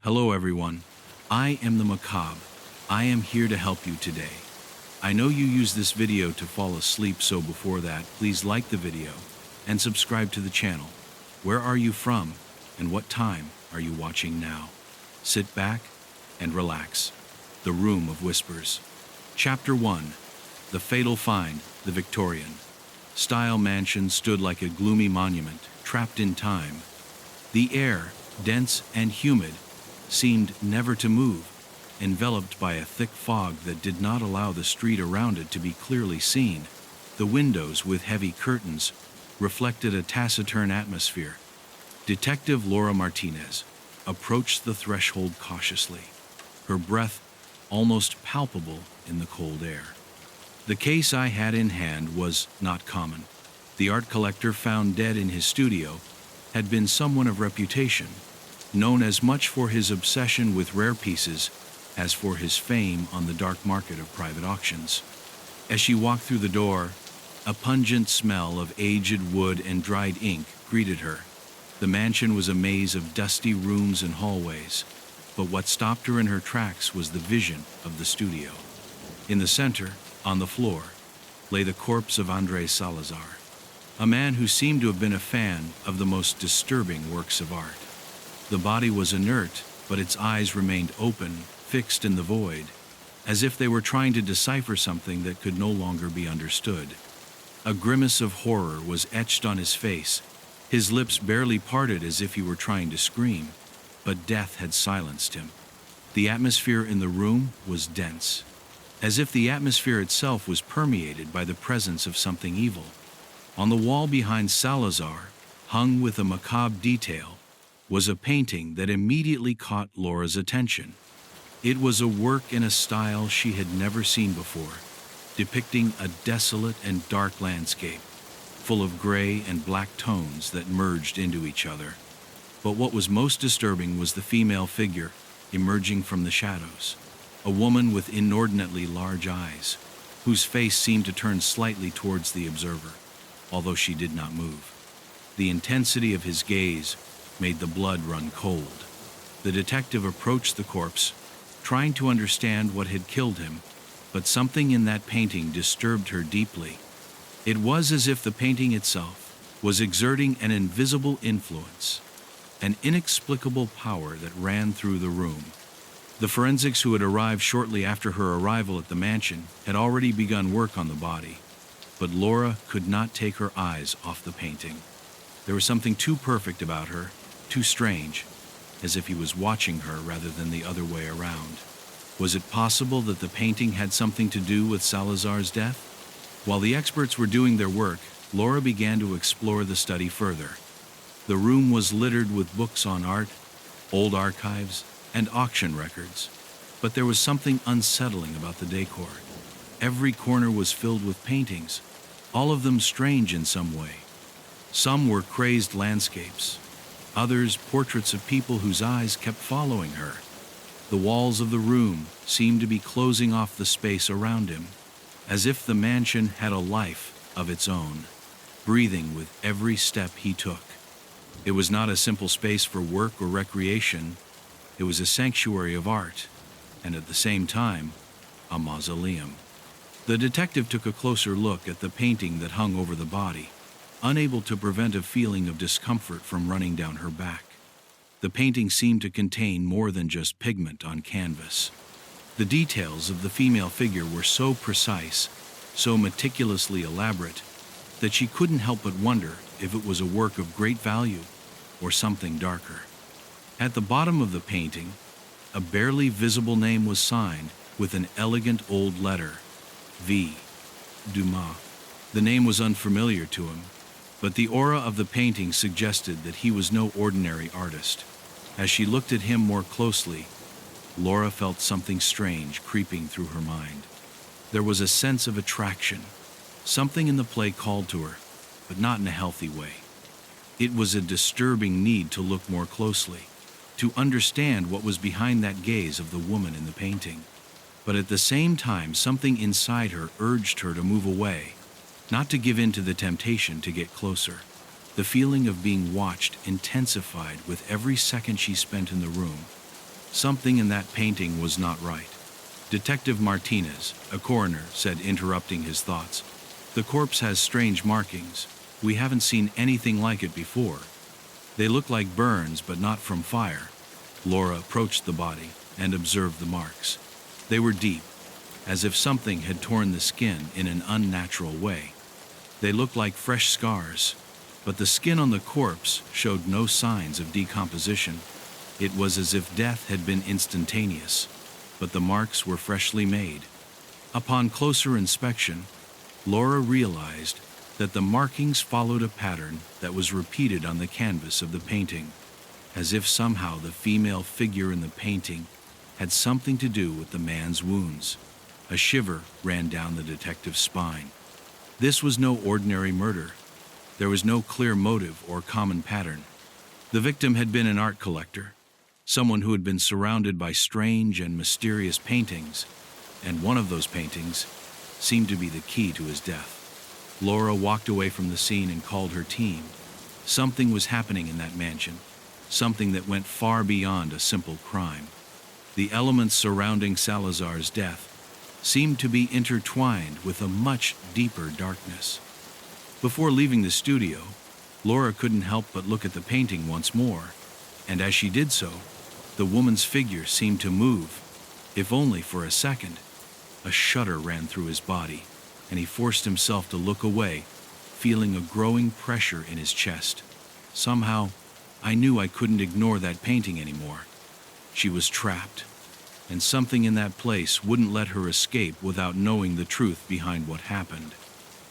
Hello everyone, I am the Macabre. I am here to help you today. I know you use this video to fall asleep, so before that, please like the video and subscribe to the channel. Where are you from and what time are you watching now? Sit back and relax. The Room of Whispers. Chapter 1. The Fatal Find, the Victorian style mansion stood like a gloomy monument, trapped in time. The air, dense and humid, seemed never to move, enveloped by a thick fog that did not allow the street around it to be clearly seen. The windows, with heavy curtains, reflected a taciturn atmosphere. Detective Laura Martinez approached the threshold cautiously, her breath almost palpable in the cold air. The case I had in hand was not common. The art collector found dead in his studio had been someone of reputation, known as much for his obsession with rare pieces as for his fame on the dark market of private auctions. As she walked through the door, a pungent smell of aged wood and dried ink greeted her. The mansion was a maze of dusty rooms and hallways, but what stopped her in her tracks was the vision of the studio. In the center, on the floor, lay the corpse of Andrés Salazar, a man who seemed to have been a fan of the most disturbing works of art. The body was inert, but its eyes remained open, fixed in the void, as if they were trying to decipher something that could no longer be understood. A grimace of horror was etched on his face, his lips barely parted as if he were trying to scream, but death had silenced him. The atmosphere in the room was dense, as if the atmosphere itself was permeated by the presence of something evil. On the wall behind Salazar, hung with a macabre detail, was a painting that immediately caught Laura's attention. It was a work in a style she had never seen before, depicting a desolate and dark landscape, full of gray and black tones that merged into each other. But what was most disturbing was the female figure emerging from the shadows, a woman with inordinately large eyes, whose face seemed to turn slightly towards the observer, although she did not move. The intensity of his gaze made the blood run cold. The detective approached the corpse, trying to understand what had killed him, but something in that painting disturbed her deeply. It was as if the painting itself was exerting an invisible influence, an inexplicable power that ran through the room. The forensics, who had arrived shortly after her arrival at the mansion, had already begun work on the body, but Laura could not take her eyes off the painting. There was something too perfect about her, too strange, as if he was watching her rather than the other way around. Was it possible that the painting had something to do with Salazar's death? While the experts were doing their work, Laura began to explore the study further. The room was littered with books on art, old archives, and auction records, but there was something unsettling about the decor. Every corner was filled with paintings, all of them strange in some way. Some were crazed landscapes, others portraits of people whose eyes kept following her. The walls of the room seemed to be closing off the space around him, as if the mansion had a life of its own, breathing with every step he took. It was not a simple space for work or recreation. It was a sanctuary of art, and at the same time, a mausoleum. The detective took a closer look at the painting that hung over the body, unable to prevent a feeling of discomfort from running down her back. The painting seemed to contain more than just pigment on canvas. The details of the female figure were so precise, so meticulously elaborate, that she couldn't help but wonder if it was a work of great value or something darker. At the bottom of the painting, a barely visible name was signed with an elegant old letter, V. Dumas. The name was unfamiliar to him, but the aura of the painting suggested that he was no ordinary artist. As she looked at him more closely, Laura felt something strange creeping through her mind. There was a sense of attraction. Something in the play called to her, but not in a healthy way. It was a disturbing need to look more closely, to understand what was behind that gaze of the woman in the painting. But at the same time, something inside her urged her to move away, not to give in to the temptation to get closer. The feeling of being watched intensified with every second she spent in the room. Something in that painting was not right. Detective Martinez, a coroner, said, interrupting his thoughts. The corpse has strange markings. We haven't seen anything like it before. They look like burns, but not from fire. Laura approached the body and observed the marks. They were deep, as if something had torn the skin in an unnatural way. They looked like fresh scars, but the skin on the corpse showed no signs of decomposition. It was as if death had been instantaneous, but the marks were freshly made. Upon closer inspection, Laura realized that the markings followed a pattern that was repeated on the canvas of the painting, as if somehow the female figure in the painting had something to do with the man's wounds. A shiver ran down the detective's spine. This was no ordinary murder. There was no clear motive or common pattern. The victim had been an art collector, someone who had been surrounded by strange and mysterious paintings, and one of those paintings seemed to be the key to his death. Laura walked away from the scene and called her team. Something was happening in that mansion, something that went far beyond a simple crime. The elements surrounding Salazar's death seemed to be intertwined with a much deeper darkness. Before leaving the studio, Laura couldn't help but look at the painting once more, and as she did so, the woman's figure seemed to move, if only for a second. A shudder ran through his body, and he forced himself to look away, feeling a growing pressure in his chest. Somehow, I knew I couldn't ignore that painting anymore. She was trapped, and something in that place wouldn't let her escape without knowing the truth behind what happened.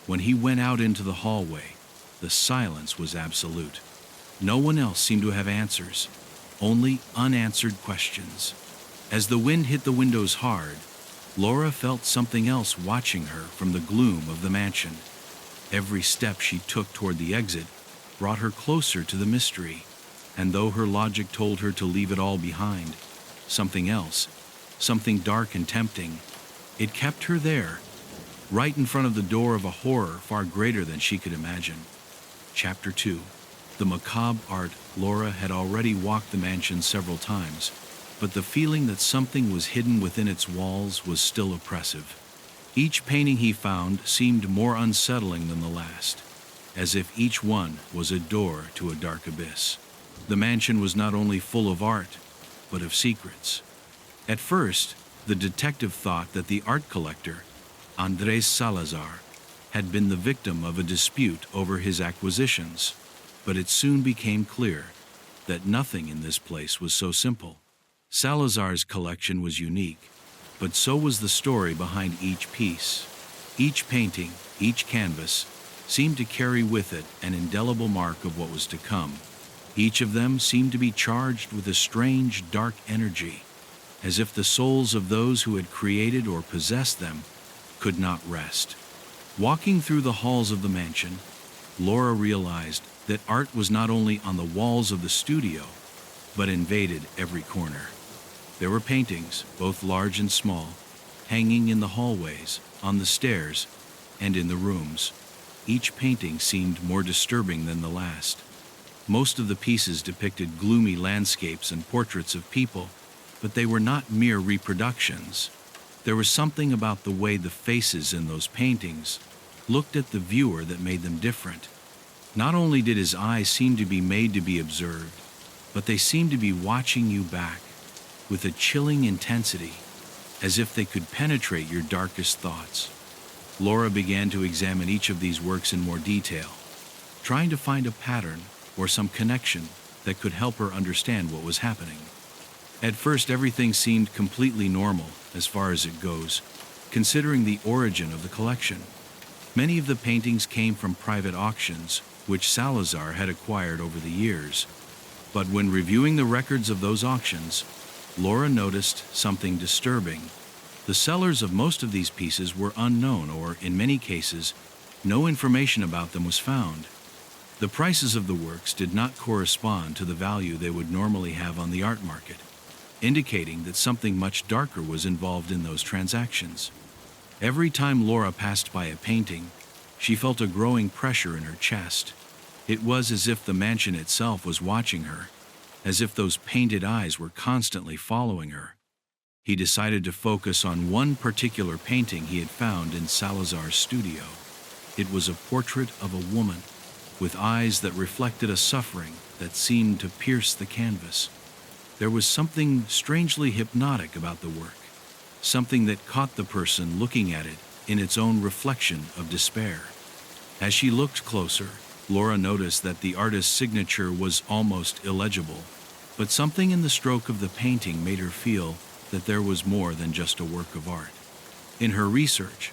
When he went out into the hallway, the silence was absolute. No one else seemed to have answers, only unanswered questions. As the wind hit the windows hard, Laura felt something else watching her from the gloom of the mansion. Every step she took toward the exit brought her closer to the mystery, and though her logic told her to leave it all behind, something else, something dark and tempting, it kept her there, right in front of the door of a horror far greater than she could imagine. Chapter 2. The macabre art. Laura had already walked the mansion several times, but the feeling that something was hidden within its walls was still oppressive. Each painting he found seemed more unsettling than the last, as if each one was a door to a dark abyss. The mansion was not only full of art, but of secrets. At first, the detective thought that the art collector, Andres Salazar, had been the victim of a dispute over his acquisitions, but it soon became clear that nothing in this place was so simple. Salazar's collection was unique, but so was the story behind each piece. Each painting, each canvas, seemed to carry with it an indelible mark of what was to come. Each of them seemed to be charged with a strange, dark energy, as if the souls of those who had created or possessed them could not rest. Walking through the halls of the mansion, Laura realized that art was not only on the walls of the studio, but invaded every corner. There were paintings, both large and small, hanging in the hallways, on the stairs, and in the rooms. Each painting seemed more disturbing than the last. Most of the pieces depicted gloomy landscapes and portraits of people, but they were not mere reproductions. There was something about the way the faces in those paintings looked at the viewer that made them different. Not only did his eyes seem to be made to be observed, but they seemed to be watching you back with a chilling intensity, as if they could penetrate your darkest thoughts. Laura began to examine each of these works in more detail, trying to find a pattern or some connection that could help her understand what was happening. At first, everything seemed completely normal as far as it goes, considering the origin of the collection. Many of the paintings came from private auctions, which Salazar had acquired over the years. But when reviewing the records of those auctions, Laura noticed something disturbing. The sellers of most of these pieces were unknown, or in many cases, no information about them was found. The prices of the works did not correspond to the value they would normally have on the art market, indicating that something much darker was involved in those transactions. Every time Laura passed by a painting, she felt a growing pressure in her chest. It was as if the mansion itself was watching her, as if those painted eyes were constantly following her. He decided to focus on one particular painting he had found in Salazar's studio. It was a portrait of a woman, with eyes that reflected a suffering that seemed to pierce the canvas. There was something strangely hypnotic about the work, something that caught the person looking at it in its own reflection of despair. As she looked closer, Laura noticed that the artist's signature was almost illegible, but something in the stroke of the painting made her feel that there was more than just a work of art. In her research,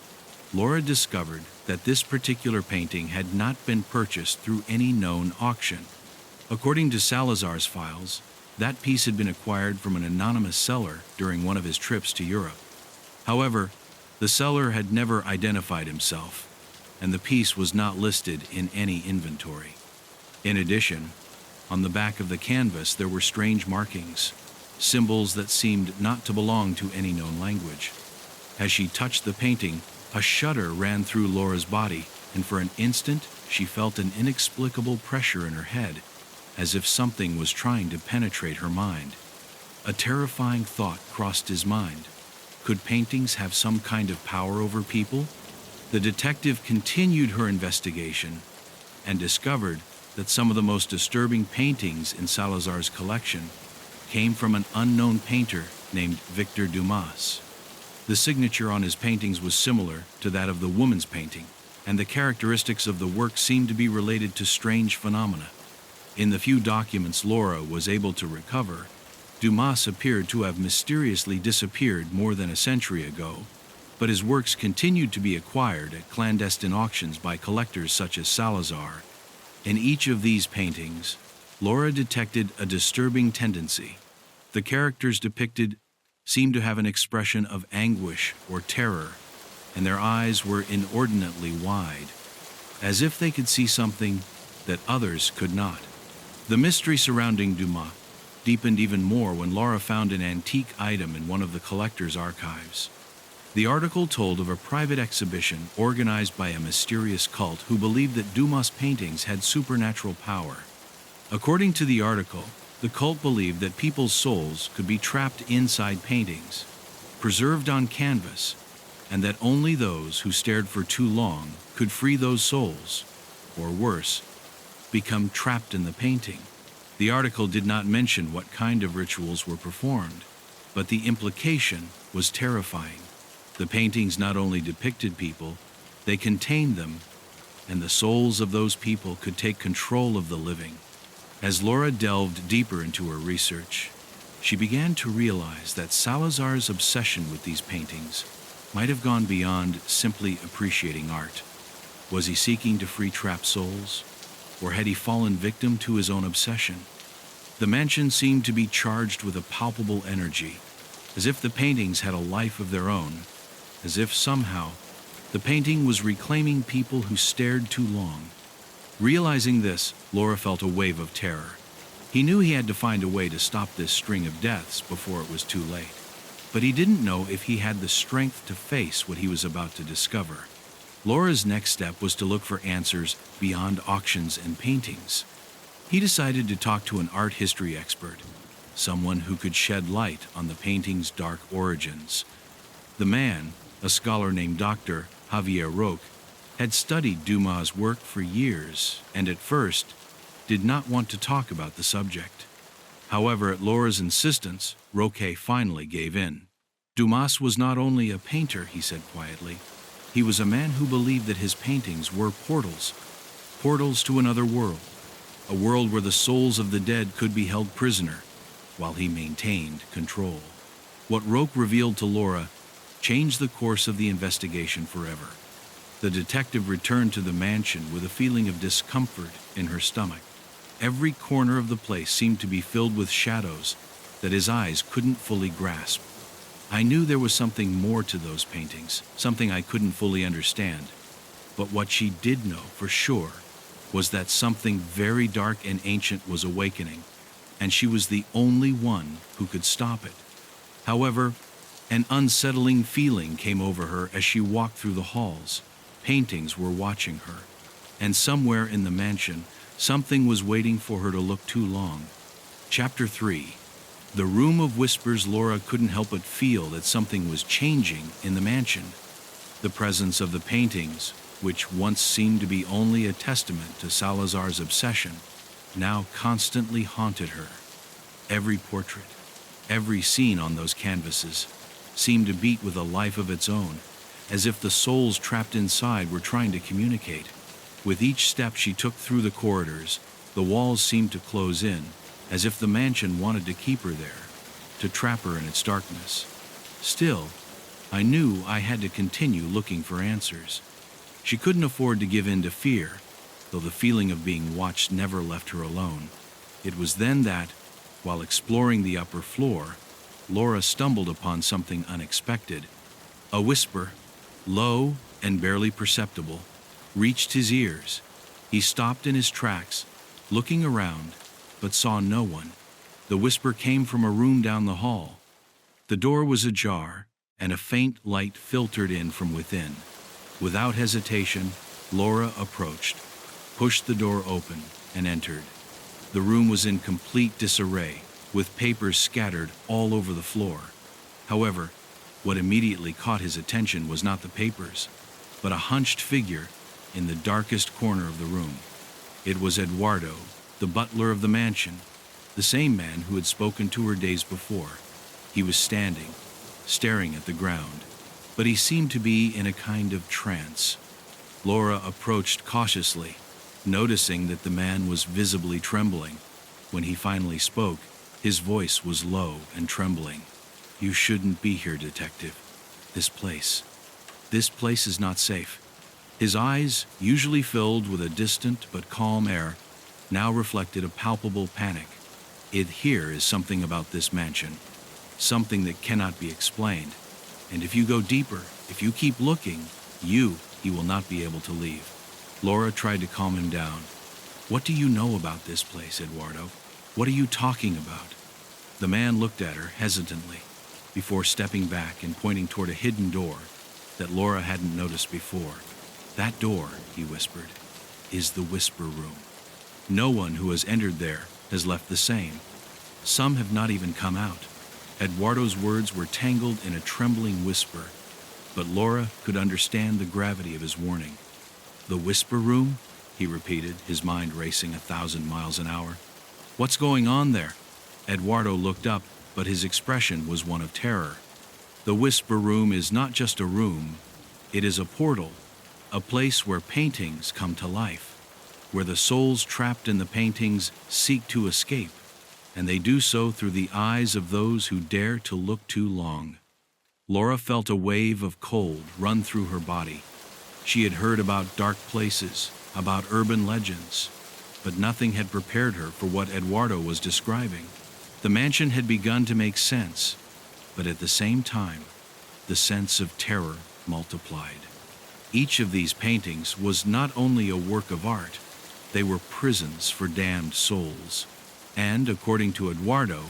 Laura discovered that this particular painting had not been purchased through any known auction. According to Salazar's files, that piece had been acquired from an anonymous seller during one of his trips to Europe. However, the seller had never identified himself, and the piece was not listed in any inventory. In addition, on the back of the canvas there were strange markings, symbols that seemed not to belong to any known language. As she touched the painting, a shudder ran through Laura's body, and for an instant she felt an inexplicable pressure in her head, as if something was trying to penetrate her mind. A terrifying thought crossed his mind. Could paintings have some kind of power over people? The detective continued her investigation and discovered that some of the most disturbing paintings in Salazar's collection came from an unknown painter named Victor Dumas. The signature on his paintings was similar to that of the woman's painting, and the characteristics of the work seemed to be related to strange phenomena. In the few documents Laura was able to recover, Dumas appeared to have mysteriously disappeared more than a century ago, but his works continued to be acquired at clandestine auctions by collectors such as Salazar. In each of these paintings, Laura detected a disturbing tendency. The characters depicted seemed to have an expression of anguish or terror, and their eyes were inordinately wide, as if they could see something that others could not. The mystery surrounding Dumas deepened even more when Laura found an antique item in one of the collector's archives. The article told of a private exhibition organized by a mysterious cult who believed that Dumas' paintings had supernatural power. According to the article, the cult believed that people's souls could be trapped inside paintings, preserved on canvas, and that only those who stared for too long could free those souls, or worse, become trapped in the painting. The article did not mention what kind of rituals were performed, but the implication was terrifying. The paintings not only depicted people, they contained them, and the souls of those people could take control of the living. As Laura delved deeper into her research, she began to realize that Salazar's obsession with these paintings might have gone beyond simply appreciating art. Was he seeking to free trapped souls, or had he fallen victim to his own obsession? The mansion seemed to be charged with a palpable energy, as if the paintings had a life of their own, as if somehow the painting was reclaiming people who stared too long. Realizing this, Laura felt a wave of terror. He knew he had to find a way to stop this string of deaths before it was too late, but he didn't know if he had the strength to face what he was about to discover. Laura's next step was to look for answers beyond auctions and paintings. He decided to talk to an art history expert, someone who could shed light on the painting's dark origins. The man, a scholar named Dr. Javier Roque, had studied Dumas' work for years and at first did not want to talk about the subject. However, at Laura's insistence, Roque finally gave in. Dumas was not only a painter, he said quietly. He was a man who believed that his paintings were portals to another world, a world where the souls of the dead could be held prisoner while he maintained control. What Roque revealed to Laura changed the course of the investigation forever. The detective returned to the mansion with a feeling of discomfort in her stomach. Every corner of the place seemed to be filled with shadows that his eyes couldn't fully grasp. I knew there was something more to those paintings, something I couldn't fully understand. But what she did know for sure was that something very dark and ancient was awakening, and she was the only one who could stop it. However, an unsettling feeling came over her as she walked through the halls. Paintings were watching her, and somewhere in the mansion, something was waiting for her to look too long. Chapter 3. The Room of Whispers. Laura couldn't help but feel that something was changing in the mansion. The presence of the paintings, which once seemed to be only a testament to Salazar's obsession, now constantly haunted her. Every portrait, every scene on those canvases, seemed to beat with a life of its own, as if the souls trapped inside were trying to communicate. With each step she took through the corridors, the walls seemed to close in, as if the mansion wanted to keep her there, to trap her in its darkness. Still, I knew I had to continue looking for answers. She couldn't afford to give in to fear, though the feeling of being watched never left her alone. It was then that, while exploring the upper floor, Laura stumbled upon something unexpected. A whisper, low and barely perceptible, reached his ears. He stopped in his tracks, looking around, but saw no one. The whisper came from a room down the hall. The door was ajar, and a faint light filtered in from within. Without hesitation, Laura approached, pushed the door open, and entered. The room was in complete disarray, with papers scattered all over the floor. However, what immediately caught his attention was not the papers, but a hunched figure in the darkest corner of the room. It was Eduardo, the butler of the mansion, the same man who had spoken to her days before. He was standing, staring at the ground, but he seemed to be in a kind of trance. Laura approached cautiously, noticing that the man was visibly trembling. When he finally spoke, his voice was low and trembling. "You shouldn't be here, detective. This place is not safe." His eyes, usually filled with a distant but calm air, now reflected a palpable panic. Here is something about this mansion, something that cannot be explained. And if you go deeper, if you keep looking, he will not be able to leave. Laura tried to calm him down. "What do you know about this place, Eduardo? What are you talking about?" The man looked at her hesitantly, before stepping back and pointing toward a hidden door that Laura hadn't noticed before. "That door," he whispered, "is the Whisper Room. No one who has entered there has left the same. Some have not even come out." Eduardo's words were tangled in a trembling whisper, but Laura could understand the gravity of his warning. "The Whisper Room?" he repeated, his mind racing 1,000 miles an hour. "What's going on there?" Eduardo looked up, but his expression was one of terror. "The Whisper Room is not just a room. It is a portal, a place where paintings come to life, where the souls trapped in the paintings seek to escape, and they do so through the eyes of those who dare to look too long." Laura felt a wave of cold run through her body. She had heard about dark places, about urban legends, but nothing had prepared her for what Eduardo was describing. The mansion had begun to make sense, but at the same time, the sense of terror multiplied. Each of these paintings was not only a work of art, they were prisons for damned souls. And, according to Eduardo,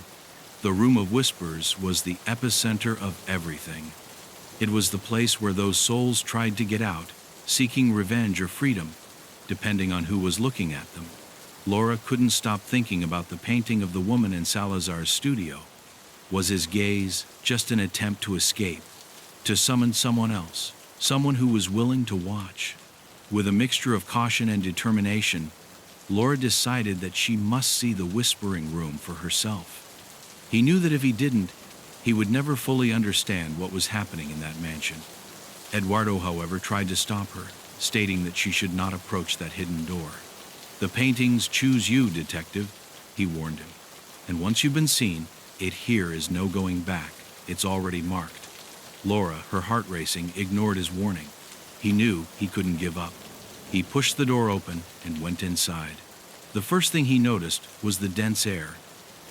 the Room of Whispers was the epicenter of everything. It was the place where those souls tried to get out, seeking revenge or freedom, depending on who was looking at them. Laura couldn't stop thinking about the painting of the woman in Salazar's studio. Was his gaze just an attempt to escape, to summon someone else, someone who was willing to watch? With a mixture of caution and determination, Laura decided that she must see the Whispering Room for herself. He knew that if he didn't, he would never fully understand what was happening in that mansion. Eduardo, however, tried to stop her, stating that she should not approach that hidden door. "The paintings choose you, detective," he warned him. "And once you've been seen, here is no going back. It's already marked." Laura, her heart racing, ignored his warning. He knew he couldn't give up. He pushed the door open and went inside. The first thing he noticed was the dense air,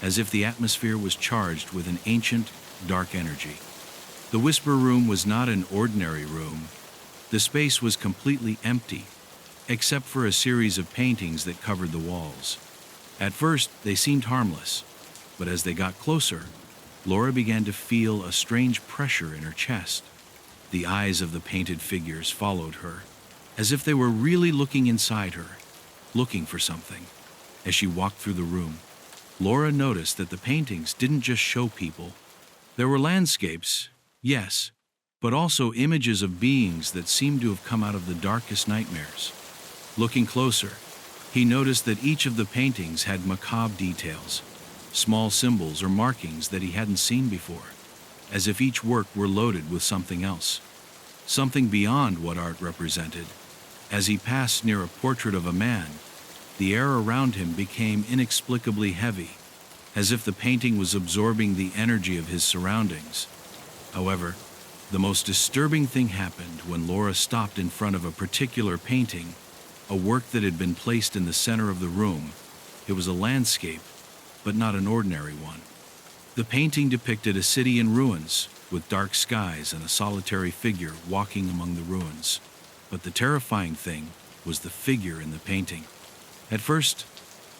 as if the atmosphere was charged with an ancient, dark energy. The Whisper Room was not an ordinary room. The space was completely empty, except for a series of paintings that covered the walls. At first, they seemed harmless, but as they got closer, Laura began to feel a strange pressure in her chest. The eyes of the painted figures followed her, as if they were really looking inside her, looking for something. As she walked through the room, Laura noticed that the paintings didn't just show people. There were landscapes, yes, but also images of beings that seemed to have come out of the darkest nightmares. Looking closer, he noticed that each of the paintings had macabre details, small symbols or markings that he hadn't seen before, as if each work were loaded with something else, something beyond what art represented. As he passed near a portrait of a man, the air around him became inexplicably heavy, as if the painting was absorbing the energy of his surroundings. However, the most disturbing thing happened when Laura stopped in front of a particular painting, a work that had been placed in the center of the room. It was a landscape, but not an ordinary one. The painting depicted a city in ruins, with dark skies and a solitary figure walking among the ruins. But the terrifying thing was the figure in the painting. At first,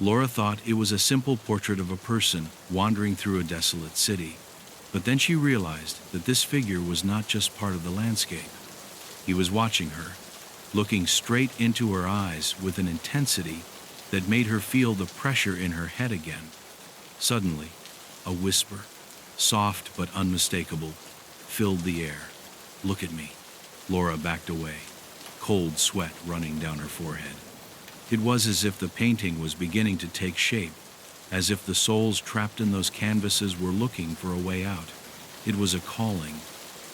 Laura thought it was a simple portrait of a person wandering through a desolate city. But then she realized that this figure was not just part of the landscape. He was watching her, looking straight into her eyes with an intensity that made her feel the pressure in her head again. Suddenly, a whisper, soft but unmistakable, filled the air. "Look at me." Laura backed away, cold sweat running down her forehead. It was as if the painting was beginning to take shape, as if the souls trapped in those canvases were looking for a way out. It was a calling,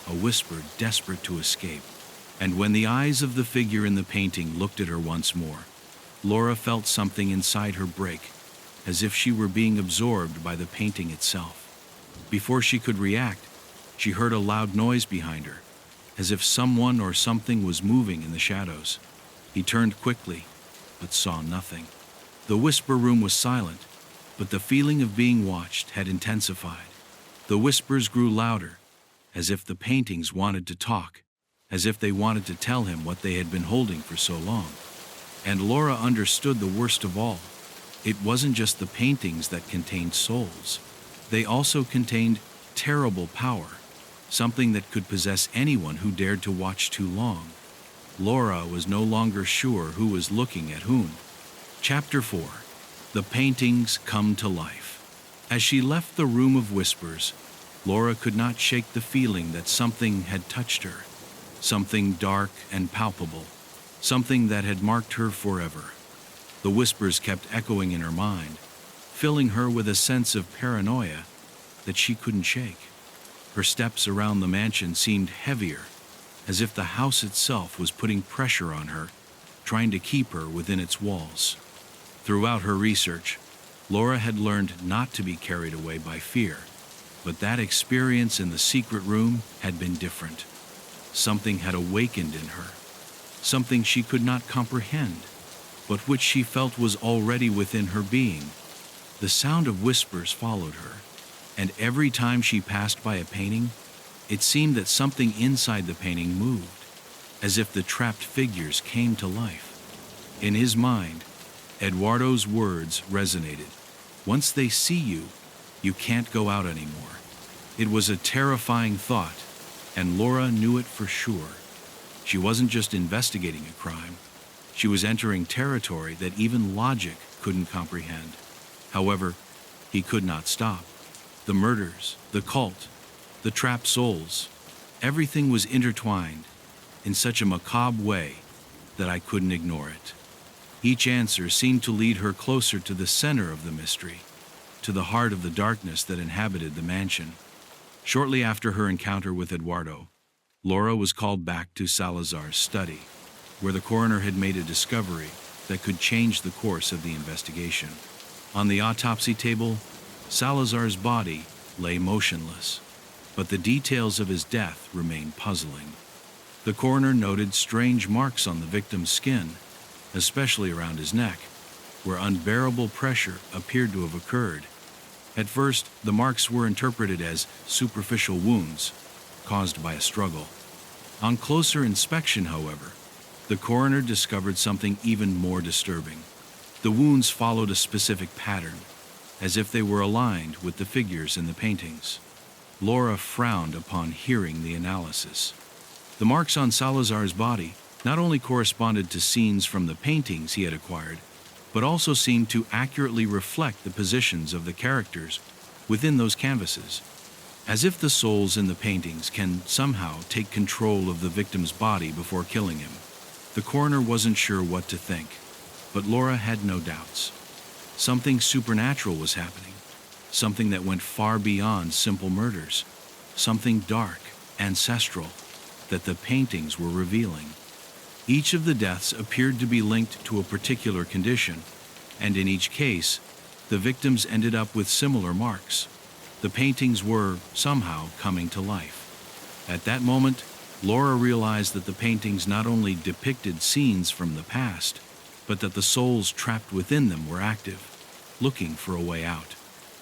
a whisper desperate to escape. And when the eyes of the figure in the painting looked at her once more, Laura felt something inside her break, as if she were being absorbed by the painting itself. Before she could react, she heard a loud noise behind her, as if someone or something was moving in the shadows. He turned quickly, but saw nothing. The whisper room was silent, but the feeling of being watched had intensified. The whispers grew louder, as if the paintings wanted to talk, as if they wanted to tell him what they had been holding for so long. And Laura understood the worst of all. It wasn't just the paintings that contained souls. They also contained terrible power, something that could possess anyone who dared to watch too long. Laura was no longer sure who was looking at whom. Chapter 4. The Paintings Come to Life. As she left the room of whispers, Laura could not shake the feeling that something had touched her, something dark and palpable, something that had marked her forever. The whispers kept echoing in her mind, filling her with a sense of paranoia that she couldn't shake. Her steps around the mansion seemed heavier, as if the house itself was putting pressure on her, trying to keep her within its walls. Throughout her research, Laura had learned not to be carried away by fear, but that experience in the secret room had been different. Something had awakened in her, something she could not comprehend, but which she felt was already within her being. The sound of whispers followed her, and every time she passed by a painting, it seemed that something inside the painting moved, as if the trapped figures came to life. In his mind, Eduardo's words resonated. "Once they see you, you can't go out anymore." It was a terrifying thought, and Laura knew it for sure. She wasn't just investigating a crime. She was entering territory that even logic couldn't comprehend. However, he could not stop. The murders, the cult, the trapped souls, everything was intertwined in such a macabre way that I couldn't ignore it. Each answer seemed to lead her closer to the center of the mystery, to the heart of the darkness that inhabited the mansion. Shortly after her encounter with Eduardo, Laura was called back to Salazar's study, where the coroner had made a discovery that could change the course of the investigation. On the autopsy table, Salazar's body lay motionless, but the details of his death remained puzzling. The coroner noted strange marks on the victim's skin, especially around his neck, where unbearable pressure appeared to have occurred. At first, the marks were interpreted as superficial wounds caused by a struggle. On closer inspection, however, the coroner discovered something even more disturbing. The wounds followed a specific pattern, as if they were aligned with the figures in the paintings. Laura frowned upon hearing the analysis. The marks on Salazar's body not only corresponded to scenes from the paintings he had acquired, but also seemed to accurately reflect the positions of the characters within those canvases, as if the souls in the paintings can somehow take control of the victim's body before killing him. The coroner wasn't sure what to think, but Laura had no doubts. Something supernatural was happening, something that went far beyond simple murders, something dark, ancestral, that the paintings were revealing. Each of the deaths appeared to be linked to a particular condition, and in each case, the victims ended up with similar marks. The paintings were, somehow, coming to life. At that moment, Laura realized that the paintings not only depicted scenes from the past, but that the souls trapped within them were active, looking for a way out.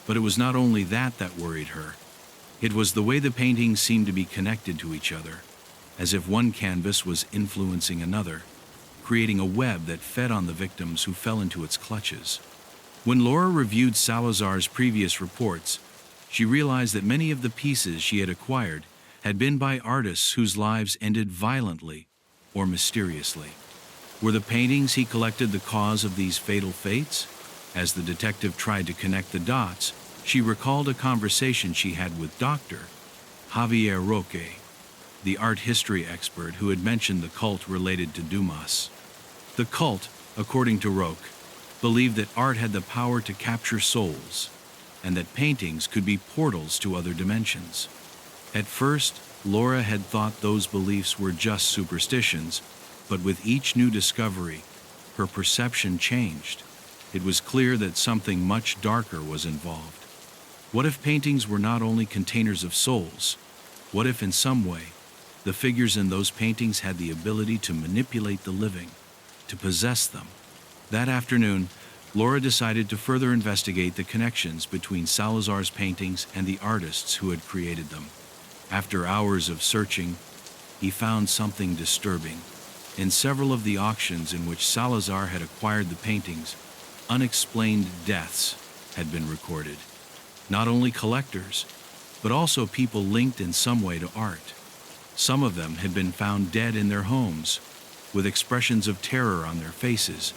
But it was not only that that worried her. It was the way the paintings seemed to be connected to each other, as if one canvas was influencing another, creating a web that fed on the victims who fell into its clutches. When Laura reviewed Salazar's previous reports, she realized that many of the pieces she had acquired had been by artists whose lives ended violently or mysteriously. Were the paintings he collected the cause of these fatal fates? As the detective tried to connect the dots, she recalled a conversation she had with Dr. Javier Roque, the art history expert who had mentioned the cult related to Dumas. The cult, according to Roque, believed that art had the power to capture souls, and that paintings could be portals to other dimensions. At first, Laura had thought those beliefs were just superstitions, but with each new discovery, her perception changed. It was clear that something much darker was involved. What if paintings were not only containers of souls? What if, in some way, the figures in those paintings had the ability to manipulate the living, to possess them? That afternoon, Laura decided to further investigate the connections between Salazar's paintings and the artists who had created them. After hours of searching, he found something disturbing. In several of the auctions in which Salazar had acquired the paintings, unexplained deaths had been recorded. Not only collectors, but also people linked in some way to art. Some of them had been found dead in their homes, with expressions of terror on their faces,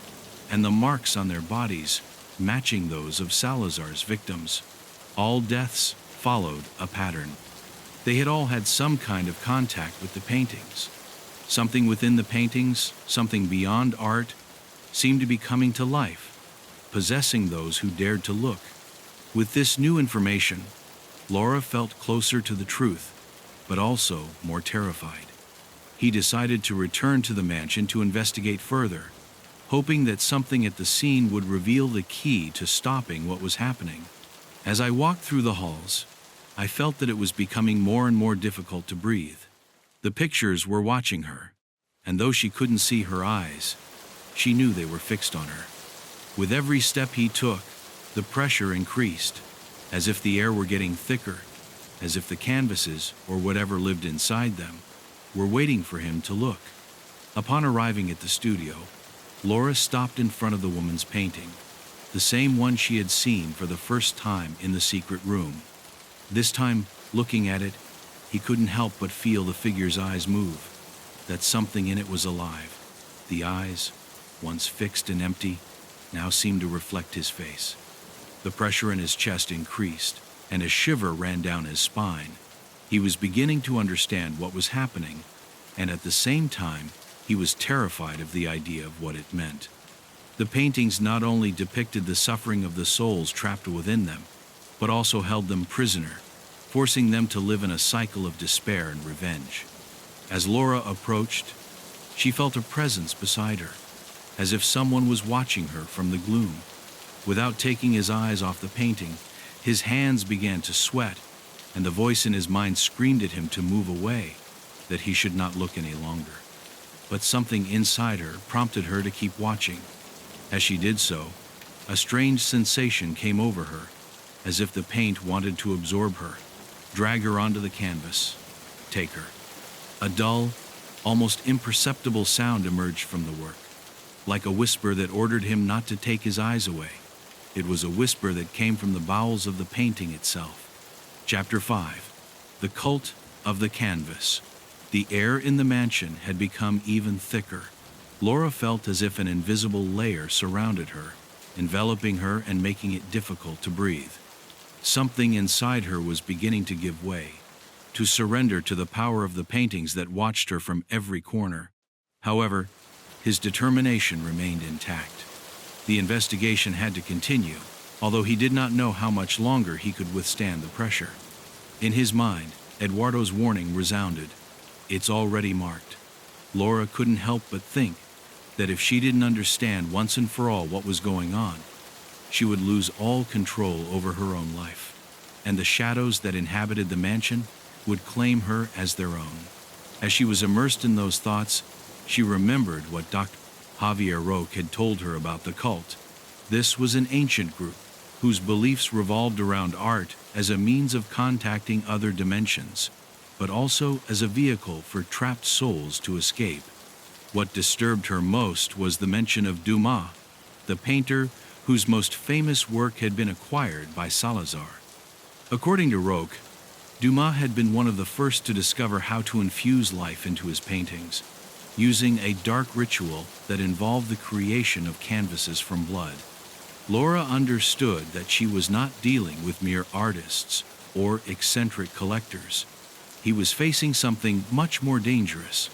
and the marks on their bodies matching those of Salazar's victims. All deaths followed a pattern. They had all had some kind of contact with the paintings. Something within the paintings, something beyond art, seemed to be coming to life, possessing those who dared to look. With this new information, Laura felt closer to the truth, but also more terrified. He decided to return to the mansion to investigate further, hoping that something at the scene would reveal the key to stopping what was happening. As I walked through the halls, I felt that it was becoming more and more difficult to breathe. The pictures were watching her, and though she couldn't see her eyes, she knew they were fixed on her. With every step he took, the pressure increased, as if the air were getting thicker, as if the canvases, or whatever lived inside them, were waiting for him to look. Upon arriving at the studio, Laura stopped in front of the woman's painting, the same one she had seen for the first time in the secret room. This time, looking at it, he couldn't help but feel the figure's eyes move, that something in it was alive. The eyes, once fixed and empty, now seemed to reflect his face. The pressure in his chest increased, and a shiver ran down his spine. He was beginning to understand what was happening, and at the same time, he was terrified of the idea of what it meant. The paintings not only depicted the suffering of the souls trapped within them, but also held them prisoner, forcing them to live in a cycle of despair and revenge. As Laura approached, she felt a presence beside her, as if someone was watching her from the gloom. Without taking his eyes off the painting, his hands began to sweat, and the voice in his mind screamed at him to move away, that he should not look any longer. But something inside her prompted her to keep watching. As she did so, a strange sensation came over her, as if the paint wanted to absorb her, drag her onto the canvas, take her. A dull, almost imperceptible sound emerged from the work, like a whisper that ordered him not to take his eyes away. It was a whisper that came from the bowels of the painting itself. Chapter 5. The Cult of the Canvas. The air in the mansion had become even thicker. Laura felt as if an invisible layer surrounded her, enveloping her and making it difficult to breathe. Something inside her was beginning to give way, to surrender to the power of the paintings that watched her from every corner. However, his determination remained intact. The investigation had to continue, although he did not know how much longer he could withstand the pressure. In his mind, Eduardo's warning resounded. It's already marked. Laura couldn't help but think that if she didn't understand once and for all what was going on, she would lose all control over her own life, and the shadows that inhabited the mansion would claim her as their own. As she was immersed in those thoughts, she remembered what Dr. Javier Roque had told her about the cult. This was an ancient group whose beliefs revolved around art as a means of contacting other dimensions, but also as a vehicle for trapped souls to escape. What disturbed her most was the mention of Dumas, the painter whose most famous work had been acquired by Salazar. According to Roque, Dumas had been one of the first to discover how to infuse life into his paintings, using a dark ritual that involved the creation of canvases from blood. Laura understood that she was not dealing with mere artists or eccentric collectors. He was facing something much more dangerous.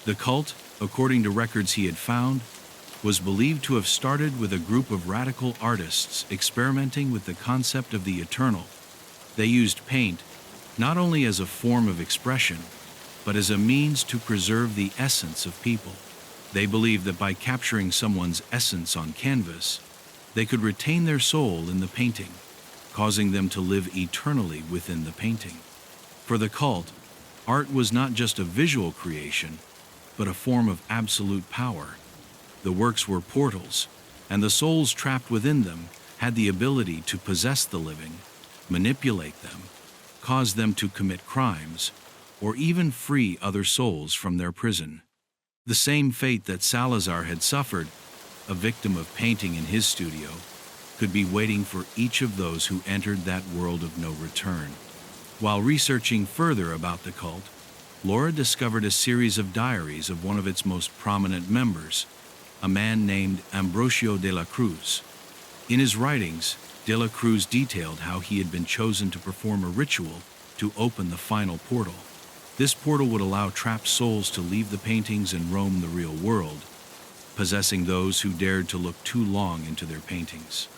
The cult, according to records he had found, was believed to have started with a group of radical artists experimenting with the concept of the eternal. They used paint not only as a form of expression, but as a means to preserve the essence of people. They believed that by capturing someone's essence on canvas, they could retain their soul in the painting, causing them to live eternally within the painting. For the cult, art was not just a visual creation, but a form of absolute power. The works were portals, and the souls trapped within them had the ability to possess the living, manipulate them, cause them to commit crimes, or even free other souls from their prison. The same fate that Salazar had suffered, a victim of painting in his studio, could be waiting for each of those who entered that world of no return. While researching further about the cult, Laura discovered a series of diaries of one of its most prominent members, a man named Ambrosio de la Cruz. In his writings, de la Cruz detailed how he had been chosen to perform a ritual to open the final portal. This portal would allow trapped souls to leave the paintings and roam the real world, possessing those who dared to look too long into their paintings.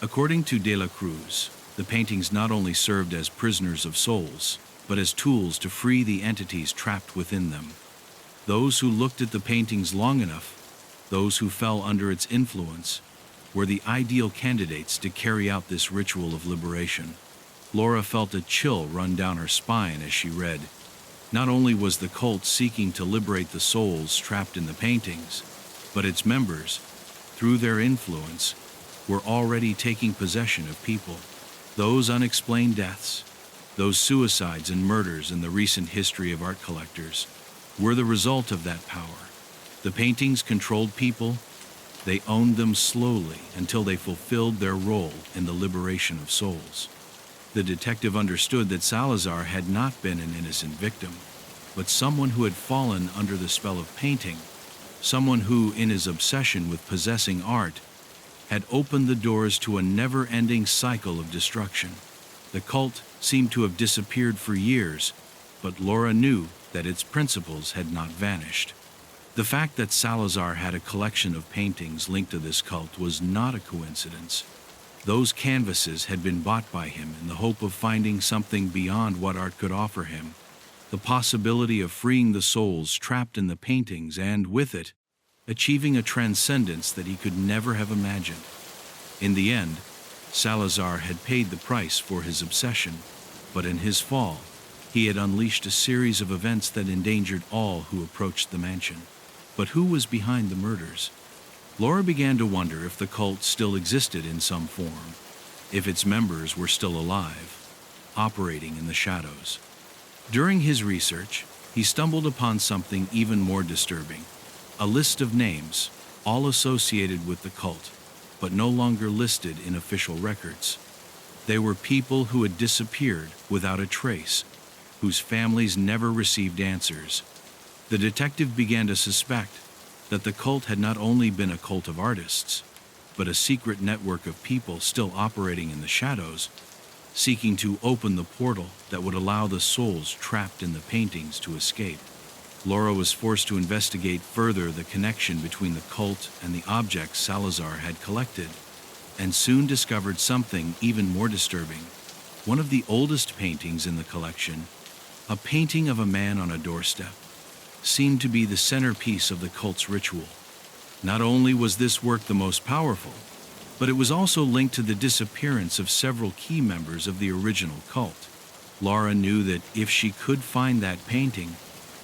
According to de la Cruz, the paintings not only served as prisoners of souls, but as tools to free the entities trapped within them. Those who looked at the paintings long enough, those who fell under its influence, were the ideal candidates to carry out this ritual of liberation. Laura felt a chill run down her spine as she read. Not only was the cult seeking to liberate the souls trapped in the paintings, but its members, through their influence, were already taking possession of people. Those unexplained deaths, those suicides and murders in the recent history of art collectors, were the result of that power. The paintings controlled people. They owned them slowly until they fulfilled their role in the liberation of souls. The detective understood that Salazar had not been an innocent victim, but someone who had fallen under the spell of painting, someone who, in his obsession with possessing art, had opened the doors to a never-ending cycle of destruction. The cult seemed to have disappeared for years, but Laura knew that its principles had not vanished. The fact that Salazar had a collection of paintings linked to this cult was not a coincidence. Those canvases had been bought by him in the hope of finding something beyond what art could offer him, the possibility of freeing the souls trapped in the paintings and, with it, achieving a transcendence that he could never have imagined. In the end, Salazar had paid the price for his obsession, but in his fall, he had unleashed a series of events that endangered all who approached the mansion. But who was behind the murders? Laura began to wonder if the cult still existed in some form, if its members were still alive, operating in the shadows. During his research, he stumbled upon something even more disturbing, a list of names, all associated with the cult, but no longer listed in official records. They were people who had disappeared without a trace, whose families never received answers. The detective began to suspect that the cult had not only been a cult of artists, but a secret network of people still operating in the shadows, seeking to open the portal that would allow the souls trapped in the paintings to escape. Laura was forced to investigate further the connection between the cult and the objects Salazar had collected, and soon discovered something even more disturbing. One of the oldest paintings in the collection, a painting of a man on a doorstep, seemed to be the centerpiece of the cult's ritual. Not only was this work the most powerful, but it was also linked to the disappearance of several key members of the original cult. Laura knew that if she could find that painting,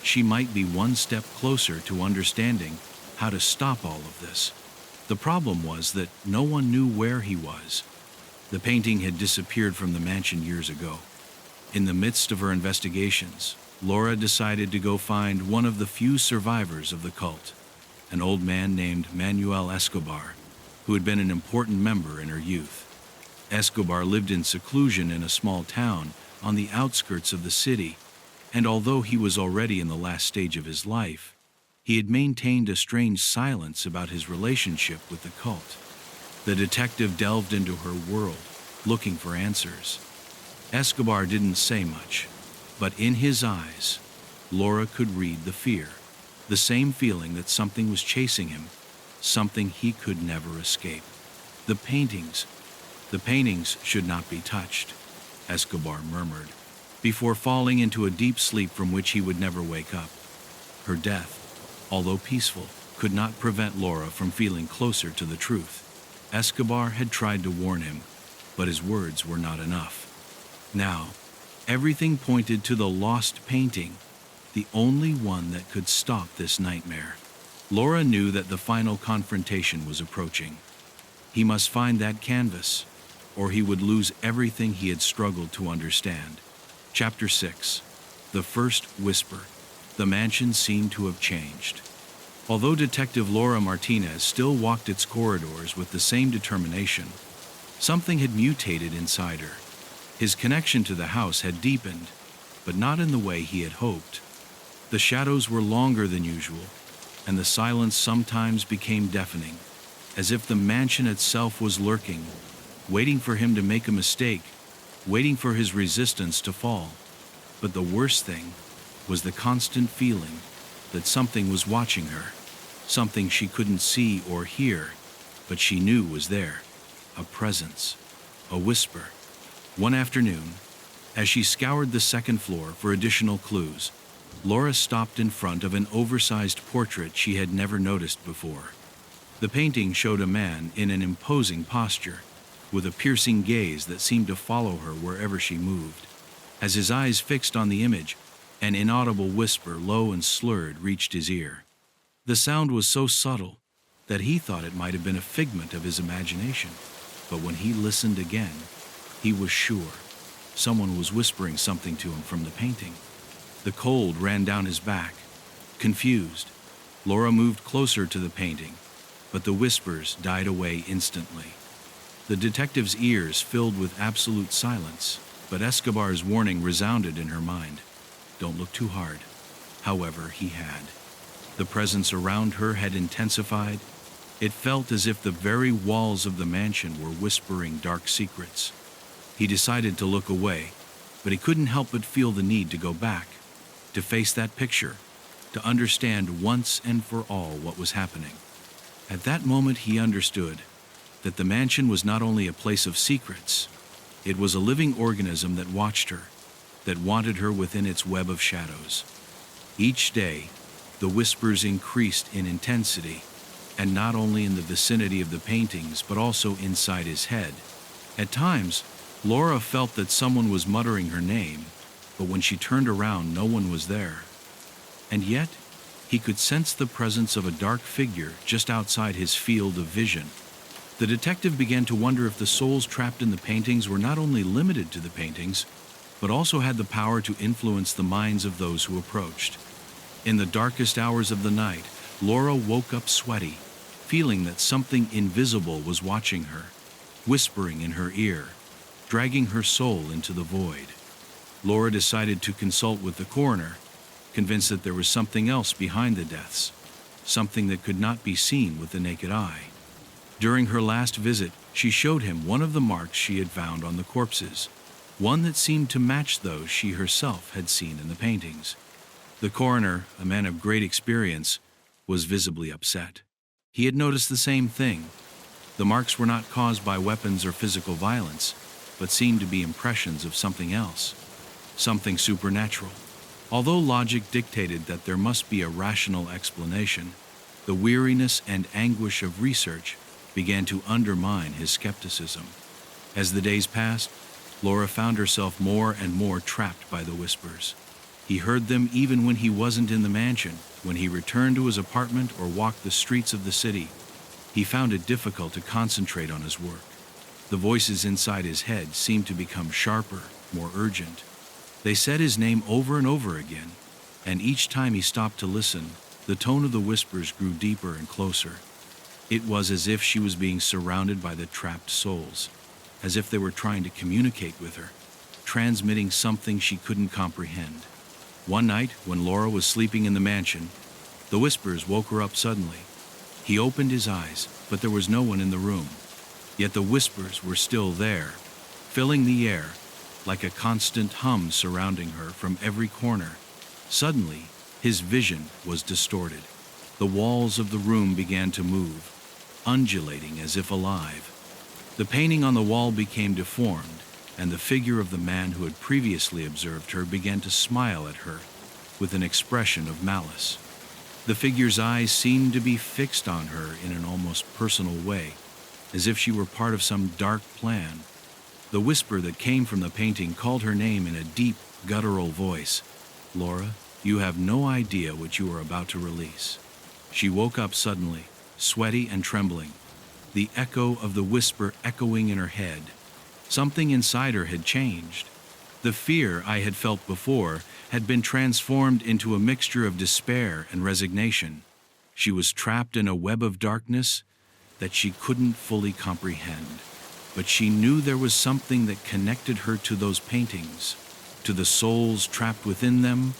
she might be one step closer to understanding how to stop all of this. The problem was that no one knew where he was. The painting had disappeared from the mansion years ago. In the midst of her investigations, Laura decided to go find one of the few survivors of the cult, an old man named Manuel Escobar, who had been an important member in her youth. Escobar lived in seclusion in a small town on the outskirts of the city, and although he was already in the last stage of his life, he had maintained a strange silence about his relationship with the cult. The detective delved into her world, looking for answers. Escobar didn't say much, but in his eyes, Laura could read the fear, the same feeling that something was chasing him, something he could never escape. The paintings should not be touched, Escobar murmured, before falling into a deep sleep from which he would never wake up. Her death, although peaceful, could not prevent Laura from feeling closer to the truth. Escobar had tried to warn him, but his words were not enough. Now, everything pointed to the lost painting, the only one that could stop this nightmare. Laura knew that the final confrontation was approaching. He must find that canvas, or he would lose everything he had struggled to understand. Chapter 6. The First Whisper. The mansion seemed to have changed. Although Detective Laura Martinez still walked its corridors with the same determination, something had mutated inside her. His connection to the house had deepened, but not in the way he had hoped. The shadows were longer than usual, and the silence sometimes became deafening, as if the mansion itself was lurking, waiting for him to make a mistake, waiting for his resistance to fall. But the worst thing was the constant feeling that something was watching her, something she couldn't see or hear, but she knew was there, a presence, a whisper. One afternoon, as she scoured the second floor for additional clues, Laura stopped in front of an oversized portrait she had never noticed before. The painting showed a man in an imposing posture, with a piercing gaze that seemed to follow her wherever she moved. As his eyes fixed on the image, an inaudible whisper, low and slurred, reached his ear. The sound was so subtle that he thought it might have been a figment of his imagination. But when he listened again, he was sure someone was whispering something to him from the painting. The cold ran down his back. Confused, Laura moved closer to the painting, but the whispers died away instantly. The detective's ears filled with absolute silence, but Escobar's warning resounded in her mind. Don't look too hard. However, he had. The presence around her had intensified. It felt as if the very walls of the mansion were whispering dark secrets. He decided to look away, but he couldn't help but feel the need to go back, to face that picture, to understand once and for all what was happening. At that moment he understood that the mansion was not only a place of secrets, it was a living organism that watched her, that wanted her within its web of shadows. Each day, the whispers increased in intensity, and not only in the vicinity of the paintings, but also inside his head. At times, Laura felt that someone was muttering her name, but when she turned around, no one was there. And yet, he could sense the presence of a dark figure just outside his field of vision. The detective began to wonder if the souls trapped in the paintings were not only limited to the paintings, but also had the power to influence the minds of those who approached. In the darkest hours of the night, Laura woke up sweaty, feeling that something invisible was watching her, whispering in her ear, dragging her soul into the void. Laura decided to consult with the coroner, convinced that there was something else behind the deaths, something that could not be seen with the naked eye. During her last visit, she showed him one of the marks she had found on the corpses, one that seemed to match those she herself had seen in the paintings. The coroner, a man of great experience, was visibly upset. He had noticed the same thing. The marks were not caused by weapons or physical violence, but seemed to be impressions of something else, something supernatural. Although logic dictated that there must be a rational explanation, the weariness and anguish of research began to undermine his skepticism. As the days passed, Laura found herself more and more trapped by the whispers. He heard them even when he wasn't in the mansion. When he returned to his apartment or walked the streets of the city, he found it difficult to concentrate on his work. The voices inside his head seemed to become sharper, more urgent. They said his name over and over again, and each time he stopped to listen, the tone of the whispers grew deeper and closer. It was as if she was being surrounded by the trapped souls, as if they were trying to communicate with her, transmitting something she couldn't comprehend. One night, when Laura was sleeping in the mansion, the whispers woke her up suddenly. He opened his eyes, but there was no one in the room. Yet the whispers were still there, filling the air, like a constant hum surrounding her from every corner. Suddenly, his vision was distorted. The walls of the room began to move, undulating as if alive. The painting on the wall became deformed, and the figure of the man who had previously observed her began to smile at her with an expression of malice. The figure's eyes seemed to be fixed on her in an almost personal way, as if she were part of some dark plan. The whisper that came from the painting called her name in a deep, guttural voice. "Laura, you have no idea what you are about to release." She woke up suddenly, sweaty and trembling, the echo of the whisper echoing in her head. Something inside her had changed. The fear I had felt before had been transformed into a mixture of despair and resignation. She was trapped in a web of darkness that she couldn't fully comprehend. But she knew there was something that connected her to those paintings, to the souls trapped within them,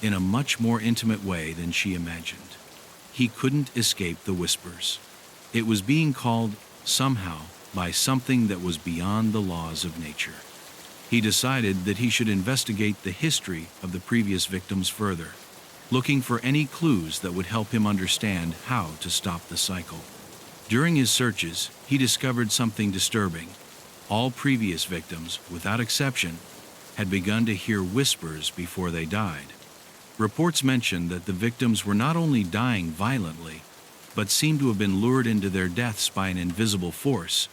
in a much more intimate way than she imagined. He couldn't escape the whispers. It was being called, somehow, by something that was beyond the laws of nature. He decided that he should investigate the history of the previous victims further, looking for any clues that would help him understand how to stop the cycle. During his searches, he discovered something disturbing. All previous victims, without exception, had begun to hear whispers before they died. Reports mentioned that the victims were not only dying violently, but seemed to have been lured into their deaths by an invisible force,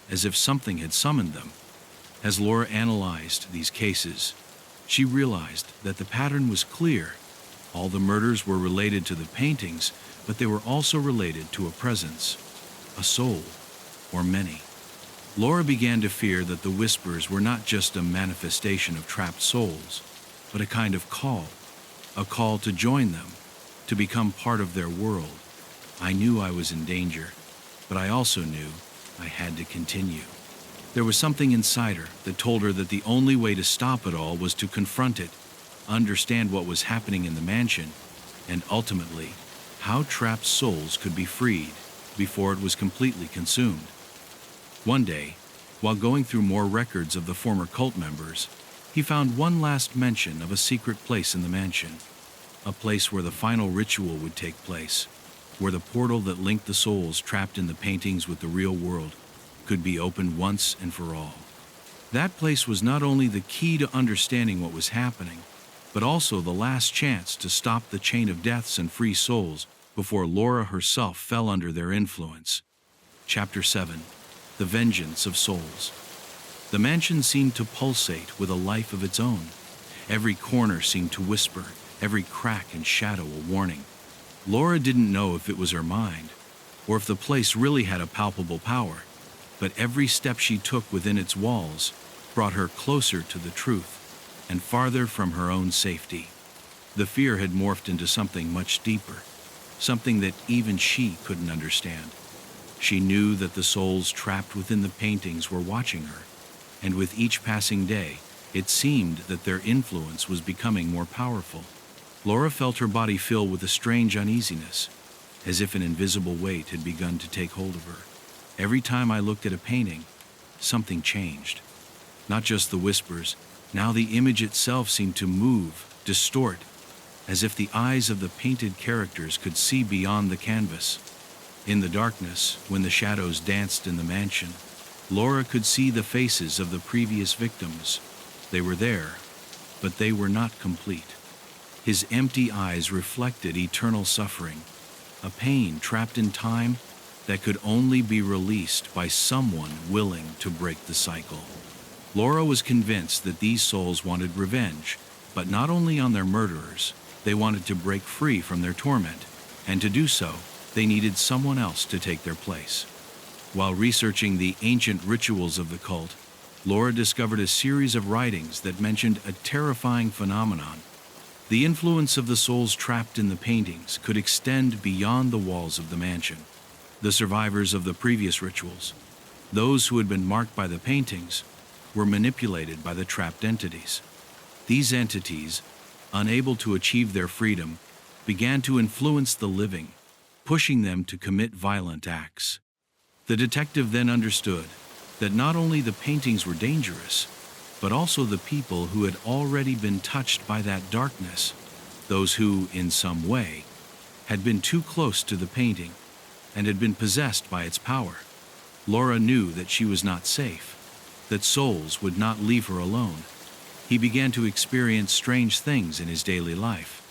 as if something had summoned them. As Laura analyzed these cases, she realized that the pattern was clear. All the murders were related to the paintings, but they were also related to a presence, a soul, or many. Laura began to fear that the whispers were not just a manifestation of trapped souls, but a kind of call, a call to join them, to become part of their world. I knew I was in danger, but I also knew I had to continue. There was something inside her that told her that the only way to stop it all was to confront it, understand what was happening in the mansion, and ultimately, how trapped souls could be freed before it was completely consumed. One day, while going through more records of the former cult members, he found one last mention of a secret place in the mansion, a place where the final ritual would take place, where the portal that linked the souls trapped in the paintings with the real world could be opened once and for all. That place was not only the key to understanding what was happening, but also the last chance to stop the chain of deaths and free souls before Laura herself fell under their influence. Chapter 7. The Vengeance of Souls. The mansion seemed to pulsate with a life of its own. Every corner seemed to whisper, every crack and shadow a warning. Laura didn't know if it was her mind, or if the place really had a palpable power, but every step she took within its walls brought her closer to the truth and farther from her own safety. The fear had morphed into something much deeper, something that even she couldn't understand. She knew that the souls trapped within the paintings were watching her, and with each passing day, it seemed that their influence was becoming more powerful. Laura felt her body fill with a strange uneasiness, as if an invisible weight had begun to take hold of her. Every time I looked at a painting, something changed. Not just the whispers, now the image itself seemed to move, distort, as if the eyes of the painted characters could see beyond the canvas. In the darkness, when the shadows danced in the mansion, Laura could see the faces of the previous victims. They were there, but they were not complete. His empty eyes reflected eternal suffering, a pain trapped in time that could only be released by someone willing to break the cycle. Laura was convinced that these souls wanted revenge, but not only on their murderers. They wanted to break free from their torment, and to do so, they needed someone else to take their place. While researching the ancient rituals of the cult, Laura discovered a series of writings that mentioned a terrifying phenomenon. The influence of the souls trapped in the paintings could extend beyond the walls of the mansion. The survivors of the previous rituals, those who had been marked by the paintings, were manipulated by the trapped entities. These entities, unable to achieve their freedom, began to influence the living, pushing them to commit violent acts. The detective then understood that not only the paintings were dangerous, but also the people who had already been touched by that darkness, those who, in some way, had been too close to the painting and had been possessed by its power. Laura knew that she was not safe, that souls would not leave her alone. He began to experience strange things in his daily life.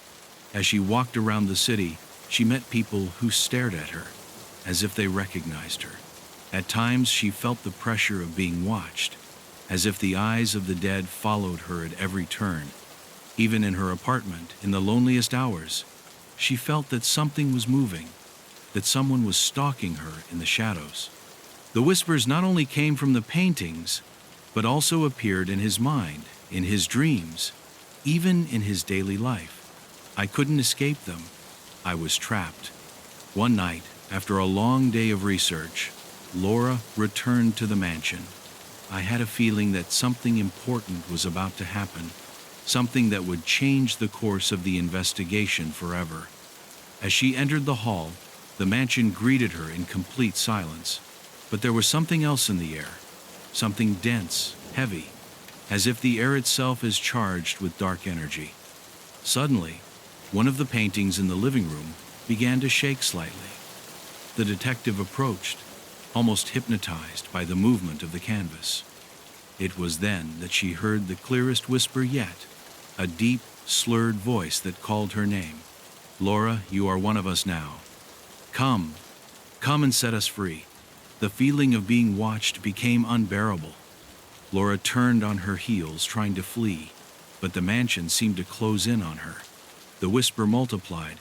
As she walked around the city, she met people who stared at her, as if they recognized her. At times, she felt the pressure of being watched, as if the eyes of the dead followed her at every turn. Even in her apartment, in the loneliest hours, she felt that something was moving, that someone was stalking her in the shadows. The whispers not only came from the paintings, but also appeared in his mind, in his dreams, even in his daily life. I couldn't escape them. I was trapped. One night, after a long day of research, Laura returned to the mansion. I had a feeling that something important was about to happen, something that would change the course of the investigation forever. As she entered the hall, the mansion greeted her in complete silence. But there was something else in the air, something dense, heavy, as if the air itself is charged with dark energy. Suddenly, one of the paintings in the living room began to shake slightly. The detective approached, almost hypnotized by the movement of the canvas. It was then that she heard the clearest whisper yet, a deep, slurred voice that called her name. "Laura, you are one of us now. Come and set us free." The feeling of being watched became unbearable. Laura turned on her heels, trying to flee, but the mansion seemed to close in on her. The whisper multiplied.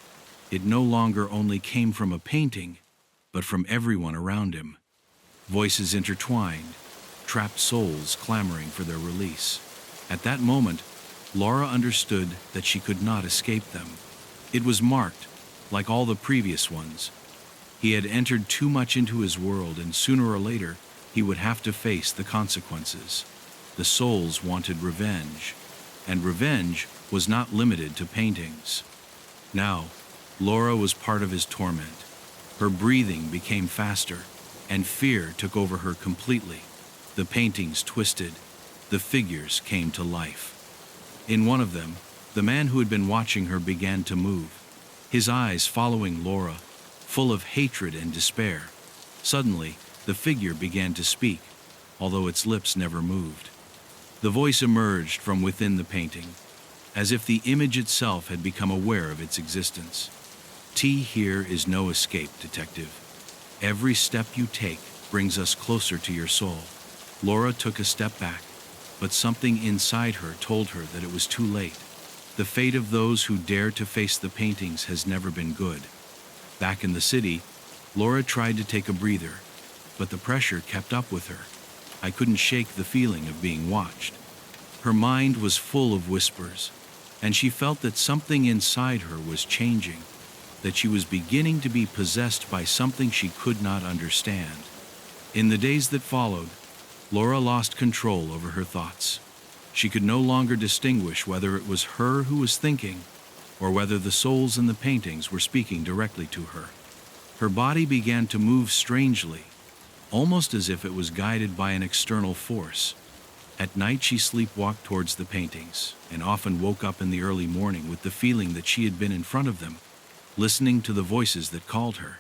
It no longer only came from a painting, but from everyone around him. Voices intertwined, trapped souls clamoring for their release. At that moment, Laura understood that she could not escape them. It was marked, like all the previous ones. He had entered too much into his world, and sooner or later, he would have to face the consequences. The souls wanted revenge, and revenge was not limited to paintings. Now, Laura was part of his torment. Her breathing became faster, and fear took over her completely. The paintings twisted, the figures came to life. In one of them, the man who had been watching her began to move, his eyes following Laura, full of hatred and despair. Suddenly, the figure began to speak, although its lips never moved. The voice emerged from within the painting, as if the image itself had become aware of its existence. Here is no escape, detective. Every step you take brings us closer to your soul." Laura took a step back, but something inside her told her that it was too late. The fate of those who dare to face the paintings has never been good. Back in the city, Laura tried to take a breather, but the pressure kept up with her. I couldn't shake the feeling of being watched. Her mind was full of whispers, and she felt that something inside her was changing, that she was beginning to be possessed by something she could not understand. In the days that followed, Laura lost control over her thoughts. She could no longer distinguish whether it was her who was thinking or whether the souls in the paintings were speaking directly to her. Her body began to move strangely, almost as if it was guided by an external force. At night she sleepwalked towards the paintings, and often woke up in the early morning with the feeling that she had been in front of them, listening to the voices that called her.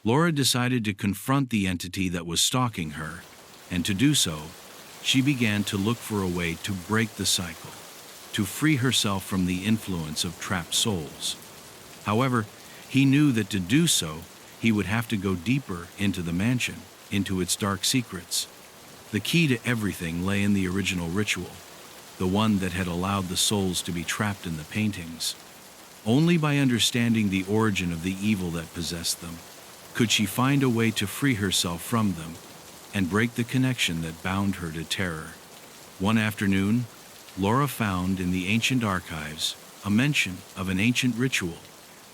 Laura decided to confront the entity that was stalking her, and to do so, she began to look for a way to break the cycle, to free herself from the influence of trapped souls. However, he knew that to do so, he would have to go deeper into the mansion, into its dark secrets. The key to everything lay in the original ritual, the one that had allowed the souls to be trapped in the paintings. Only by understanding the origin of the evil that possessed them could she find a way to free herself from them and break the connection that bound her to terror. One afternoon, Laura found in the ancient archives a mention of an ancient ritual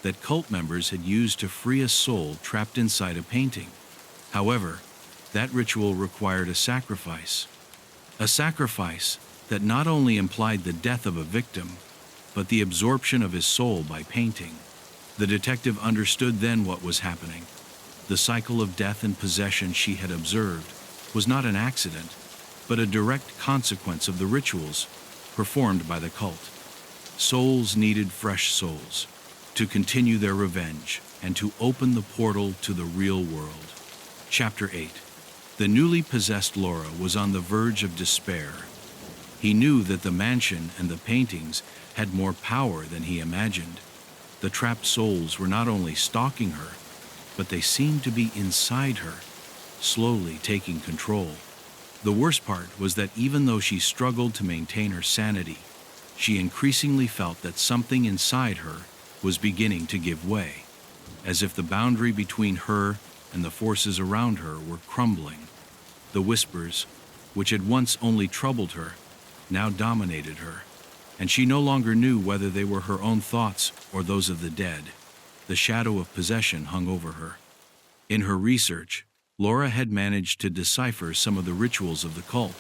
that cult members had used to free a soul trapped inside a painting. However, that ritual required a sacrifice that not only implied the death of a victim, but the absorption of his soul by painting. The detective understood then what was happening. The cycle of death and possession she had observed was not an accident, but a direct consequence of the rituals performed by the cult. Souls needed fresh souls to continue their revenge and to open the portal to the real world. Chapter 8. The newly possessed Laura was on the verge of despair. He knew that the mansion and the paintings had more power than he imagined. The trapped souls were not only stalking her, but they seemed to be inside her, slowly taking control. The worst part was that even though she struggled to maintain her sanity, she increasingly felt that something inside her was beginning to give way, as if the boundary between her and the forces around her were crumbling. The whispers, which had once only troubled her, now dominated her, and she no longer knew whether they were her own thoughts or those of the dead. The shadow of possession hung over her. In her research, Laura had managed to decipher some of the rituals of the cult,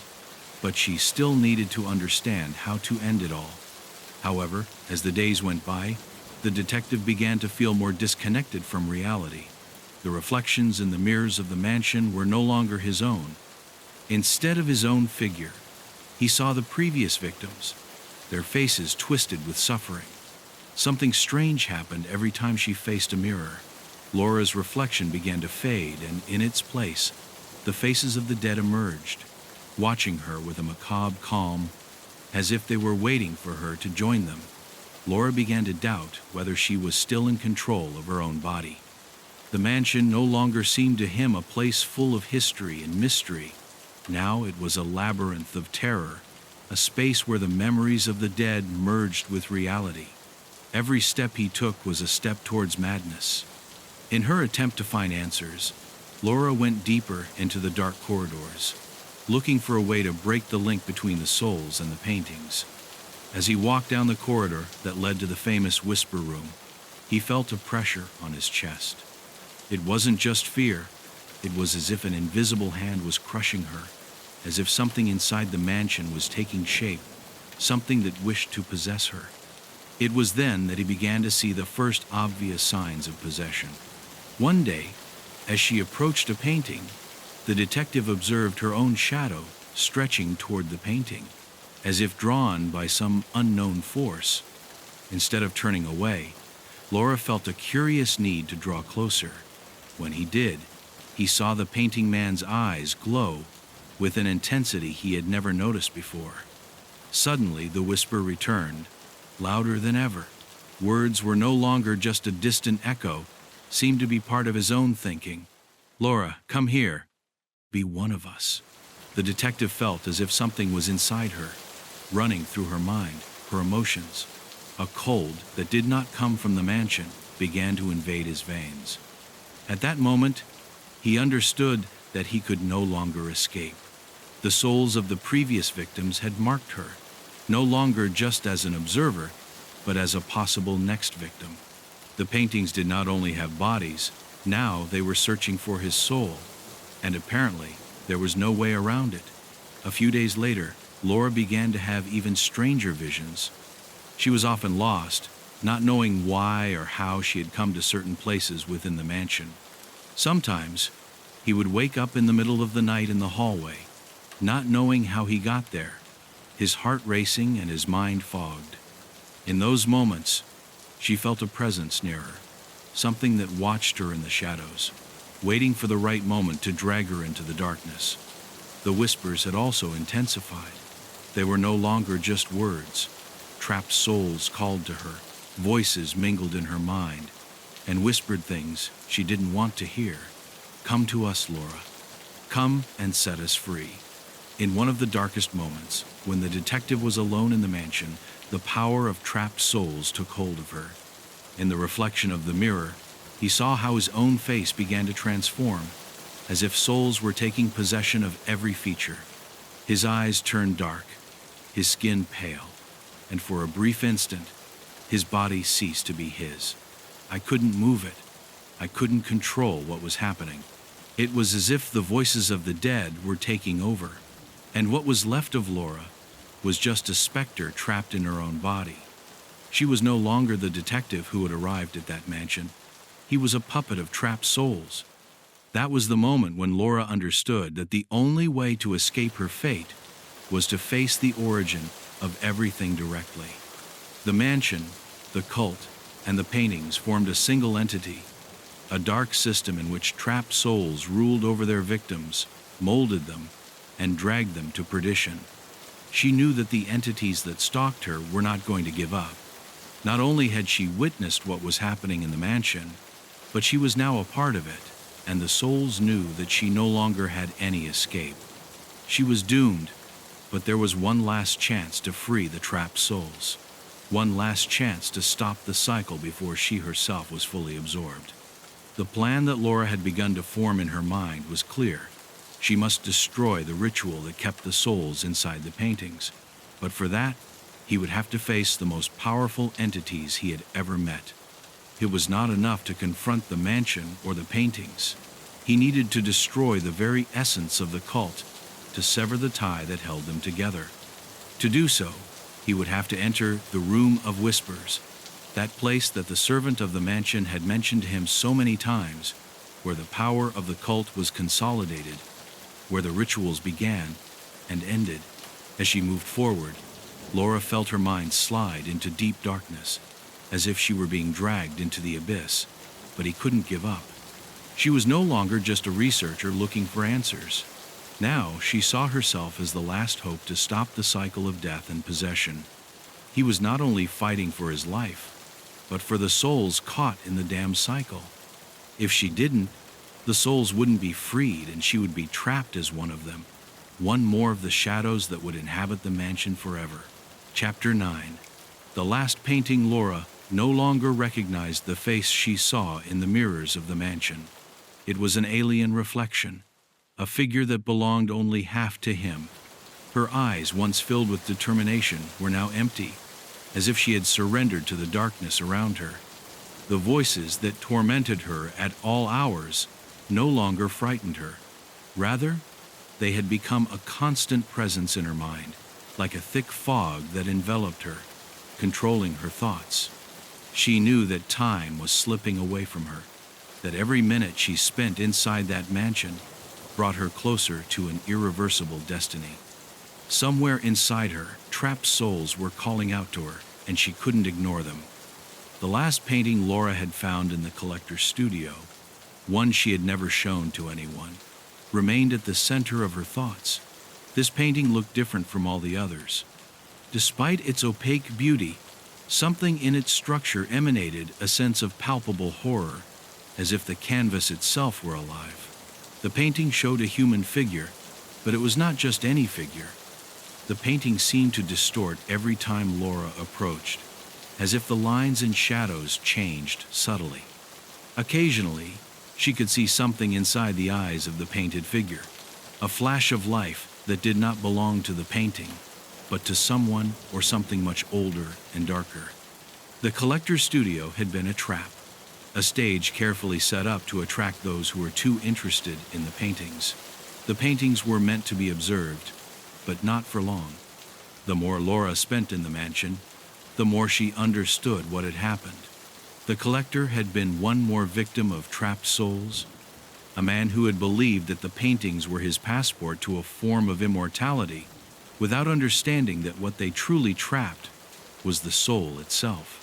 but she still needed to understand how to end it all. However, as the days went by, the detective began to feel more disconnected from reality. The reflections in the mirrors of the mansion were no longer his own. Instead of his own figure, he saw the previous victims, their faces twisted with suffering. Something strange happened every time she faced a mirror. Laura's reflection began to fade, and in its place, the faces of the dead emerged, watching her with a macabre calm, as if they were waiting for her to join them. Laura began to doubt whether she was still in control of her own body. The mansion no longer seemed to him a place full of history and mystery. Now it was a labyrinth of terror, a space where the memories of the dead merged with reality. Every step he took was a step towards madness. In her attempt to find answers, Laura went deeper into the dark corridors, looking for a way to break the link between the souls and the paintings. As he walked down the corridor that led to the famous whisper room, he felt a pressure on his chest. It wasn't just fear. It was as if an invisible hand was crushing her, as if something inside the mansion was taking shape, something that wished to possess her. It was then that he began to see the first obvious signs of possession. One day, as she approached a painting, the detective observed her own shadow stretching toward the painting, as if drawn by some unknown force. Instead of turning away, Laura felt a curious need to draw closer. When he did, he saw the painting man's eyes glow with an intensity he had never noticed before. Suddenly, the whisper returned, louder than ever. Words were no longer just a distant echo, seemed to be part of his own thinking. "Laura, come here. Be one of us." The detective felt as if something was inside her, running through her mind, her emotions. A cold that did not come from the mansion began to invade his veins. At that moment, he understood that he could no longer escape. The souls of the previous victims had marked her, no longer just as an observer, but as a possible next victim. The paintings did not only have bodies, now they were searching for his soul, and apparently there was no way around it. A few days later, Laura began to have even stranger visions. She was often lost, not knowing why or how she had come to certain places within the mansion. Sometimes, He would wake up in the middle of the night in the hallway, not knowing how he got there, his heart racing and his mind fogged. In those moments, she felt a presence near her, something that watched her in the shadows, waiting for the right moment to drag her into the darkness. The whispers had also intensified. They were no longer just words. Trapped souls called to her, voices mingled in her mind, and whispered things she didn't want to hear. "Come to us, Laura. Come and set us free." In one of the darkest moments, when the detective was alone in the mansion, the power of trapped souls took hold of her. In the reflection of the mirror, he saw how his own face began to transform, as if souls were taking possession of every feature. His eyes turned dark, his skin pale, and for a brief instant, his body ceased to be his. I couldn't move it. I couldn't control what was happening. It was as if the voices of the dead were taking over, and what was left of Laura was just a specter trapped in her own body. She was no longer the detective who had arrived at that mansion. He was a puppet of trapped souls. That was the moment when Laura understood that the only way to escape her fate was to face the origin of everything directly. The mansion, the cult, and the paintings formed a single entity, a dark system in which trapped souls ruled over their victims, molded them, and dragged them to perdition. She knew that the entities that stalked her were not going to give up. Not only had she witnessed what was happening in the mansion, but she was now a part of it, and the souls knew that she no longer had any escape. She was doomed, but there was one last chance to free the trapped souls. One last chance to stop the cycle before she herself was fully absorbed. The plan that Laura had begun to form in her mind was clear. She must destroy the ritual that kept the souls inside the paintings. But for that, he would have to face the most powerful entities he had ever met. It was not enough to confront the mansion or the paintings. He needed to destroy the very essence of the cult, to sever the tie that held them together. To do so, he would have to enter the Room of Whispers, that place that the servant of the mansion had mentioned to him so many times, where the power of the cult was consolidated, where the rituals began and ended. As she moved forward, Laura felt her mind slide into deep darkness, as if she were being dragged into the abyss, but he couldn't give up. She was no longer just a researcher looking for answers. Now she saw herself as the last hope to stop the cycle of death and possession. He was not only fighting for his life, but for the souls caught in the damned cycle. If she didn't, the souls wouldn't be freed and she would be trapped as one of them, one more of the shadows that would inhabit the mansion forever. Chapter 9. The last painting. Laura no longer recognized the face she saw in the mirrors of the mansion. It was an alien reflection, a figure that belonged only half to him. Her eyes, once filled with determination, were now empty, as if she had surrendered to the darkness around her. The voices that tormented her at all hours no longer frightened her. Rather, they had become a constant presence in her mind, like a thick fog that enveloped her, controlling her thoughts. She knew that time was slipping away from her, that every minute she spent inside that mansion brought her closer to an irreversible destiny. Somewhere inside her, trapped souls were calling out to her, and she couldn't ignore them. The last painting Laura had found in the collector's studio, one she had never shown to anyone, remained at the center of her thoughts. This painting looked different from all the others. Despite its opaque beauty, something in its structure emanated a sense of palpable horror, as if the canvas itself were alive. The painting showed a human figure, but it was not just any figure. The painting seemed to distort every time Laura approached, as if the lines and shadows changed subtly. Occasionally, she could see something inside the eyes of the painted figure, a flash of life that did not belong to the painting, but to someone or something much older and darker. The collector's studio had been a trap, a stage carefully set up to attract those who were too interested in the paintings. The paintings were meant to be observed, but not for long. The more Laura spent in the mansion, the more she understood what had happened. The collector had been one more victim of trapped souls, a man who had believed that the paintings were his passport to a form of immortality, without understanding that what they truly trapped was the soul itself.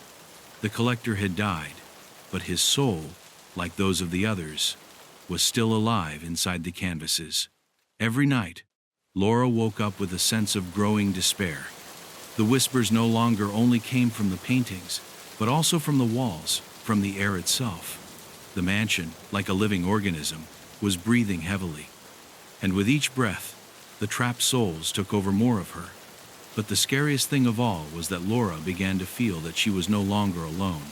The collector had died, but his soul, like those of the others, was still alive inside the canvases. Every night, Laura woke up with a sense of growing despair. The whispers no longer only came from the paintings, but also from the walls, from the air itself. The mansion, like a living organism, was breathing heavily. And with each breath, the trapped souls took over more of her. But the scariest thing of all was that Laura began to feel that she was no longer alone.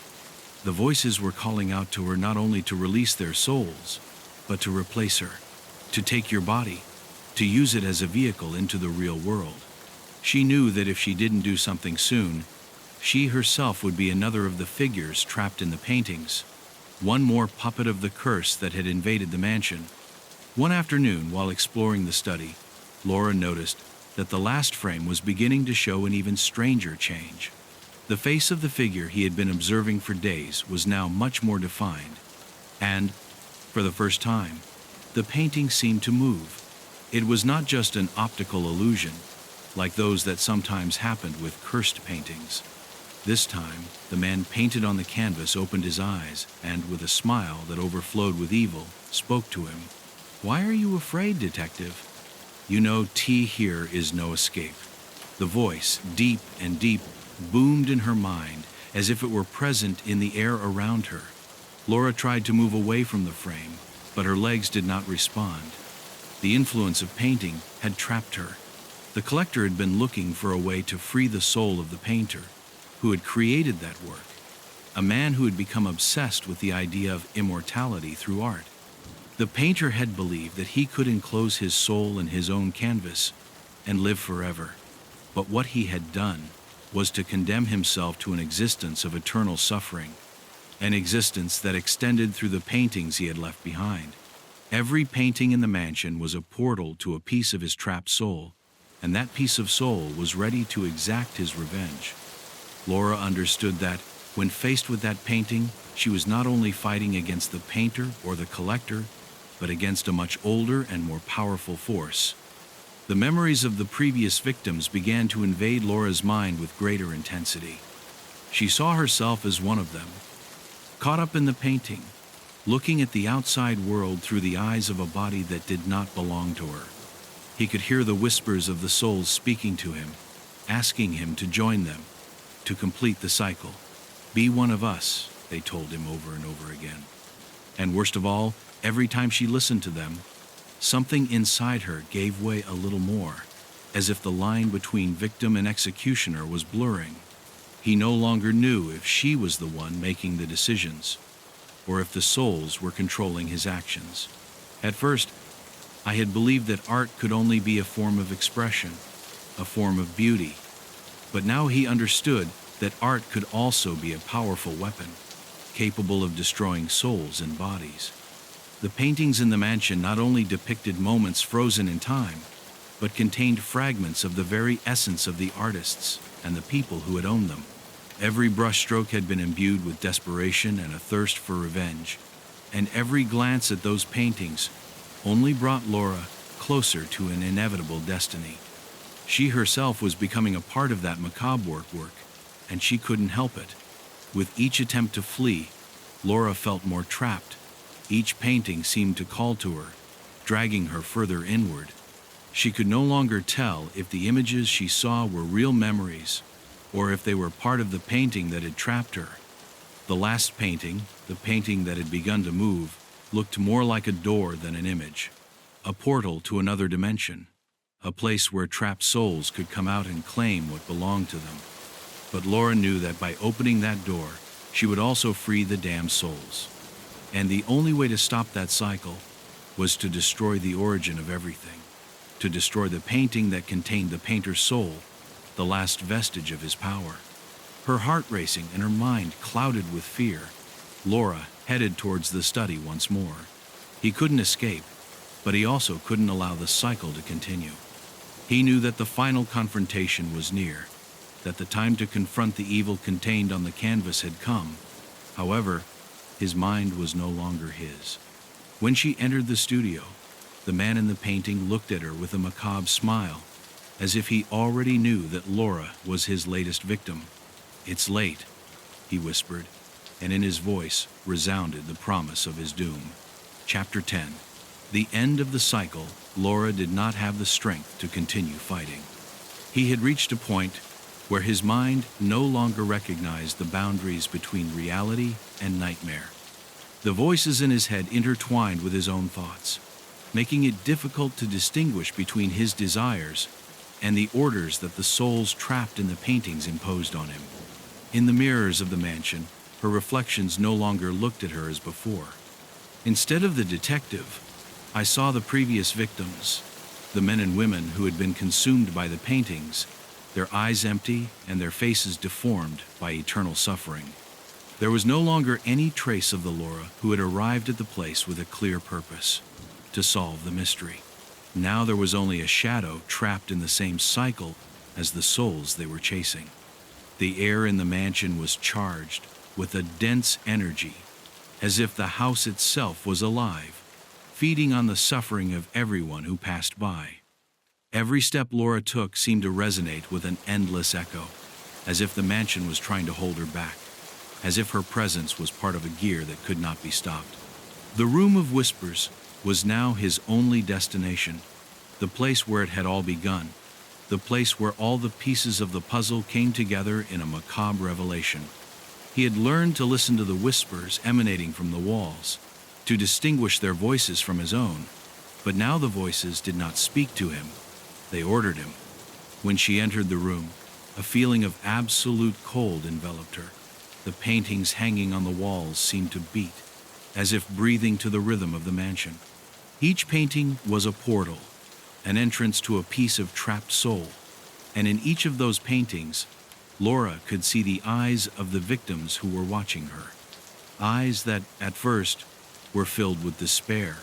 The voices were calling out to her not only to release their souls, but to replace her, to take your body, to use it as a vehicle into the real world. She knew that if she didn't do something soon, she herself would be another of the figures trapped in the paintings, one more puppet of the curse that had invaded the mansion. One afternoon, while exploring the study, Laura noticed that the last frame was beginning to show an even stranger change. The face of the figure he had been observing for days was now much more defined, and, for the first time, the painting seemed to move. It was not just an optical illusion, like those that sometimes happened with cursed paintings. This time, the man painted on the canvas opened his eyes and, with a smile that overflowed with evil, spoke to him. "Why are you afraid, detective? You know here is no escape." The voice, deep and deep, boomed in her mind as if it were present in the air around her. Laura tried to move away from the frame, but her legs did not respond. The influence of painting had trapped her. The collector had been looking for a way to free the soul of the painter, who had created that work, a man who had become obsessed with the idea of immortality through art. The painter had believed that he could enclose his soul in his own canvas and live forever. But what he had done was to condemn himself to an existence of eternal suffering, an existence that extended through the paintings he had left behind. Every painting in the mansion was a portal to a piece of his trapped soul, and that piece of soul was ready to exact his revenge. Laura understood that, when faced with that painting, she was not only fighting against the painter or the collector, but against a much older and more powerful force. The memories of the previous victims began to invade Laura's mind with greater intensity. She saw herself as one of them, caught up in the painting, looking at the outside world through the eyes of a body that did not belong to her. He could hear the whispers of the souls speaking to him, asking him to join them, to complete the cycle. "Be one of us," they told him over and over again. And worst of all, every time she listened to them, something inside her gave way a little more, as if the line between victim and executioner was blurring. He no longer knew if she was the one making the decisions, or if the souls were controlling his actions. At first, I had believed that art could only be a form of expression, a form of beauty. But now he understood that art could also be a powerful weapon, capable of destroying souls and bodies. The paintings in the mansion not only depicted moments frozen in time, but contained fragments of the very essence of the artists and the people who had owned them. Every brushstroke had been imbued with desperation and a thirst for revenge, and every glance at those paintings only brought Laura closer to an inevitable destiny. She herself was becoming a part of that macabre work, and she couldn't help it. With each attempt to flee, Laura felt more trapped. Each painting seemed to call to her, dragging her further inward. She could no longer tell if the images she saw were real memories, or if they were part of the painting that had trapped her. The last painting, the painting that had begun to move, looked more like a door than an image, a portal to another dimension, a place where trapped souls could come out and claim what belonged to them. But Laura knew that by opening that door, she would also free the damned souls. And the only way to stop that cycle was to destroy the origin of everything, to destroy the painting that contained the painter's soul, the last vestige of his power. Her heart racing and her mind clouded with fear, Laura headed towards the study once more. He couldn't escape, but he also couldn't allow the cycle to continue. He knew that the final confrontation was near, that the time to confront the evil contained on the canvas had come. However, his mind was no longer his. When she entered the studio, the man in the painting looked at her with a macabre smile, as if he already knew that Laura was his latest victim. "It's late," he whispered, and in his voice resounded the promise of his doom. Chapter 10. The end of the cycle. Laura did not have the strength to continue fighting. He had reached a point where his mind no longer recognized the boundaries between reality and nightmare. The voices in his head intertwined with his own thoughts, making it difficult to distinguish between his desires and the orders that the souls trapped in the paintings imposed on him. In the mirrors of the mansion, her reflections no longer looked at her as before. Instead of the detective, I saw the previous victims, the men and women who had been consumed by the paintings, their eyes empty and their faces deformed by eternal suffering. There was no longer any trace of the Laura who had arrived at the place with a clear purpose, to solve the mystery. Now there was only a shadow trapped in the same cycle as the souls they were chasing. The air in the mansion was charged with a dense energy, as if the house itself was alive, feeding on the suffering of everyone who passed by. Every step Laura took seemed to resonate with an endless echo, as if the mansion was trying to hold her back, as if her presence was part of a gear that could not be stopped. The Room of Whispers was now his only destination, the place where it had all begun, the place where all the pieces of the puzzle came together in a macabre revelation. He had learned to listen to the whispers emanating from the walls, to distinguish their voices from his own, but now the voices did not speak to him, they ordered him. When she entered the room, a feeling of absolute cold enveloped her. The paintings hanging on the walls seemed to beat, as if breathing to the rhythm of the mansion. Each painting was a portal, an entrance to a piece of trapped soul, and in each of those paintings, Laura could see the eyes of the victims who were watching her. Eyes that, at first, were filled with despair,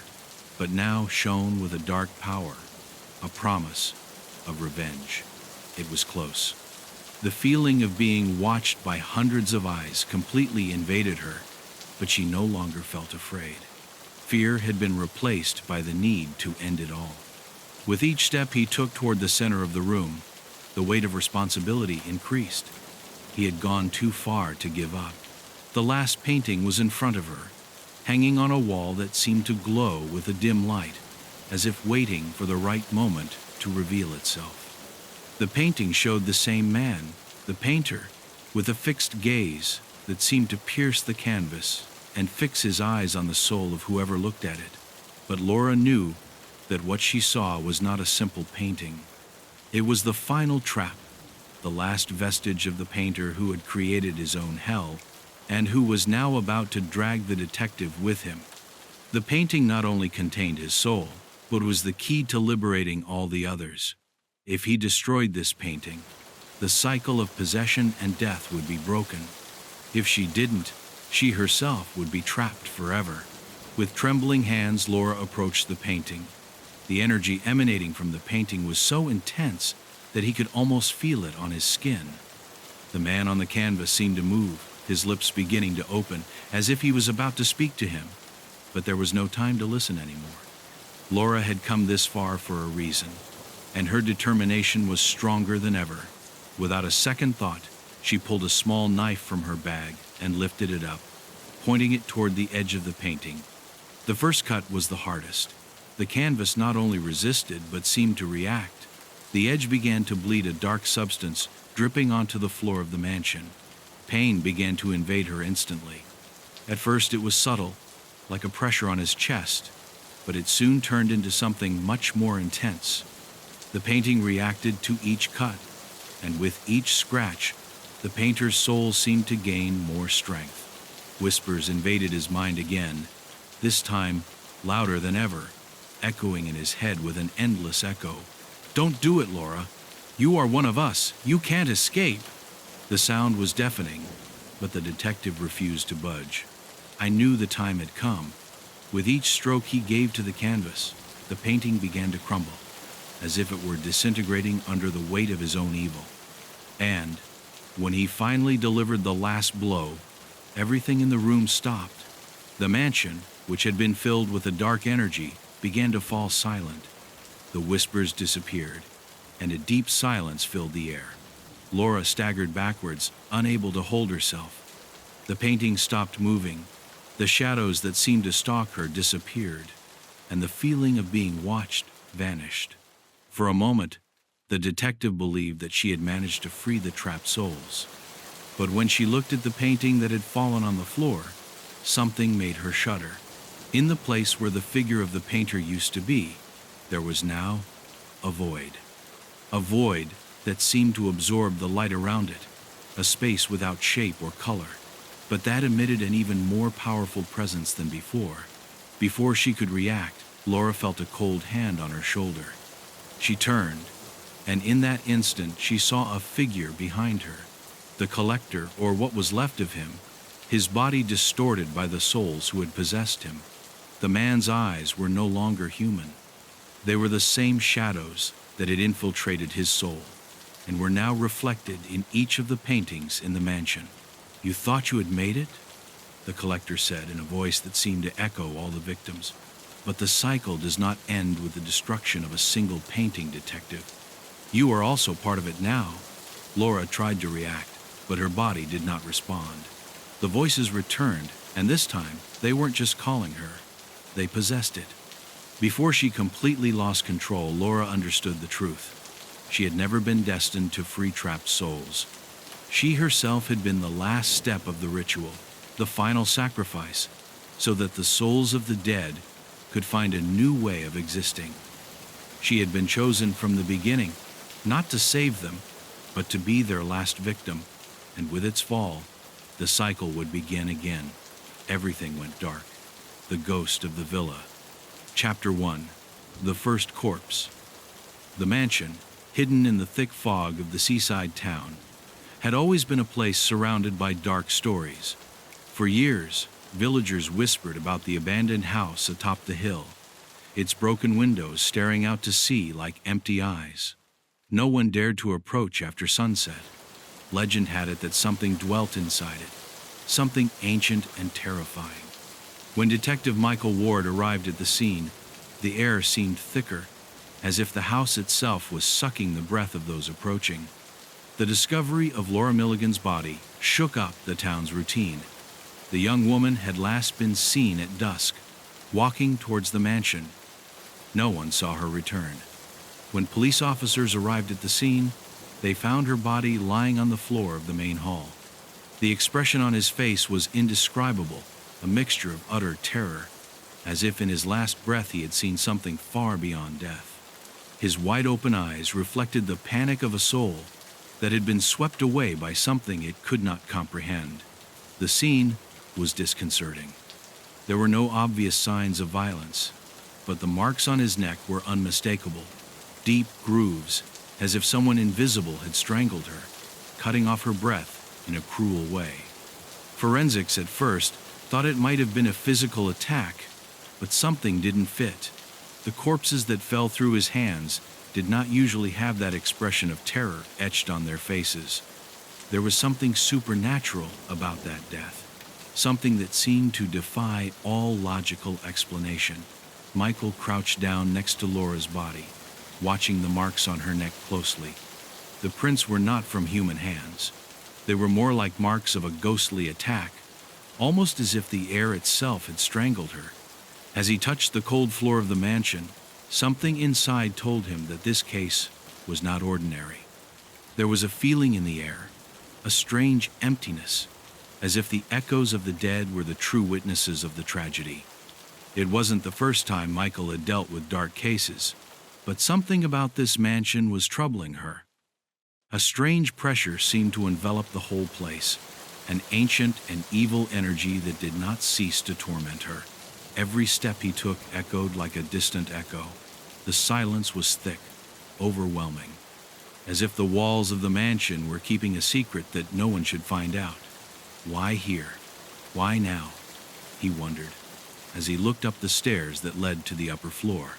but now shone with a dark power, a promise of revenge. It was close. The feeling of being watched by hundreds of eyes completely invaded her, but she no longer felt afraid. Fear had been replaced by the need to end it all. With each step he took toward the center of the room, the weight of responsibility increased. He had gone too far to give up. The last painting was in front of her, hanging on a wall that seemed to glow with a dim light, as if waiting for the right moment to reveal itself. The painting showed the same man, the painter, with a fixed gaze that seemed to pierce the canvas and fix his eyes on the soul of whoever looked at it. But Laura knew that what she saw was not a simple painting. It was the final trap, the last vestige of the painter who had created his own hell, and who was now about to drag the detective with him. The painting not only contained his soul, but was the key to liberating all the others. If he destroyed this painting, the cycle of possession and death would be broken. If she didn't, she herself would be trapped forever. With trembling hands, Laura approached the painting. The energy emanating from the painting was so intense that he could almost feel it on his skin. The man on the canvas seemed to move, his lips beginning to open, as if he was about to speak to him. But there was no time to listen anymore. Laura had come this far for a reason, and her determination was stronger than ever. Without a second thought, she pulled a small knife from her bag and lifted it up, pointing it toward the edge of the painting. The first cut was the hardest. The canvas not only resisted, but seemed to react. The edge began to bleed a dark substance dripping onto the floor of the mansion. Pain began to invade her instantly. At first it was subtle, like a pressure on his chest, but it soon turned into something much more intense. The painting reacted to each cut, and with each scratch, the painter's soul seemed to gain more strength. Whispers invaded his mind again, this time louder than ever, echoing in his head with an endless echo. "Don't do it, Laura. You are one of us. You can't escape." The sound was deafening, but the detective refused to budge. I knew the time had come. With each stroke he gave to the canvas, the painting began to crumble, as if it were disintegrating under the weight of his own evil. And when he finally delivered the last blow, everything in the room stopped. The mansion, which had been filled with a dark energy, began to fall silent. The whispers disappeared, and a deep silence filled the air. Laura staggered backwards, unable to hold herself. The painting stopped moving. The shadows that seemed to stalk her disappeared, and the feeling of being watched vanished. For a moment, the detective believed that she had managed to free the trapped souls. But when she looked at the painting that had fallen on the floor, something made her shudder. In the place where the figure of the painter used to be, there was now a void. A void that seemed to absorb the light around it, a space without shape or color, but that emitted an even more powerful presence than before. Before she could react, Laura felt a cold hand on her shoulder. She turned, and in that instant she saw a figure behind her. The collector, or what was left of him, his body distorted by the souls who had possessed him. The man's eyes were no longer human. They were the same shadows that had infiltrated his soul, and were now reflected in each of the paintings in the mansion. "You thought you had made it?" the collector said in a voice that seemed to echo all the victims. "But the cycle does not end with the destruction of a single painting, detective. You are also part of it now." Laura tried to react, but her body did not respond. The voices returned, and this time they weren't just calling her. They possessed it. Before she completely lost control, Laura understood the truth. She had never been destined to free trapped souls. She herself had been the last step of the ritual, the final sacrifice, so that the souls of the dead could find a new way of existing. She had been chosen from the beginning, not to save them, but to be their last victim, and with its fall, the cycle would begin again. Everything went dark. The ghost of the villa. Chapter 1. The First Corpse. The mansion, hidden in the thick fog of the seaside town, had always been a place surrounded by dark stories. For years, villagers whispered about the abandoned house atop the hill, its broken windows staring out to sea like empty eyes. No one dared to approach after sunset. Legend had it that something dwelt inside it, something ancient and terrifying. When Detective Michael Ward arrived at the scene, the air seemed thicker, as if the house itself was sucking the breath of those approaching. The discovery of Laura Milligan's body shook up the town's routine. The young woman had last been seen at dusk, walking towards the mansion. No one saw her return. When police officers arrived at the scene, they found her body lying on the floor of the main hall. The expression on his face was indescribable, a mixture of utter terror, as if in his last breath he had seen something far beyond death. His wide-open eyes reflected the panic of a soul that had been swept away by something it could not comprehend. The scene was disconcerting. There were no obvious signs of violence, but the marks on his neck were unmistakable, deep grooves, as if someone invisible had strangled her, cutting off her breath in a cruel way. Forensics at first thought it might have been a physical attack, but something didn't fit. The corpses that fell through his hands did not usually have that expression of terror etched on their faces. There was something supernatural about that death, something that seemed to defy all logical explanation. Michael crouched down next to Laura's body, watching the marks on her neck closely. The prints were not from human hands. They were more like marks of a ghostly attack, almost as if the air itself had strangled her. As he touched the cold floor of the mansion, something inside told him that this case was not ordinary. There was a feeling in the air, a strange emptiness, as if the echoes of the dead were the true witnesses of the tragedy. It wasn't the first time Michael had dealt with dark cases, but something about this mansion was troubling her. A strange pressure seemed to envelop the whole place, an ancient and evil energy that did not cease to torment her. Every step he took echoed like a distant echo. The silence was thick, overwhelming, as if the walls of the mansion were keeping a secret that no one should find out. Why here? Why now? He wondered, as he looked up the stairs that led to the upper floor.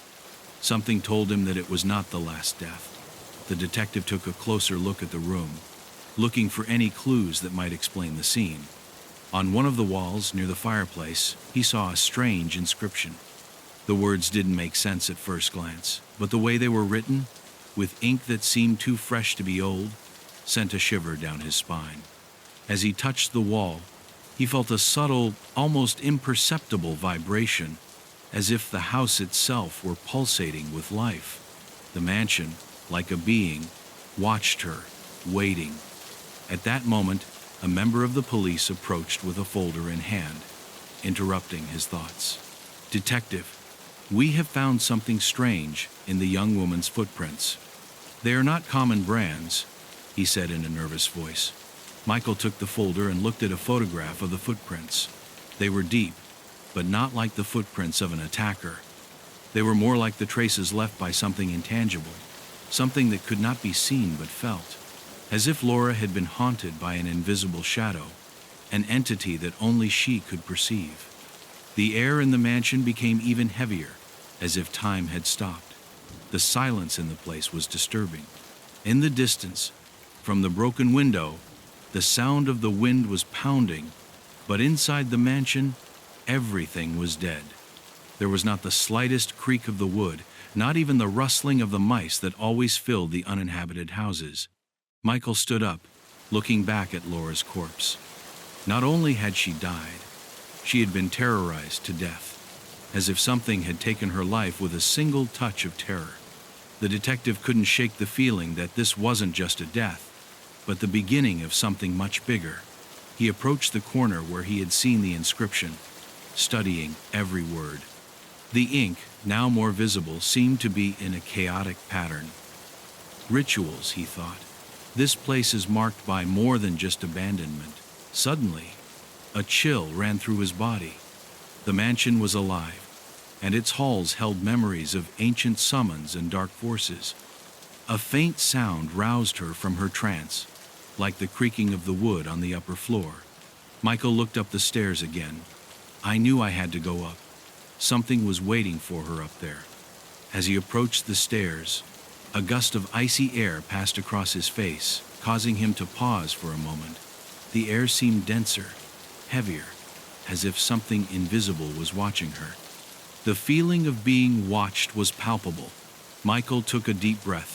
Something told him that it was not the last death. The detective took a closer look at the room, looking for any clues that might explain the scene. On one of the walls near the fireplace, he saw a strange inscription. The words didn't make sense at first glance, but the way they were written, with ink that seemed too fresh to be old, sent a shiver down his spine. As he touched the wall, he felt a subtle, almost imperceptible vibration, as if the house itself were pulsating with life. The mansion, like a being, watched her, waiting. At that moment, a member of the police approached with a folder in hand, interrupting his thoughts. "Detective, we have found something strange in the young woman's footprints. They are not common brands," he said in a nervous voice. Michael took the folder and looked at a photograph of the footprints. They were deep, but not like the footprints of an attacker. They were more like the traces left by something intangible, something that could not be seen but felt, as if Laura had been haunted by an invisible shadow, an entity that only she could perceive. The air in the mansion became even heavier, as if time had stopped. The silence in the place was disturbing. In the distance, from the broken window, the sound of the wind was pounding, but inside the mansion, everything was dead. There was not the slightest creak of the wood, not even the rustling of the mice that always filled the uninhabited houses. Michael stood up, looking back at Laura's corpse. Not only had she died, she had been terrorized to death, as if something had taken her life with a single touch of terror. The detective couldn't shake the feeling that this wasn't just a death, but the beginning of something much bigger. He approached the corner where he had seen the inscription, studying every word. The ink, now more visible, seemed to be in a chaotic pattern. Rituals, he thought. This place is marked by more than just abandonment. Suddenly, a chill ran through his body. The mansion was alive, and its halls held memories of ancient summons and dark forces. A faint sound roused her from her trance, like the creaking of the wood on the upper floor. Michael looked up the stairs again. I knew I had to go up. Something was waiting for her up there. As he approached the stairs, a gust of icy air passed across his face, causing him to pause for a moment. The air seemed denser, heavier, as if something invisible was watching her. The feeling of being watched was palpable. Michael took a deep breath,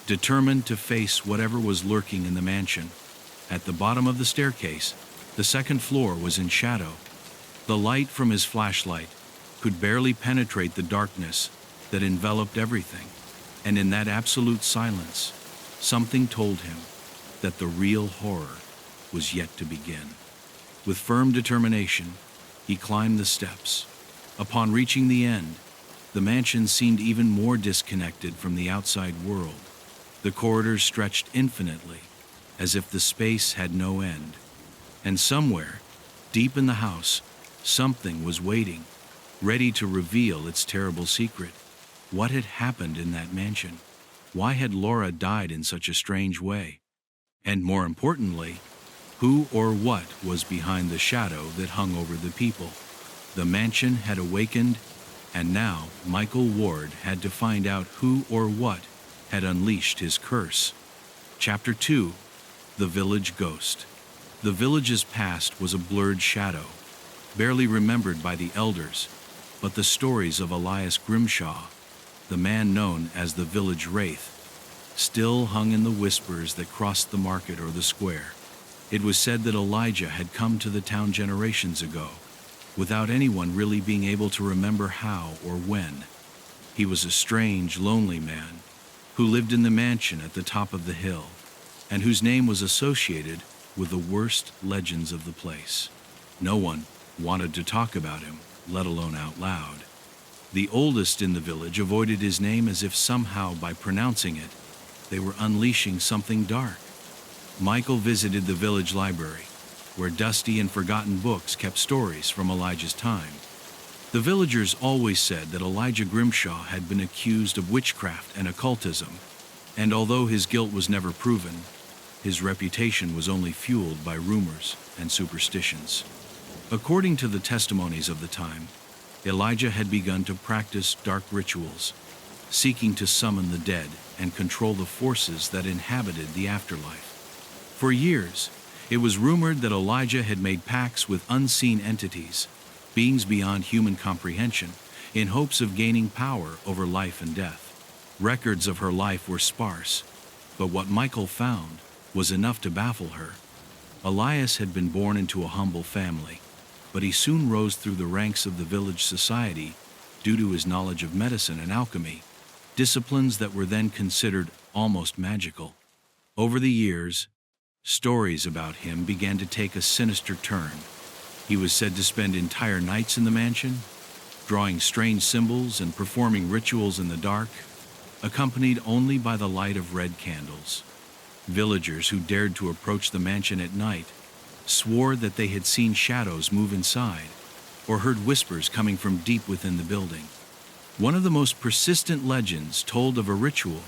determined to face whatever was lurking in the mansion. At the bottom of the staircase, the second floor was in shadow. The light from his flashlight could barely penetrate the darkness that enveloped everything, and in that absolute silence, something told him that the real horror was yet to begin. With firm determination, he climbed the steps. Upon reaching the end, the mansion seemed even more disconnected from the outside world. The corridors stretched infinitely, as if the space had no end. And somewhere, deep in the house, something was waiting, ready to reveal its terrible secret. What had happened in that mansion? Why had Laura died in such a strange way? And more importantly, who or what was behind the shadow that hung over the people? The mansion had awakened, and now Michael Ward had to find out who or what had unleashed his curse. Chapter 2: The Village Ghost. The village's past was a blurred shadow, barely remembered by the elders, but the stories of Elias Grimshaw, the man known as the village wraith, still hung in the whispers that crossed the market or the square. It was said that Elijah had come to the town generations ago, without anyone really being able to remember how or when. He was a strange, lonely man who lived in the mansion at the top of the hill, and whose name was associated with the worst legends of the place. No one wanted to talk about him, let alone out loud. The oldest in the village avoided his name as if somehow by pronouncing it, they were unleashing something dark. Michael visited the village library, where dusty and forgotten books kept stories from Elijah's time. The villagers always said that Elijah Grimshaw had been accused of witchcraft and occultism, and although his guilt was never proven, his reputation was only fueled by rumors and superstitions. According to the testimonies of the time, Elijah had begun to practice dark rituals, seeking to summon the dead and control the forces that inhabited the afterlife. For years, It was rumored that Elijah had made pacts with unseen entities, beings beyond human comprehension, in hopes of gaining power over life and death. Records of her life were sparse, but what Michael found was enough to baffle her. Elias had been born into a humble family, but he soon rose through the ranks of the village society due to his knowledge of medicine and alchemy, disciplines that were then considered almost magical. Over the years, stories about him began to take a sinister turn. He was said to spend entire nights in the mansion, drawing strange symbols and performing rituals in the dark, accompanied only by the light of red candles. Villagers who dared to approach the mansion at night swore that they had seen shadows move inside or heard whispers coming from deep within the building. One of the most persistent legends told of a ritual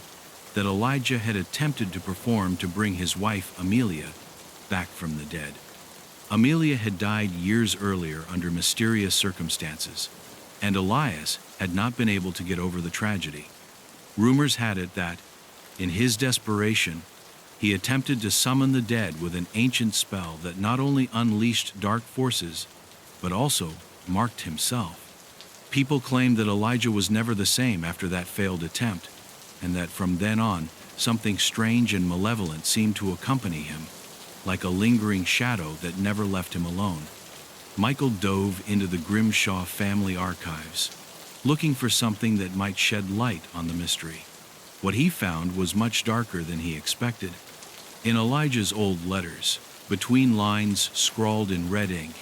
that Elijah had attempted to perform to bring his wife, Amelia, back from the dead. Amelia had died years earlier under mysterious circumstances, and Elias had not been able to get over the tragedy. Rumors had it that, in his desperation, he attempted to summon the dead with an ancient spell that not only unleashed dark forces, but also marked himself. People claimed that Elijah was never the same after that failed attempt, and that from then on, something strange and malevolent seemed to accompany him, like a lingering shadow that never left him alone. Michael dove into the Grimshaw family archives, looking for something that might shed light on the mystery. What he found was much darker than he expected. In Elijah's old letters, between lines scrawled in red ink,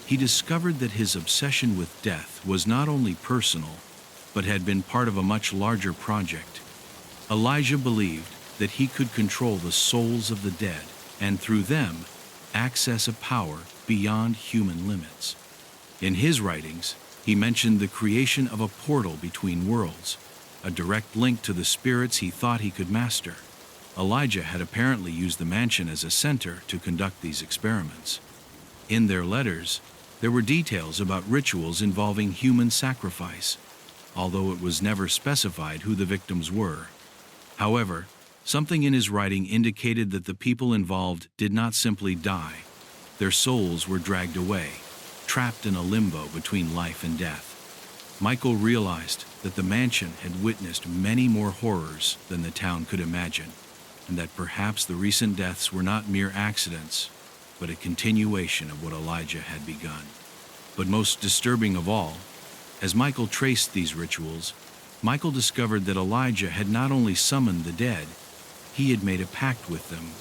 he discovered that his obsession with death was not only personal, but had been part of a much larger project. Elijah believed that he could control the souls of the dead and through them access a power beyond human limits. In his writings, he mentioned the creation of a portal between worlds, a direct link to the spirits he thought he could master. Elijah had apparently used the mansion as a center to conduct these experiments. In their letters, there were details about rituals involving human sacrifice, although it was never specified who the victims were. However, something in his writing indicated that the people involved did not simply die. Their souls were dragged away, trapped in a limbo between life and death. Michael realized that the mansion had witnessed many more horrors than the town could imagine, and that perhaps the recent deaths were not mere accidents, but a continuation of what Elijah had begun. But most disturbing of all, as Michael traced these rituals, Michael discovered that Elijah had not only summoned the dead, he had made a pact with them.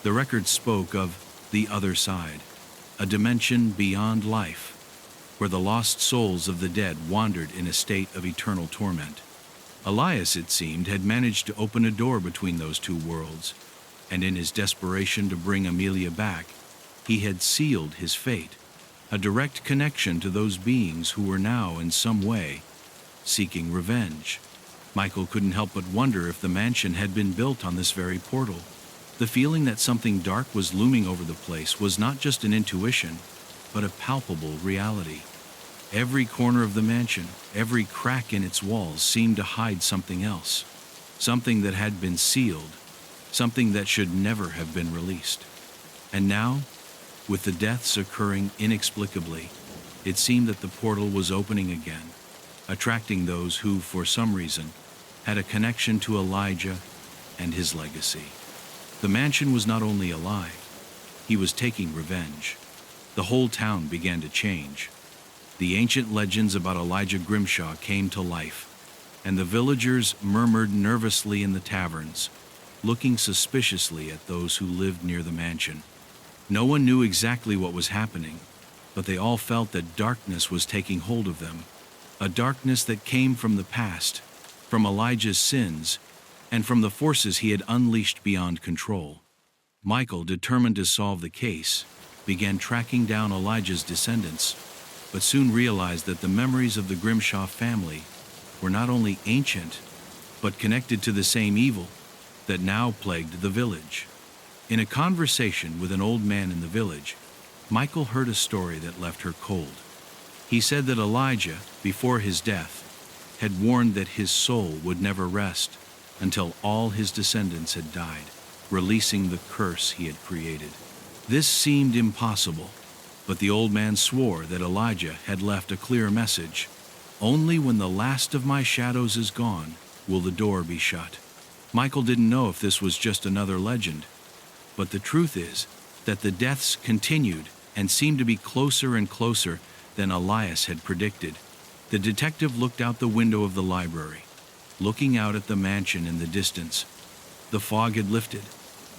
The record spoke of the other side, a dimension beyond life, where the lost souls of the dead wandered in a state of eternal torment. Elias, it seemed, had managed to open a door between those two worlds, and in his desperation to bring Amelia back, he had sealed his fate, a direct connection to those beings who were now, in some way, seeking revenge. Michael couldn't help but wonder if the mansion had been built on this very portal. The feeling that something dark was looming over the place was not just an intuition, but a palpable reality. Every corner of the mansion, every crack in its walls seemed to hide something else, something that had been sealed, something that should never have been released. And now, with the deaths occurring inexplicably, it seemed that the portal was opening again, attracting those who, for some reason, had a connection to Elijah and his legacy. The mansion was not only alive, he was taking revenge. The whole town began to change. The ancient legends about Elijah Grimshaw came to life, and the villagers murmured nervously in the taverns, looking suspiciously at those who lived near the mansion. No one knew exactly what was happening, but they all felt that darkness was taking hold of them, a darkness that came from the past, from Elijah's sins, and from the forces he had unleashed beyond control. Michael, determined to solve the case, began tracking down Elijah's descendants, but soon realized that the memories of the Grimshaw family were not only ancient, but connected to the same evil that now plagued the village. In a conversation with an old man in the village, Michael heard a story that left her cold. He said that Elijah, before his death, had warned that his soul would never rest until all his descendants had died, releasing the curse he had created. This seemed impossible, but the old man swore that Elijah had left a clear message. Only when the last of my shadows is gone will the door be shut. Michael didn't know if this was just another legend, but the truth is that the deaths continued and seemed to be closer and closer than Elias had predicted. The detective looked out the window of the library, looking out at the mansion in the distance. The fog had lifted,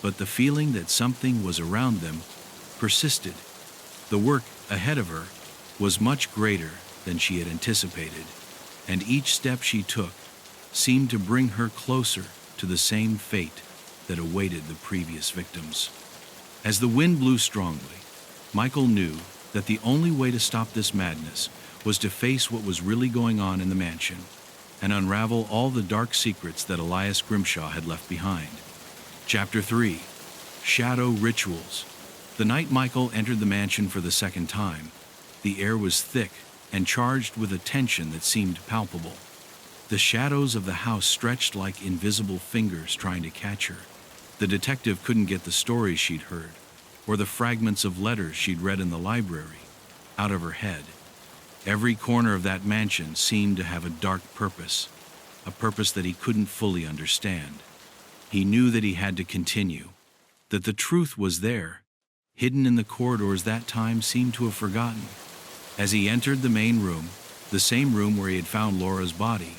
but the feeling that something was around them persisted. The work ahead of her was much greater than she had anticipated, and each step she took seemed to bring her closer to the same fate that awaited the previous victims. As the wind blew strongly, Michael knew that the only way to stop this madness was to face what was really going on in the mansion and unravel all the dark secrets that Elias Grimshaw had left behind. Chapter 3. Shadow Rituals. The night Michael entered the mansion for the second time, the air was thick and charged with a tension that seemed palpable. The shadows of the house stretched like invisible fingers trying to catch her. The detective couldn't get the stories she'd heard, or the fragments of letters she'd read in the library, out of her head. Every corner of that mansion seemed to have a dark purpose, a purpose that he couldn't fully understand. He knew that he had to continue, that the truth was there, hidden in the corridors that time seemed to have forgotten. As he entered the main room, the same room where he had found Laura's body,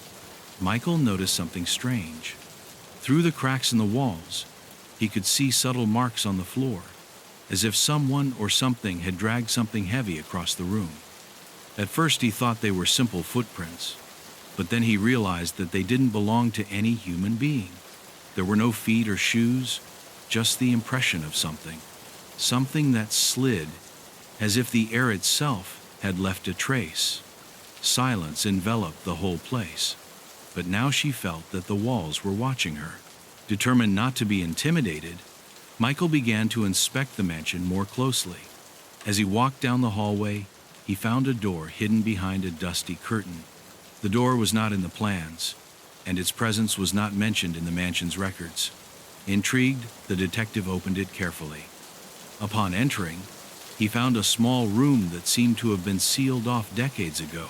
Michael noticed something strange. Through the cracks in the walls, he could see subtle marks on the floor, as if someone or something had dragged something heavy across the room. At first he thought they were simple footprints, but then he realized that they didn't belong to any human being. There were no feet or shoes, just the impression of something that slid, as if the air itself had left a trace. Silence enveloped the whole place, but now she felt that the walls were watching her. Determined not to be intimidated, Michael began to inspect the mansion more closely. As he walked down the hallway, he found a door hidden behind a dusty curtain. The door was not in the plans, and its presence was not mentioned in the mansion's records. Intrigued, the detective opened it carefully. Upon entering, he found a small room that seemed to have been sealed off decades ago.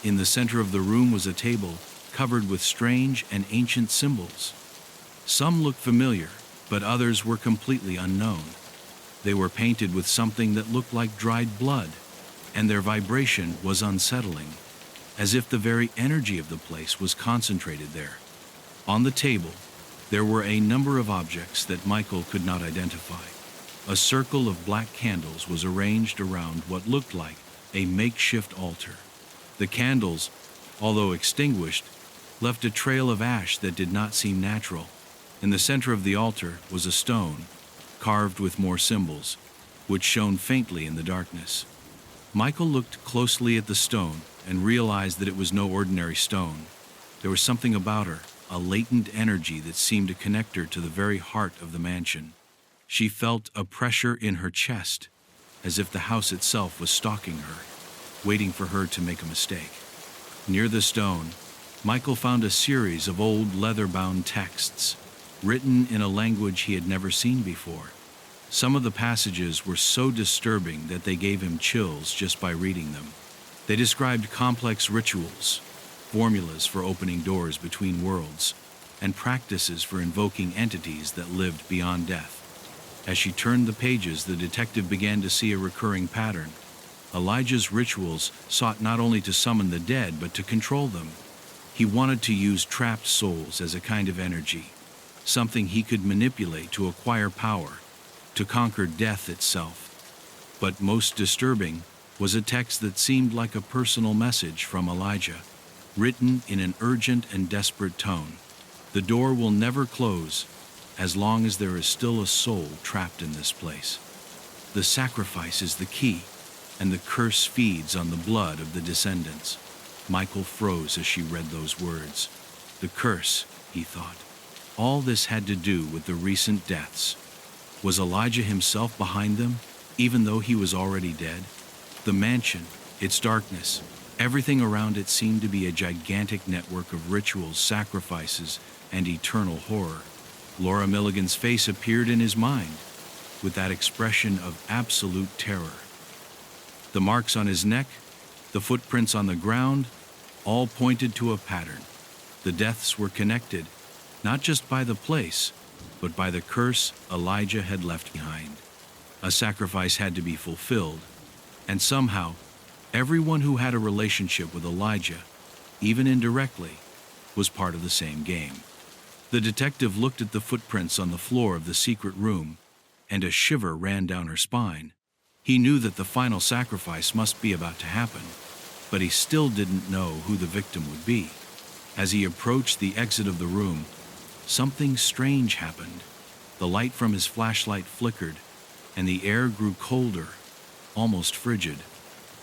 In the center of the room was a table covered with strange and ancient symbols. Some looked familiar, but others were completely unknown. They were painted with something that looked like dried blood, and their vibration was unsettling, as if the very energy of the place was concentrated there. On the table, there were a number of objects that Michael could not identify. A circle of black candles was arranged around what looked like a makeshift altar. The candles, although extinguished, left a trail of ash that did not seem natural. In the center of the altar was a stone, carved with more symbols, which shone faintly in the darkness. Michael looked closely at the stone and realized that it was no ordinary stone. There was something about her, a latent energy that seemed to connect her to the very heart of the mansion. She felt a pressure in her chest, as if the house itself was stalking her, waiting for her to make a mistake. Near the stone, Michael found a series of old leather-bound texts, written in a language he had never seen before. Some of the passages were so disturbing that they gave him chills just by reading them. They described complex rituals, formulas for opening doors between worlds, and practices for invoking entities that lived beyond death. As she turned the pages, the detective began to see a recurring pattern. Elijah's rituals sought not only to summon the dead, but to control them. He wanted to use trapped souls as a kind of energy, something he could manipulate to acquire power, to conquer death itself. But most disturbing was a text that seemed like a personal message from Elijah, written in an urgent and desperate tone. The door will never close as long as there is still a soul trapped in this place. The sacrifice is the key, and the curse feeds on the blood of the descendants. Michael froze as she read those words. The curse, he thought. All this had to do with the recent deaths. Was Elijah himself behind them, even though he was already dead? The mansion, its darkness, everything around it seemed to be a gigantic network of rituals, sacrifices, and eternal horror. Laura Milligan's face appeared in his mind. with that expression of absolute terror. The marks on his neck, the footprints on the ground, all pointed to a pattern. The deaths were connected, not just by the place, but by the curse Elijah had left behind. A sacrifice had to be fulfilled, and somehow, everyone who had a relationship with Elijah, even indirectly, was part of the same game. The detective looked at the footprints on the floor of the secret room, and a shiver ran down her spine. He knew that the final sacrifice must be about to happen, but he still didn't know who the victim would be. As he approached the exit of the room, something strange happened. The light from his flashlight flickered, and the air grew colder, almost frigid.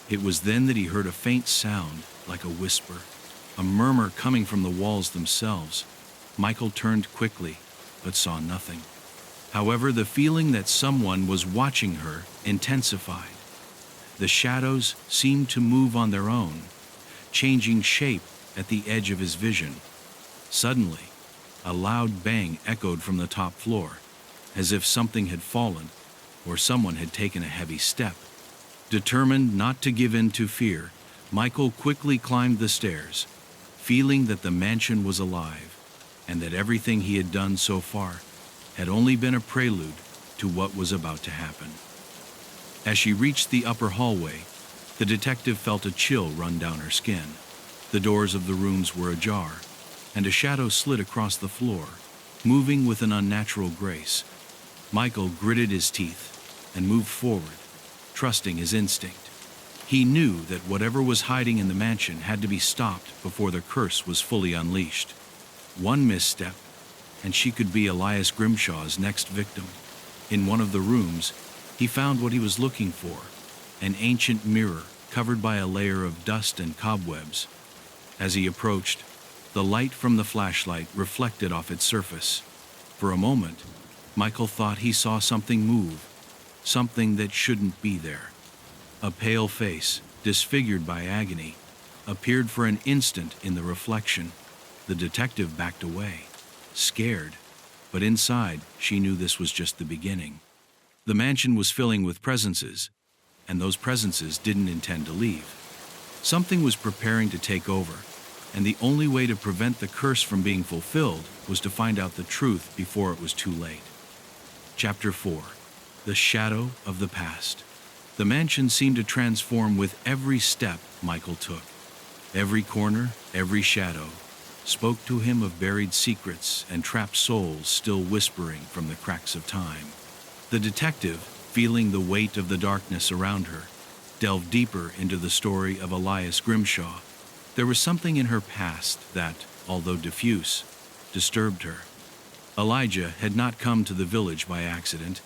It was then that he heard a faint sound, like a whisper, a murmur coming from the walls themselves. Michael turned quickly, but saw nothing. However, the feeling that someone was watching her intensified. The shadows seemed to move on their own, changing shape at the edge of his vision. Suddenly, a loud bang echoed from the top floor, as if something had fallen or someone had taken a heavy step. Determined not to give in to fear, Michael quickly climbed the stairs, feeling that the mansion was alive, and that everything he had done so far had only been a prelude to what was about to happen. As she reached the upper hallway, the detective felt a chill run down her skin. The doors of the rooms were ajar, and a shadow slid across the floor, moving with an unnatural grace. Michael gritted his teeth and moved forward, trusting his instinct. He knew that whatever was hiding in the mansion had to be stopped before the curse was fully unleashed. One misstep, and she could be Elias Grimshaw's next victim. In one of the rooms, he found what he was looking for, an ancient mirror covered by a layer of dust and cobwebs. As he approached, the light from the flashlight reflected off its surface. For a moment, Michael thought he saw something move, something that shouldn't be there. A pale face, disfigured by agony, appeared for an instant in the reflection. The detective backed away, scared, but inside she knew this was just the beginning. The mansion was filling with presences, and those presences didn't intend to leave. Something was preparing to take over, and the only way to prevent the curse from being fulfilled was to find out the truth before it was too late. Chapter 4. The Shadow of the Past. The mansion seemed to transform with every step Michael took. Every corner, every shadow, spoke to him of buried secrets and trapped souls still whispering from the cracks of time. The detective, feeling the weight of the darkness around her, delved deeper into the story of Elias Grimshaw. There was something in her past that, although diffuse, disturbed her. Elijah had not come to the village by accident,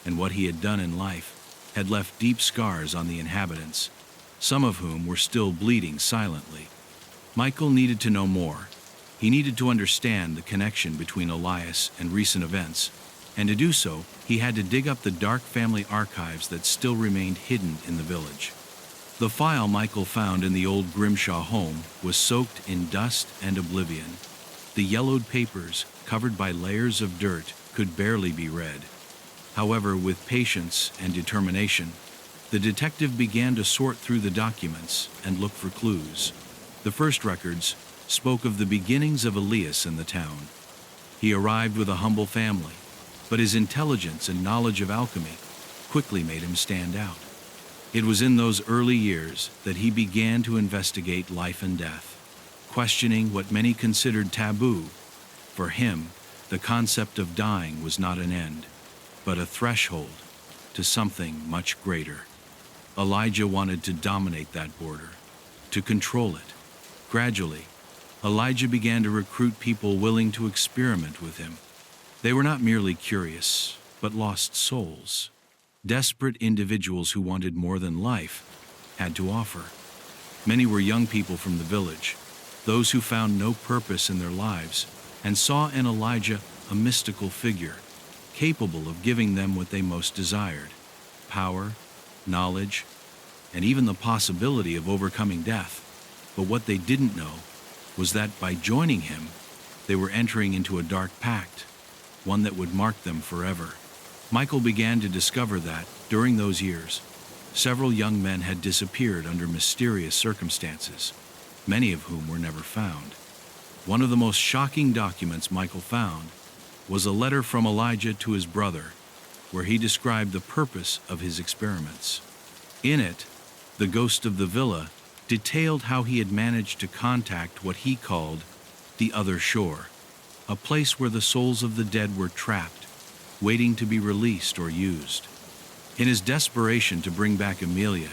and what he had done in life had left deep scars on the inhabitants, some of whom were still bleeding silently. Michael needed to know more. He needed to understand the connection between Elias and recent events, and to do so, he had to dig up the dark family archives that still remained hidden in the village. The file Michael found in the old Grimshaw home was soaked in dust and oblivion. The yellowed papers, covered by layers of dirt, could barely be read. However, with patience and determination, the detective began to sort through the documents and look for clues. The first records spoke of the beginnings of Elias in the town. He arrived with a humble family, but his intelligence and knowledge of alchemy quickly made him stand out. It was in those early years that he began to investigate life and death, questioning what many considered taboo. For him, the concept of dying was not an end, but a threshold to something much greater. Elijah wanted to dominate that border, to control it. Gradually, Elijah began to recruit people willing to experiment with him. They were not merely curious, but lost souls. Desperate individuals who wanted more than life had to offer. Many were young people from the village, those who found no purpose in their lives and saw in Elijah a mystical figure, capable of giving them what they most desired: power, knowledge, and even the possibility of overcoming death. But what they didn't know was that by joining him, they were entering into a dark pact, one that would mark them forever. Michael began to discover that, during those years, several young men had disappeared under mysterious circumstances, many of whom were never found. One of the most shocking documents Michael found was a letter from Elijah to his brother, where he described the purpose of his experiments. In it, the ghost of the villa detailed how he had managed to contact what he called the other shore, a place where the souls of the dead were trapped, waiting to be released or used. In his desperation to bring back Amelia,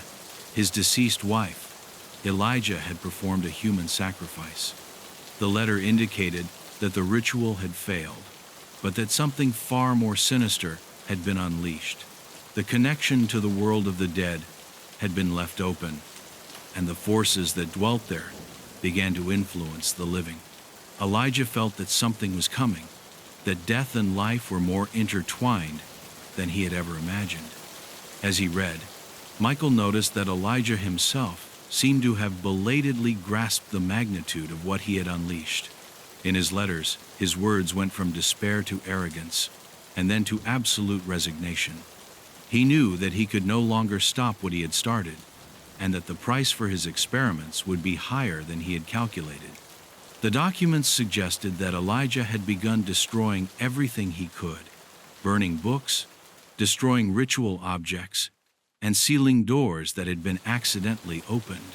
his deceased wife, Elijah had performed a human sacrifice. The letter indicated that the ritual had failed, but that something far more sinister had been unleashed. The connection to the world of the dead had been left open, and the forces that dwelt there began to influence the living. Elijah felt that something was coming, that death and life were more intertwined than he had ever imagined. As he read, Michael noticed that Elijah himself seemed to have belatedly grasped the magnitude of what he had unleashed. In his letters, his words went from despair to arrogance, and then to absolute resignation. He knew that he could no longer stop what he had started, and that the price for his experiments would be higher than he had calculated. The documents suggested that Elijah had begun destroying everything he could, burning books, destroying ritual objects, and sealing doors that had been accidentally opened.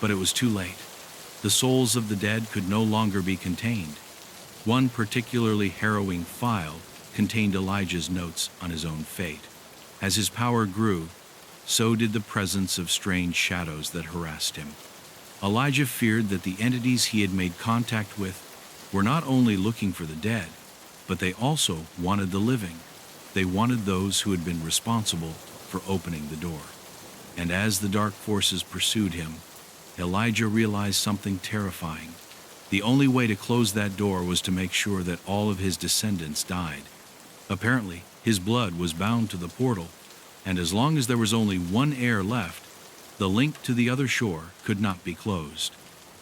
But it was too late. The souls of the dead could no longer be contained. One particularly harrowing file contained Elijah's notes on his own fate. As his power grew, so did the presence of strange shadows that harassed him. Elijah feared that the entities he had made contact with were not only looking for the dead, but they also wanted the living. They wanted those who had been responsible for opening the door. And as the dark forces pursued him, Elijah realized something terrifying. The only way to close that door was to make sure that all of his descendants died. Apparently, his blood was bound to the portal, and as long as there was only one heir left, the link to the other shore could not be closed.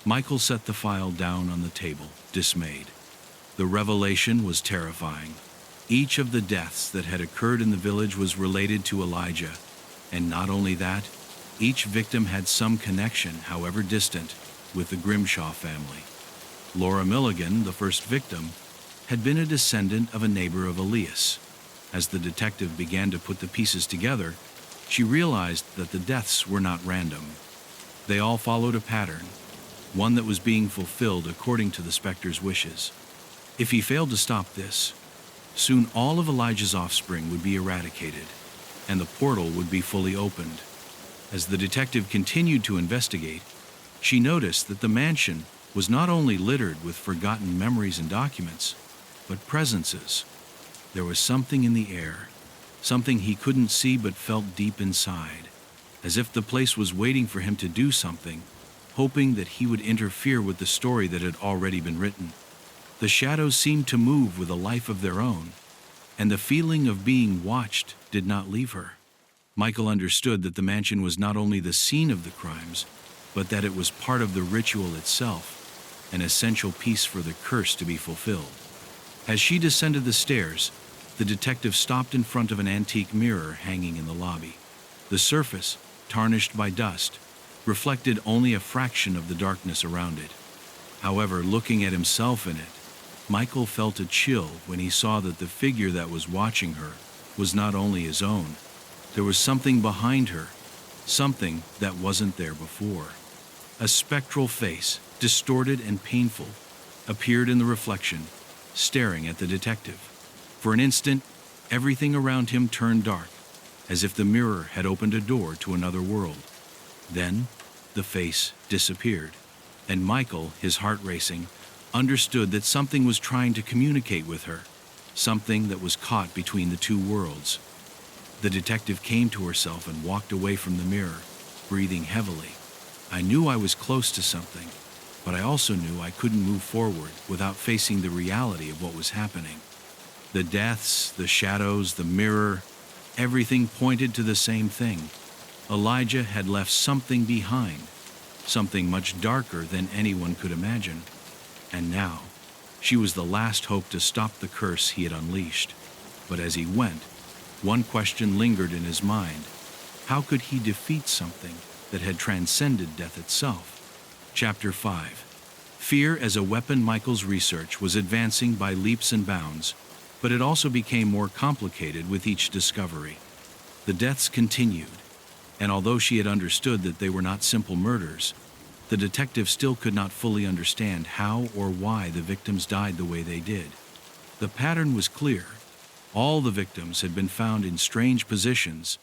Michael set the file down on the table, dismayed. The revelation was terrifying. Each of the deaths that had occurred in the village was related to Elijah, and not only that, each victim had some connection, however distant, with the Grimshaw family. Laura Milligan, the first victim, had been a descendant of a neighbor of Elias. As the detective began to put the pieces together, she realized that the deaths were not random. They all followed a pattern, one that was being fulfilled according to the specter's wishes. If he failed to stop this, soon all of Elijah's offspring would be eradicated, and the portal would be fully opened. As the detective continued to investigate, she noticed that the mansion was not only littered with forgotten memories and documents, but presences. There was something in the air, something he couldn't see but felt deep inside, as if the place was waiting for him to do something, hoping that he would interfere with the story that had already been written. The shadows seemed to move with a life of their own, and the feeling of being watched did not leave her. Michael understood that the mansion was not only the scene of the crimes, but that it was part of the ritual itself, an essential piece for the curse to be fulfilled. As she descended the stairs, the detective stopped in front of an antique mirror hanging in the lobby. The surface, tarnished by dust, reflected only a fraction of the darkness around it. However, looking at himself in it, Michael felt a chill when he saw that the figure that was watching her was not only his own. There was something behind her, something that wasn't there before. A spectral face, distorted and painful, appeared in the reflection, staring at the detective. For an instant, everything around him turned dark, as if the mirror had opened a door to another world. Then, the face disappeared, and Michael, his heart racing, understood that something was trying to communicate with her, something that was caught between the two worlds. The detective came to herself and walked away from the mirror, breathing heavily. I knew I was close to something, but I also knew I couldn't move forward without facing the reality of what was happening. The deaths, the shadows, the mirror, everything pointed to the same thing. Elijah had left something behind, something much darker than anyone could imagine. And now, she was the last hope to stop the curse he had unleashed. But as he went, One question lingered in his mind. How could he defeat something that had transcended death itself? Chapter 5. Fear as a weapon. Michael's research was advancing by leaps and bounds, but it also became more complicated with each discovery. The deaths continued, and although she had understood that they were not simple murders, the detective still could not fully understand how or why the victims died the way they did. The pattern was clear. All the victims had been found in strange positions,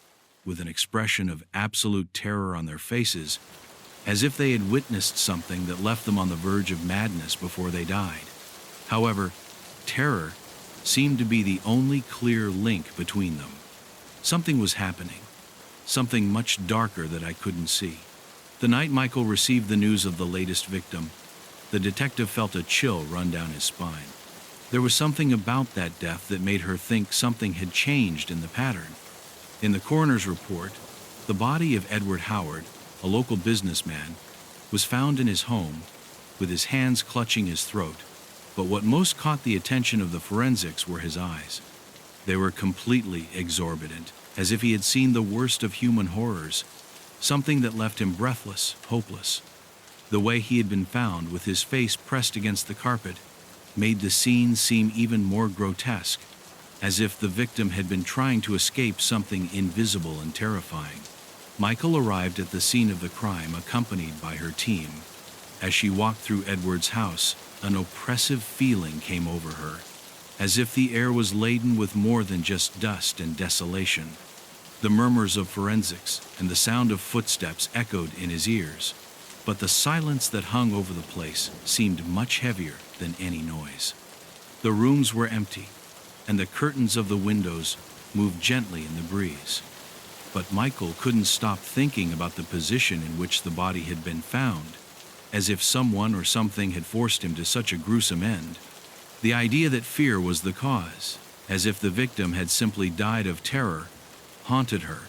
with an expression of absolute terror on their faces, as if they had witnessed something that left them on the verge of madness before they died. However, terror seemed to be the only clear link between them. Something was happening, something much darker that I couldn't see. The night Michael received the news of the latest victim, the detective felt a chill run down his spine. There was something about that death that made her think something had changed in the pattern. In the coroner's report, the body of Edward Howard, a local businessman, was found in his home, with his hands clutching his throat. But what most caught the attention of the forensics were his eyes. They were completely exorbitant, as if he had seen the worst of human horrors, something that left him breathless, hopeless. The way he had been found, with his face pressed against the carpet, made the scene seem even more grotesque, as if the victim had been trying to escape something invisible and terrifying. Michael arrived at the scene of the crime accompanied by her team. As she walked through Edward's house, an oppressive feeling came over her, as if the air was laden with more than just dust and desolation. The murmurs of forensics and the sound of footsteps echoed in his ears, but the silence that hung over the place seemed much heavier than any noise. The rooms were empty, and the curtains of the windows moved gently in the breeze. But Michael couldn't stop thinking about the position in which the body had been found, as if someone or something had forced him to such a gruesome end. The idea that fear was the cause, as if the victim had simply died of terror, haunted her.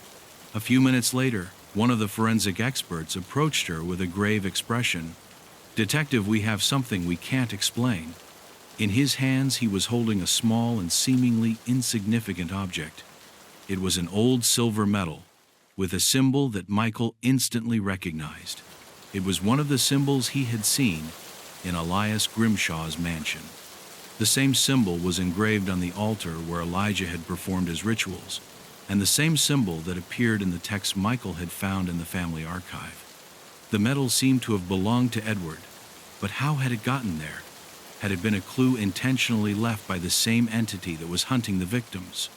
A few minutes later, one of the forensic experts approached her with a grave expression. "Detective, we have something we can't explain." In his hands he was holding a small and seemingly insignificant object. It was an old silver medal, with a symbol that Michael instantly recognized. It was one of the symbols he had seen in Elias Grimshaw's mansion. The same symbol was engraved on the altar where Elijah had performed his rituals, and the same symbol that appeared in the text Michael had found in the family archive. The medal seemed to have belonged to Edward, but how had it gotten there? Had it been a clue intentionally left by the same entity that was hunting the victims?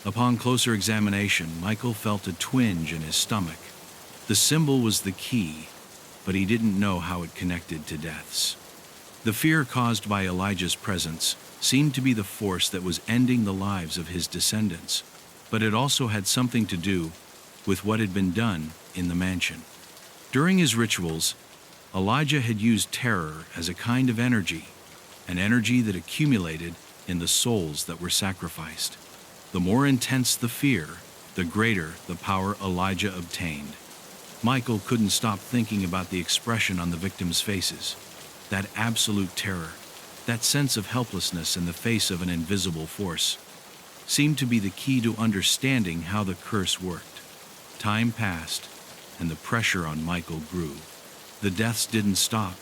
Upon closer examination, Michael felt a twinge in his stomach. The symbol was the key, but he didn't know how it connected to deaths. The fear caused by Elijah's presence seemed to be the force that was ending the lives of his descendants, but it also had something to do with what had been done in the mansion. During his rituals, Elijah had used terror as a kind of energy, an energy that accumulated in the souls that were sacrificed. The more intense the fear, the greater the power Elijah obtained. Michael couldn't stop thinking about the expression on the victims' faces. That absolute terror, that sense of helplessness in the face of an invisible force, seemed to be the key to understanding how the curse worked. Time passed, and the pressure on Michael grew. The deaths didn't stop,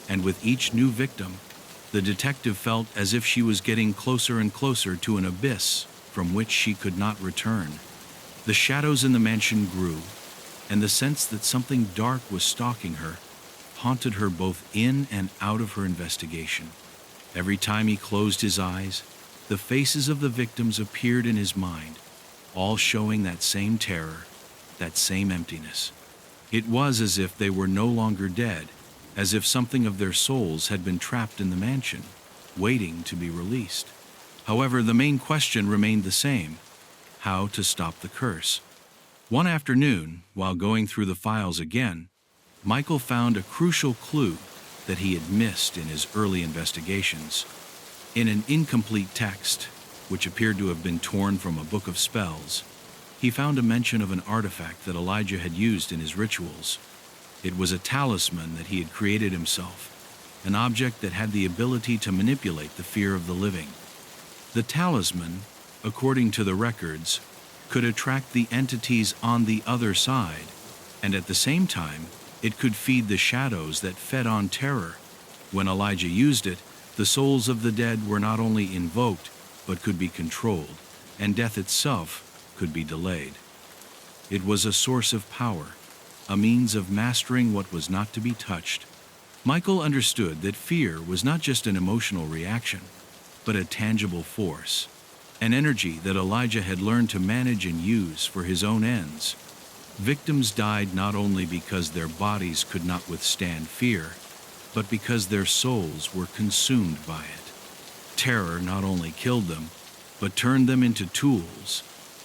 and with each new victim, the detective felt as if she was getting closer and closer to an abyss from which she could not return. The shadows in the mansion grew, and the sense that something dark was stalking her haunted her both in and out of her investigation. Every time he closed his eyes, the faces of the victims appeared in his mind, all showing that same terror, that same emptiness. It was as if they were no longer dead, as if something of their souls had been trapped in the mansion, waiting to be released. However, the main question remained the same: how to stop the curse. One afternoon, while going through the files again, Michael found a crucial clue that he had missed in his early investigations. In an incomplete text, which appeared to have been torn from a book of spells, he found a mention of an artifact that Elijah had used in his rituals. It was a talisman that he had created himself, an object that had the ability to manipulate the fear of the living. The talisman, according to the records, could attract the entities on the other side, and at the same time, it could feed the shadows that fed on terror. When Elijah used it, the souls of the dead were not only invoked, but could be controlled, and death itself could be delayed. It was a source of power, a means of mastering what was not to be touched. Michael understood that fear was not just an emotional reaction, but a tangible force, an energy that Elijah had learned to manage and use for his own ends. Victims died not only because their bodies could not withstand fear, but because their souls were consumed by it. Terror not only killed them, but turned them into tools,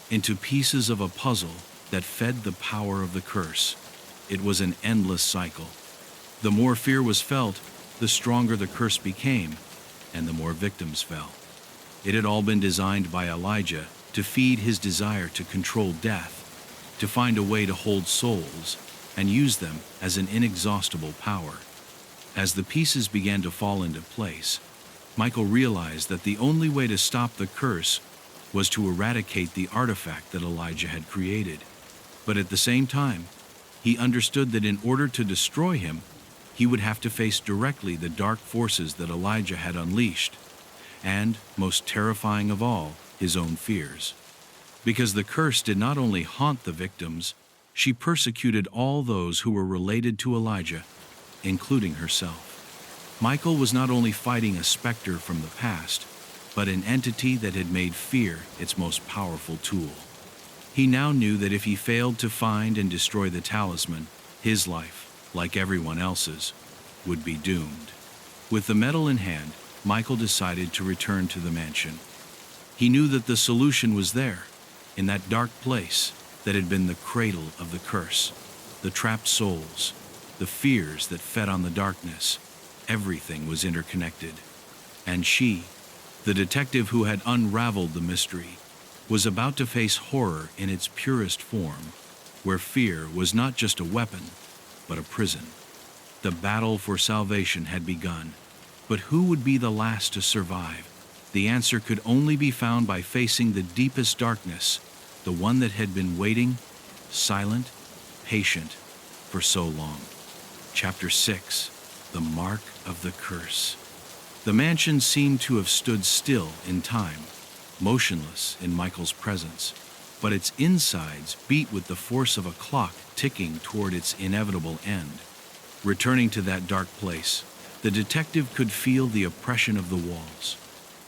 into pieces of a puzzle that fed the power of the curse. It was an endless cycle. The more fear was felt, the stronger the curse became, and the more victims fell. It had all been designed by Elijah to feed his desire to control death, to find a way to hold souls and use them as an inexhaustible power. As the pieces began to fall into place, Michael realized that the only way to stop the curse was to eradicate the artifact that Elijah had created. But at the same time, he understood that in order to destroy him, he would have to face directly the dark forces that Elijah had unleashed, and, most terrifying of all, his own fears. Because the curse did not only haunt the victims, she persecuted all those who were related to Elijah, including herself. Michael was not only fighting a specter from the past, but an entity that had made fear its most powerful tool. He now knew that if he failed to find and destroy the talisman, his life, like everyone else's, would be doomed. With the medal in hand, Michael decided to return to the mansion. He knew that the solution was there, in that dark place that had been the cradle of the curse, the trapped souls, the fears that fed on the darkness. Everything was interconnected. And she, the detective who had unraveled the mystery, was about to face horror in its purest form, where fear was not just a weapon, but a prison. The battle for salvation had begun, but who would be the last to survive? The answer could only be found by facing the deepest darkness, the one that had been waiting, silent, patient, for so long. Chapter 6. The Mark of the Curse. The mansion seemed to have stood still in time, motionless in Michael's presence, but its insides beat with the force of a clock ticking toward its inevitable end. Returning to that dark place, the detective could feel the oppression of the walls,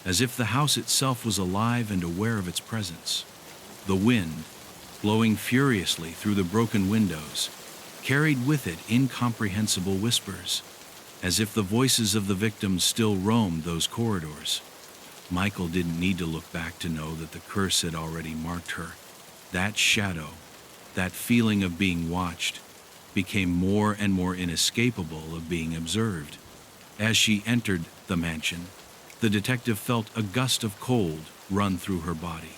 as if the house itself was alive and aware of its presence. The wind, blowing furiously through the broken windows, carried with it incomprehensible whispers, as if the voices of the victims still roamed those corridors. Michael didn't need to look back to know that the curse had already marked her. That shadow, that feeling of being watched, became more and more inescapable of being observed. As she entered the mansion, the detective felt a gust of cold run through her body.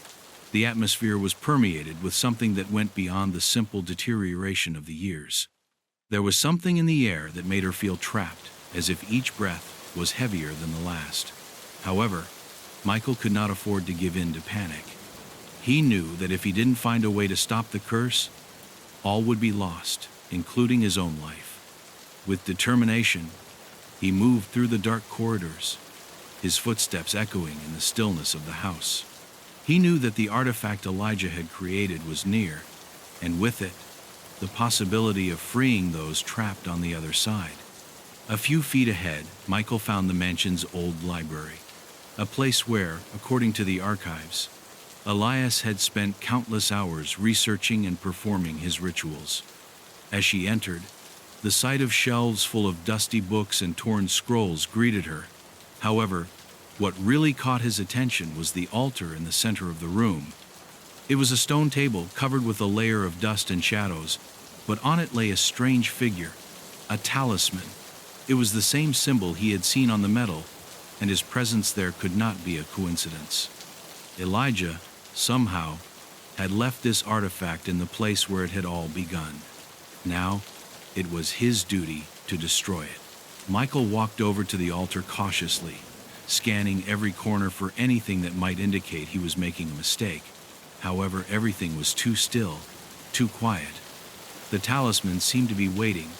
The atmosphere was permeated with something that went beyond the simple deterioration of the years. There was something in the air that made her feel trapped, as if each breath was heavier than the last. However, Michael could not afford to give in to panic. He knew that if he didn't find a way to stop the curse, all would be lost, including his own life. With determination, he moved through the dark corridors, his footsteps echoing in the stillness of the house. He knew that the artifact Elijah had created was near, and with it, the possibility of freeing those trapped on the other side. A few feet ahead, Michael found the mansion's old library, a place where, according to the archives, Elias had spent countless hours researching and performing his rituals. As she entered, the sight of shelves full of dusty books and torn scrolls greeted her. However, what really caught his attention was the altar in the center of the room. It was a stone table covered with a layer of dust and shadows, but on it lay a strange figure, a talisman. It was the same symbol he had seen on the medal, and his presence there could not be a coincidence. Elijah, somehow, had left this artifact in the place where it had all begun. Now, it was his duty to destroy it. Michael walked over to the altar cautiously, scanning every corner for anything that might indicate he was making a mistake. However, everything was too still, too quiet. The talisman seemed to be waiting,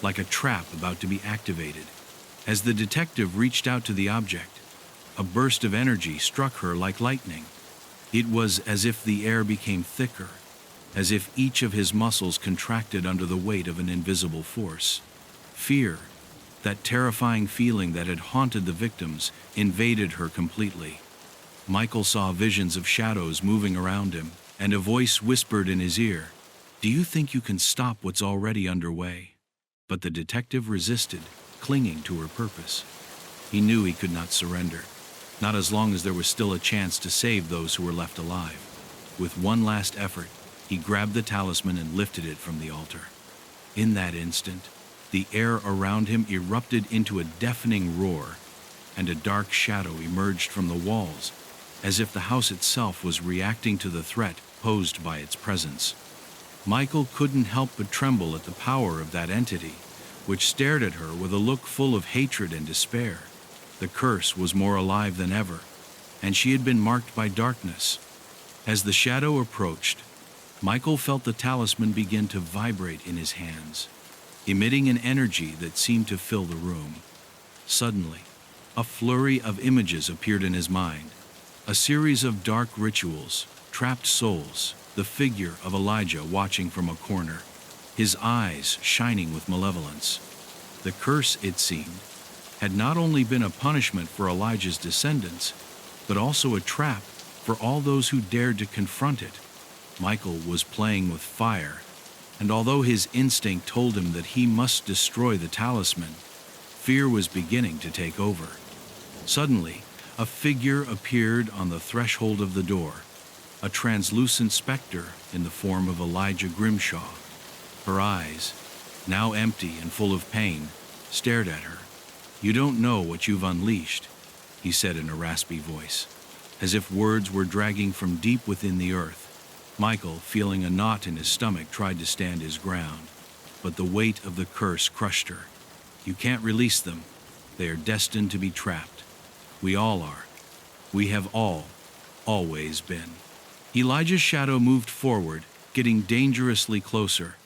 like a trap about to be activated. As the detective reached out to the object, a burst of energy struck her like lightning. It was as if the air became thicker, as if each of his muscles contracted under the weight of an invisible force. Fear, that terrifying feeling that had haunted the victims, invaded her completely. Michael saw visions of shadows moving around him, and a voice whispered in his ear, "Do you think you can stop what's already underway?" But the detective resisted, clinging to her purpose. He knew he could not surrender, not as long as there was still a chance to save those who were left alive. With one last effort, he grabbed the talisman and lifted it from the altar. In that instant, the air around him erupted into a deafening roar, and a dark shadow emerged from the walls, as if the house itself was reacting to the threat posed by its presence. Michael couldn't help but tremble at the power of that entity, which stared at her with a look full of hatred and despair. The curse was more alive than ever, and she had been marked by darkness. As the shadow approached, Michael felt the talisman begin to vibrate in his hands, emitting an energy that seemed to fill the room. Suddenly, a flurry of images appeared in his mind, a series of dark rituals, trapped souls, the figure of Elijah watching from a corner, his eyes shining with malevolence. The curse, it seemed, had not only been a punishment for Elijah's descendants, but also a trap for all those who dared to confront it. Michael was playing with fire, and although his instinct told him that he must destroy the talisman, fear was beginning to take over. Suddenly, a figure appeared on the threshold of the door, a translucent specter in the form of Elijah Grimshaw. Her eyes, now empty and full of pain, stared at her. "You don't know what you've unleashed," he said in a raspy voice, as if words were dragging from deep within the earth. Michael, feeling a knot in his stomach, tried to stand his ground, but the weight of the curse crushed her. "You can't release them. They are destined to be trapped. We all are. We have all, always been." Elijah's shadow moved forward, getting dangerously closer,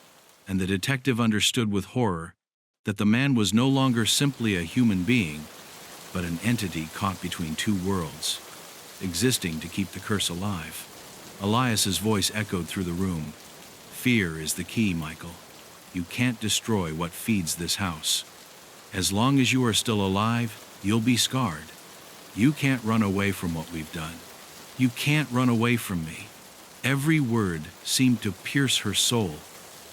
and the detective understood with horror that the man was no longer simply a human being, but an entity caught between two worlds, existing to keep the curse alive. Elias's voice echoed through the room. "Fear is the key, Michael. You can't destroy what feeds this house. As long as you are still alive, you'll be scarred. You can't run away from what we've done. You can't run away from me." Every word seemed to pierce her soul,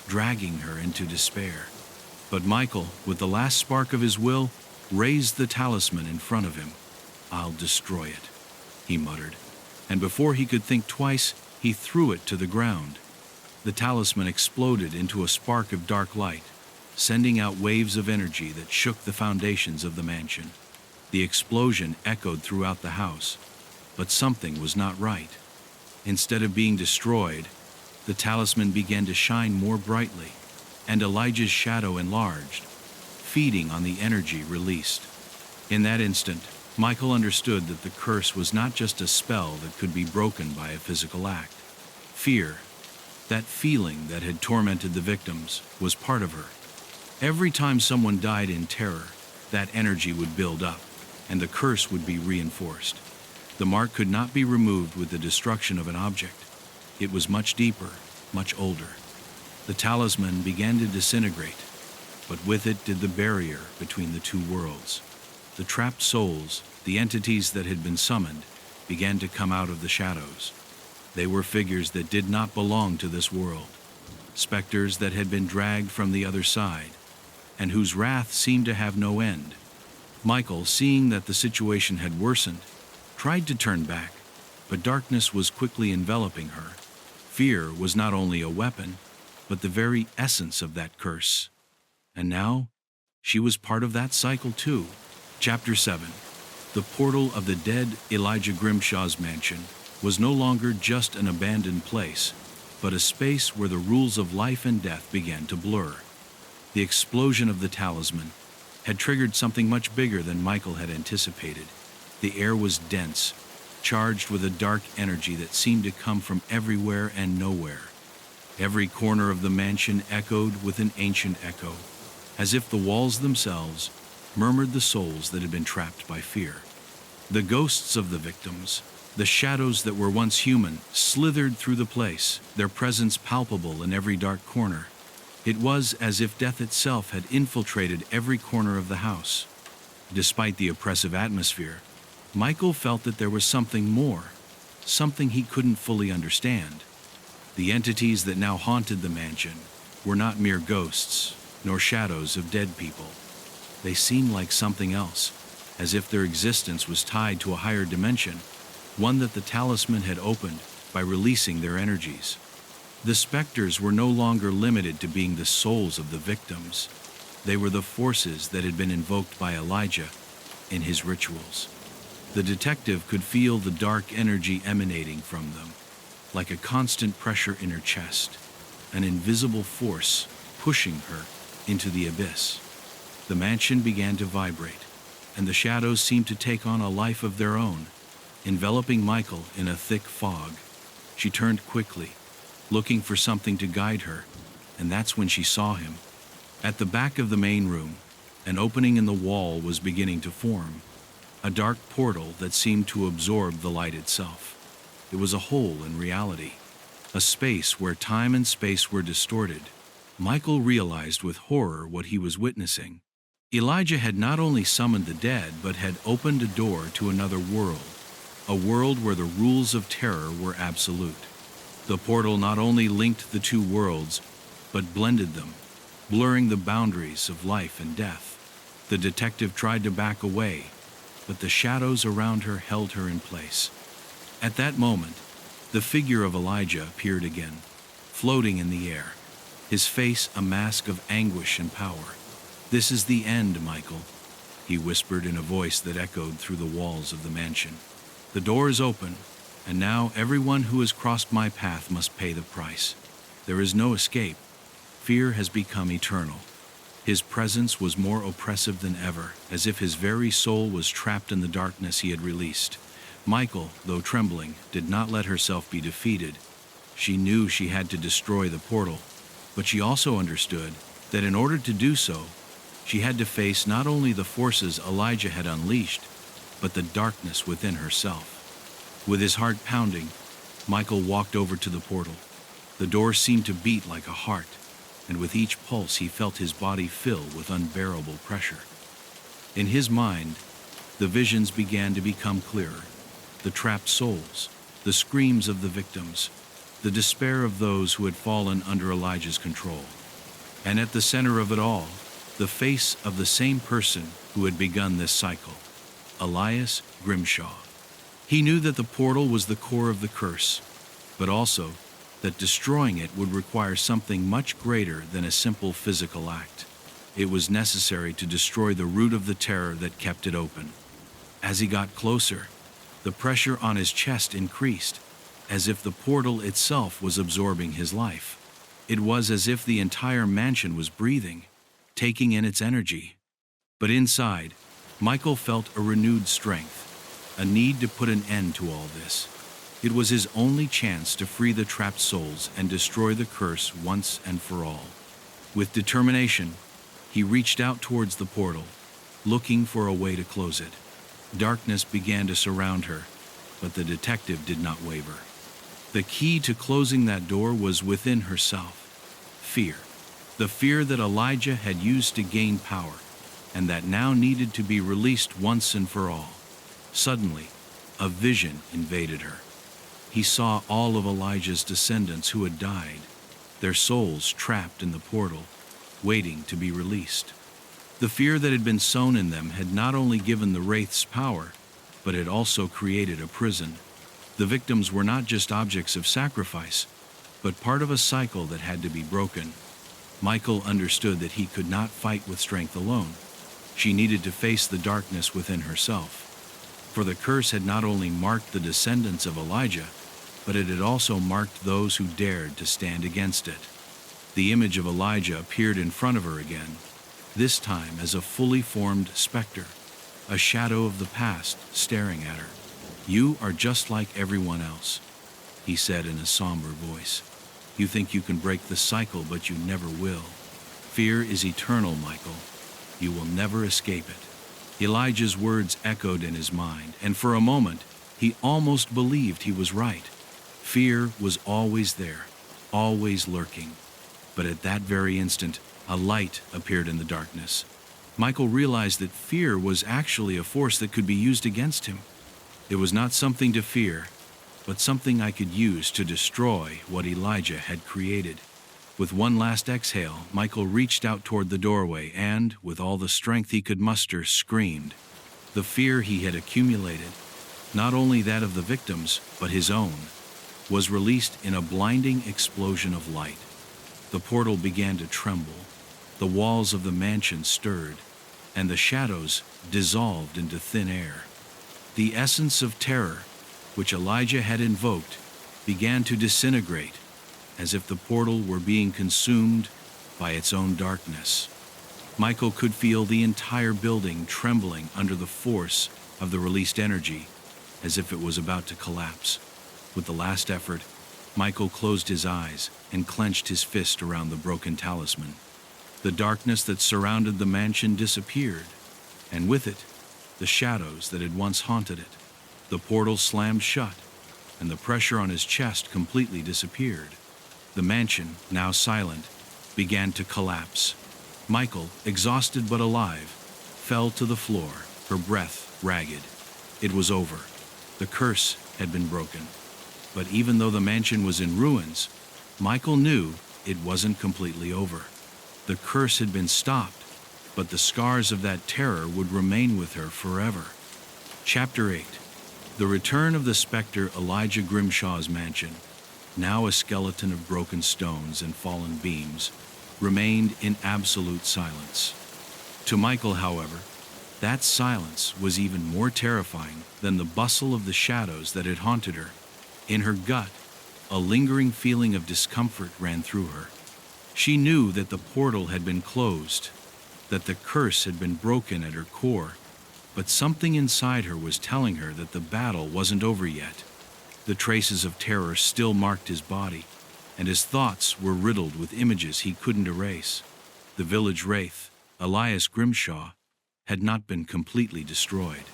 dragging her into despair. But Michael, with the last spark of his will, raised the talisman in front of him. "I'll destroy it," he muttered, and before he could think twice, he threw it to the ground. The talisman exploded into a spark of dark light, sending out waves of energy that shook the foundations of the mansion. The explosion echoed throughout the house, but something was not right. Instead of being destroyed, the talisman began to shine more brightly, and Elijah's shadow enlarged, feeding on the energy released. In that instant, Michael understood that the curse was not just a spell that could be broken by a physical act. Fear, that feeling that had tormented the victims, was part of her. Every time someone died in terror, that energy would build up, and the curse would be reinforced. The mark could not be removed with the destruction of an object. It was much deeper, much older. The talisman began to disintegrate, but with it did the barrier between the two worlds. The trapped souls, the entities that had been summoned, began to come out of the shadows. They were figures that did not belong to this world, specters that had been dragged from the other side, and whose wrath seemed to have no end. Michael, seeing that the situation had worsened, tried to turn back, but darkness was quickly enveloping her. Fear was not only a weapon, but the very essence of that curse. And now, she was part of that cycle too. Chapter 7. The portal of the dead Elijah Grimshaw's mansion was no longer just an abandoned place, but a space where the rules of life and death began to blur. The explosion of the talisman had triggered something much bigger than Michael had anticipated. The air was dense, charged with a dark energy that seemed to come from everywhere and nowhere. Every corner of the mansion echoed with an ancient echo, as if the walls themselves murmured the souls that had been trapped by fear. The ghosts of the victims, the shadows that were once human, slithered through the place, their presence palpable in every dark corner. It was as if death itself had infiltrated every corner of the house. Despite the oppressive atmosphere, Michael felt that there was something more, something he couldn't fully understand. The entities that now haunted the mansion were not mere ghosts, nor shadows of dead people. They seemed like something else, as if their existence was tied to a higher dimension, one that the talisman had opened by releasing their energies. The specters were no longer limited to being the souls of the victims. They were the forces that had been invoked by Elijah in his rituals. The detective could feel the dark energy emanating from them, like a constant pressure in her chest, an invisible force pushing her into the abyss. The mansion began to vibrate, and the shadows seemed to take on a life of their own, enveloping Michael in a thick fog. She turned quickly, looking for something to guide her, and that's when she saw him. At the back of the main room, an opening in the wall was beginning to form, a dark portal that seemed to absorb the light itself. It was a hole in reality, a space where time and space were distorted. Michael realized with horror what he was witnessing. Elijah had not only summoned the dead, but had opened a door to another world, a world where the rules of terror were absolute. The portal not only linked the two worlds, but blended them, blurring the boundaries of life and death. The detective tried to back away, but the shadows around her held her in place. At that moment, the figure of Elijah appeared again, floating in the air, his face a mask of anguish and power. "This is the end, Michael," he whispered in a voice that echoed through the walls of the mansion. "The door is open, and now everyone who has crossed my path must pay the price. There is no escape. Fear has become eternal." His presence was more oppressive than ever, as if his very soul was trapped in the darkness he had released. Michael, though trembling, did not let herself be defeated. She knew she had to destroy the portal, but she also understood that in order to do so, she had to face not only the forces Elijah had unleashed, but the darkness within herself. With his heart pounding, Michael walked over to the portal. The door seemed to beat like a heart, and with each pulse he felt his body fill with unbearable pressure. In his mind, the visions began to become clearer. The trapped souls, the screams of the victims, the despair of those who had fallen under Elijah's control. And at the center of it all, the face of the same person who had begun this cycle, Elias Grimshaw. He knew that the portal was the core of the curse, but also that destroying it would require something much greater than a simple physical act. It was necessary to destroy the root of the terror that kept it open. As he got closer, the pressure on his chest increased, as if the portal itself was absorbing his life. It was as if the entire mansion was breathing, taking in its energy. But inside, Michael felt a renewed strength, a need to put an end to all this. It was his only chance to free the trapped souls and destroy the curse once and for all. With determination, he reached out towards the portal, looking for a way to close it. Darkness began to surround her, but the detective did not waver. The key to closing that door was within herself: fear. The fear that Elijah had used to gain power, and that now needed to be released once and for all. Suddenly, a vision invaded her. He saw all of Elijah's descendants who had died, their souls trapped in the portal, waiting to be released. The fear that had been sown in them had not only given the wraiths power, but had also created a prison. The victims were not just objects of sacrifice, but part of a cycle that had to be broken. Michael understood that he could not fight with strength alone. She needed to face the darkness within herself. For the curse had not only marked the descendants of Elijah, but it had also marked those who dared to stand against it. The image of Elijah appeared in front of her again, this time as a fully formed specter, a shadow of the past staring at her. "You are just like everyone else," he said in a somber voice. "You think you can break the cycle, but you never will. Fear is eternal, Michael. You will never escape it." Elijah's words echoed in his mind, and for a moment, he almost believed he was right. Fear was always there, always lurking. But at that very instant, a light appeared in the darkness. Michael realized that fear was actually a force that could be used against him. It was not something to fear, but something I could use to destroy what Elijah had created. With one last exhale, Michael reached out toward the doorway and, with all the strength he could muster, screamed. The fear he had accumulated, not only that of the victims, but his own, was released in a blinding explosion of light. The portal began to tremble, the walls of the mansion stirred, and the shadows dissolved into thin air. The essence of terror, which Elijah had invoked, began to disintegrate, as if the portal were being consumed by its own darkness. Michael could feel the entire building trembling under the force of the released energy, as if it was about to collapse. With the last effort, Michael closed his eyes and clenched his fist around the broken talisman. The darkness that surrounded the mansion disappeared, and with it, the shadows that had once haunted it. The portal slammed shut, and the pressure on his chest completely disappeared. The mansion, now silent, began to collapse. Michael, exhausted but alive, fell to the floor, her breath ragged. It was over. The curse had been broken. But even though the mansion was in ruins, Michael knew it wasn't completely over. The curse had been stopped, but the scars of that terror would remain with her forever. Chapter 8. The return of the specter Elijah Grimshaw's mansion, now a skeleton of broken stones and fallen beams, remained in absolute silence. To Michael, however, that silence was even more terrifying than the bustle of the shadows that had haunted her. In her gut, a lingering feeling of discomfort ran through her. She knew that the portal had been closed, that the curse had been broken at her core, but something inside her was telling her that the battle wasn't over yet. The traces of terror still marked his body, and his thoughts were riddled with images he couldn't erase. The village wraith, Elias Grimshaw, had not been completely destroyed.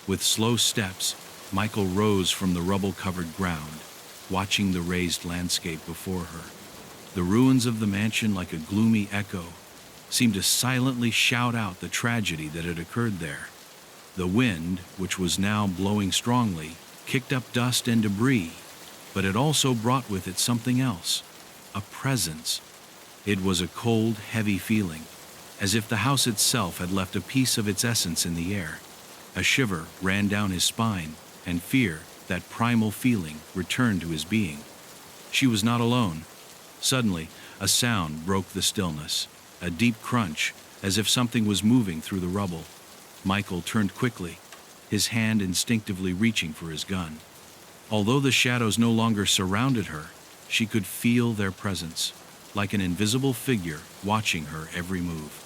With slow steps, Michael rose from the rubble-covered ground, watching the raised landscape before her. The ruins of the mansion, like a gloomy echo, seemed to silently shout out the tragedy that had occurred there. The wind, which was now blowing strongly, kicked up dust and debris, but it also brought with it something else, a presence. It was a cold, heavy feeling, as if the house itself had left a piece of its essence in the air. A shiver ran down his spine, and fear, that primal feeling, returned to his being. She was not alone. Suddenly, a sound broke the stillness, a deep crunch, as if something was moving through the rubble. Michael turned quickly, his hand instinctively reaching for his gun. Although the shadows no longer surrounded her, she could feel their presence, like an invisible figure watching her every move.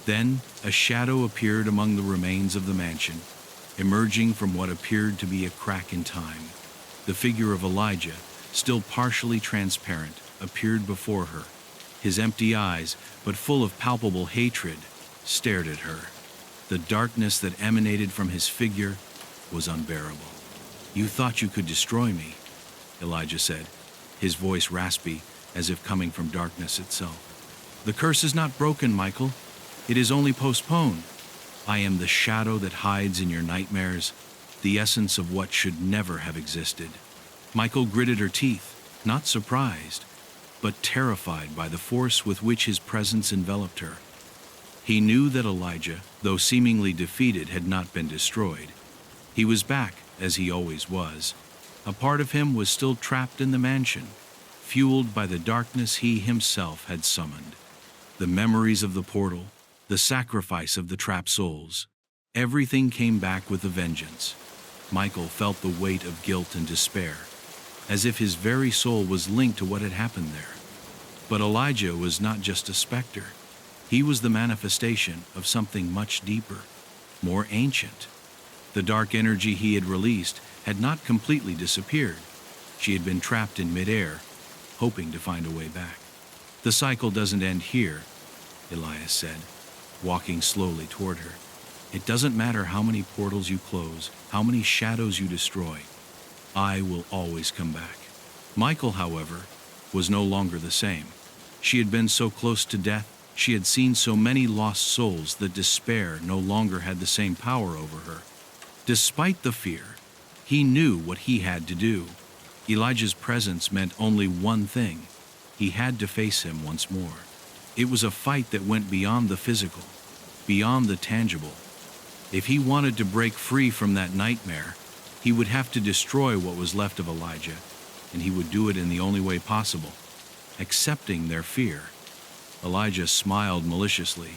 Then, a shadow appeared among the remains of the mansion, emerging from what appeared to be a crack in time. The figure of Elijah, still partially transparent, appeared before her. His empty eyes, but full of palpable hatred, stared at her. The darkness that emanated from his figure was unbearable. "You thought you could destroy me," Elijah said, his voice raspy, as if coming from darkness itself. "The curse is not broken, Michael. It is only postponed. I am the shadow that hides in your nightmares, the essence of what should never have existed." Michael gritted her teeth, not surprised, but terrified by the force with which his presence enveloped her. He knew that Elijah, though seemingly defeated, had not been destroyed. He was back, as he always was. A part of him was still trapped in the mansion, fueled by the darkness he himself had summoned. The memories of the portal, the sacrifice of the trapped souls, everything came back with a vengeance. Michael felt the weight of guilt and despair, as if his very soul was linked to what had happened there. But Elijah was not just a specter. He was the manifestation of something much deeper, more ancient. The dark energy he had released had not completely disappeared. She had been trapped in midair, hoping to find a way back. "The cycle doesn't end here," Elias said, walking slowly toward her. "It doesn't matter how many portals you close, how many shadows you destroy. I will always come back." Michael, however, was no longer the same. She had been so close to death, she had seen so many lost souls that despair no longer had the same power over her. Despite the fear, he knew what he had to do. Elijah's presence meant only one thing: he had to face him once more. It was a fight that went beyond the physical, beyond the tangible. If he wanted to break free from that nightmare, he would have to destroy what was left of Elijah, and he would do it in the only way possible: accepting their fear. Elijah smiled maliciously,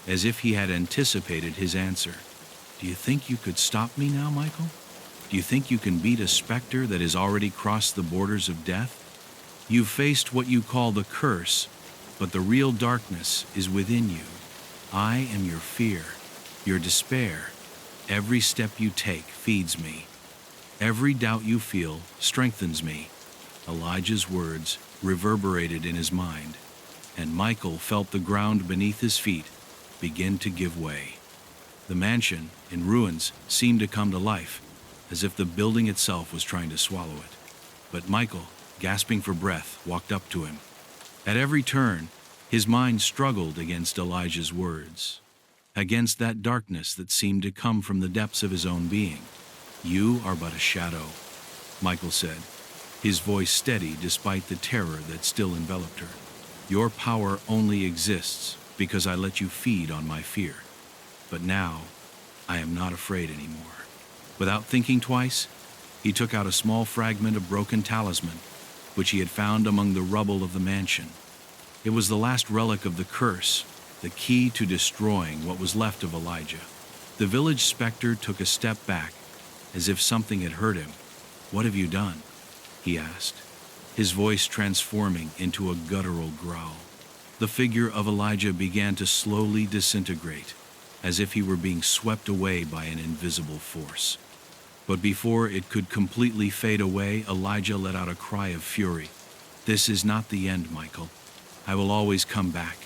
as if he had anticipated his answer. "Do you think you could stop me now, Michael? Do you think you can beat a specter that has already crossed the borders of death? You've faced what you call the curse, but the real darkness is within you. I am your fear, your despair. Every step you take feeds me. Every doubt you feel strengthens me." Elijah's words reverberated in his mind, and Michael felt the ground beneath his feet begin to give way. The mansion, in ruins, seemed to come to life, as if the building itself was trying to swallow it. But Michael, gasping for breath, walked up to him. At every turn, his mind struggled against Elijah's words, against that darkness that seemed to come from the depths of his own being. "You are but a shadow," Michael said, his voice steady despite the terror that still enveloped her. "Your power only exists because I let you feed on my fear. But now, I am not afraid anymore." Without thinking twice, he took out a small fragment of broken talisman, which he had found among the rubble of the mansion. It was the last relic of the curse, the key to destroying what was left of Elijah. The village specter took a step back, as if something had hurt him. "What have you done?" he asked, his voice transforming into a guttural growl. The figure of Elijah began to slowly disintegrate, as if he were being swept away by an invisible force. But before it could completely fade away, Elijah let out a cry of fury. "This is not the end, Michael. I will always come back.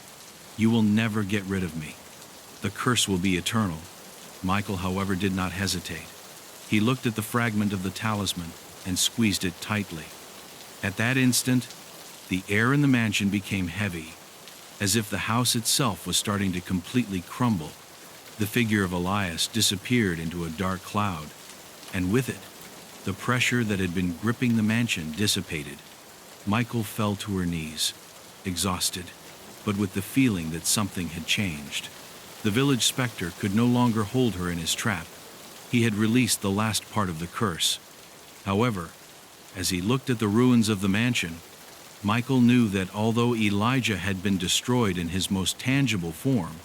You will never get rid of me. The curse will be eternal." Michael, however, did not hesitate. He looked at the fragment of the talisman and squeezed it tightly. At that instant, the air in the mansion became heavy, as if the house itself was starting to completely crumble. The figure of Elias disappeared into a dark cloud, and with it, the pressure that had been gripping the mansion dissipated. Michael fell to her knees, exhausted, but with the feeling that something had changed. The village specter could no longer hold her in his trap. He had released the last part of the curse. However, as he looked at the ruins of the mansion, Michael knew that although Elijah had been destroyed in his most tangible form,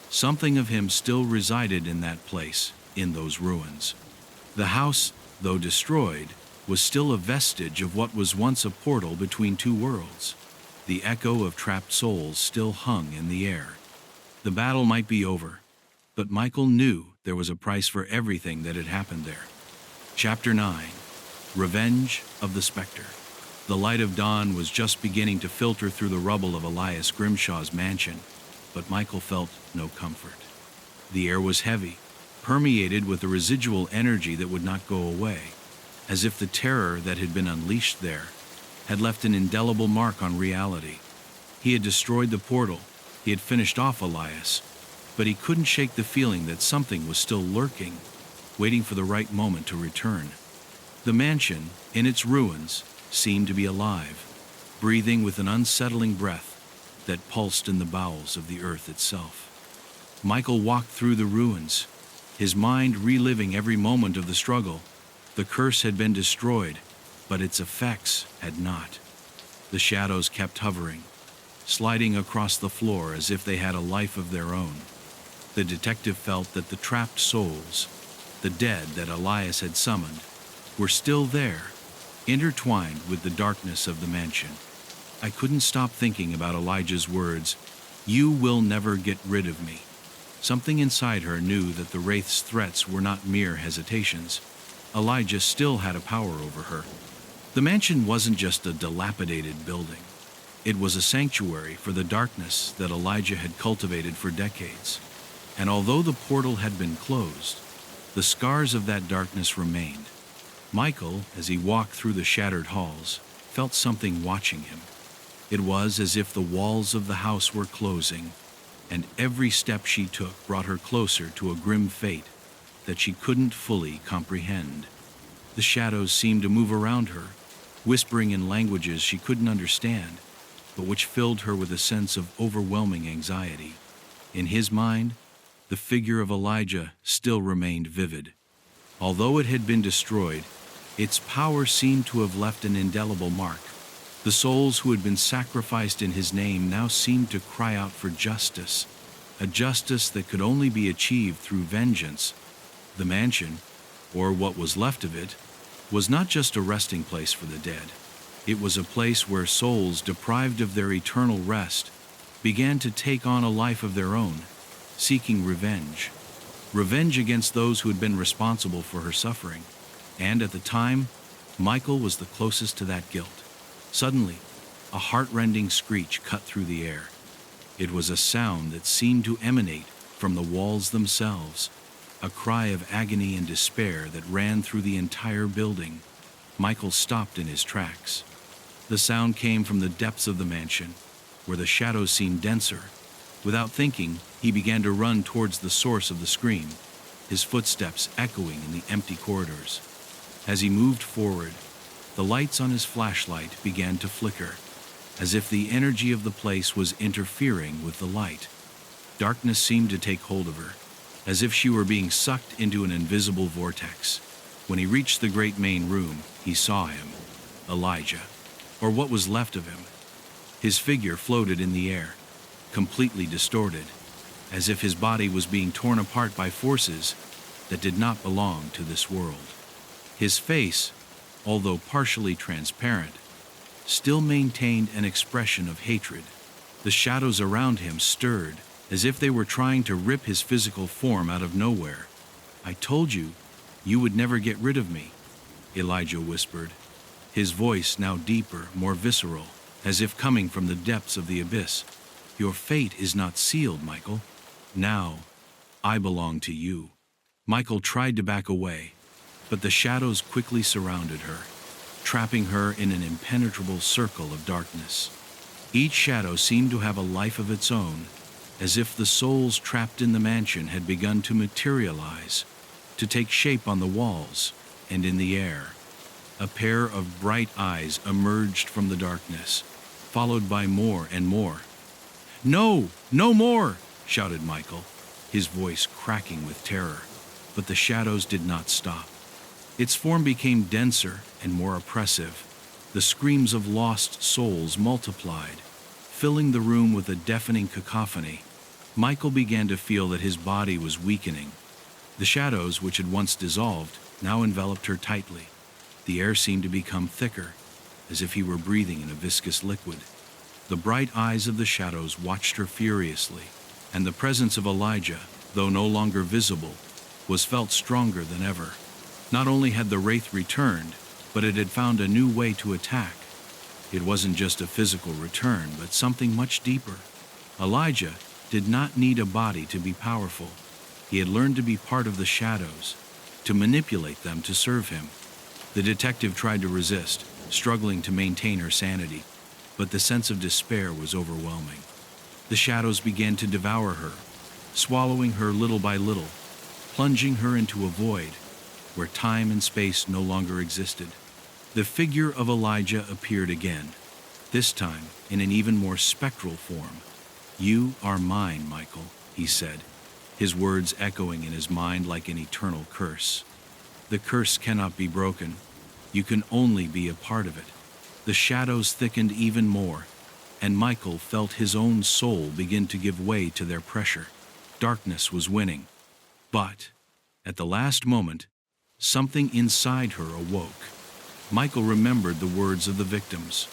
something of him still resided in that place, in those ruins. The house, though destroyed, was still a vestige of what was once a portal between two worlds. The echo of trapped souls still hung in the air. The battle might be over, but Michael knew there was a price for everything that had happened there. Chapter 9. Revenge of the Spectre. The light of dawn was just beginning to filter through the rubble of Elias Grimshaw's mansion, but Michael felt no comfort. The air was heavy, permeated with a residual energy that would not go away, as if the terror that had been unleashed there had left an indelible mark on reality. He had destroyed the portal, he had finished off Elias, but he couldn't shake the feeling that something was still lurking, waiting for the right moment to return. The mansion, in its ruins, seemed to be alive, breathing with an unsettling breath that pulsed in the bowels of the earth itself. Michael walked through the ruins, his mind reliving every moment of the struggle. The curse had been destroyed, but its effects had not. The shadows kept hovering, sliding across the floor as if they had a life of their own. The detective felt that the trapped souls, the dead that Elias had summoned, were still there, intertwined with the darkness of the mansion. I couldn't stop thinking about Elijah's words, "You will never get rid of me." Something inside her knew that the Wraith's threats were not mere hesitations. Elijah still had a power over her. The mansion wasn't just a dilapidated building. It was a sanctuary for the darkness that Elijah had cultivated for decades. And although the portal had been closed, the scars of that darkness remained. Michael, as he walked through the shattered halls, felt something watching him. It was as if the walls of the house were closing, and every step she took brought her closer to a grim fate that she couldn't fully comprehend. The shadows seemed to move around her, whispering in languages she couldn't understand, but which filled her with a sense of overwhelming anxiety. In his mind, the figure of Elijah still remained vivid. Although it had been destroyed, its power seemed to have left an indelible mark. The souls who had been sacrificed in his name now seemed to cry out for justice, a justice that could only be achieved through vengeance. The mansion, or what was left of it, was not just a resting place for the dead. It was a place where souls deprived of their eternal rest began to take on a life of their own, seeking revenge. Revenge against those who had been responsible for her suffering. And at the time, Michael was the closest to that guilt. Suddenly, a heart-rending screech cut through the air. It was a sound that seemed to emanate from the walls themselves, a cry of agony and despair that ran through the entire building. Michael stopped in his tracks. The sound came from the depths of the mansion, where the shadows seemed denser. Without thinking, he began to run towards the source of the scream, his footsteps echoing in the empty corridors. As he moved forward, the lights on his flashlight began to flicker, as if the energy of the place was interfering with the light. Darkness seemed to take hold of her, as if she were being sucked into an invisible vortex. When he reached the great main room, he saw him, Elijah, or what was left of him. His figure floated in the air, completely distorted, as if his body was being torn apart by forces that did not belong to this world. His face, although partially transparent, still maintained an expression of hatred. The shadows around him stirred, as if they were trying to rip his physical form out of nowhere. "I told you, you would never get rid of me," Elijah whispered, his voice now deeper, more visceral, as if coming from the depths of the abyss. "Your fate is not sealed, Michael. Now, I belong to you." Michael tried to back away, but the shadows quickly surrounded her, trapping her in an impenetrable circle of darkness. Each shadow seemed to have a life of its own, as if the souls trapped in the mansion had begun to materialize, to take shape on the walls and in the air. A pair of bright eyes emerged from the darkness, followed by more and more. "No, no more!" shouted Michael, his voice cracking with terror. But the shadows did not stop. Its form became denser and more oppressive. The screams of lost souls multiplied, filling the room with a deafening cacophony. Michael began to feel that his body was weakening. The shadows, which had once dissolved, now enveloped her tightly. The air seemed to become thicker, as if he were breathing in a viscous liquid. The bright eyes of the shadows watched her furiously, and the presence of Elijah, though no longer visible, was felt stronger than ever. Not only had the wraith returned, but it had found a new way to attack. It wasn't just a physical return, but something much deeper. Elijah did not need a body to be powerful. He had learned to be part of the shadows, to manipulate them to serve him. The detective tried to resist, struggling to maintain her sanity, but the sense of despair was overwhelming. The shadows began to devour her, swallowing her little by little, plunging her into a void where time and space no longer existed. The figure of Elijah appeared again, this time in an even more spectral form. "You are mine, Michael," he said, his words echoing in his mind like an eternal curse. "The curse cannot be broken. You can only be a part of it." The shadows thickened even more, and Michael felt his own soul begin to give way to their pressure. Darkness was winning. But, at the last moment, something inside her awoke. Michael remembered the words of the victims,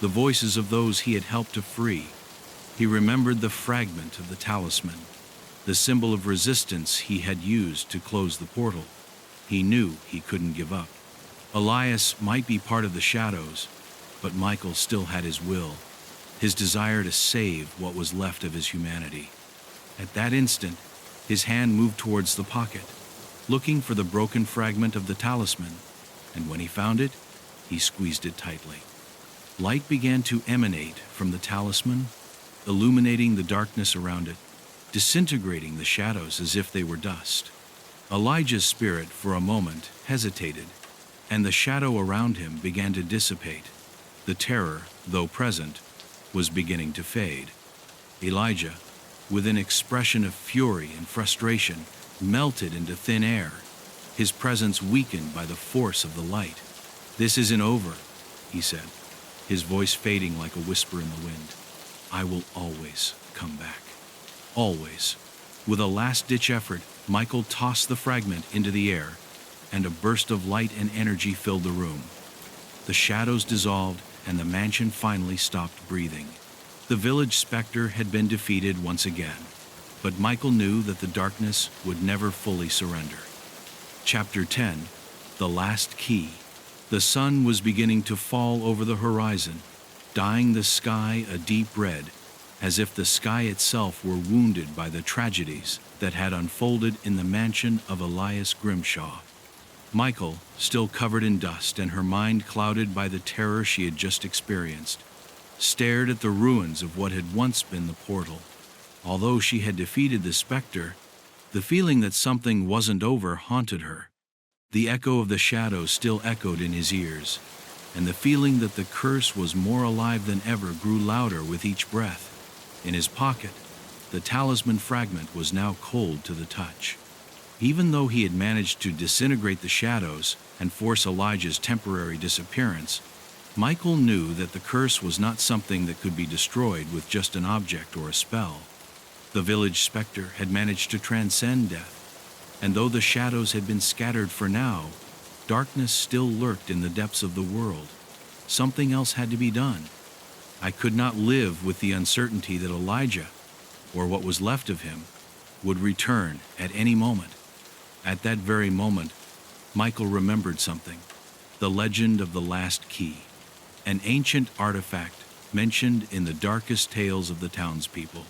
the voices of those he had helped to free. He remembered the fragment of the talisman, the symbol of resistance he had used to close the portal. He knew he couldn't give up. Elias might be part of the shadows, but Michael still had his will, his desire to save what was left of his humanity. At that instant, his hand moved towards the pocket, looking for the broken fragment of the talisman, and when he found it, he squeezed it tightly. Light began to emanate from the talisman, illuminating the darkness around it, disintegrating the shadows as if they were dust. Elijah's spirit, for a moment, hesitated, and the shadow around him began to dissipate. The terror, though present, was beginning to fade. Elijah, with an expression of fury and frustration, melted into thin air, his presence weakened by the force of the light. "This isn't over," he said, his voice fading like a whisper in the wind. "I will always come back. Always." With a last-ditch effort, Michael tossed the fragment into the air, and a burst of light and energy filled the room. The shadows dissolved, and the mansion finally stopped breathing. The village specter had been defeated once again, but Michael knew that the darkness would never fully surrender. Chapter 10: The Last Key. The sun was beginning to fall over the horizon, dyeing the sky a deep red, as if the sky itself were wounded by the tragedies that had unfolded in the mansion of Elias Grimshaw. Michael, still covered in dust and her mind clouded by the terror she had just experienced, stared at the ruins of what had once been the portal. Although she had defeated the specter, the feeling that something wasn't over haunted her. The echo of the shadows still echoed in his ears, and the feeling that the curse was more alive than ever grew louder with each breath. In his pocket, the talisman fragment was now cold to the touch. Even though he had managed to disintegrate the shadows and force Elijah's temporary disappearance, Michael knew that the curse was not something that could be destroyed with just an object or a spell. The village specter had managed to transcend death, and though the shadows had been scattered for now, darkness still lurked in the depths of the world. Something else had to be done. I could not live with the uncertainty that Elijah, or what was left of him, would return at any moment. At that very moment, Michael remembered something: the legend of the last key, an ancient artifact mentioned in the darkest tales of the townspeople.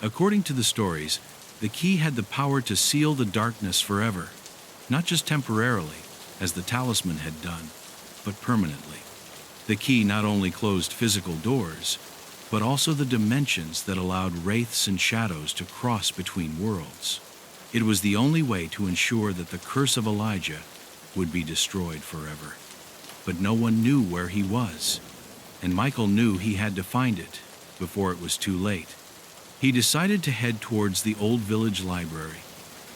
According to the stories, the key had the power to seal the darkness forever, not just temporarily, as the talisman had done, but permanently. The key not only closed physical doors, but also the dimensions that allowed wraiths and shadows to cross between worlds. It was the only way to ensure that the curse of Elijah would be destroyed forever. But no one knew where he was, and Michael knew he had to find it before it was too late. He decided to head towards the old village library,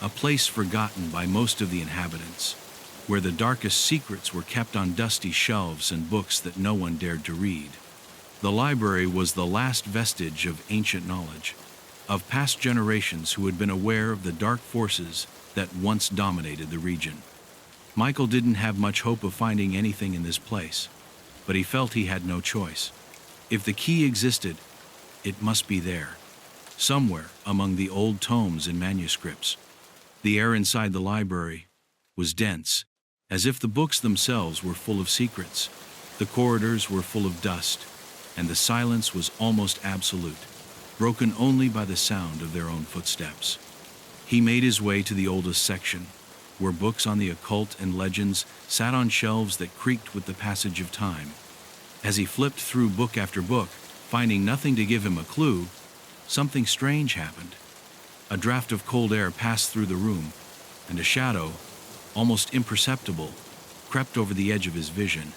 a place forgotten by most of the inhabitants, where the darkest secrets were kept on dusty shelves and books that no one dared to read. The library was the last vestige of ancient knowledge, of past generations who had been aware of the dark forces that once dominated the region. Michael didn't have much hope of finding anything in this place, but he felt he had no choice. If the key existed, it must be there, somewhere among the old tomes and manuscripts. The air inside the library was dense, as if the books themselves were full of secrets. The corridors were full of dust, and the silence was almost absolute, broken only by the sound of their own footsteps. He made his way to the oldest section, where books on the occult and legends sat on shelves that creaked with the passage of time. As he flipped through book after book, finding nothing to give him a clue, something strange happened. A draft of cold air passed through the room, and a shadow, almost imperceptible, crept over the edge of his vision.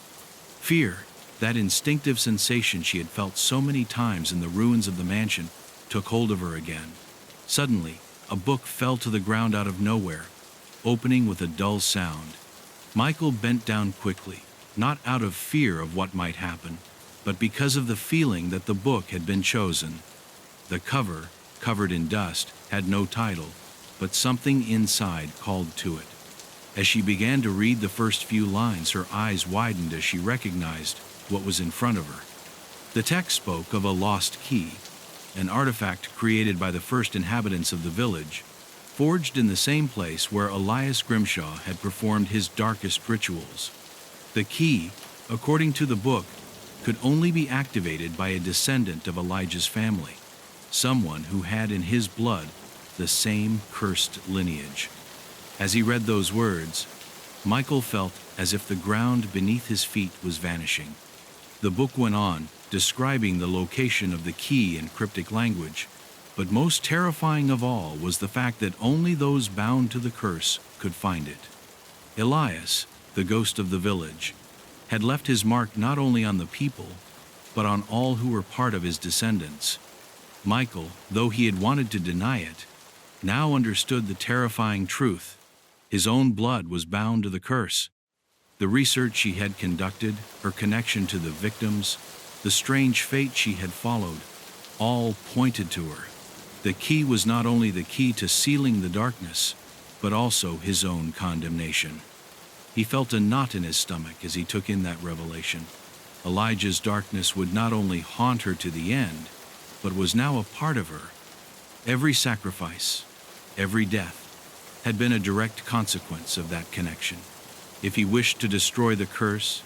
Fear, that instinctive sensation she had felt so many times in the ruins of the mansion, took hold of her again. Suddenly, a book fell to the ground out of nowhere, opening with a dull sound. Michael bent down quickly, not out of fear of what might happen, but because of the feeling that the book had been chosen. The cover, covered in dust, had no title, but something inside called to it. As she began to read the first few lines, her eyes widened as she recognized what was in front of her. The text spoke of a lost key, an artifact created by the first inhabitants of the village, forged in the same place where Elias Grimshaw had performed his darkest rituals. The key, according to the book, could only be activated by a descendant of Elijah's family, someone who had in his blood the same cursed lineage. As he read those words, Michael felt as if the ground beneath his feet was vanishing. The book went on, describing the location of the key in cryptic language, but most terrifying of all was the fact that only those bound to the curse could find it. Elias, the ghost of the village, had left his mark not only on the people, but on all who were part of his descendants. Michael, though he had wanted to deny it, now understood the terrifying truth. His own blood was bound to the curse. The research she had conducted, her connection to the victims, the strange fate she had followed, all pointed to her. The key was not only the key to sealing the darkness, but also his own condemnation. He felt a knot in his stomach as he took in that revelation. Elijah's darkness would not only haunt her to the end, but was now a part of her. Every sacrifice, every death, had been a direct consequence of that connection. If he wished to destroy the curse,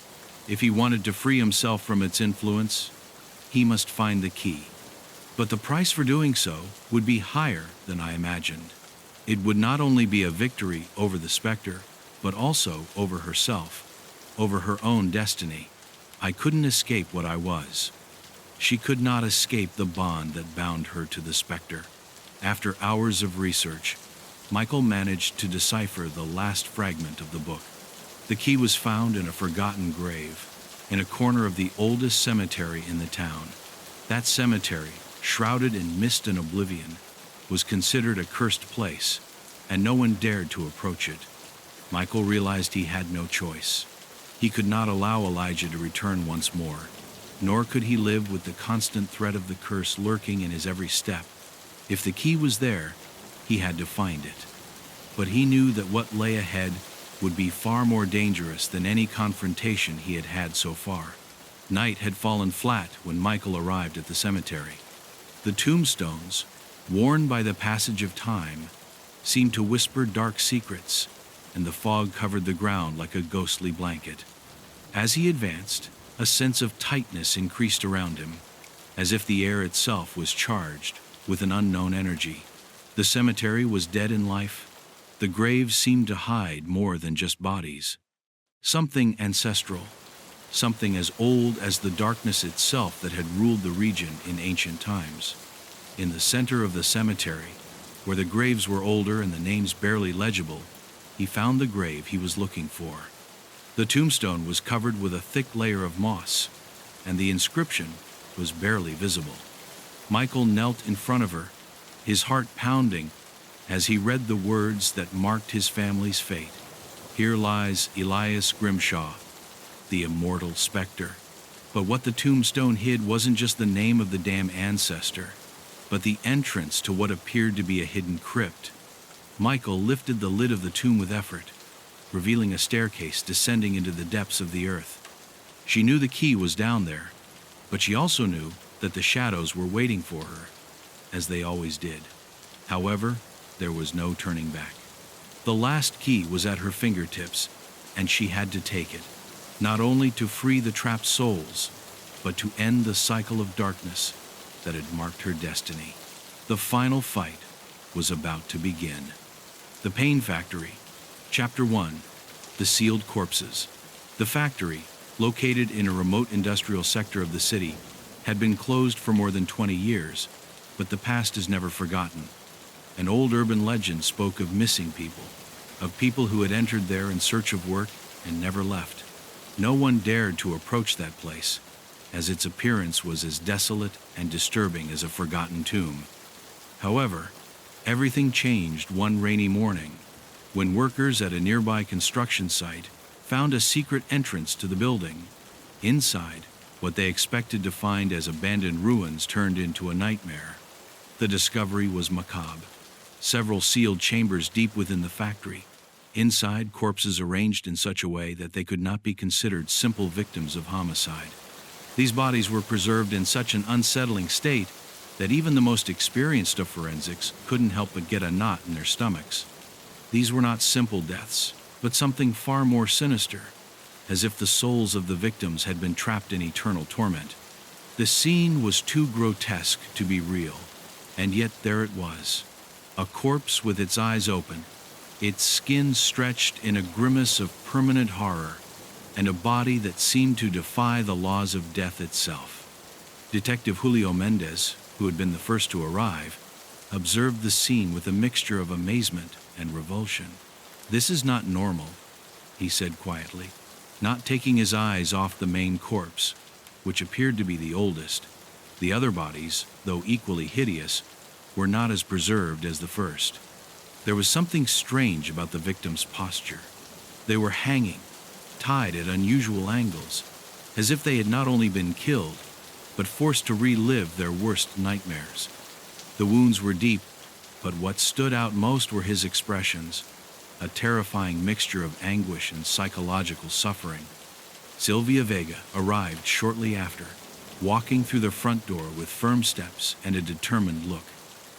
if he wanted to free himself from its influence, he must find the key. But the price for doing so would be higher than I imagined. It would not only be a victory over the specter, but also over herself, over her own destiny. I couldn't escape what I was. She could not escape the bond that bound her to the specter. After hours of research, Michael managed to decipher the last fragment of the book. The key was found in a forgotten grave, in a corner of the oldest cemetery in the town. That cemetery, shrouded in mist and oblivion, was considered a cursed place, and no one dared to approach it. Michael realized he had no choice. He could not allow Elijah to return once more, nor could he live with the constant threat of the curse lurking in his every step. If the key was there, he had to find it. But he knew that what lay ahead would be far more dangerous than any confrontation he had had so far. Night had fallen flat when Michael arrived at the cemetery. The tombstones, worn by the passage of time, seemed to whisper dark secrets, and the fog covered the ground like a ghostly blanket. As he advanced, a sense of tightness increased around him, as if the air itself was charged with an unknown energy. The cemetery was dead in life. The graves seemed to hide more than just bodies. Something ancestral, something as old as the darkness itself that had ruled the region in ancient times. In the center of the cemetery, where the graves were older and the names barely legible, he found the grave he was looking for. The tombstone was covered with a thick layer of moss, and the inscription was barely visible. Michael knelt in front of her, his heart pounding as he read the words that marked his family's fate. Here lies Elias Grimshaw, the immortal specter. But what the tombstone hid wasn't just the name of the damn ancestor, but the entrance to what appeared to be a hidden crypt. Michael lifted the lid of the tomb with effort, revealing a staircase descending into the depths of the earth. She knew the key was down there, but she also knew that the shadows were waiting for her, as they always did. However, there was no turning back. The last key was at her fingertips, and she had to take it, not only to free the trapped souls, but to end the cycle of darkness that had marked her destiny. The final fight was about to begin. The Pain Factory, Chapter 1, The Sealed Corpses. The factory, located in a remote industrial sector of the city, had been closed for more than 20 years, but the past is never forgotten. An old urban legend spoke of missing people, of people who had entered there in search of work and never left. No one dared to approach that place, as its appearance was as desolate and disturbing as a forgotten tomb. However, everything changed one rainy morning, when workers at a nearby construction site found a secret entrance to the building. Inside, what they expected to find as abandoned ruins turned into a nightmare. The discovery was macabre. Several sealed chambers deep within the factory. Inside, corpses arranged in such a way that they could not be considered simple victims of homicide. These bodies were preserved in such an unsettling state that even the most experienced of forensics couldn't help but get a knot in their stomachs. These were not simple deaths, but something far more sinister, as if the souls of the victims had been trapped in eternal torment. The scene was too grotesque to be real, and yet there it was, a corpse with its eyes open, its skin stretched in a grimace of permanent horror, and a body that seemed to defy the laws of death itself. Detective Julio Mendez, who had been the first to arrive, observed the scene with a mixture of amazement and revulsion. "This is not normal," he said quietly, not taking his eyes off the main corpse, which appeared to be the oldest. The other bodies, though equally hideous, were not as preserved as the first. There was something strange about the victims' posture. They were hanging, tied at unusual angles, as if they had not only been killed, but forced to relive their worst nightmares. The wounds were deep, but what stood out most were his expressions, a terrifying mixture of anguish and psychological suffering. Sylvia Vega arrived shortly after, walking through the front door with firm steps and a determined look.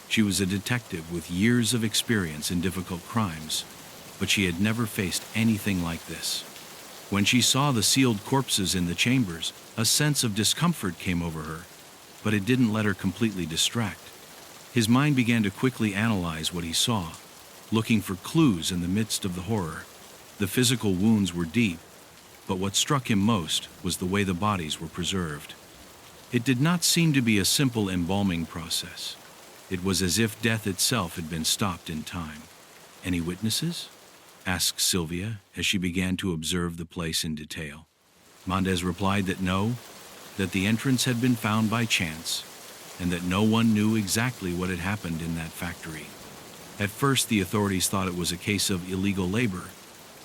She was a detective with years of experience in difficult crimes, but she had never faced anything like this. When she saw the sealed corpses in the chambers, a sense of discomfort came over her, but it didn't let her completely distract. His mind began to quickly analyze what he saw, looking for clues in the midst of the horror. The physical wounds were deep, but what struck him most was the way the bodies were preserved. It did not seem to be a simple embalming process. It was as if death itself had been stopped in time. "Any witnesses?" asked Sylvia as she began to observe the place in detail. Mendez replied that no, that the entrance had been found by chance, and that no one knew exactly what had happened in that factory. At first, the authorities thought it was a case of illegal labor,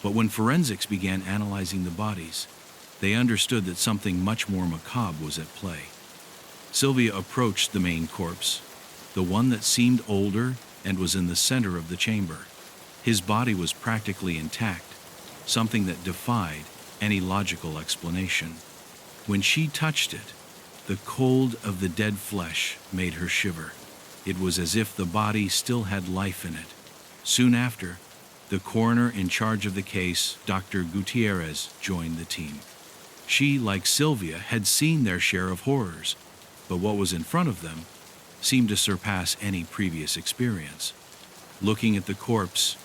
but when forensics began analyzing the bodies, they understood that something much more macabre was at play. Sylvia approached the main corpse, the one that seemed older and was in the center of the chamber. His body was practically intact, something that defied any logical explanation. When she touched it, the cold of the dead flesh made her shiver. It was as if the body still had life in it. Soon after, the coroner in charge of the case, Dr. Gutierrez, joined the team. She, like Sylvia, had seen their share of horrors, but what was in front of them seemed to surpass any previous experience. Looking at the corpse,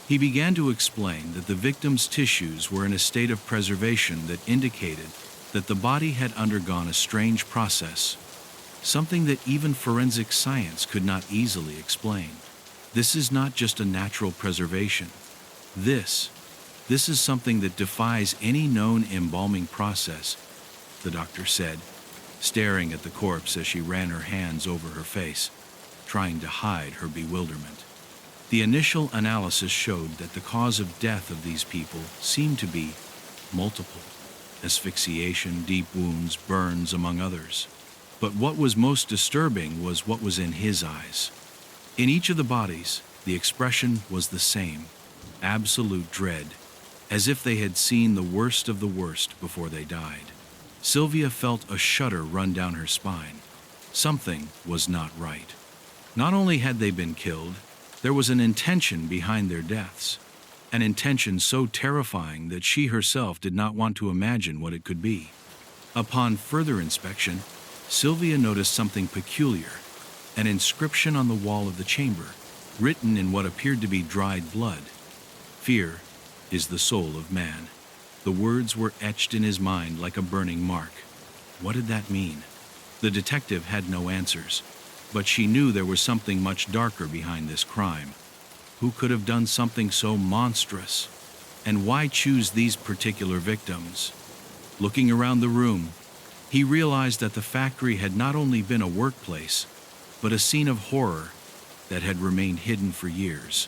he began to explain that the victim's tissues were in a state of preservation that indicated that the body had undergone a strange process, something that even forensic science could not easily explain. This is not just a natural preservation. This is something that defies any known embalming process, the doctor said, staring at the corpse as she ran her hands over her face, trying to hide her bewilderment. The initial analysis showed that the cause of death of these people seemed to be multiple: asphyxiation, deep wounds, burns, among others. But what was most disturbing was what was in his eyes. In each of the bodies, the expression was the same: absolute dread, as if they had seen the worst of the worst before they died. Sylvia felt a shudder run down her spine. Something was not right. Not only had they been killed, there was an intention behind their deaths, an intention so terrifying that she herself did not want to imagine what it could be. Upon further inspection, Sylvia noticed something peculiar: an inscription on the wall of the chamber, written in what appeared to be dried blood. "Fear is the soul of man." The words were etched in his mind like a burning mark. What did that mean? The detective had no answers, but she knew there was something much darker behind this crime. Who could have done something so monstrous? And why choose these particular victims? Looking around the room, he realized that the factory had not only been a workplace, but a scene of horror that had remained hidden for years.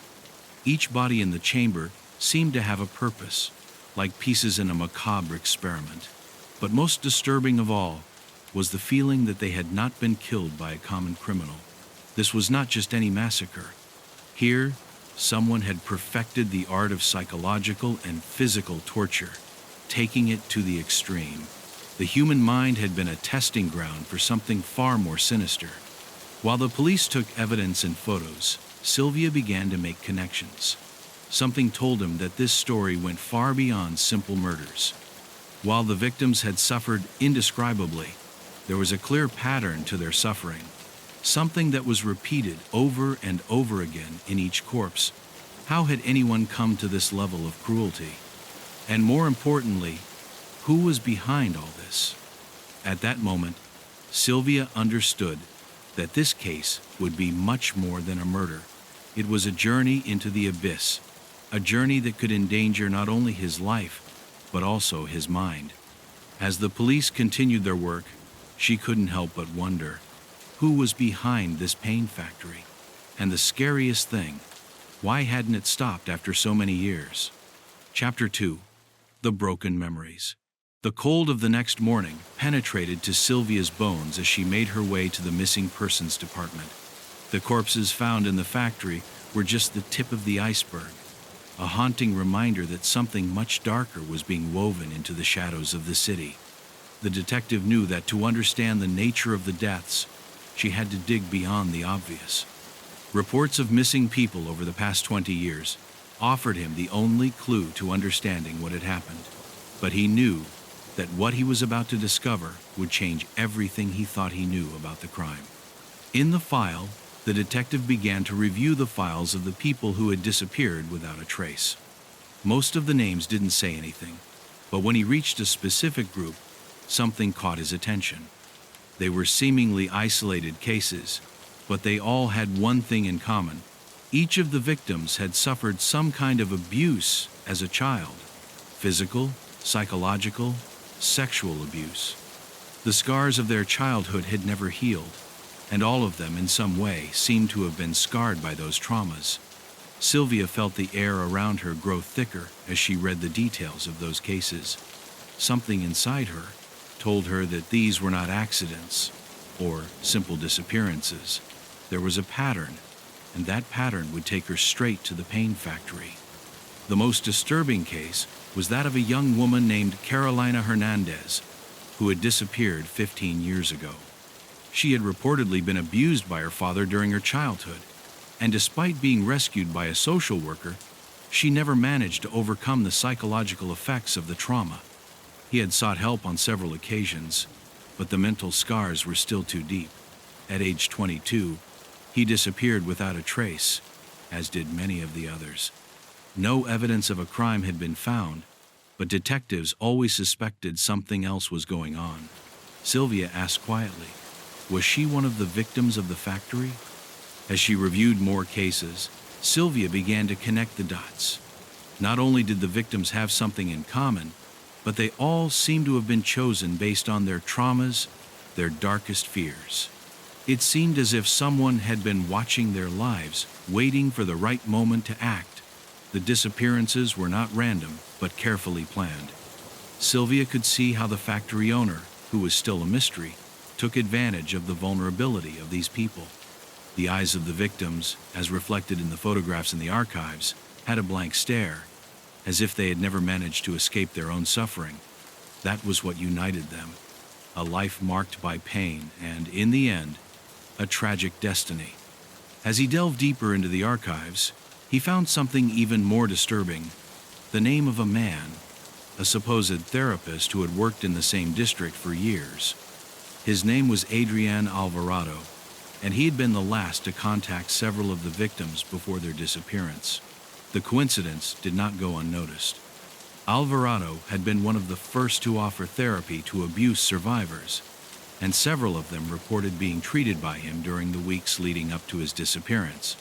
Each body in the chamber seemed to have a purpose, like pieces in a macabre experiment. But most disturbing of all was the feeling that they had not been killed by a common criminal. This was not just any massacre. Here, someone had perfected the art of psychological and physical torture, taking it to the extreme. The human mind had been a testing ground for something far more sinister. While the police took evidence and photos, Sylvia began to make connections. Something told him that this story went far beyond simple murders. While the victims had suffered indescribably, there was a clear pattern to their suffering, something that was repeated over and over again in each corpse. How had anyone come to this level of cruelty? And more importantly, who was behind all this? At that moment, Sylvia understood that this case would be much more than a murder. It was a journey into the abyss, a journey that could endanger not only his life, but also his mind. As the police continued their work, she couldn't help but wonder, who was behind this pain factory? And the scariest thing, why hadn't it stopped after so many years? Chapter 2. The Broken Memories. The cold of the next morning penetrated to Sylvia's bones as she made her way to the missing persons department. The corpses found in the factory were just the tip of the iceberg, a haunting reminder that something much darker was being woven into the shadows of the city. The detective knew that to understand the nature of the deaths, she had to dig beyond the obvious. Reports of missing people over the past 20 years offered him the only clue to understanding what had happened. But he knew that what he was about to discover would change everything he thought he knew about the crime. In the file, the detective began to review the files of the people who had disappeared without a trace. Most of the names didn't say anything, but when he reached a specific group, something caught his attention. They were seemingly isolated cases, but they all had one thing in common. Each of the victims had suffered some kind of abuse as a child: physical, psychological, sexual abuse. The scars of their childhood had never healed, and all of them in some way seemed to have been scarred by those traumas. Sylvia felt the air around her grow thicker as she read the details of those cases. Something inside her told her that these were not accidents or simple disappearances. There was a pattern, and that pattern would take her straight to the pain factory. The most disturbing case was that of a young woman named Carolina Hernandez, who had disappeared 15 years ago. She had reportedly been abused by her father during her childhood, and despite being rescued by a social worker, she never managed to overcome the psychological effects of the trauma. He had sought help on several occasions, but the mental scars were still too deep. At age 22, he disappeared without a trace, as did many of the others. No evidence of a crime had been found, but detectives always suspected something else was going on. Sylvia asked quietly, was she one of the victims of the factory? As she reviewed more cases, Sylvia began to connect the dots. Not only did the victims have something in common, but they all seemed to have been chosen based on their traumas, their darkest fears. It seemed as if someone had been watching their lives, waiting for the right moment to act. The disappearances were not random, but carefully planned. Sylvia could see how the factory owner, who was still a mystery, took advantage of the vulnerability of these people. The eyes of the victims, as reflected in the photographs in the archives, had a blank stare, as if they had never managed to escape their own suffering. That was what united them: a life marked by pain and, in the end, a tragic destiny. As he delved deeper into the archives, he found something even more disturbing: the name of a man, a supposed therapist who had worked in the same district for years. His name was Adrian Alvarado, and he had been the last to contact several of the victims before their disappearance. The coincidence did not go unnoticed. Alvarado had been one of the first to offer therapy to abuse survivors, and several of them reported being treated by him during the weeks leading up to his disappearance.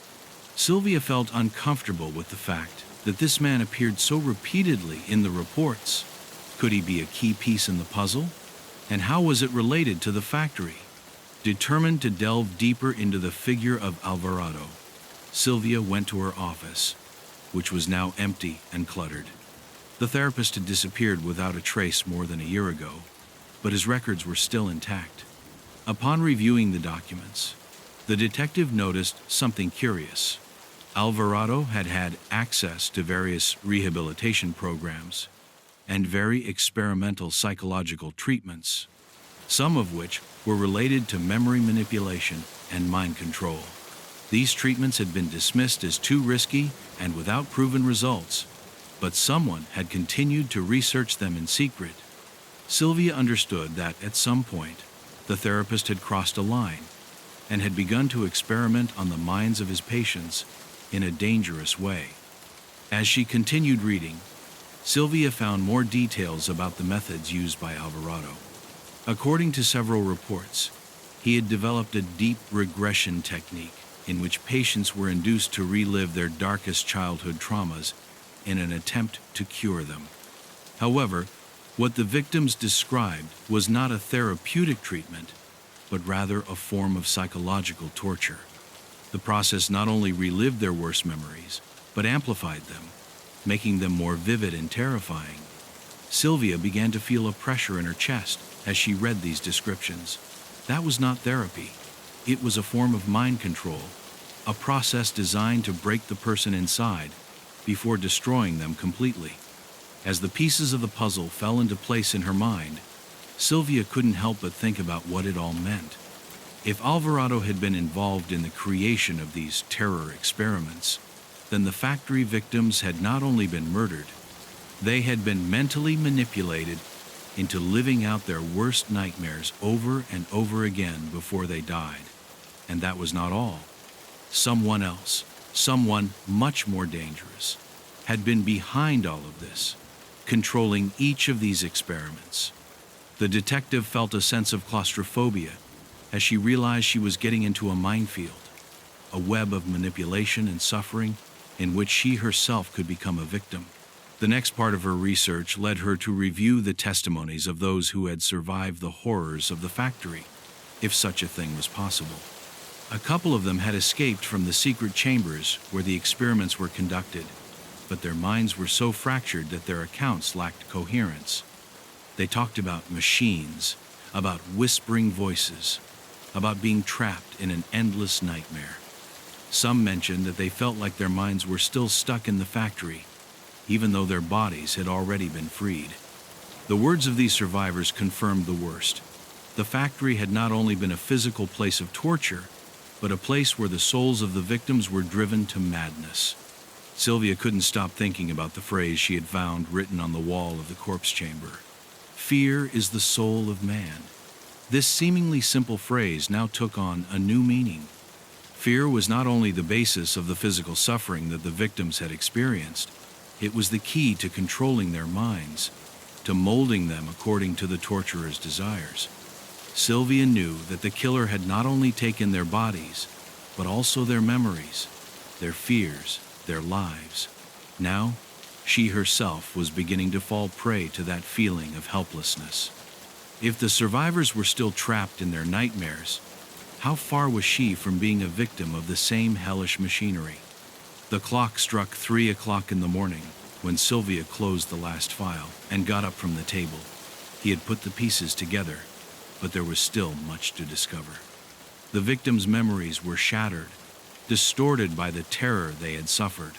Sylvia felt uncomfortable with the fact that this man appeared so repeatedly in the reports. Could he be a key piece in the puzzle? And how was it related to the factory? Determined to delve deeper into the figure of Alvarado, Sylvia went to her office, which was now empty and cluttered. The therapist had disappeared without a trace more than a year ago, but his records were still intact. Upon reviewing the documents, the detective noticed something curious. Alvarado had had access to various rehabilitation programs and very experimental psychological treatments, some of which were related to memory manipulation and mind control. These treatments had been dismissed as too risky and without proven results, but someone had continued to research them in secret. Sylvia understood that, at some point, the therapist had crossed a line and had begun to experiment on the minds of his patients in a dangerous way. As she continued reading, Sylvia found more details about the methods used by Alvarado. According to several reports, he had developed a deep regression technique in which patients were induced to relive their darkest childhood traumas in an attempt to cure them. However, what the victims described was not a therapeutic treatment, but rather a form of psychological torture. The process not only relived their worst memories, but amplified them, making them more vivid and terrifying. Sylvia began to feel a pressure in her chest as she read these descriptions. That was not therapy. It was a form of mind control, a process designed to break the person inside before destroying them completely. As the pieces of the puzzle fell into place in her mind, Sylvia couldn't help but think about what it all meant. If Alvarado had been involved in the creation of these terror experiments, then the factory victims had not only been murdered, they had been mentally manipulated into living out their worst nightmares over and over again before they died. And that was not all. Someone else, someone much more dangerous, had been behind all of this, controlling each of these experiments. The detective felt a sense of claustrophobia as she realized she was getting into a minefield, a web of manipulation and suffering in which she herself could become a victim. The next part of her research led her to review the testimonies of those who had survived the horrors of the factory, if such a thing was possible. A couple of them had escaped from the secret chambers where the experiments were conducted, but their minds were so fractured that their accounts lacked coherence. They talked about machines, about whispering voices, about being trapped in an endless nightmare. Some mentioned that they felt like their minds were still stuck in the factory, even though their bodies had already been freed. The words of these survivors confirmed the worst. The factory had not only been a physical place of torture, but a place where the souls of the victims were driven to madness. Sylvia couldn't stop thinking about the phrase she had found written on the wall of the corpse chamber. Fear is the soul of man. This seemingly simple phrase now took on a new meaning. Fear was not only the basis of the physical suffering that the victims had experienced, it was the key to controlling their minds, to molding them according to the torturer's desires. Sylvia knew that the killer had not only taken their bodies, but also their memories, their fears, their lives. Now, she herself was beginning to fall prey to that feeling of helplessness. If the survivors were still trapped in their nightmares, how far was she from being a victim of the same hellish machinery? The clock struck 3 o'clock in the morning when Sylvia closed the last file and got up from the table. He had put the pieces together, but there was still much to discover. The victims' memories were shattered, distorted by the terror they had suffered.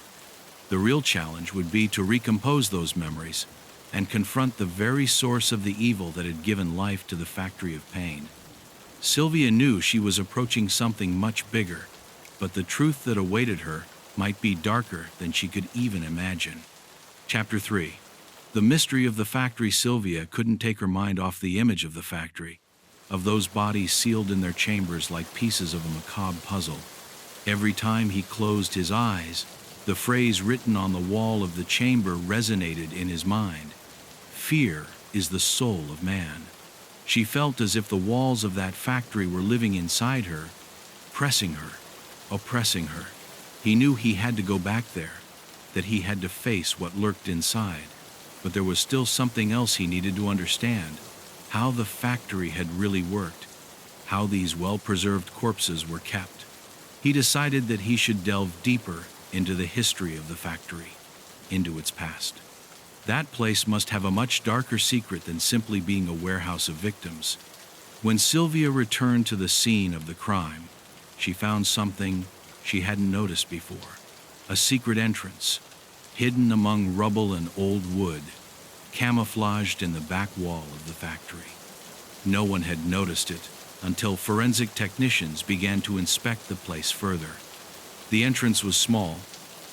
The real challenge would be to recompose those memories and confront the very source of the evil that had given life to the factory of pain. Sylvia knew she was approaching something much bigger, but the truth that awaited her might be darker than she could even imagine. Chapter 3. The mystery of the factory. Sylvia couldn't take her mind off the image of the factory, of those bodies sealed in their chambers like pieces of a macabre puzzle. Every time he closed his eyes, the phrase written on the wall of the chamber resonated in his mind. Fear is the soul of man. She felt as if the walls of that factory were living inside her, pressing her, oppressing her. He knew he had to go back there, that he had to face what lurked inside. But there was still something else he needed to understand: how the factory had really worked, how these well-preserved corpses were kept. He decided that he should delve deeper into the history of the factory, into its past. That place must have a much darker secret than simply being a warehouse of victims. When Sylvia returned to the scene of the crime, she found something she hadn't noticed before: a secret entrance, hidden among rubble and old wood, camouflaged in the back wall of the factory. No one had noticed it until forensic technicians began to inspect the place further. The entrance was small,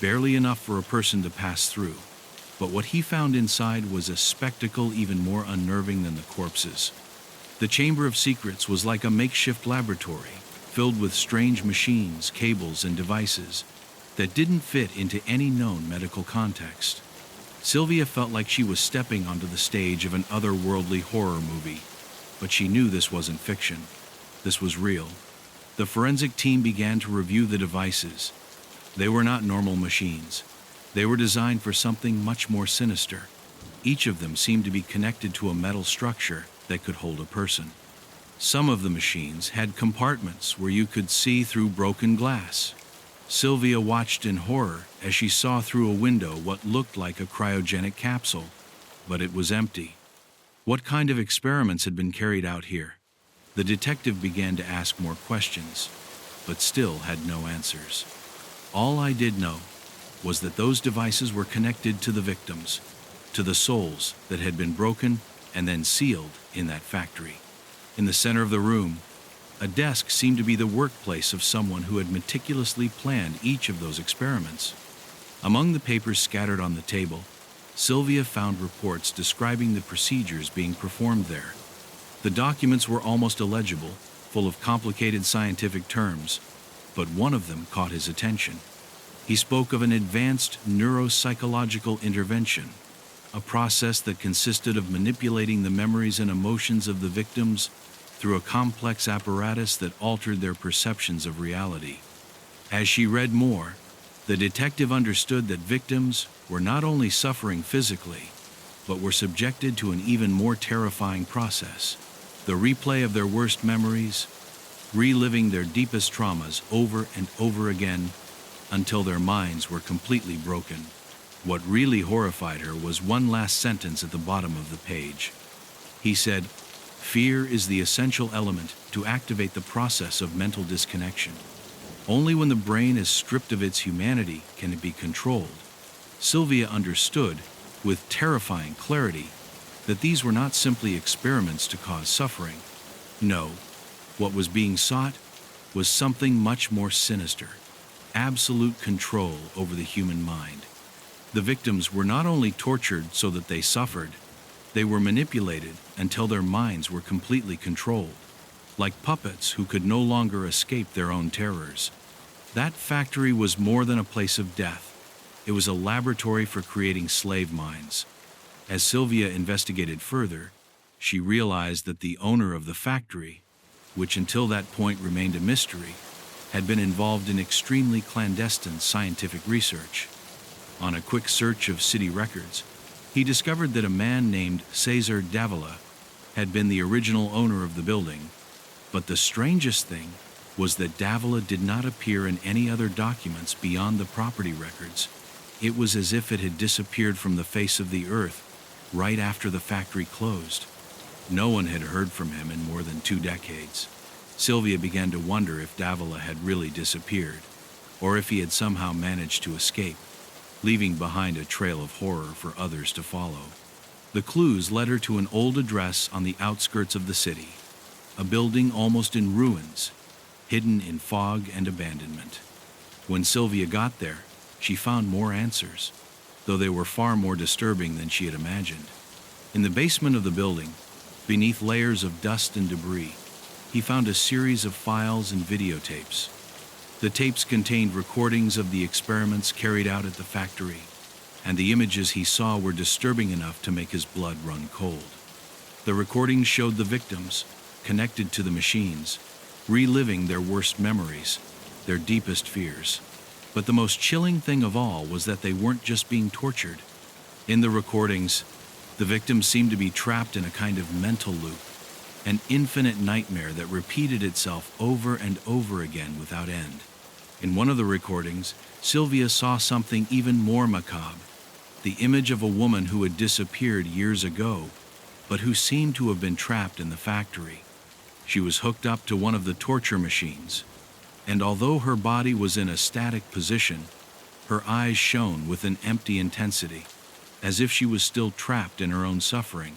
barely enough for a person to pass through, but what he found inside was a spectacle even more unnerving than the corpses. The Chamber of Secrets was like a makeshift laboratory, filled with strange machines, cables, and devices that didn't fit into any known medical context. Sylvia felt like she was stepping onto the stage of an otherworldly horror movie, but she knew this wasn't fiction. This was real. The forensic team began to review the devices. They were not normal machines. They were designed for something much more sinister. Each of them seemed to be connected to a metal structure that could hold a person. Some of the machines had compartments where you could see through broken glass. Sylvia watched in horror as she saw through a window what looked like a cryogenic capsule, but it was empty. What kind of experiments had been carried out here? The detective began to ask more questions, but still had no answers. All I did know was that those devices were connected to the victims, to the souls that had been broken and then sealed in that factory. In the center of the room, a desk seemed to be the workplace of someone who had meticulously planned each of those experiments. Among the papers scattered on the table, Sylvia found reports describing the procedures being performed there. The documents were almost illegible, full of complicated scientific terms, but one of them caught his attention. He spoke of an advanced neuropsychological intervention, a process that consisted of manipulating the memories and emotions of the victims through a complex apparatus that altered their perceptions of reality. As she read more, the detective understood that victims were not only suffering physically, but were subjected to an even more terrifying process: the replay of their worst memories, reliving their deepest traumas over and over again until their minds were completely broken. What really horrified her was one last sentence at the bottom of the page. He said, "Fear is the essential element to activate the process of mental disconnection. Only when the brain is stripped of its humanity can it be controlled." Sylvia understood, with terrifying clarity, that these were not simply experiments to cause suffering. No, what was being sought was something much more sinister: absolute control over the human mind. The victims were not only tortured so that they suffered, they were manipulated until their minds were completely controlled, like puppets who could no longer escape their own terrors. That factory was more than a place of death. It was a laboratory for creating slave minds. As Sylvia investigated further, she realized that the owner of the factory, which until that point remained a mystery, had been involved in extremely clandestine scientific research. On a quick search of city records, he discovered that a man named Cesar Davila had been the original owner of the building, but the strangest thing was that Davila did not appear in any other documents beyond the property records. It was as if it had disappeared from the face of the earth right after the factory closed. No one had heard from him in more than 2 decades. Sylvia began to wonder if Davila had really disappeared, or if he had somehow managed to escape, leaving behind a trail of horror for others to follow. The clues led her to an old address on the outskirts of the city, a building almost in ruins, hidden in fog and abandonment. When Sylvia got there, she found more answers, though they were far more disturbing than she had imagined. In the basement of the building, beneath layers of dust and debris, he found a series of files and videotapes. The tapes contained recordings of the experiments carried out at the factory, and the images he saw were disturbing enough to make his blood run cold. The recordings showed the victims, connected to the machines, reliving their worst memories, their deepest fears. But the most chilling thing of all was that they weren't just being tortured. In the recordings, the victims seemed to be trapped in a kind of mental loop, an infinite nightmare that repeated itself over and over again without end. In one of the recordings, Sylvia saw something even more macabre: the image of a woman who had disappeared years ago, but who seemed to have been trapped in the factory. She was hooked up to one of the torture machines, and although her body was in a static position, her eyes shone with an empty intensity, as if she was still trapped in her own suffering.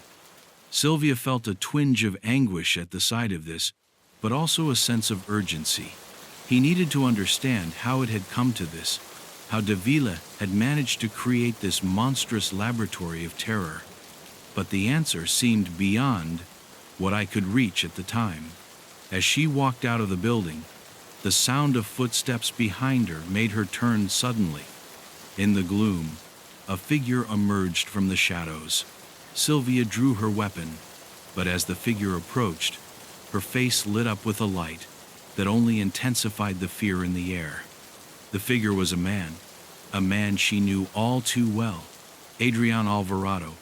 Sylvia felt a twinge of anguish at the sight of this, but also a sense of urgency. He needed to understand how it had come to this, how Davila had managed to create this monstrous laboratory of terror. But the answer seemed beyond what I could reach at the time. As she walked out of the building, the sound of footsteps behind her made her turn suddenly. In the gloom, a figure emerged from the shadows. Sylvia drew her weapon, but as the figure approached, her face lit up with a light that only intensified the fear in the air. The figure was a man she knew all too well, Adrian Alvarado,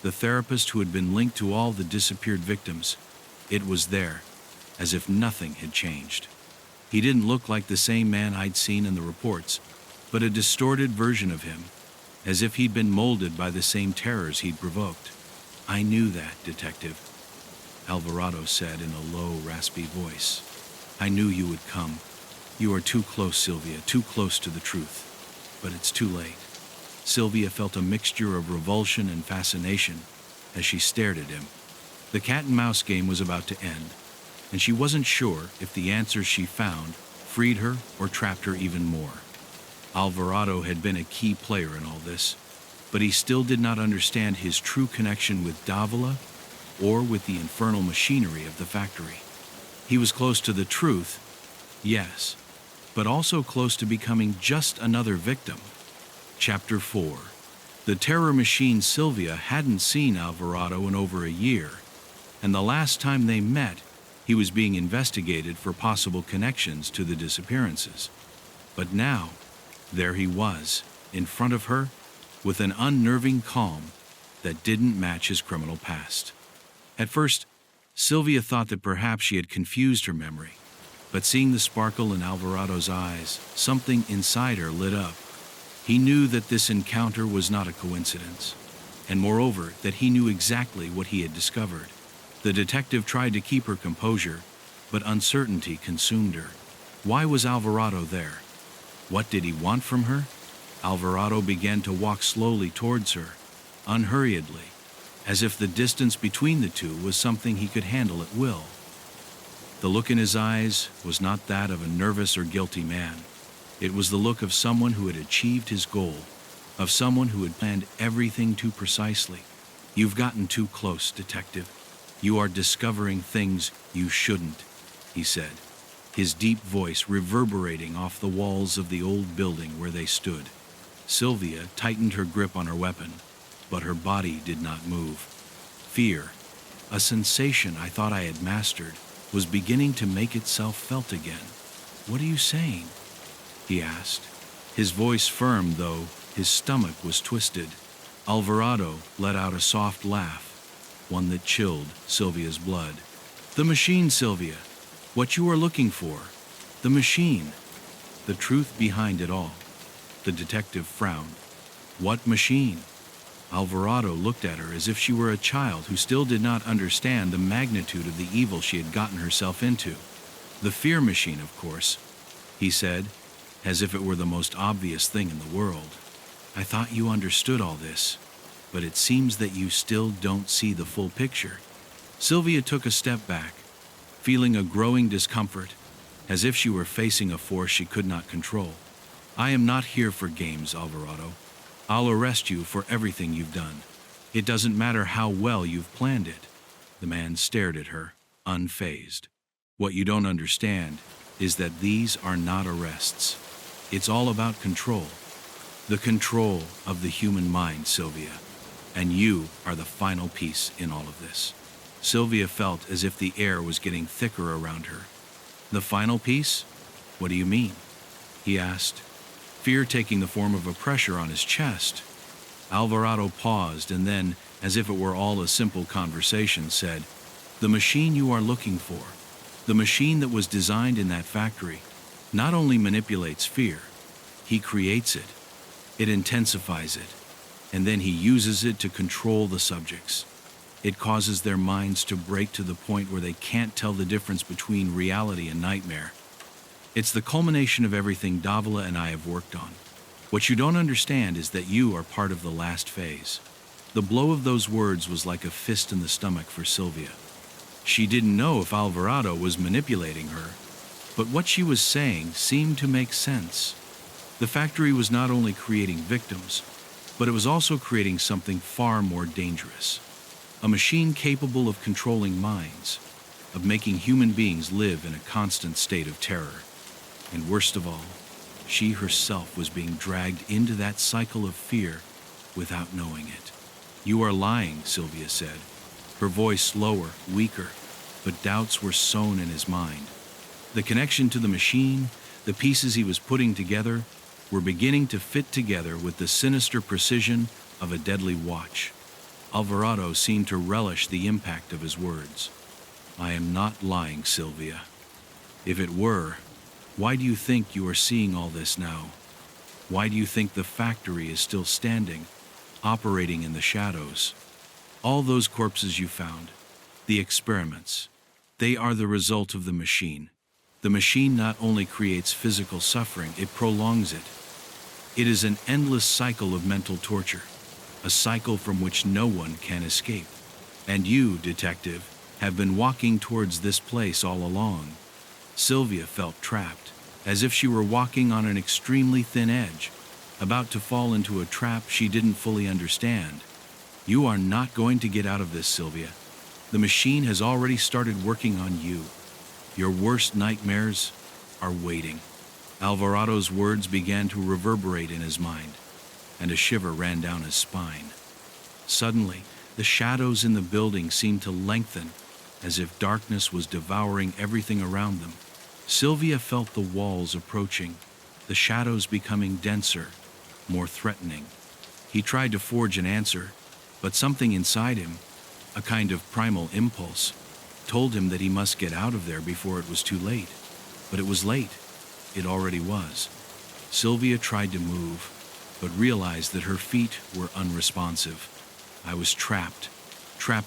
the therapist who had been linked to all the disappeared victims. It was there, as if nothing had changed. He didn't look like the same man I'd seen in the reports, but a distorted version of him, as if he'd been molded by the same terrors he'd provoked. "I knew that, Detective," Alvarado said in a low, raspy voice. "I knew you would come. You are too close, Sylvia, too close to the truth. But it's too late." Sylvia felt a mixture of revulsion and fascination as she stared at him. The cat-and-mouse game was about to end, and she wasn't sure if the answers she found freed her or trapped her even more. Alvarado had been a key player in all this, but he still did not understand his true connection with Davila or with the infernal machinery of the factory. He was close to the truth, yes, but also close to becoming just another victim. Chapter 4. The terror machine. Sylvia hadn't seen Alvarado in over a year, and the last time they met, he was being investigated for possible connections to the disappearances. But now, there he was, in front of her, with an unnerving calm that didn't match his criminal past. At first, Sylvia thought that perhaps she had confused her memory, but seeing the sparkle in Alvarado's eyes, something inside her lit up. He knew that this encounter was not a coincidence, and moreover, that he knew exactly what he had discovered. The detective tried to keep her composure, but uncertainty consumed her. Why was Alvarado there? What did he want from her? Alvarado began to walk slowly towards her, unhurriedly, as if the distance between the two was something he could handle at will. The look in his eyes was not that of a nervous or guilty man. It was the look of someone who had achieved his goal, of someone who had planned everything too precisely. "You've gotten too close, Detective. You are discovering things you shouldn't," he said, his deep voice reverberating off the walls of the old building where they stood. Sylvia tightened her grip on her weapon, but her body did not move. Fear, a sensation I thought I had mastered, was beginning to make itself felt again. "What are you saying?" he asked, his voice firm though his stomach was twisted. Alvarado let out a soft laugh, one that chilled Sylvia's blood. "The machine, Sylvia. What you are looking for. The machine. The truth behind it all." The detective frowned. "What machine?" Alvarado looked at her as if she were a child who still did not understand the magnitude of the evil she had gotten herself into. "The fear machine, of course," he said, as if it were the most obvious thing in the world. "I thought you understood all this, but it seems that you still don't see the full picture." Sylvia took a step back, feeling a growing discomfort, as if she were facing a force she could not control. "I am not here for games, Alvarado. I'll arrest you for everything you've done. It doesn't matter how well you've planned it." The man stared at her, unfazed. "What you don't understand is that these are not arrests. It's all about control. The control of the human mind, Sylvia. And you are the final piece in all of this." Sylvia felt as if the air was getting thicker around her. "The final piece? What do you mean?" he asked, fear taking the form of a pressure on his chest. Alvarado paused and then, as if it were all a simple conversation, said, "The machine you are looking for, the machine that was designed in that factory, not only manipulates fear, he creates it. It intensifies it, and then he uses it to control the subjects. It causes their minds to break to the point where they can't tell the difference between reality and nightmare. It's the culmination of everything Davila and I have worked on. What you don't understand is that you are part of the last phase." The blow of those words was like a fist in the stomach for Sylvia. She didn't know if Alvarado was manipulating her, but what she was saying seemed to make sense. The factory was not only creating victims, but it was also creating something far more dangerous. A machine capable of controlling minds, of making human beings live in a constant state of terror. And worst of all, she herself was being dragged into that cycle of fear without knowing it. "You are lying," Sylvia said, her voice lower, weaker, but doubts were sown in his mind. The connection to the machine, the pieces he was putting together, were beginning to fit together with the sinister precision of a deadly watch. Alvarado seemed to relish the impact of his words. "I am not lying, Sylvia. If it were, why do you think you are seeing all this now? Why do you think the factory is still standing, operating in the shadows? All those corpses you found, the experiments, they are the result of the machine. The machine not only creates physical suffering, it prolongs it. It is an endless cycle of mental torture, a cycle from which no one can escape. And you, detective, have been walking towards this place all along." Sylvia felt trapped, as if she were walking on an extremely thin edge, about to fall into a trap she didn't fully understand. "You are not going to get out of this, Sylvia. The machine has already started working on you. Your worst nightmares are waiting." Alvarado's words began to reverberate in his mind, and a shiver ran down his spine. Suddenly, the shadows in the building seemed to lengthen, as if darkness was devouring everything around them. Sylvia felt the walls approaching, the shadows becoming denser, more threatening. He tried to forge an answer, but something inside him, a kind of primal impulse, told him that he must get out of there before it was too late. But it was late. It already was. Sylvia tried to move, but realized that her feet were unresponsive. "I was trapped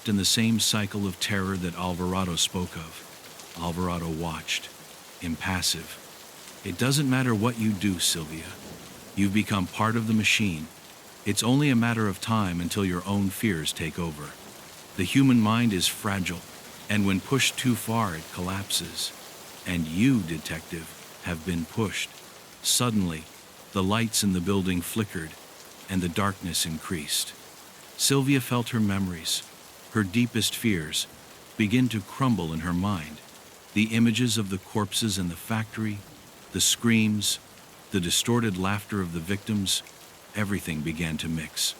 in the same cycle of terror that Alvarado spoke of." Alvarado watched, impassive. "It doesn't matter what you do, Sylvia. You've become part of the machine. It's only a matter of time until your own fears take over. The human mind is fragile, and when pushed too far, it collapses. And you, detective, have been pushed." Suddenly, the lights in the building flickered, and the darkness increased. Sylvia felt her memories, her deepest fears, begin to crumble in her mind. The images of the corpses in the factory, the screams, the distorted laughter of the victims, everything began to mix.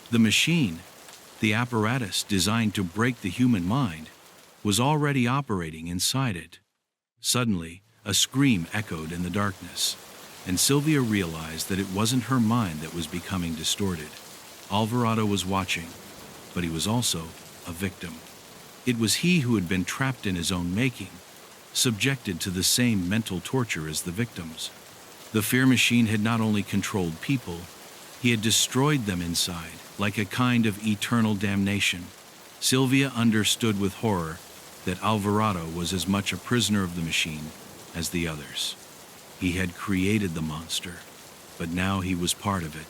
The machine, the apparatus designed to break the human mind, was already operating inside it. Suddenly, a scream echoed in the darkness, and Sylvia realized that it wasn't her mind that was becoming distorted. Alvarado was watching, but he was also a victim. It was he who had been trapped in his own making, subjected to the same mental torture as the victims. The fear machine had not only controlled people, he had destroyed them inside, like a kind of eternal damnation. Sylvia understood with horror that Alvarado was as much a prisoner of the machine as the others. He had created the monster, but now he was part of it,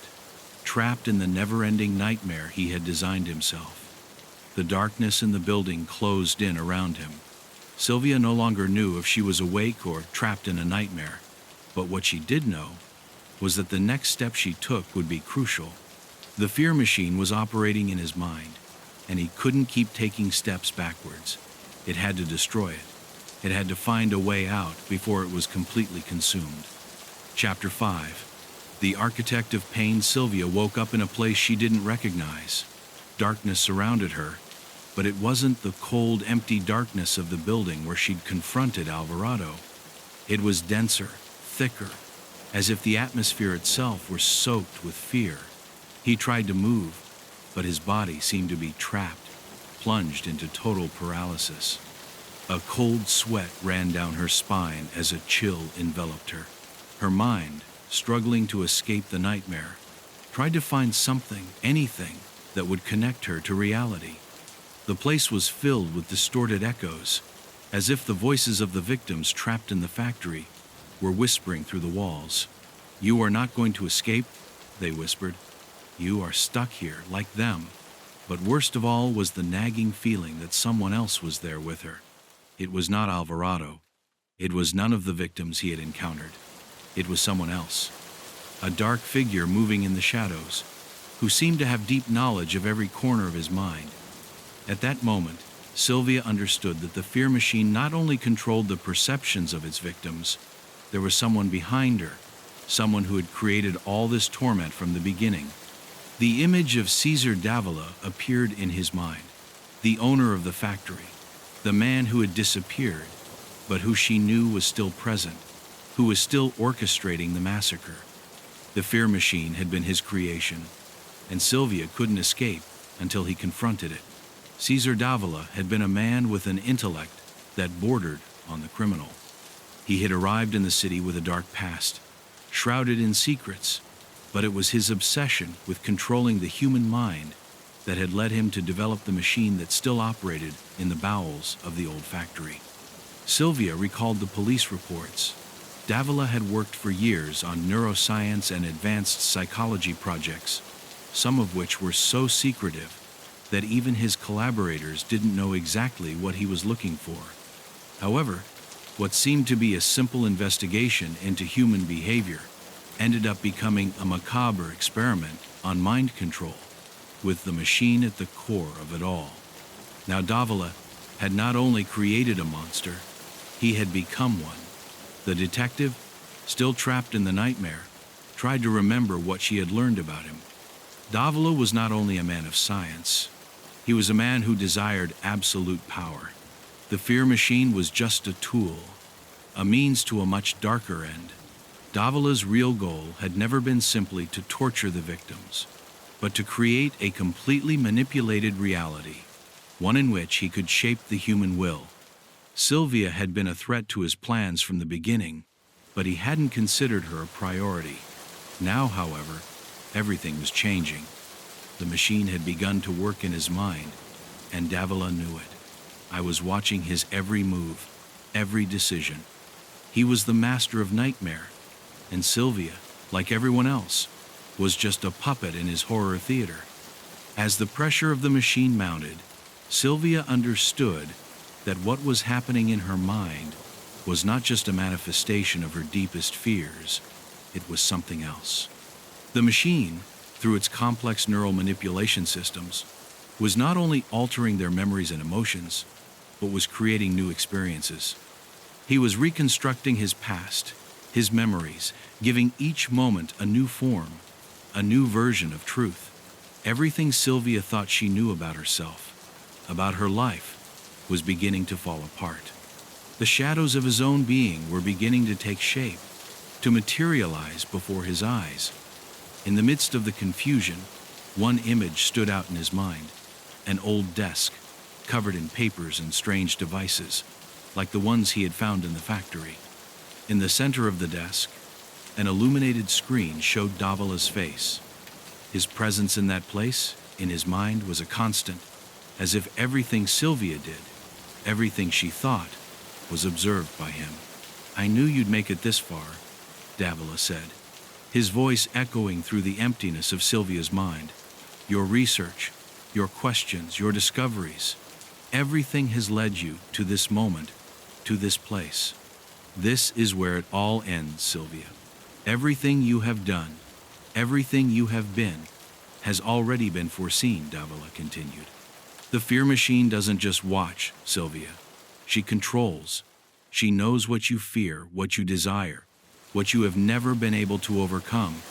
trapped in the never-ending nightmare he had designed himself. The darkness in the building closed in around him. Sylvia no longer knew if she was awake or trapped in a nightmare, but what she did know was that the next step she took would be crucial. The fear machine was operating in his mind, and he couldn't keep taking steps backwards. It had to destroy it. It had to find a way out before it was completely consumed. Chapter 5. The architect of pain. Sylvia woke up in a place she didn't recognize. Darkness surrounded her, but it wasn't the cold, empty darkness of the building where she'd confronted Alvarado. It was denser, thicker, as if the atmosphere itself were soaked with fear. He tried to move, but his body seemed to be trapped, plunged into total paralysis. A cold sweat ran down her spine as a chill enveloped her. Her mind, struggling to escape the nightmare, tried to find something, anything, that would connect her to reality. The place was filled with distorted echoes, as if the voices of the victims trapped in the factory were whispering through the walls. "You are not going to escape," they whispered. "You are stuck here, like them." But worst of all was the nagging feeling that someone else was there with her. It was not Alvarado. It was none of the victims he had encountered. It was someone else. A dark figure moving in the shadows, who seemed to have deep knowledge of every corner of his mind. At that moment, Sylvia understood that the fear machine not only controlled the perceptions of its victims, there was someone behind her, someone who had created all this torment from the beginning. The image of Cesar Davila appeared in his mind, the owner of the factory, the man who had disappeared, but who she knew was still present, who was still orchestrating the massacre. The fear machine had been his creation, and Sylvia couldn't escape until he confronted it. Cesar Davila had been a man with an intellect that bordered on the criminal. He had arrived in the city with a dark past, shrouded in secrets, but it was his obsession with controlling the human mind that had led him to develop the machine that still operated in the bowels of the old factory. Sylvia recalled the police reports. Davila had worked for years on neuroscience and advanced psychology projects, some of which were so secretive that even his collaborators didn't know exactly what he was looking for. However, what seemed to be a simple investigation into human behavior ended up becoming a macabre experiment on mind control, with the machine at the core of it all. Now Davila had not only created a monster, he had become one. The detective, still trapped in the nightmare, tried to remember what she had learned about him. Davila was not only a man of science, he was a man who desired absolute power. The fear machine was just a tool, a means to a much darker end. Davila's real goal had never been simply to torture the victims, but to create a completely manipulated reality, one in which he could shape the human will. Sylvia had been a threat to his plans from the beginning, but he hadn't considered her a priority. Now, however, everything was changing. The machine had begun to work in his mind, and Davila knew it. I was watching his every move, every decision. He was the master of nightmare, and Sylvia, like everyone else, was just a puppet in his horror theater. As the pressure of the machine mounted, Sylvia understood that what was happening in her mind was not just a manifestation of her deepest fears, it was something else. The machine, through its complex neural manipulation systems, was not only altering their memories and emotions, but was creating new experiences. He was reconstructing his past, his memories, giving each moment a new form, a new version of truth. Everything Sylvia thought she knew about herself, about her life, was beginning to fall apart. The shadows of his own being were beginning to take shape, to materialize before his eyes. In the midst of the confusion, one image stood out in his mind, an old desk, covered in papers and strange devices, like the ones he had found in the factory. In the center of the desk, an illuminated screen showed Davila's face. His presence in that place, in his mind, was a constant, as if everything Sylvia did, everything she thought, was observed by him. "I knew you'd make it this far," Davila said, his voice echoing through the emptiness of Sylvia's mind. "Your research, your questions, your discoveries, everything has led you to this moment, to this place. This is where it all ends, Sylvia. Everything you have done, everything you have been, has already been foreseen," Davila continued. "The fear machine doesn't just watch, Sylvia. She controls. She knows what you fear, what you desire, what you have never been able to overcome.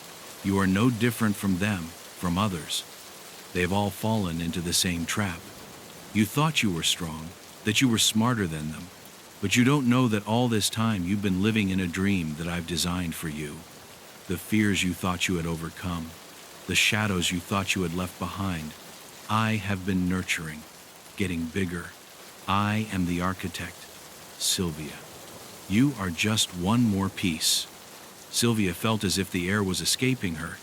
You are no different from them, from others. They've all fallen into the same trap. You thought you were strong, that you were smarter than them, but you don't know that all this time you've been living in a dream that I've designed for you. The fears you thought you had overcome, the shadows you thought you had left behind, I have been nurturing, getting bigger. I am the architect, Sylvia. You are just one more piece." Sylvia felt as if the air was escaping her.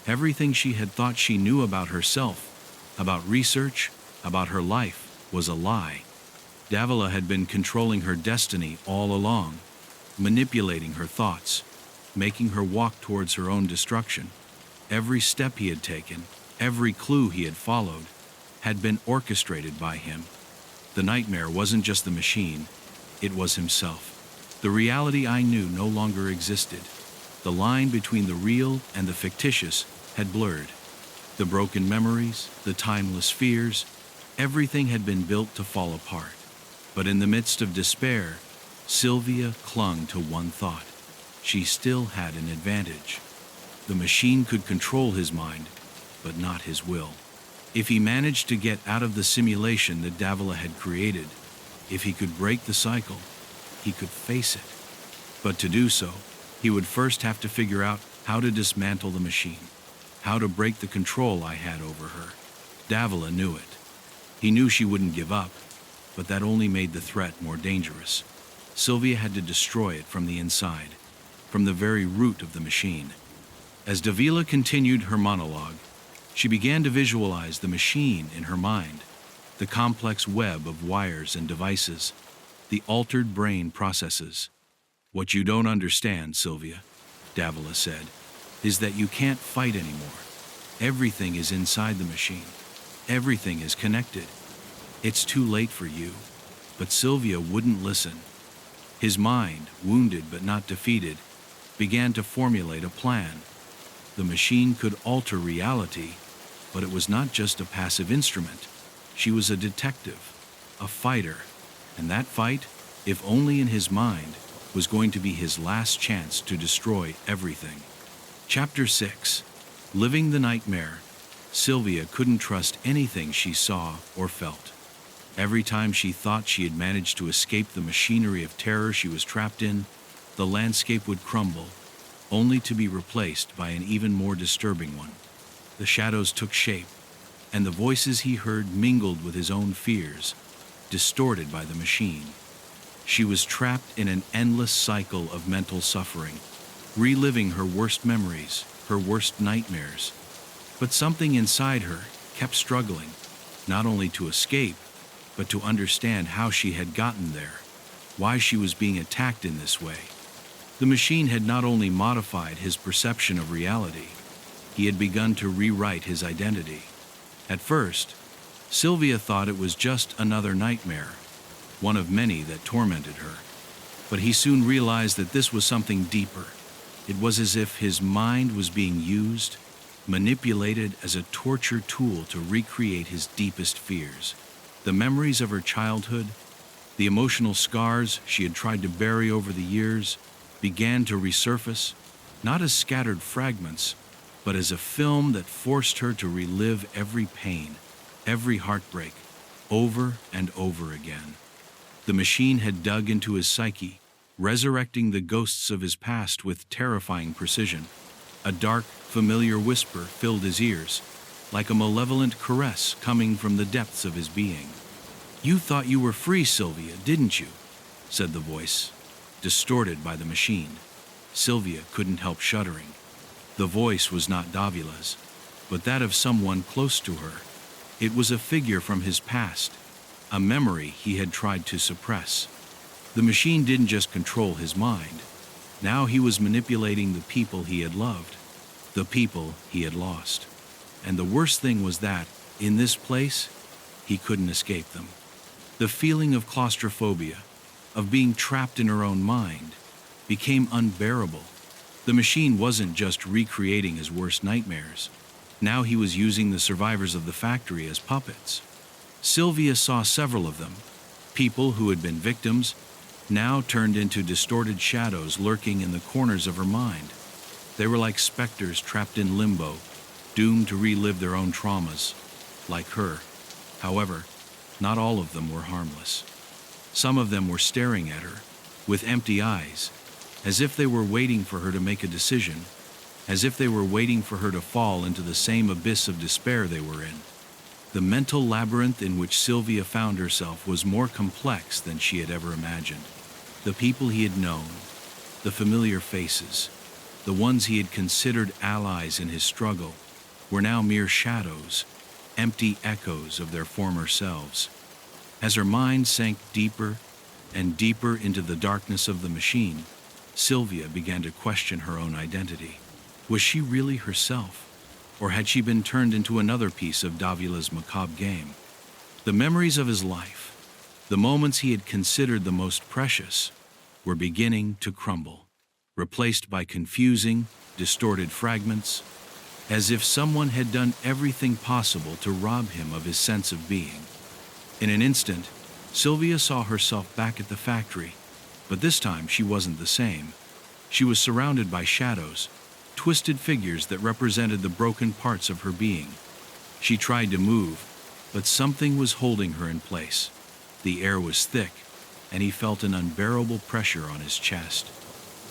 Everything she had thought she knew about herself, about research, about her life, was a lie. Davila had been controlling her destiny all along, manipulating her thoughts, making her walk towards her own destruction. Every step he had taken, every clue he had followed, had been orchestrated by him. The nightmare wasn't just the machine, it was himself. The reality I knew no longer existed. The line between the real and the fictitious had blurred. The broken memories, the timeless fears, everything had been built to fall apart. But in the midst of despair, Sylvia clung to one thought. She still had an advantage. The machine could control his mind, but not his will. If he managed to get out of the simulation that Davila had created, if he could break the cycle, he could face it. But to do so, he would first have to figure out how to dismantle the machine, how to break the control I had over her. Davila knew it. He knew she wouldn't give up, but that only made the threat more dangerous. Sylvia had to destroy it from the inside, from the very root of the machine. As Davila continued her monologue, she began to visualize the machine in her mind, the complex web of wires and devices, the altered brain processes. "What you don't understand, Sylvia," Davila said, "is that you can't fight anymore. Everything is inside the machine. Everything is connected. It's too late for you." But Sylvia wouldn't listen. His mind, wounded but not defeated, began to formulate a plan. The machine could alter reality, but it was not just a passive instrument. She was a detective, a fighter, and that fight, if only in his mind, was going to be his last chance to destroy everything. Chapter 6. Living the Nightmare. Sylvia couldn't trust anything she saw or felt. Every time she thought she had managed to escape the machinery of terror she was trapped in, the landscape would crumble, only to be replaced by an even more disturbing one. The shadows took shape, and the voices he heard mingled with his own fears, distorted by the machine. She was trapped in an endless cycle of mental suffering, reliving her worst memories, her worst nightmares. But something inside her kept struggling, not only to escape, but to understand how she had gotten there, why she was being attacked in this way. The machine had not only modified his perception of reality, he had begun to rewrite his identity. At first, Sylvia thought it was just another nightmare, one of many that tormented her. But he soon realized that this was something deeper. It was as if his mind was being used, manipulated as a torture tool to recreate his deepest fears. The memories of her childhood, the emotional scars she had tried to bury over the years, began to resurface, not as scattered fragments, but as a film that forced her to relive every pain, every heartbreak, over and over again. The machine had dug into his psyche, resurrecting the ghosts of his past with terrifying precision. A dark, familiar whisper filled his ears, like a malevolent caress coming from the depths of his being. "You thought you were free, Sylvia, didn't you?" said the voice, distorted by the machine. Sylvia couldn't help shuddering. The voice was not Davila's, but that of someone close to her. It was a figure from his past, a memory he had tried to suppress. The machine didn't just control his mind. Now he was manipulating the people he had loved, the people he had lost. And the worst thing was that, in this place, he couldn't escape them. The feeling of claustrophobia, of being trapped in her own mind, became unbearable. The machine wasn't just recreating his worst nightmares. Now he was using the survivors of the factory as puppets. Sylvia saw several of them, people who had been victims, now turned into distorted shadows lurking in the corners of her mind. They were like specters trapped in limbo, doomed to relive their own traumas, like her. However, not all of them were harmless. Some of them were staring at her, with empty eyes, as if they were waiting for her to make a decision, as if they were waiting for her to fall into the same abyss of despair they were in. The mental labyrinth in which Sylvia found herself was more complex than she had ever imagined. The people he had known, the familiar faces, the ones he had considered allies in his struggle, were now mere shadows, empty echoes of their former selves. As her mind sank deeper and deeper into the darkness of the machine, Sylvia began to question her own identity. Was she really herself? Or had she been turned into another piece of Davila's macabre game? The memories of his life, the moments he had considered the most precious, were beginning to crumble, replaced by confusing, distorted fragments, as if someone had done everything possible to rob him of his sense of being. In an instant, Sylvia saw herself back at the factory, but this time she wasn't the same. She was surrounded by shadows, twisted figures that represented the broken parts of her being. She tried to move, but something was holding her in place. The air was thick, and he felt an unbearable pressure on his chest.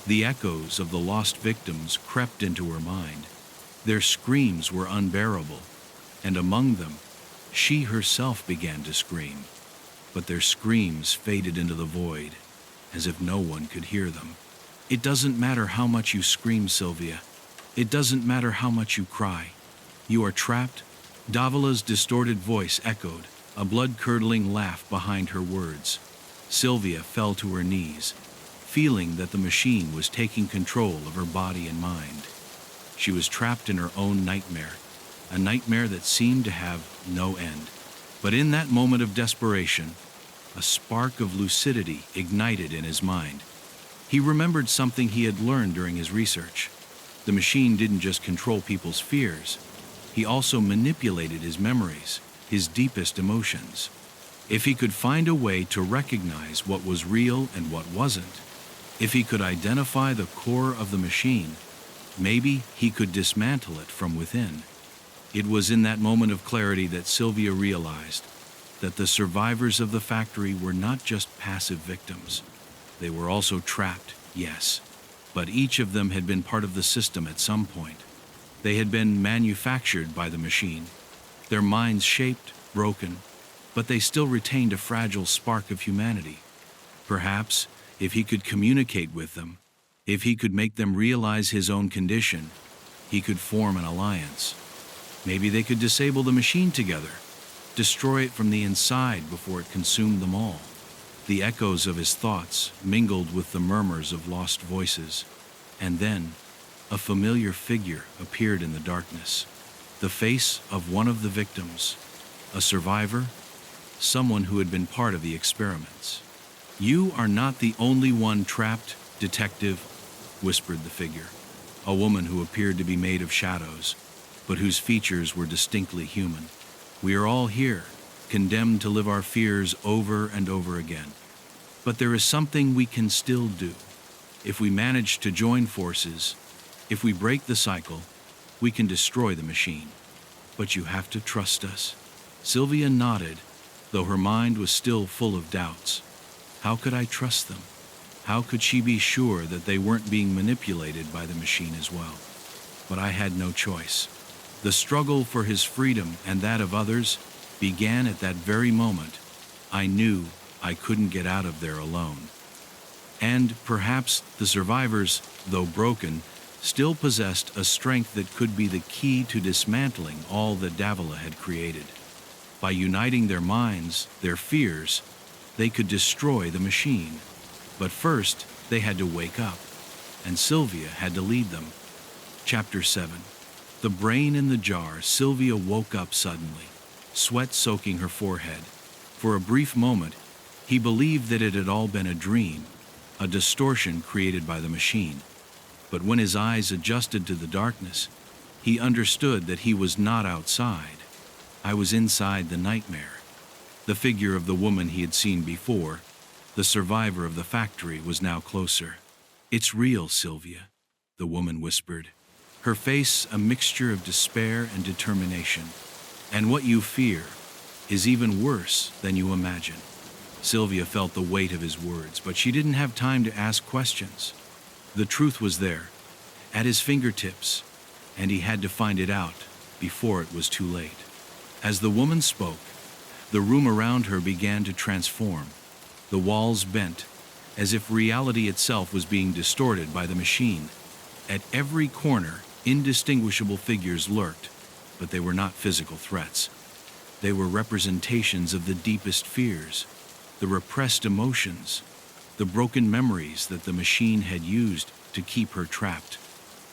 The echoes of the lost victims crept into her mind. Their screams were unbearable, and among them, she herself began to scream. But their screams faded into the void, as if no one could hear them. It doesn't matter how much you scream, Sylvia. It doesn't matter how much you cry. You are trapped. Davila's distorted voice echoed, a blood-curdling laugh behind her words. Sylvia fell to her knees, feeling that the machine was taking control of her body and mind. She was trapped in her own nightmare, a nightmare that seemed to have no end. But in that moment of desperation, a spark of lucidity ignited in his mind. He remembered something he had learned during his research. The machine didn't just control people's fears. He also manipulated his memories, his deepest emotions. If he could find a way to recognize what was real and what wasn't, if he could identify the core of the machine, maybe he could dismantle it from within. It was in that moment of clarity that Sylvia realized that the survivors of the factory were not just passive victims. They were also trapped, yes, but each of them had been part of the system at some point. They had been manufactured by the machine, their minds shaped, broken, but they still retained a fragile spark of humanity. Perhaps, if he could communicate with them, if he could make them realize his own condition, he could form an alliance. Maybe they could disable the machine together, destroy it from the inside before it consumed them all. The echoes of his thoughts mingled with the murmurs of lost voices, and then a familiar figure appeared in the darkness. The face of one of the victims, a survivor, someone who had been part of the experiments. "You are not the only one trapped, detective," whispered the figure, a woman who appeared to be made of shadows, but whose features were distinctly human. "We are all here, condemned to live our fears over and over again. But there is something we can still do. If we manage to join forces, if we break the cycle, we can destroy the machine. But you have to trust us." Sylvia nodded, though her mind was still full of doubts. How could I trust them? How could she be sure that they weren't being manipulated by the machine as well? But I had no choice. The struggle for his freedom and that of others began at that very moment. I knew I couldn't get out of there alone. And perhaps the survivors, though broken, still possessed a strength that could be the key to dismantling all that Davila had created. By uniting their minds, their fears, they could destroy the machine. But first, they had to wake up, and Sylvia had to lead them. Chapter 7. The brain in the jar. Sylvia woke up suddenly, sweat soaking her forehead. For a brief moment, he believed that it had all been a dream, a distortion created by the machine. But when his eyes adjusted to the darkness, he understood that he was not outside. I was inside the nightmare. The figure of the woman he had seen before, the survivor of the factory, was now closer. "It's real, Sylvia," the woman whispered, her face a mixture of despair and determination. "And what you fear is even worse than you imagine." Sylvia felt the weight of his words, but she didn't have time to ask questions. The truth was there, at his fingertips, and he had to find it out before it was too late. As the woman spoke, the room around her began to transform. The walls bent, as if reality itself was being distorted by the machine. At every corner, indistinguishable figures lurked, but they were not physical threats. They were representations of the deepest fears, the repressed emotions, the broken memories that the machine had used to keep her trapped.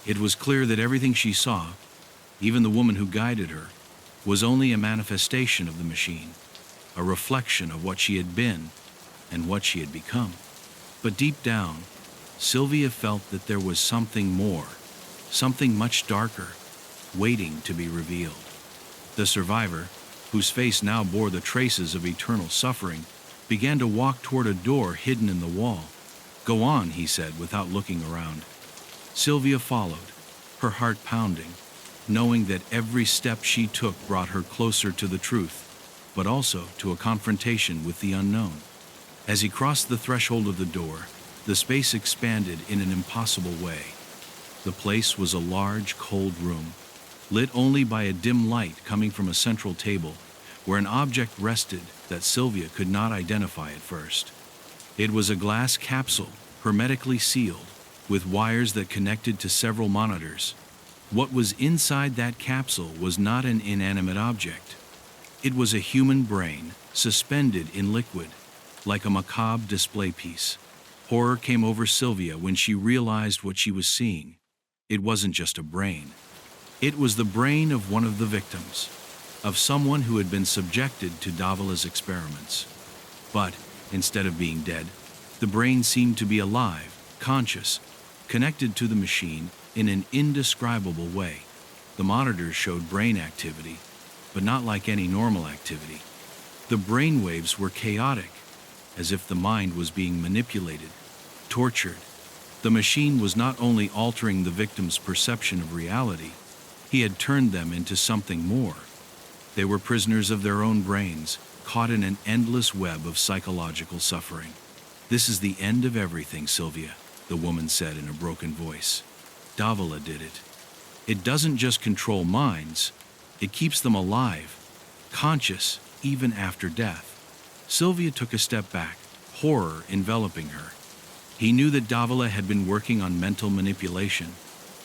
It was clear that everything she saw, Even the woman who guided her was only a manifestation of the machine, a reflection of what she had been and what she had become. But deep down, Sylvia felt that there was something more, something much darker, waiting to be revealed. The survivor, whose face now bore the traces of eternal suffering, began to walk toward a door hidden in the wall. "Go on," he said, without looking around. Sylvia followed, her heart pounding, knowing that every step she took brought her closer to the truth, but also to a confrontation with the unknown. As he crossed the threshold of the door, the space expanded in an impossible way. The place was a large, cold room, lit only by a dim light coming from a central table, where an object rested that Sylvia could not identify at first. It was a glass capsule, hermetically sealed, with wires that connected to several monitors. What was inside that capsule was not an inanimate object. It was a human brain, suspended in liquid, like a macabre display piece. Horror came over Sylvia when she realized what she was seeing. It wasn't just a brain. It was the brain of one of the victims, of someone who had been subjected to Davila's experiments. But, instead of being dead, the brain seemed to be alive, conscious, connected to the machine in an indescribable way. The monitors showed brain activity, but not like any normal activity. The brain waves were chaotic, as if the mind was being manipulated, tortured. The machine was not only altering the victim's perception of reality, he had turned them into something more. They were prisoners of their own brains, caught in an endless web of psychological suffering. "This is the end of everything, Sylvia," the woman said in a broken voice. "Davila did it. It doesn't just control minds, it keeps them alive, conscious even after death." Sylvia took a step back, horror enveloping her. He knew that Davila had been working on mental manipulation,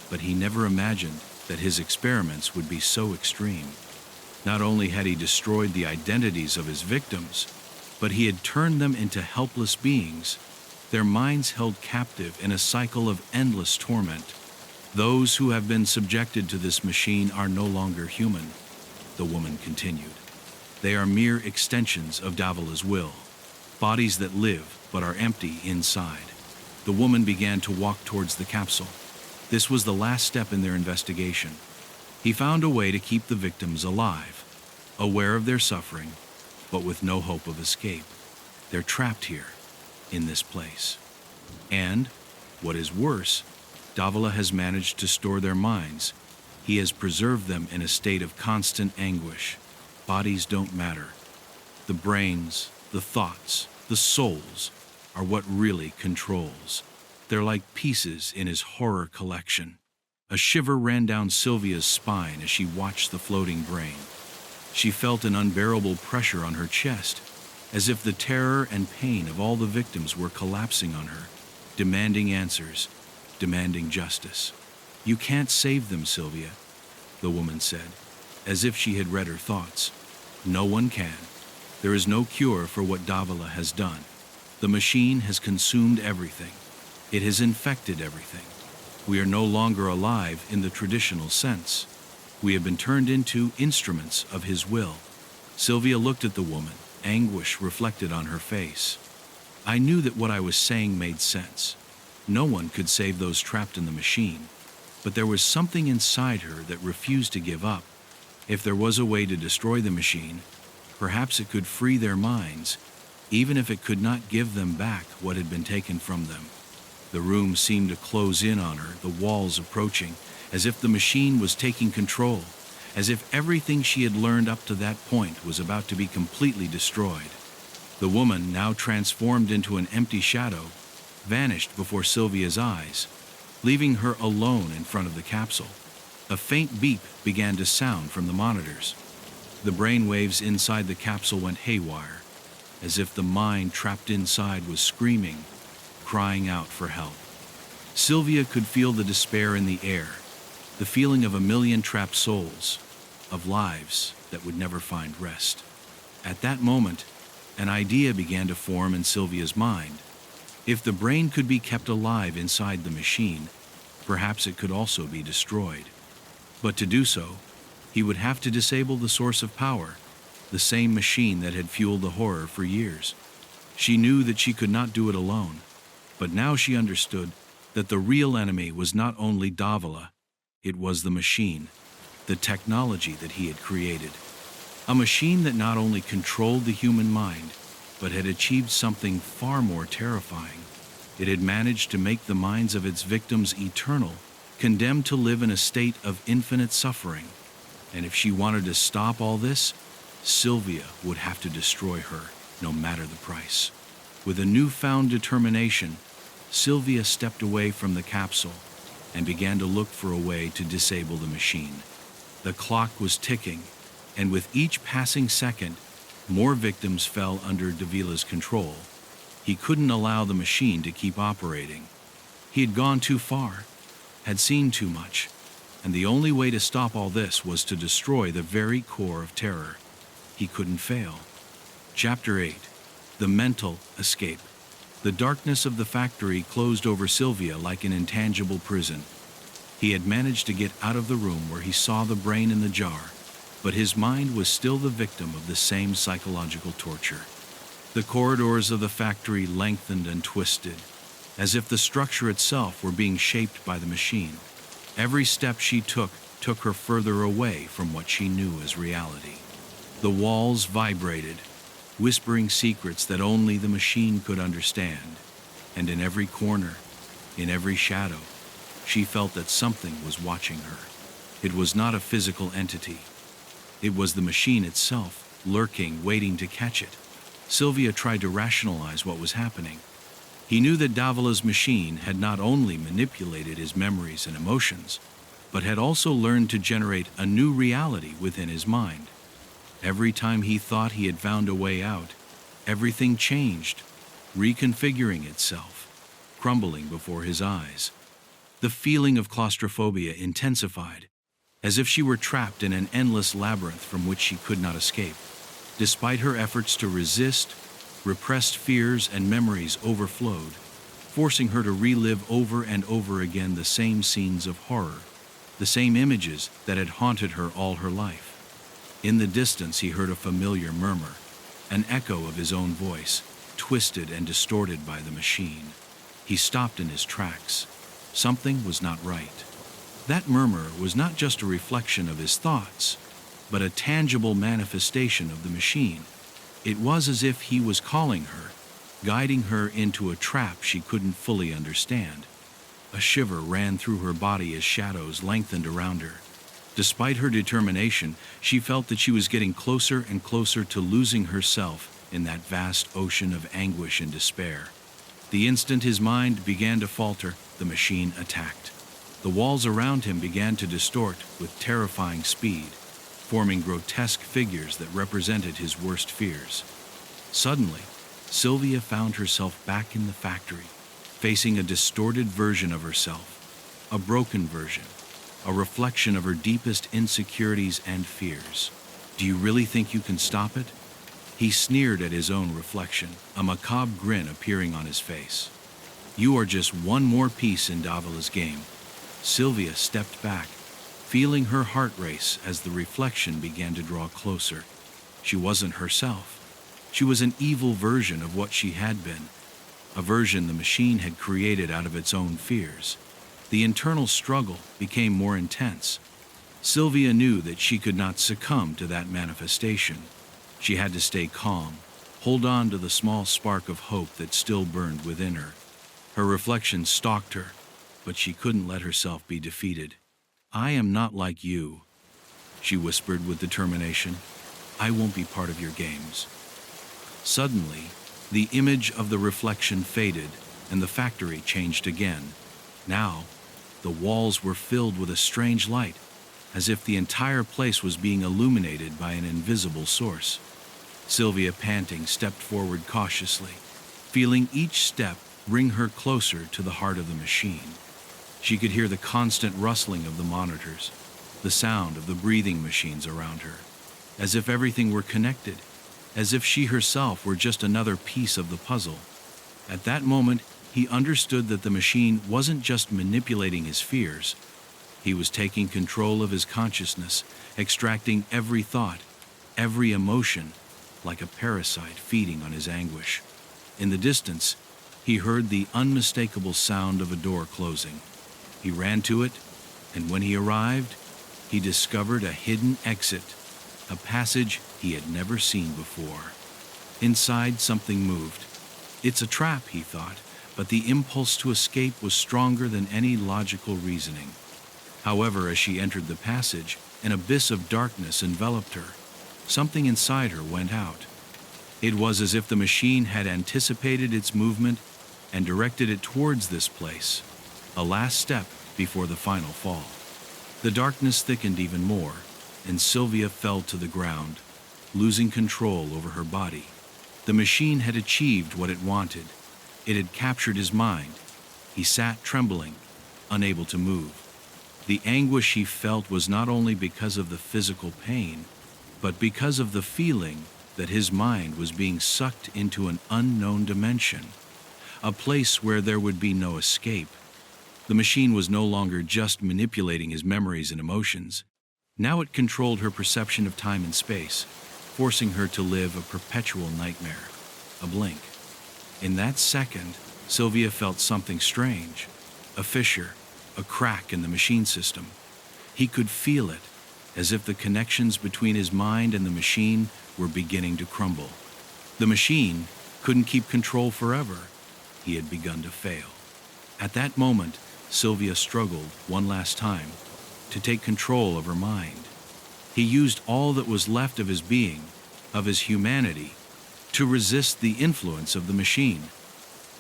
but he never imagined that his experiments would be so extreme. Not only had he destroyed the identities of his victims, but he had turned them into helpless beings, their minds held captive in a cycle of endless torment. "Those who have been subjected to this machine are no longer human," the woman continued. "They are mere extensions of Davila's will, bodies that live but are empty inside." The woman began to walk towards the capsule. This was the last step in their investigation. He found a way to keep the victims alive, aware of their suffering, but with no hope of escape. They're trapped here, in this place. And, what is worse, Davila has managed to store their minds. He has preserved them in a state of constant anguish. Bodies don't matter. The brains, the thoughts, the souls are what really controls. They're like pieces in his horror collection. A shiver ran down Sylvia's spine as she watched the floating brain. She felt an unbearable pressure on her chest, as if the terror and pain of all the victims were collapsing on her, demanding answers, demanding justice. "You can't save them, Sylvia," the woman said, as if she had read her thoughts. "No one can. There is no cure for what Davila has done. The machine has consumed everything. It has infected everything. We are no longer alive in the traditional sense. We have been turned into instruments of his will." Sylvia looked at the woman, anguish reflected on her face. "I knew that what I was saying made sense. No one could save those trapped in the machine, but there was something inside her that refused to give up. If there was a way to destroy the machine, perhaps it could free their minds, even if it could not give them back what had been taken from them." The room seemed to close in on her, the walls approaching, as if the machine was taking control, as if everything she had learned up to that point was about to be completely destroyed. The woman, now transformed into an empty shadow, vanished before Sylvia's eyes, leaving her alone in front of the capsule. A faint beep began to sound from the monitors. The brain waves inside the capsule went haywire, as if the mind trapped inside was screaming, crying out for help. Sylvia could feel the despair in the air, the feeling of a million trapped souls, of lives that would never find rest. At that moment, an idea began to form in Sylvia's mind. If the brain could be kept alive inside the machine, perhaps it could also be destroyed. But to do so, he would have to disable the source of power, the same machine that had fueled the horror for years. She knew that she could not do it alone, but now she understood that the real enemy was not only Davila, it was the machine, the technology that he had created. A machine that not only controlled the human mind, but had achieved something far more terrifying. It had managed to make the minds of its victims eternal, condemned to live in a state of infinite suffering. And if she wanted to stop all this, Sylvia would have to destroy her, no matter the price. With a newfound determination, Sylvia stepped away from the capsule and began to look for a way to disable the machine. The clock was ticking, and with each passing second, more victims fell under Davila's control. He couldn't allow the machine to keep operating. He had gone too far, had seen too much, and the only way to stop all this was to destroy the very core of terror. He couldn't fail. Chapter 8. The Mental Escape. The darkness of the factory closed over Sylvia like an intangible prison. He had managed to get out of the room where he saw the brain in the jar, but his mind was still the victim of the same psychological torture. The corridors of the factory lengthened and twisted, as if the structure itself were being shaped by the machine. Every step she took her further away from what she knew as reality. The walls vibrated, whispering secrets that only the machine could understand, and in every corner, in every shadow, she felt that something was watching her. It was not a physical entity. It was the machine itself, lurking, waiting to catch it. Sylvia tried to rationalize what was happening. He knew that Davila's machine had not only manipulated his memories and emotions, but had also learned to generate a new reality within his mind. Every time he thought he had found a way out, everything changed, reconfiguring itself, crumbling before his eyes. The feeling of claustrophobia intensified, as if she were trapped in an endless labyrinth from which she could not escape. Despite her efforts to resist, repressed fears and memories overflowed, forcing her to relive over and over again the same scenes of horror, the same images that had haunted her all her life. In the distance he heard a familiar murmur, an echo of his own voice, twisted and distorted by the machine. He stopped in his tracks. Something was not right. That murmur was not just a reflection of his thoughts, but a tangible manifestation of the machine. It was as if he was calling her, guiding her into a trap she couldn't fully understand. A shiver ran through her body as shadows lengthened around her. Despite her determination, she felt that she was getting closer and closer to losing herself in that vast ocean of anguish and despair. The instant his mind began to falter, the machine attacked. The walls around him began to distort with terrifying speed, forming grotesque figures that represented his worst fears. Suddenly, Sylvia found herself back in the factory, facing a distorted version of herself, a broken version, a reflection of her deepest insecurities and fears. Do you really think you can stop it? He sneered at his own reflection, a macabre grin appearing on his face. You are just one more piece in Davila's game. Sylvia stepped back, feeling her heart race as the reflection began to draw closer. She wasn't herself. She was an evil version of what she had been, a version the machine had created out of its own fears. The internal struggle became more intense. Sylvia knew that she could not succumb to that manifestation. She had to stay calm, hold on to the small spark of hope that still burned within her. Her reflection stalked her, but she couldn't let herself be defeated. I am not like you, she whispered with determination. I won't be part of your games. Suddenly, the image of the reflection faded, and the factory changed again. Now, the walls were filled with a strange light, as if the entire place was being illuminated by an invisible source. Sylvia, panting, stepped forward cautiously, feeling each step bring her closer to the heart of the machine. She could hear the constant rustling of the monitors, the sound of the breathing machines around her, as if everything were connected, as if she herself were just another piece of the puzzle. At that moment, he understood that the machine wasn't just manipulating his fears, He was taking control of his consciousness, extracting every thought, every emotion, like a parasite feeding on his anguish. In the distance, he heard the unmistakable sound of a door closing. He ran to it, and when he arrived, he discovered a hidden exit, a passage he had never seen before. Inside, something moved. It's a trap, he thought, but the impulse to escape was stronger than any logical reasoning. However, as she entered the passage, an abyss of darkness enveloped her. Something inside her went out. It was as if the machine had anticipated its movement and directed it towards this place, a last step before the final fall. The darkness thickened even more, and Sylvia fell to the ground, losing control over her body. The machine had achieved what it wanted. It had captured his mind. He sat trembling, unable to move. The anguish he felt was not only because of the physical pain, but because of the feeling that his mind was being sucked into an unknown dimension, a place where there would be no escape. The machine was no longer just manipulating his memories and emotions. Now it controlled her perception of time and space, forcing her to live a perpetual nightmare, a blink. In that second, Sylvia felt something strange, a fissure, a crack in the machine system. He could feel it, as if the connections between his mind and the machine were beginning to crumble. The machine couldn't keep control forever. He had begun to fail. At that moment, Sylvia struggled one last time to take control of her mind. He used all that was left of his being, of his humanity, to resist the influence of the machine.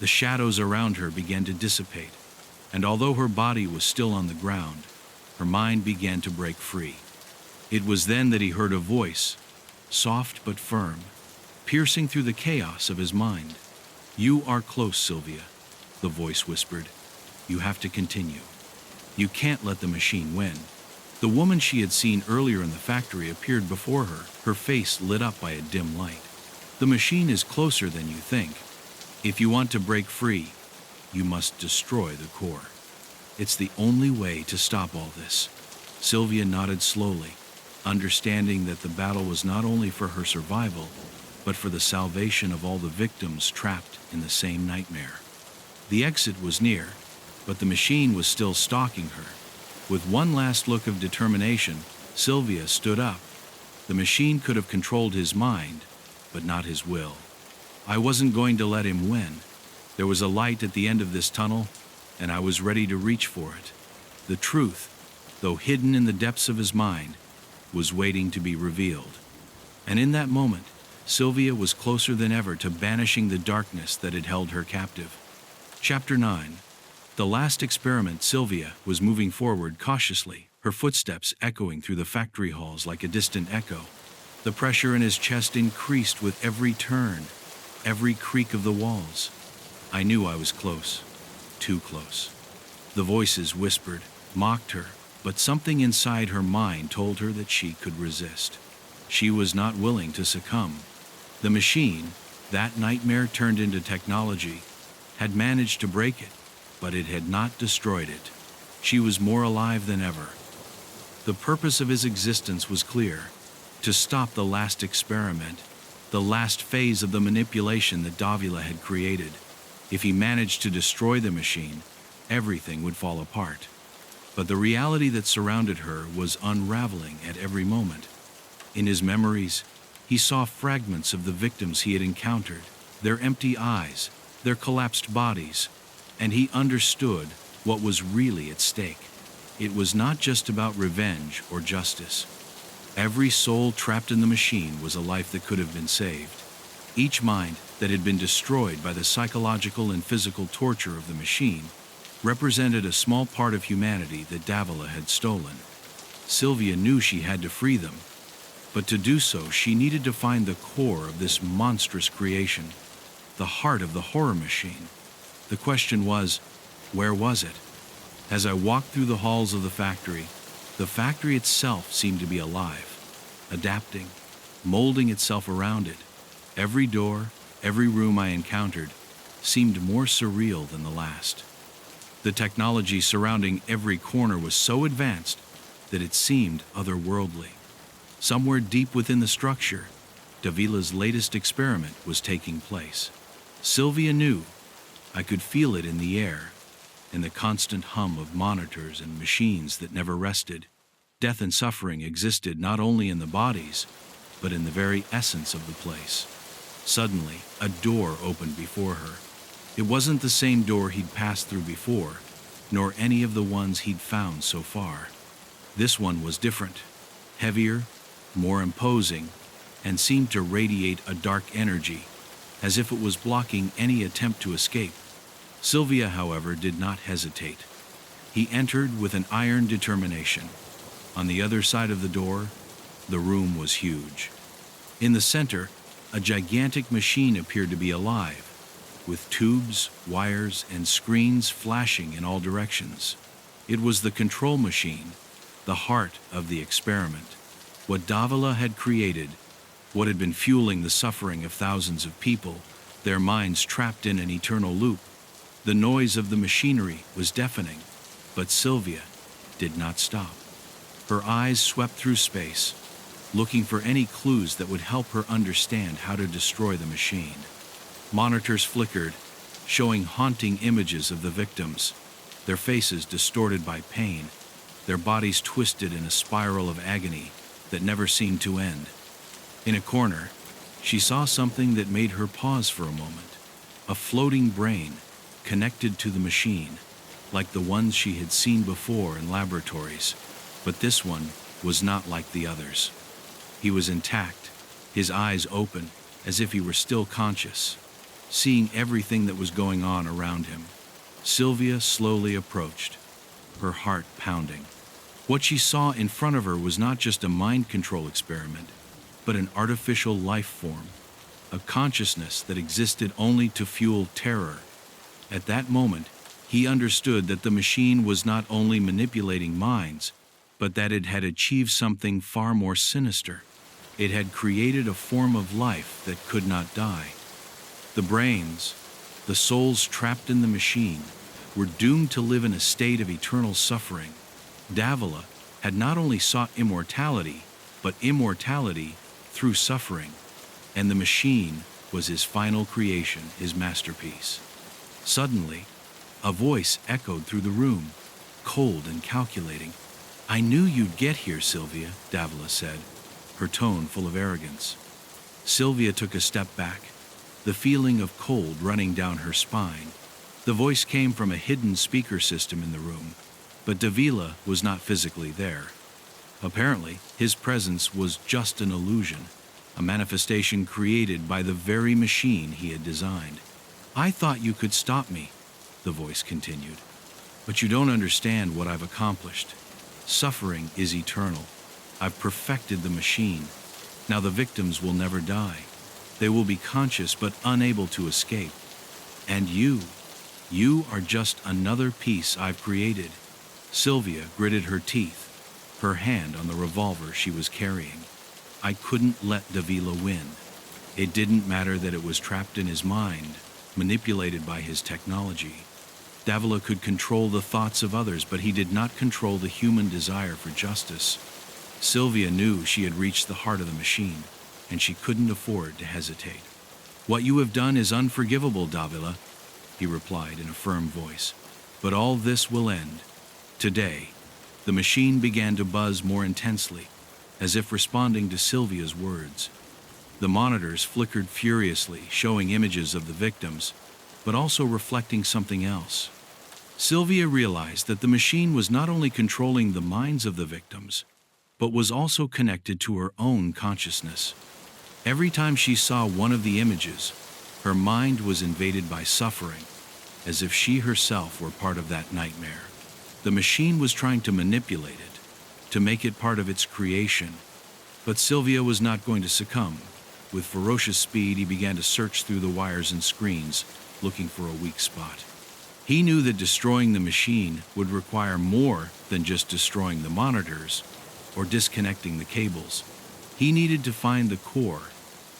The shadows around her began to dissipate, and although her body was still on the ground, her mind began to break free. It was then that he heard a voice, soft but firm, piercing through the chaos of his mind. "You are close, Sylvia," the voice whispered. "You have to continue. You can't let the machine win." The woman she had seen earlier in the factory appeared before her, her face lit up by a dim light. "The machine is closer than you think. If you want to break free, you must destroy the core. It's the only way to stop all this." Sylvia nodded slowly, understanding that the battle was not only for her survival, but for the salvation of all the victims trapped in the same nightmare. The exit was near, but the machine was still stalking her. With one last look of determination, Sylvia stood up. The machine could have controlled his mind, but not his will. "I wasn't going to let him win. There was a light at the end of this tunnel, and I was ready to reach for it. The truth, though hidden in the depths of his mind, was waiting to be revealed." And in that moment, Sylvia was closer than ever to banishing the darkness that had held her captive. Chapter 9. The last experiment. Sylvia was moving forward cautiously, her footsteps echoing through the factory halls like a distant echo. The pressure in his chest increased with every turn, every creak of the walls. I knew I was close, too close. The voices whispered, mocked her, but something inside her mind told her that she could resist. She was not willing to succumb. The machine, that nightmare turned into technology, had managed to break it, but it had not destroyed it. She was more alive than ever. The purpose of his existence was clear: to stop the last experiment, the last phase of the manipulation that Davila had created. If he managed to destroy the machine, everything would fall apart. But the reality that surrounded her was unraveling at every moment. In his memories, he saw fragments of the victims he had encountered, their empty eyes, their collapsed bodies, and he understood what was really at stake. It was not just about revenge or justice. Every soul trapped in the machine was a life that could have been saved. Each mind that had been destroyed by the psychological and physical torture of the machine represented a small part of humanity that Davila had stolen. Sylvia knew she had to free them, but to do so she needed to find the core of this monstrous creation, the heart of the horror machine. The question was, where was it? As I walked through the halls of the factory itself seemed to be alive, adapting, molding itself around it. Every door, every room I encountered seemed more surreal than the last. The technology surrounding every corner was so advanced that it seemed otherworldly. Somewhere deep within the structure, Davila's latest experiment was taking place. Sylvia knew. I could feel it in the air, in the constant hum of monitors and machines that never rested. Death and suffering existed not only in the bodies, but in the very essence of the place. Suddenly, a door opened before her. It wasn't the same door he'd passed through before, nor any of the ones he'd found so far. This one was different, heavier, more imposing, and seemed to radiate a dark energy, as if it was blocking any attempt to escape. Sylvia, however, did not hesitate. He entered with an iron determination. On the other side of the door, the room was huge. In the center, a gigantic machine appeared to be alive, with tubes, wires, and screens flashing in all directions. It was the control machine, the heart of the experiment. What Davila had created, what had been fueling the suffering of thousands of people, their minds trapped in an eternal loop. The noise of the machinery was deafening, but Sylvia did not stop. Her eyes swept through space, looking for any clues that would help her understand how to destroy the machine. Monitors flickered, showing haunting images of the victims, their faces distorted by pain, their bodies twisted in a spiral of agony that never seemed to end. In a corner, she saw something that made her pause for a moment. A floating brain, connected to the machine, like the ones she had seen before in laboratories. But this one was not like the others. He was intact, his eyes open, as if he were still conscious, seeing everything that was going on around him. Sylvia slowly approached, her heart pounding. What she saw in front of her was not just a mind control experiment, but an artificial life form, a consciousness that existed only to fuel terror. At that moment, he understood that the machine was not only manipulating minds, but that it had achieved something far more sinister. It had created a form of life that could not die. The brains, the souls trapped in the machine, were doomed to live in a state of eternal suffering. Davila had not only sought immortality, but immortality through suffering, and the machine was his final creation, his masterpiece. Suddenly, a voice echoed through the room, cold and calculating. "I knew you'd get here, Sylvia," Davila said, her tone full of arrogance. Sylvia took a step back, the feeling of cold running down her spine. The voice came from a hidden speaker system in the room, but Davila was not physically there. Apparently, his presence was just an illusion, a manifestation created by the very machine he had designed. "I thought you could stop me," the voice continued, "but you don't understand what I've accomplished. Suffering is eternal. I've perfected the machine. Now the victims will never die. They will be conscious but unable to escape. And you are just another piece I've created." Sylvia gritted her teeth, her hand on the revolver she was carrying. I couldn't let Davila win. It didn't matter that it was trapped in his mind, manipulated by his technology. Davila could control the thoughts of others, but he did not control the human desire for justice. Sylvia knew she had reached the heart of the machine, and she couldn't afford to hesitate. "What you have done is unforgivable, Davila," he replied in a firm voice. "But all this will end. Today." The machine began to buzz more intensely, as if responding to Sylvia's words. The monitors flickered furiously, showing images of the victims, but also reflecting something else. Sylvia realized that the machine was not only controlling the minds of the victims, but was also connected to her own consciousness. Every time she saw one of the images, her mind was invaded by suffering, as if she herself were part of that nightmare. The machine was trying to manipulate it, to make it part of its creation. But Sylvia was not going to succumb. With ferocious speed, he began to search through the wires and screens, looking for a weak spot. He knew that destroying the machine would require more than just destroying the monitors or disconnecting the cables. He needed to find the core,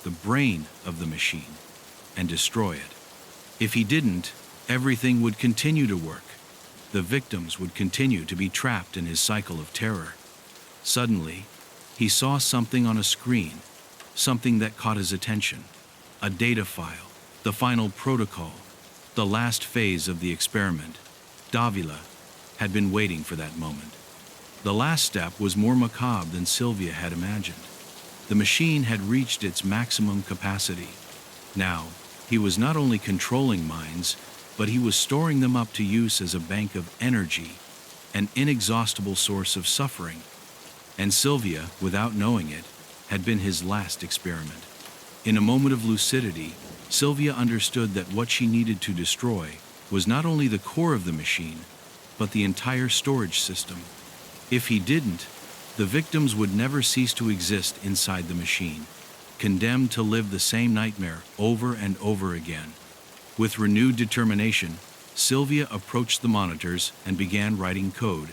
the brain of the machine, and destroy it. If he didn't, everything would continue to work, the victims would continue to be trapped in his cycle of terror. Suddenly, he saw something on a screen, something that caught his attention. A data file, the final protocol, the last phase of the experiment. Davila had been waiting for that moment. The last step was more macabre than Sylvia had imagined. The machine had reached its maximum capacity. Now, he was not only controlling minds, but he was storing them up to use as a bank of energy, an inexhaustible source of suffering. And Sylvia, without knowing it, had been his last experiment. In a moment of lucidity, Sylvia understood that what she needed to destroy was not only the core of the machine, but the entire storage system. If he didn't, the victims would never cease to exist inside the machine, condemned to live the same nightmare over and over again. With renewed determination, Sylvia approached the monitors and began writing code,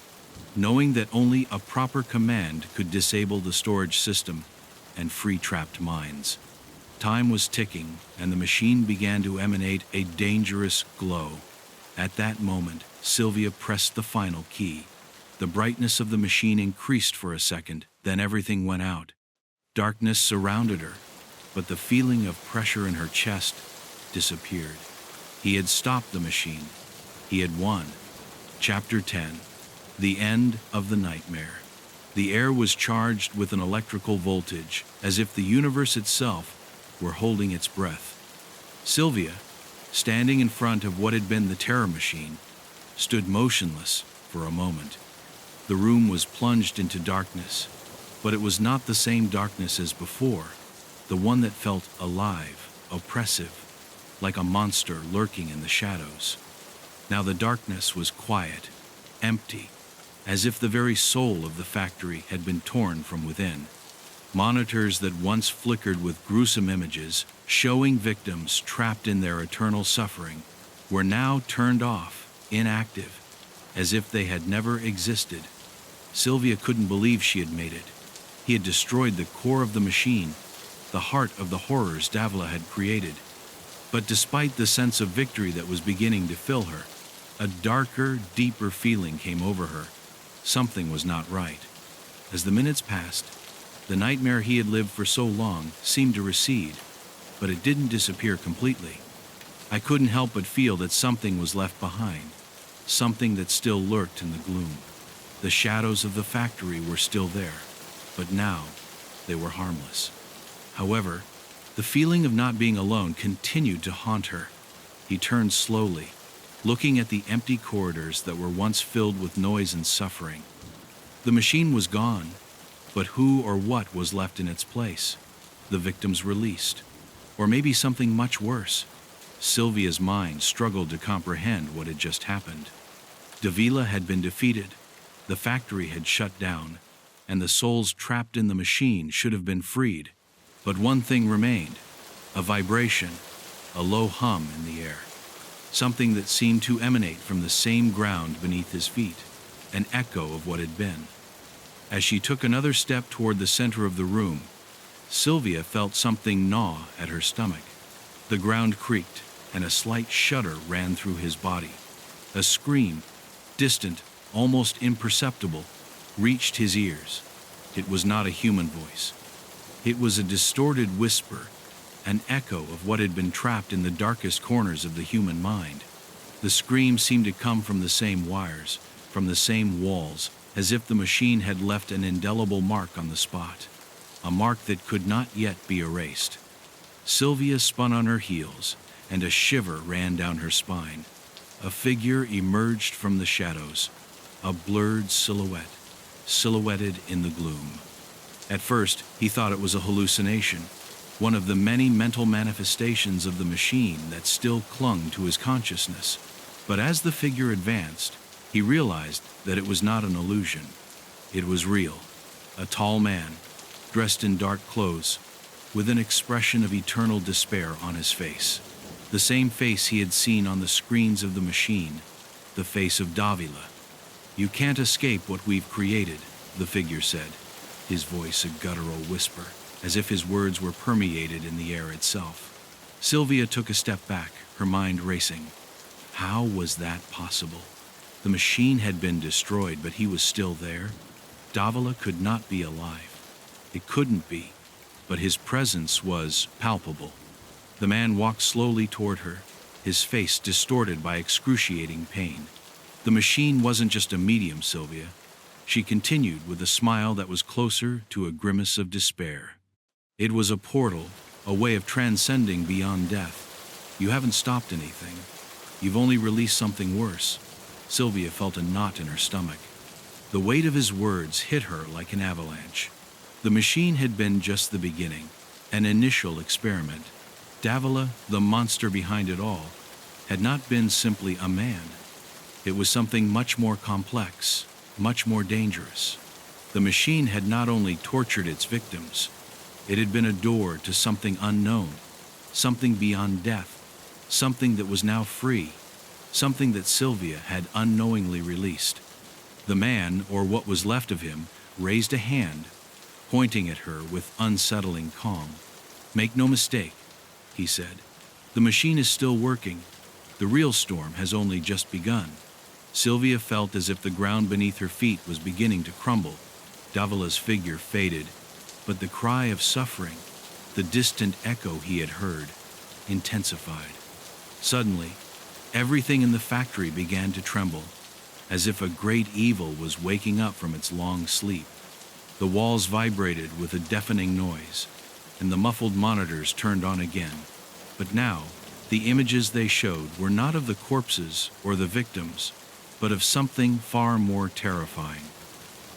knowing that only a proper command could disable the storage system and free trapped minds. Time was ticking, and the machine began to emanate a dangerous glow. At that moment, Sylvia pressed the final key. The brightness of the machine increased for a second, then everything went out. Darkness surrounded her, but the feeling of pressure in her chest disappeared. He had stopped the machine. He had won. Chapter 10. The End of the Nightmare. The air was charged with an electrical voltage, as if the universe itself were holding its breath. Sylvia, standing in front of what had been the terror machine, stood motionless for a moment. The room was plunged into darkness, but it was not the same darkness as before, the one that felt alive, oppressive, like a monster lurking in the shadows. Now the darkness was quiet, empty, as if the very soul of the factory had been torn from within. Monitors that once flickered with gruesome images, showing victims trapped in their eternal suffering, were now turned off, inactive, as if they had never existed. Sylvia couldn't believe she had made it. He had destroyed the core of the machine, the heart of the horrors Davila had created. But despite the sense of victory that was beginning to fill her, a darker, deeper feeling came over her. Something was not right. As the minutes passed, the nightmare he had lived for so long seemed to recede, but it didn't disappear completely. I couldn't help but feel that something was left behind, something that still lurked in the gloom. The shadows of the factory were still there, but now they were harmless. However, the feeling of not being alone continued to haunt her. He turned slowly, looking at the empty corridors that were once filled with noise and suffering. The machine was gone, but who or what was left in its place? The victims released, or maybe something much worse. Sylvia's mind struggled to comprehend what had just happened. Davila had been defeated, the factory had shut down, and the souls trapped in the machine should have been freed. But one thing remained, a vibration, a low hum in the air, something that seemed to emanate from the same ground beneath his feet, an echo of what had been. As she took another step toward the center of the room, Sylvia felt something gnaw at her stomach. The ground creaked, and a slight shudder ran through his body. A scream, distant, almost imperceptible, reached his ears. It was not a human voice. It was a distorted whisper, an echo of what had been trapped in the darkest corners of the human mind. The scream seemed to come from the same wires, from the same walls, as if the machine had left an indelible mark on the spot, a mark that could not yet be erased. Sylvia spun on her heels, and a shiver ran down her spine. A figure emerged from the shadows, a blurred silhouette, silhouetted in the gloom. At first, he thought it was a hallucination, one of the many mental manifestations of the machine that still clung to his consciousness. But as the figure advanced, he realized that it was not an illusion. It was real. A tall man, dressed in dark clothes, with an expression of eternal despair on his face. The same face he had seen on the screens of the machine, the face of Davila. "You can't escape what we've created," the figure said, his voice a guttural whisper, as if his words were permeated in the air itself. Sylvia took a step back, her mind racing. How was that possible? The machine had been destroyed, but he was still there. Davila could not be alive. It couldn't be, but his presence was palpable. The man walked slowly toward her, his face distorted by excruciating pain. The machine wasn't just a medium, Sylvia. She continued with a smile that was closer to a grimace of despair. It was a portal, a way of transcending beyond death. You haven't stopped anything. You've only released something worse. Sylvia felt a knot in her stomach. The weight of his words hit her like an avalanche. The machine had been just the beginning, an initial experiment. Davila, the monster behind it all, had not been simply a man. It was something much more complex, much more dangerous. The machine had not only tortured its victims, it had been a door to something unknown, something beyond death, something that was now free, something that Sylvia had unknowingly released. The man, or what was left of him, raised a hand, pointing at her with unsettling calm. "Make no mistake," he said. "The machine is still working. The real storm has only just begun." Sylvia felt as if the ground beneath her feet was beginning to crumble. Davila's figure faded, but the cry of suffering, the distant echo he had heard, intensified. Suddenly, everything in the factory began to tremble, as if a great evil was waking up from its long sleep. The walls vibrated with a deafening noise, and the muffled monitors turned on again. But now, the images they showed were not of the corpses or the victims, but of something far more terrifying.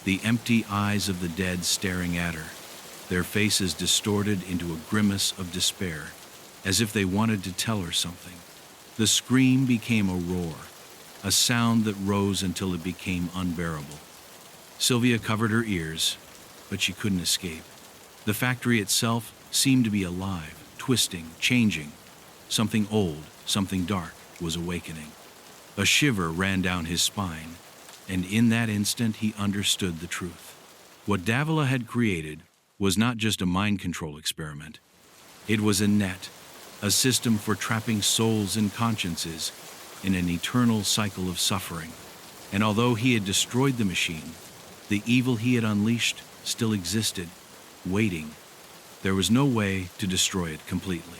The empty eyes of the dead staring at her, their faces distorted into a grimace of despair, as if they wanted to tell her something. The scream became a roar, a sound that rose until it became unbearable. Sylvia covered her ears, but she couldn't escape. The factory itself seemed to be alive, twisting, changing. Something old, something dark was awakening. A shiver ran down his spine, and in that instant he understood the truth. What Davila had created was not just a mind control experiment. It was a net, a system for trapping souls and consciences in an eternal cycle of suffering. And although he had destroyed the machine, the evil he had unleashed still existed, waiting. There was no way to destroy it completely.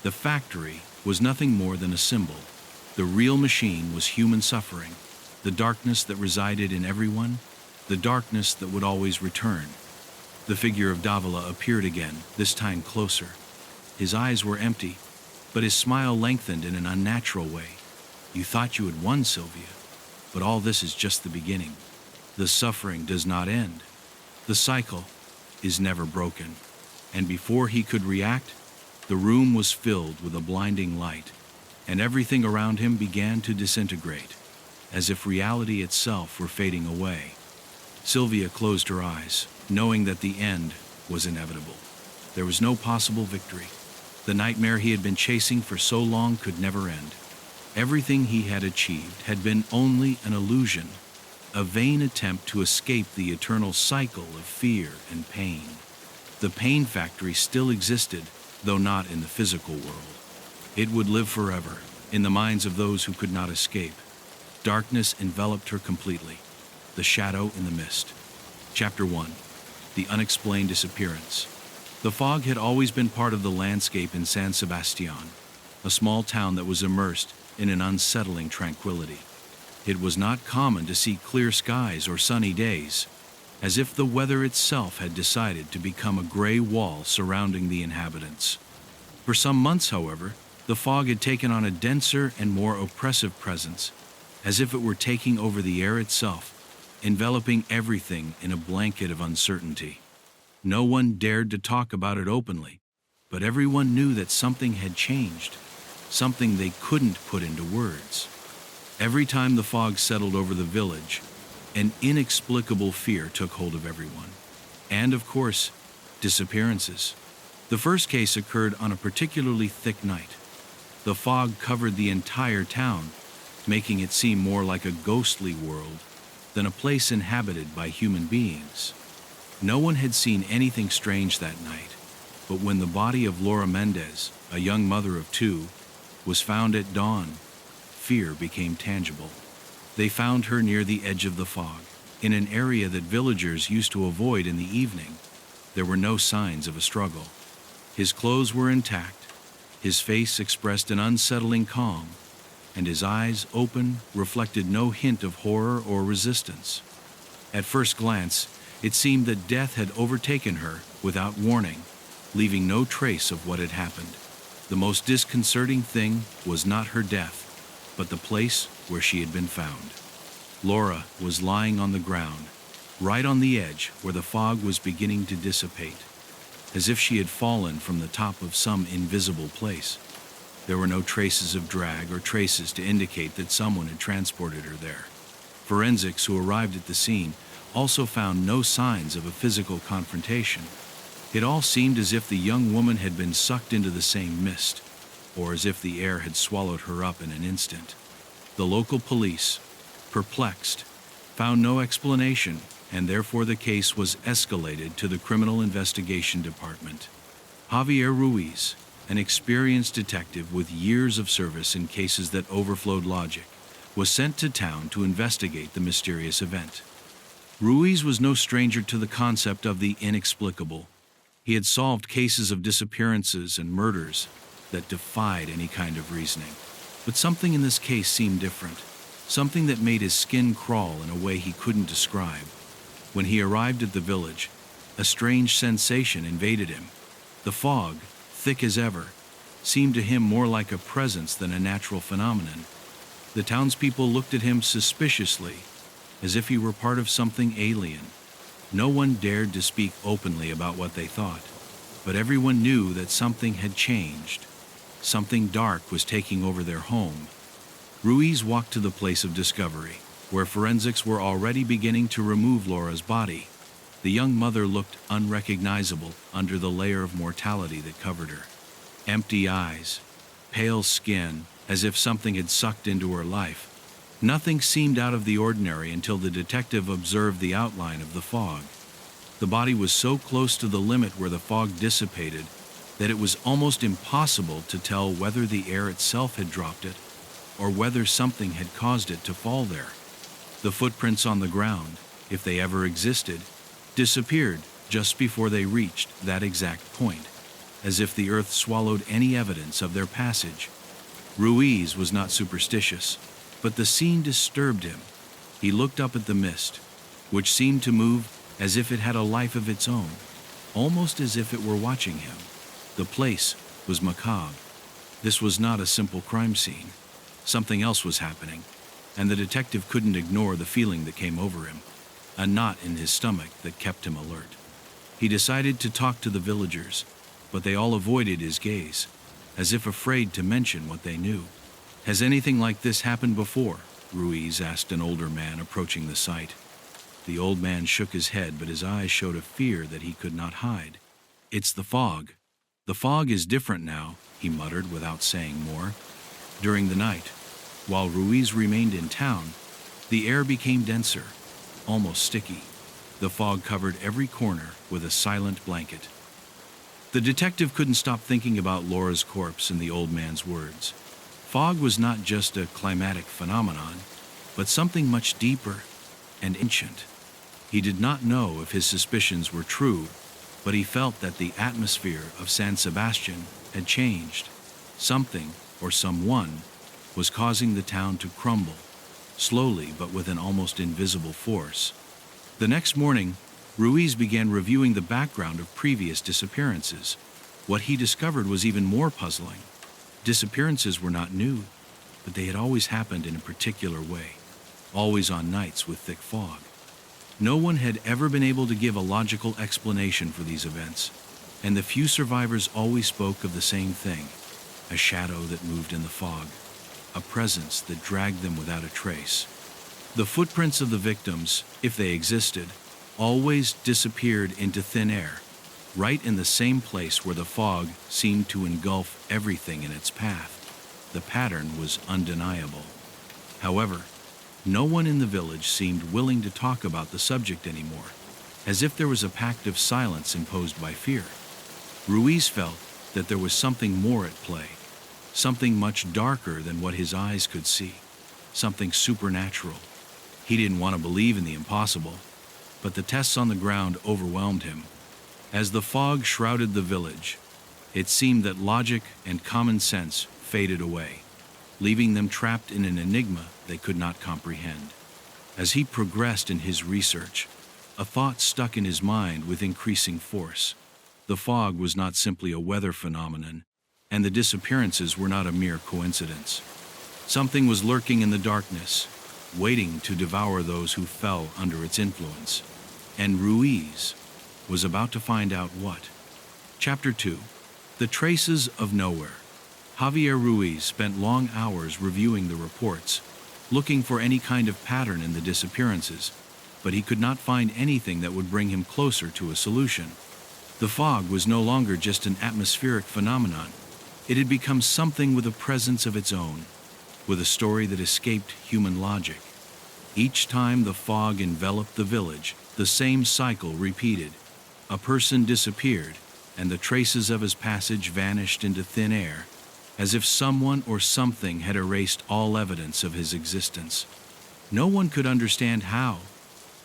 The factory was nothing more than a symbol. The real machine was human suffering, the darkness that resided in everyone, the darkness that would always return. The figure of Davila appeared again, this time closer. His eyes were empty, but his smile lengthened in an unnatural way. "You thought you had won, Sylvia, but all this is just the beginning. The suffering does not end. The cycle is never broken." And before he could react, the room was filled with a blinding light, and everything around him began to disintegrate, as if reality itself were fading away. Sylvia closed her eyes, knowing that the end was inevitable. There was no possible victory. The nightmare he had been chasing for so long could never end. Everything he had achieved had been only an illusion, a vain attempt to escape the eternal cycle of fear and pain. The pain factory still existed, though not in the physical world. It would live forever, in the minds of those who could not escape. Darkness enveloped her completely, the shadow in the mist. Chapter 1. The Unexplained Disappearance. The fog had always been part of the landscape in San Sebastian, a small town that was immersed in an unsettling tranquility. It was not common to see clear skies or sunny days, as if the weather itself had decided to become a gray wall surrounding the inhabitants. For some months, however, the fog had taken on a denser and more oppressive presence, as if it were taking over the air itself, enveloping everything in a blanket of uncertainty. No one dared to talk about it openly, but everyone knew that something had changed, something they couldn't put into words. Every time the fog settled over the village, an inexplicable fear took hold of everyone. And, of course, disappearances. The first case occurred on a particularly thick night. The fog covered the entire town, making it seem more like a ghostly world than a place inhabited by human beings. No one had seen anything strange that night, but when the body of Laura Mendez, a young mother of 2, was found at dawn, fear became tangible. They found her near the edge of the fog, in an area that villagers used to avoid in the evening. There were no signs of a struggle. His clothes were intact, his face expressed an unsettling calm, and his eyes, open, reflected no hint of horror or resistance. At first glance, it seemed that death had overtaken her without warning, leaving no trace of what had happened. The most disconcerting thing was not her death, but the place where she had been found. Laura was lying on the ground, right on the edge where the fog was beginning to dissipate, as if she had fallen from the top of some invisible place. There were no traces of drag or traces to indicate that someone had transported her there. Forensics who arrived at the scene also found no signs of a physical confrontation. It all seemed as if the young woman had been sucked into the same mist, or as if the air had swallowed her up in an instant. The local police, perplexed, found no explanation, and therefore the case was escalated to the Criminal Investigation Department. Javier Ruiz, an experienced detective with years of service in cases that overflowed logic, was sent to town to investigate the mysterious event. Ruiz was no stranger to the concept of the inexplicable. He had solved cases of disappearances and murders that defied any kind of reasoning. But something in this case seemed different, something that made his skin crawl in a way he couldn't describe. When he arrived at the village, a strange sensation invaded him. The fog, thick as ever, seemed to him more like a presence than a natural phenomenon. The townspeople looked at him suspiciously, as if he were part of something alien. No one dared to speak openly about what they thought, but everyone knew that something had changed. Something dark was taking over their home. Ruiz walked to the place of discovery, where forensics were already beginning to remove Laura's body. The young mother looked unrecognizable under the layer of mortality that covered her. Empty eyes, pale skin, as if something had sucked into her life. Nothing seemed out of the ordinary until the detective observed the outline of the fog. The body was so close to the limit where the fog dissipated that it was almost impossible to tell whether the air itself had dropped it or whether something had caused it to fall there. The footprints on the ground, if they ever existed, disappeared just before they reached that exact point, as if the earth swallowed any evidence of their passage. Ruiz was not superstitious, but the scene disturbed him. He looked up at the mist, which seemed to move as if it had a life of its own, almost as if it were watching him. The place was macabre. This was not a simple crime scene. Something else was happening, and the detective couldn't ignore the feeling that came over him, a knot in his stomach that kept him alert. He decided to talk to the villagers, but they all avoided his gaze, as if afraid to mention what they knew. "Has anything like this happened before?" Ruiz asked an older man approaching the site. The old man shook his head, but his eyes showed a fear that he could not hide. "It's the fog. The fog is different now," he muttered without saying more. During the night, while Ruiz remained in town, the air became denser, almost sticky. The fog covered every corner with a silent blanket. The detective couldn't stop thinking about Laura's corpse and the old man's words. Fog was not just a climatic phenomenon, but something much deeper and ancient. He did not know if his suspicions were true, but he felt that the atmosphere of San Sebastian had changed. Something, or someone, was causing the town to crumble, slowly but with an almost invisible force. The next morning, Ruiz began reviewing the background of previous disappearances. What he discovered was even more puzzling. Disappearances were not new, but they had always happened in a particular way, always on nights with thick fog. No one had ever been able to give a logical explanation for these events, and the few survivors always spoke of the same thing: a shadow that moved in the fog, a presence that dragged them without a trace. The footprints of the victims, if they existed, always disappeared into thin air, right in the same place where the fog seemed to engulf everything in its path. The pattern was undeniable. However, no one in the village seemed willing to talk about the subject anymore, as if there was a pact of silence imposed by fear. Ruiz felt that there was something more at play, something much darker than what his eyes could see, something supernatural. He didn't want to believe in the impossible, but the tests on the ground overwhelmed him. As the fog shrouded the village, it seemed that logic and common sense faded away, leaving them trapped in an enigma they could not comprehend. As he progressed in his research, a thought stuck in his mind with increasing force. The fog was not simply a weather phenomenon, and the disappearances were not a mere coincidence. Something was lurking in the darkness, waiting to devour those who fell under its influence. And Ruiz was about to find out what. Chapter 2. The Traces of Nowhere. Javier Ruiz spent long hours reviewing the reports, looking for any kind of pattern in the disappearances, but he could not find anything that would bring him closer to a solution. The fog was no longer just an atmospheric phenomenon. It had become something with a presence of its own, with a story that escaped human logic. Each time the fog enveloped the village, the same cycle repeated. A person disappeared, and the traces of his passage vanished into thin air, as if someone or something had erased all evidence of his existence. No one could understand how,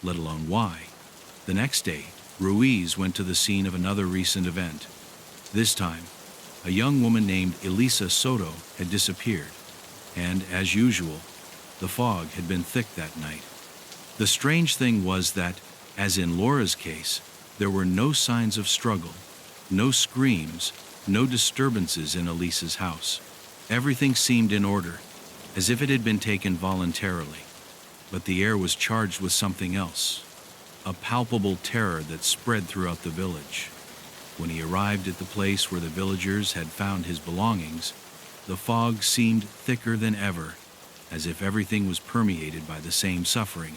let alone why. The next day, Ruiz went to the scene of another recent event. This time, a young woman named Elisa Soto had disappeared, and, as usual, the fog had been thick that night. The strange thing was that, as in Laura's case, there were no signs of struggle, no screams, no disturbances in Elisa's house. Everything seemed in order, as if it had been taken voluntarily. But the air was charged with something else, a palpable terror that spread throughout the village. When he arrived at the place where the villagers had found his belongings, the fog seemed thicker than ever, as if everything was permeated by the same suffering.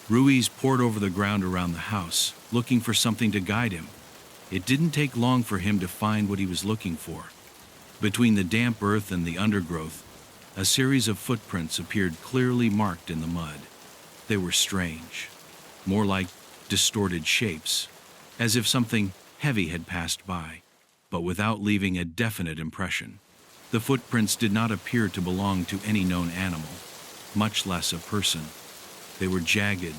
Ruiz pored over the ground around the house, looking for something to guide him. It didn't take long for him to find what he was looking for. Between the damp earth and the undergrowth, a series of footprints appeared clearly marked in the mud. They were strange, more like distorted shapes, as if something heavy had passed by, but without leaving a definite impression. The footprints did not appear to belong to any known animal, much less a person. They were jagged,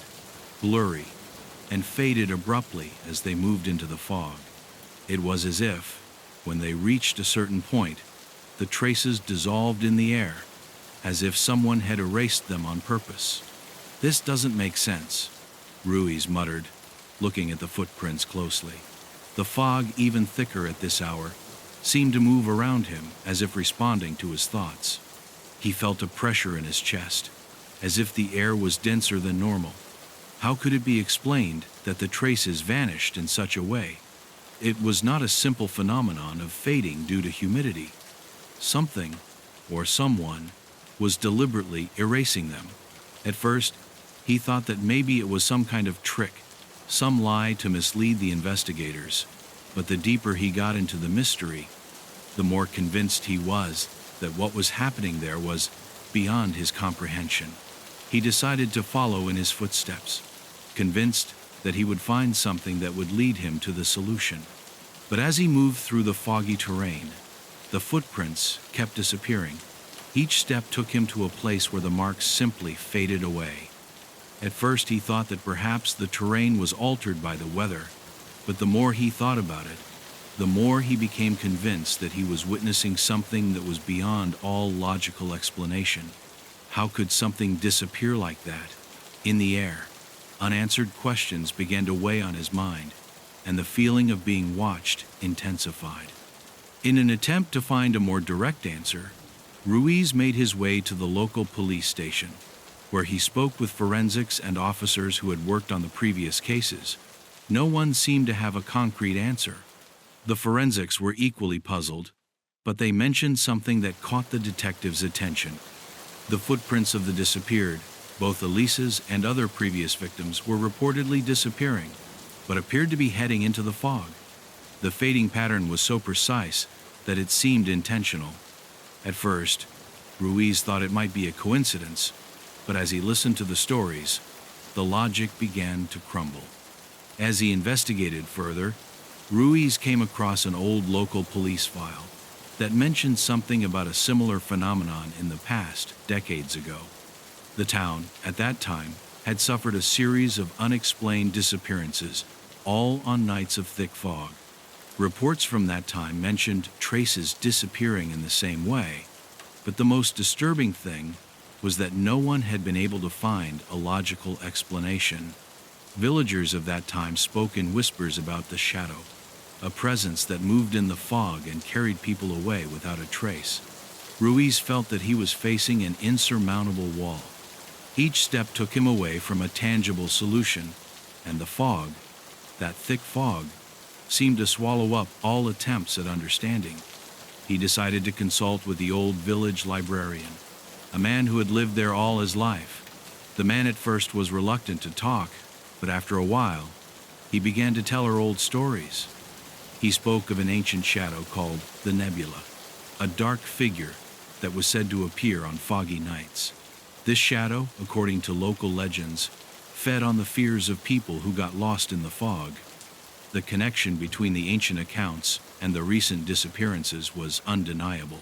blurry, and faded abruptly as they moved into the fog. It was as if, when they reached a certain point, the traces dissolved in the air, as if someone had erased them on purpose. "This doesn't make sense," Ruiz muttered, looking at the footprints closely. The fog, even thicker at this hour, seemed to move around him as if responding to his thoughts. He felt a pressure in his chest, as if the air was denser than normal. How could it be explained that the traces vanished in such a way? It was not a simple phenomenon of fading due to humidity. Something, or someone, was deliberately erasing them. At first, he thought that maybe it was some kind of trick, some lie to mislead the investigators. But the deeper he got into the mystery, the more convinced he was that what was happening there was beyond his comprehension. He decided to follow in his footsteps, convinced that he would find something that would lead him to the solution. But as he moved through the foggy terrain, the footprints kept disappearing. Each step took him to a place where the marks simply faded away. At first he thought that perhaps the terrain was altered by the weather, but the more he thought about it, the more he became convinced that he was witnessing something that was beyond all logical explanation. How could something disappear like that, in the air? Unanswered questions began to weigh on his mind, and the feeling of being watched intensified. In an attempt to find a more direct answer, Ruiz made his way to the local police station, where he spoke with forensics and officers who had worked on the previous cases. No one seemed to have a concrete answer. The forensics were equally puzzled, but they mentioned something that caught the detectives' attention. The footprints of the disappeared, both Elisa's and other previous victims, were reportedly disappearing, but appeared to be heading into the fog. The fading pattern was so precise that it seemed intentional. At first, Ruiz thought it might be a coincidence, but as he listened to the stories, the logic began to crumble. As he investigated further, Ruiz came across an old local police file that mentioned something about a similar phenomenon in the past, decades ago. The town, at that time, had suffered a series of unexplained disappearances, all on nights of thick fog. Reports from that time mentioned traces disappearing in the same way, but the most disturbing thing was that no one had been able to find a logical explanation. Villagers of that time spoke in whispers about the shadow, a presence that moved in the fog and carried people away without a trace. Ruiz felt that he was facing an insurmountable wall. Each step took him away from a tangible solution, and the fog, that thick fog, seemed to swallow up all attempts at understanding. He decided to consult with the old village librarian, a man who had lived there all his life. The man at first was reluctant to talk, but after a while, he began to tell her old stories. He spoke of an ancient shadow called the Nebula, a dark figure that was said to appear on foggy nights. This shadow, according to local legends, fed on the fears of people who got lost in the fog. The connection between the ancient accounts and the recent disappearances was undeniable.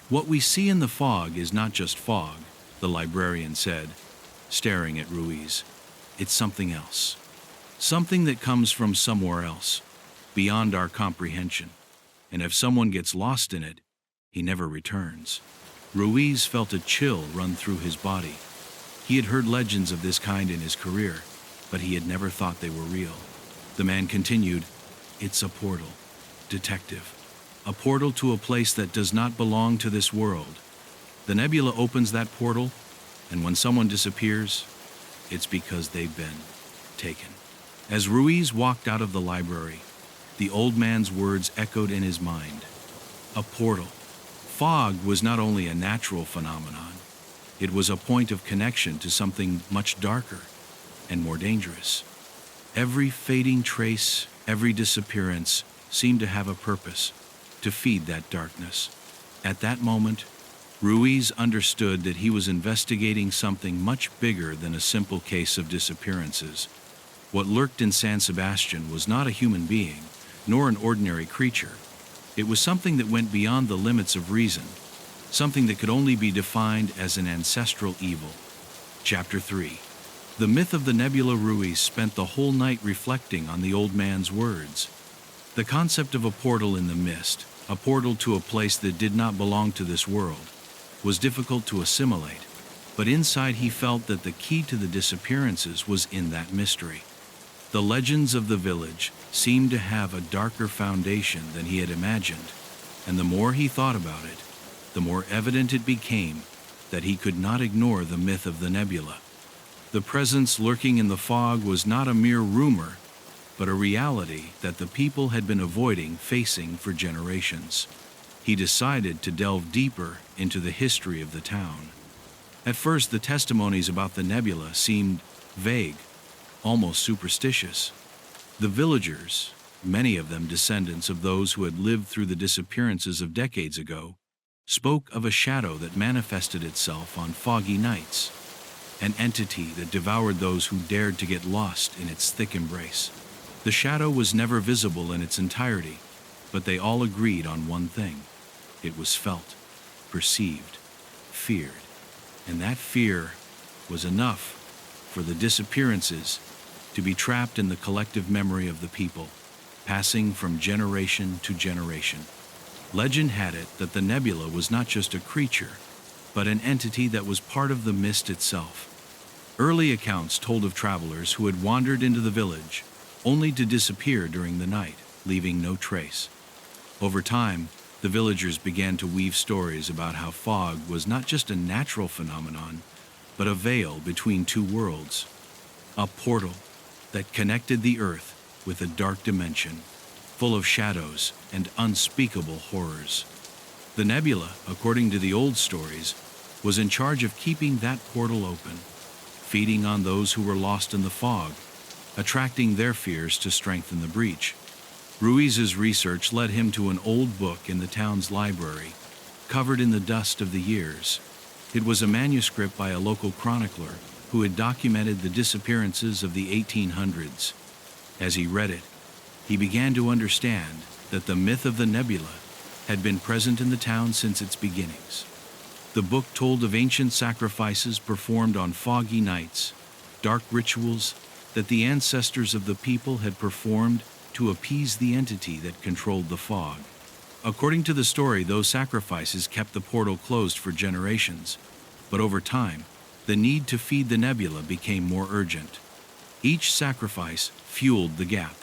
What we see in the fog is not just fog, the librarian said, staring at Ruiz. It's something else. Something that comes from somewhere else, beyond our comprehension. And if someone gets lost in it, he never returns. Ruiz felt a chill run through his body. He had heard legends of this kind in his career, but he had never thought they were real. The man continued, "It's a portal, detective. A portal to a place that does not belong to this world. The nebula opens that portal, and when someone disappears, it's because they've been taken." As Ruiz walked out of the library, the old man's words echoed in his mind. A portal. Fog was not only a natural phenomenon, it was a point of connection to something much darker and more dangerous. Every fading trace, every disappearance seemed to have a purpose, to feed that darkness. At that moment, Ruiz understood that he was investigating something much bigger than a simple case of disappearances. What lurked in San Sebastian was not a human being, nor an ordinary creature. It was something that went beyond the limits of reason, something that could only be defined as an ancestral evil. Chapter 3. The myth of the nebula. Ruiz spent the whole night reflecting on the old man's words. The concept of a portal in the mist, a portal to a place that did not belong to this world, was difficult to assimilate, but inside he felt that the key to the disappearances was in that mystery. The legends of the village seemed to have a darker foundation than he had imagined, and the more he thought about it, the more evident it became that he could not ignore the myth of the nebula. The presence lurking in the fog was not a mere rumor, but a reality that the people had been avoiding facing for generations. He decided to delve deeper into the history of the town. At first, the testimonies about the nebula seemed vague, almost superstitious. The villagers, many of them descendants of those who had lived through the disappearances of decades ago, spoke of a shadow that manifested itself on foggy nights, an entity that devoured those who dared to get lost in its thick embrace. The shadow was never visible in its entirety, but they all agreed on one thing. It was felt, perceived, feared, and that fear was enough for the disappearances to be trapped in the collective memory of the people, passing from generation to generation. Legend had it that the nebula was not just a creature, but an entity that was part of the mist itself. Early accounts told of travelers who had wandered into the village, only to disappear during the night, leaving no trace. Over time, the villagers began to weave stories about how fog was not just a natural phenomenon, but a veil between two worlds, a portal that connected the earth with a dark dimension, full of shadows and unspeakable horrors. The nebula, according to the old stories, was in charge of keeping that portal open, feeding on those who were lost in the fog, attracting their fears to strengthen the breach. Ruiz's research led him to an old book in the town's library, covered in the dust of the years. It was a manuscript by a local chronicler who had documented the disappearances of the 1800s. As he read it, he began to understand that the myth of the nebula had been present in the town since its beginnings. The book told of ancient sacrifices performed on foggy nights, dark rituals that the ancestors of the people had performed to appease the entity that controlled the fog. According to the story, those sacrifices kept the portal closed for generations, but over time, the need to feed the nebula became more urgent. Each sacrifice fueled the gap,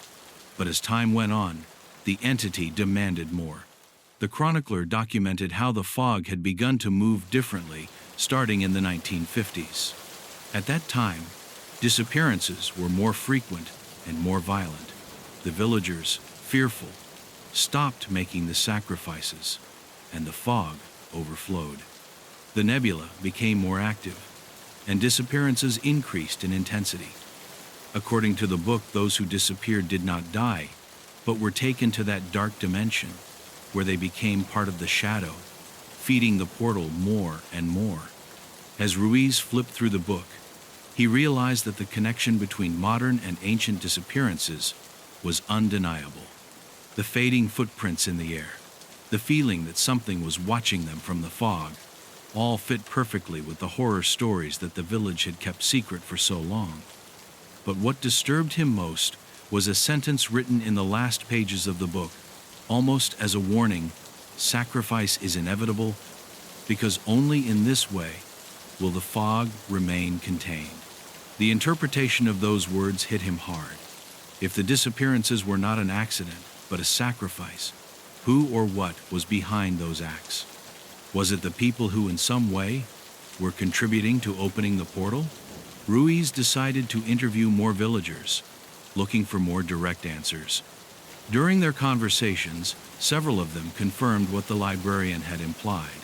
but as time went on, the entity demanded more. The chronicler documented how the fog had begun to move differently starting in the 1950s. At that time, disappearances were more frequent and more violent. The villagers, fearful, stopped making the sacrifices, and the fog overflowed. The nebula became more active, and disappearances increased in intensity. According to the book, those who disappeared did not die, but were taken to that dark dimension, where they became part of the shadow, feeding the portal more and more. As Ruiz flipped through the book, he realized that the connection between modern and ancient disappearances was undeniable. The fading footprints in the air, the feeling that something was watching them from the fog, all fit perfectly with the horror stories that the village had kept secret for so long. But what disturbed him most was a sentence written in the last pages of the book, almost as a warning: sacrifice is inevitable, because only in this way will the fog remain contained. The interpretation of those words hit him hard. If the disappearances were not an accident, but a sacrifice, who or what was behind those acts? Was it the people who in some way were contributing to opening the portal? Ruiz decided to interview more villagers, looking for more direct answers. During their conversations, several of them confirmed what the librarian had implied.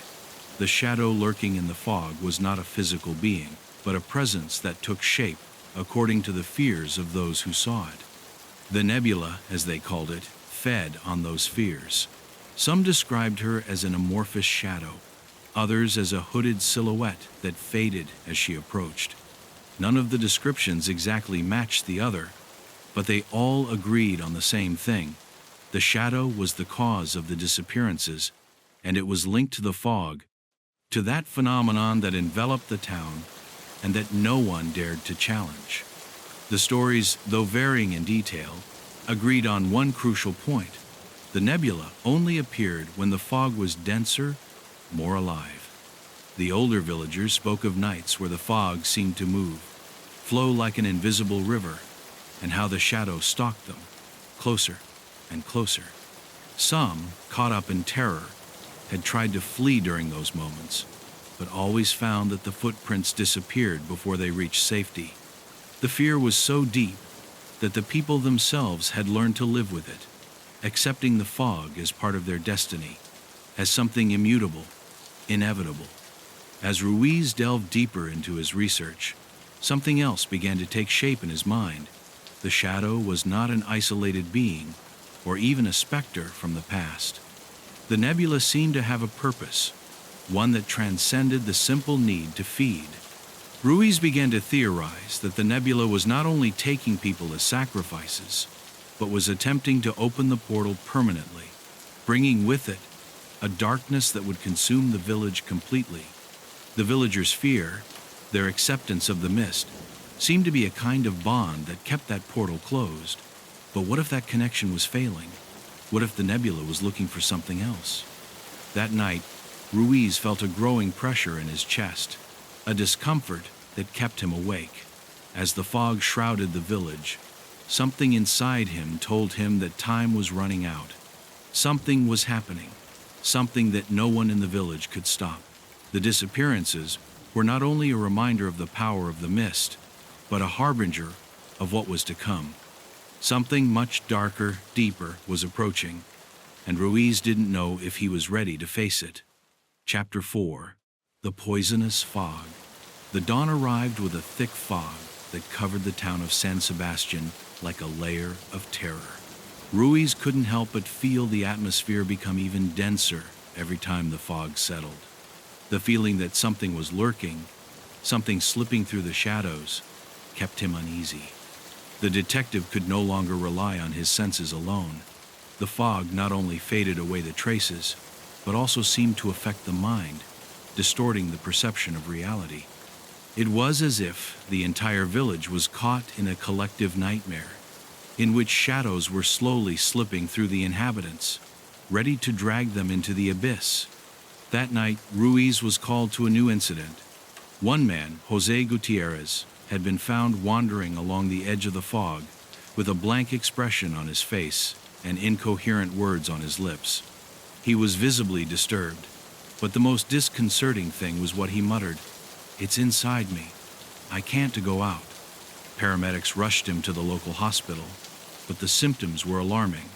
The shadow lurking in the fog was not a physical being, but a presence that took shape according to the fears of those who saw it. The nebula, as they called it, fed on those fears. Some described her as an amorphous shadow, others as a hooded silhouette that faded as she approached. None of the descriptions exactly matched the other, but they all agreed on the same thing. The shadow was the cause of the disappearances, and it was linked to the fog, to that phenomenon that enveloped the town and that no one dared to challenge. The stories, though varying in detail, agreed on one crucial point: the nebula only appeared when the fog was denser, more alive. The older villagers spoke of nights where the fog seemed to move, flow like an invisible river, and how the shadow stalked them, closer and closer. Some, caught up in terror, had tried to flee during those moments, but always found that the footprints disappeared before they reached safety. The fear was so deep that the people themselves had learned to live with it, accepting the fog as part of their destiny, as something immutable, inevitable. As Ruiz delved deeper into his research, something else began to take shape in his mind. The shadow was not an isolated being, or even a specter from the past. The nebula seemed to have a purpose, one that transcended the simple need to feed. Ruiz began to theorize that the nebula was not only taking people as sacrifices, but was attempting to open the portal permanently, bringing with it a darkness that would consume the village completely. The villagers' fear, their acceptance of the mist, seemed to be a kind of bond that kept that portal closed. But what if that connection was failing? What if the nebula was looking for something else? That night, Ruiz felt a growing pressure in his chest, a discomfort that kept him awake. As the fog shrouded the village, something inside him told him that time was running out. Something was happening, something that no one in the village could stop. The disappearances were not only a reminder of the power of the mist, but a harbinger of what was to come. Something much darker, deeper was approaching, and Ruiz didn't know if he was ready to face it. Chapter 4. The Poisonous Fog. The dawn arrived with a thick fog that covered the town of San Sebastian like a layer of terror. Ruiz couldn't help but feel the atmosphere become even denser every time the fog settled. The feeling that something was lurking, something slipping through the shadows, kept him uneasy. The detective could no longer rely on his senses alone. The fog not only faded away the traces, but also seemed to affect the mind, distorting the perception of reality. It was as if the entire village was caught in a collective nightmare, in which shadows were slowly slipping through the inhabitants, ready to drag them into the abyss. That night, Ruiz was called to a new incident. One man, Jose Gutierrez, had been found wandering along the edge of the fog, with a blank expression on his face and incoherent words on his lips. He was visibly disturbed, but the most disconcerting thing was what he muttered. "It's inside me. I can't go out." Paramedics rushed him to the local hospital, but the symptoms were alarming.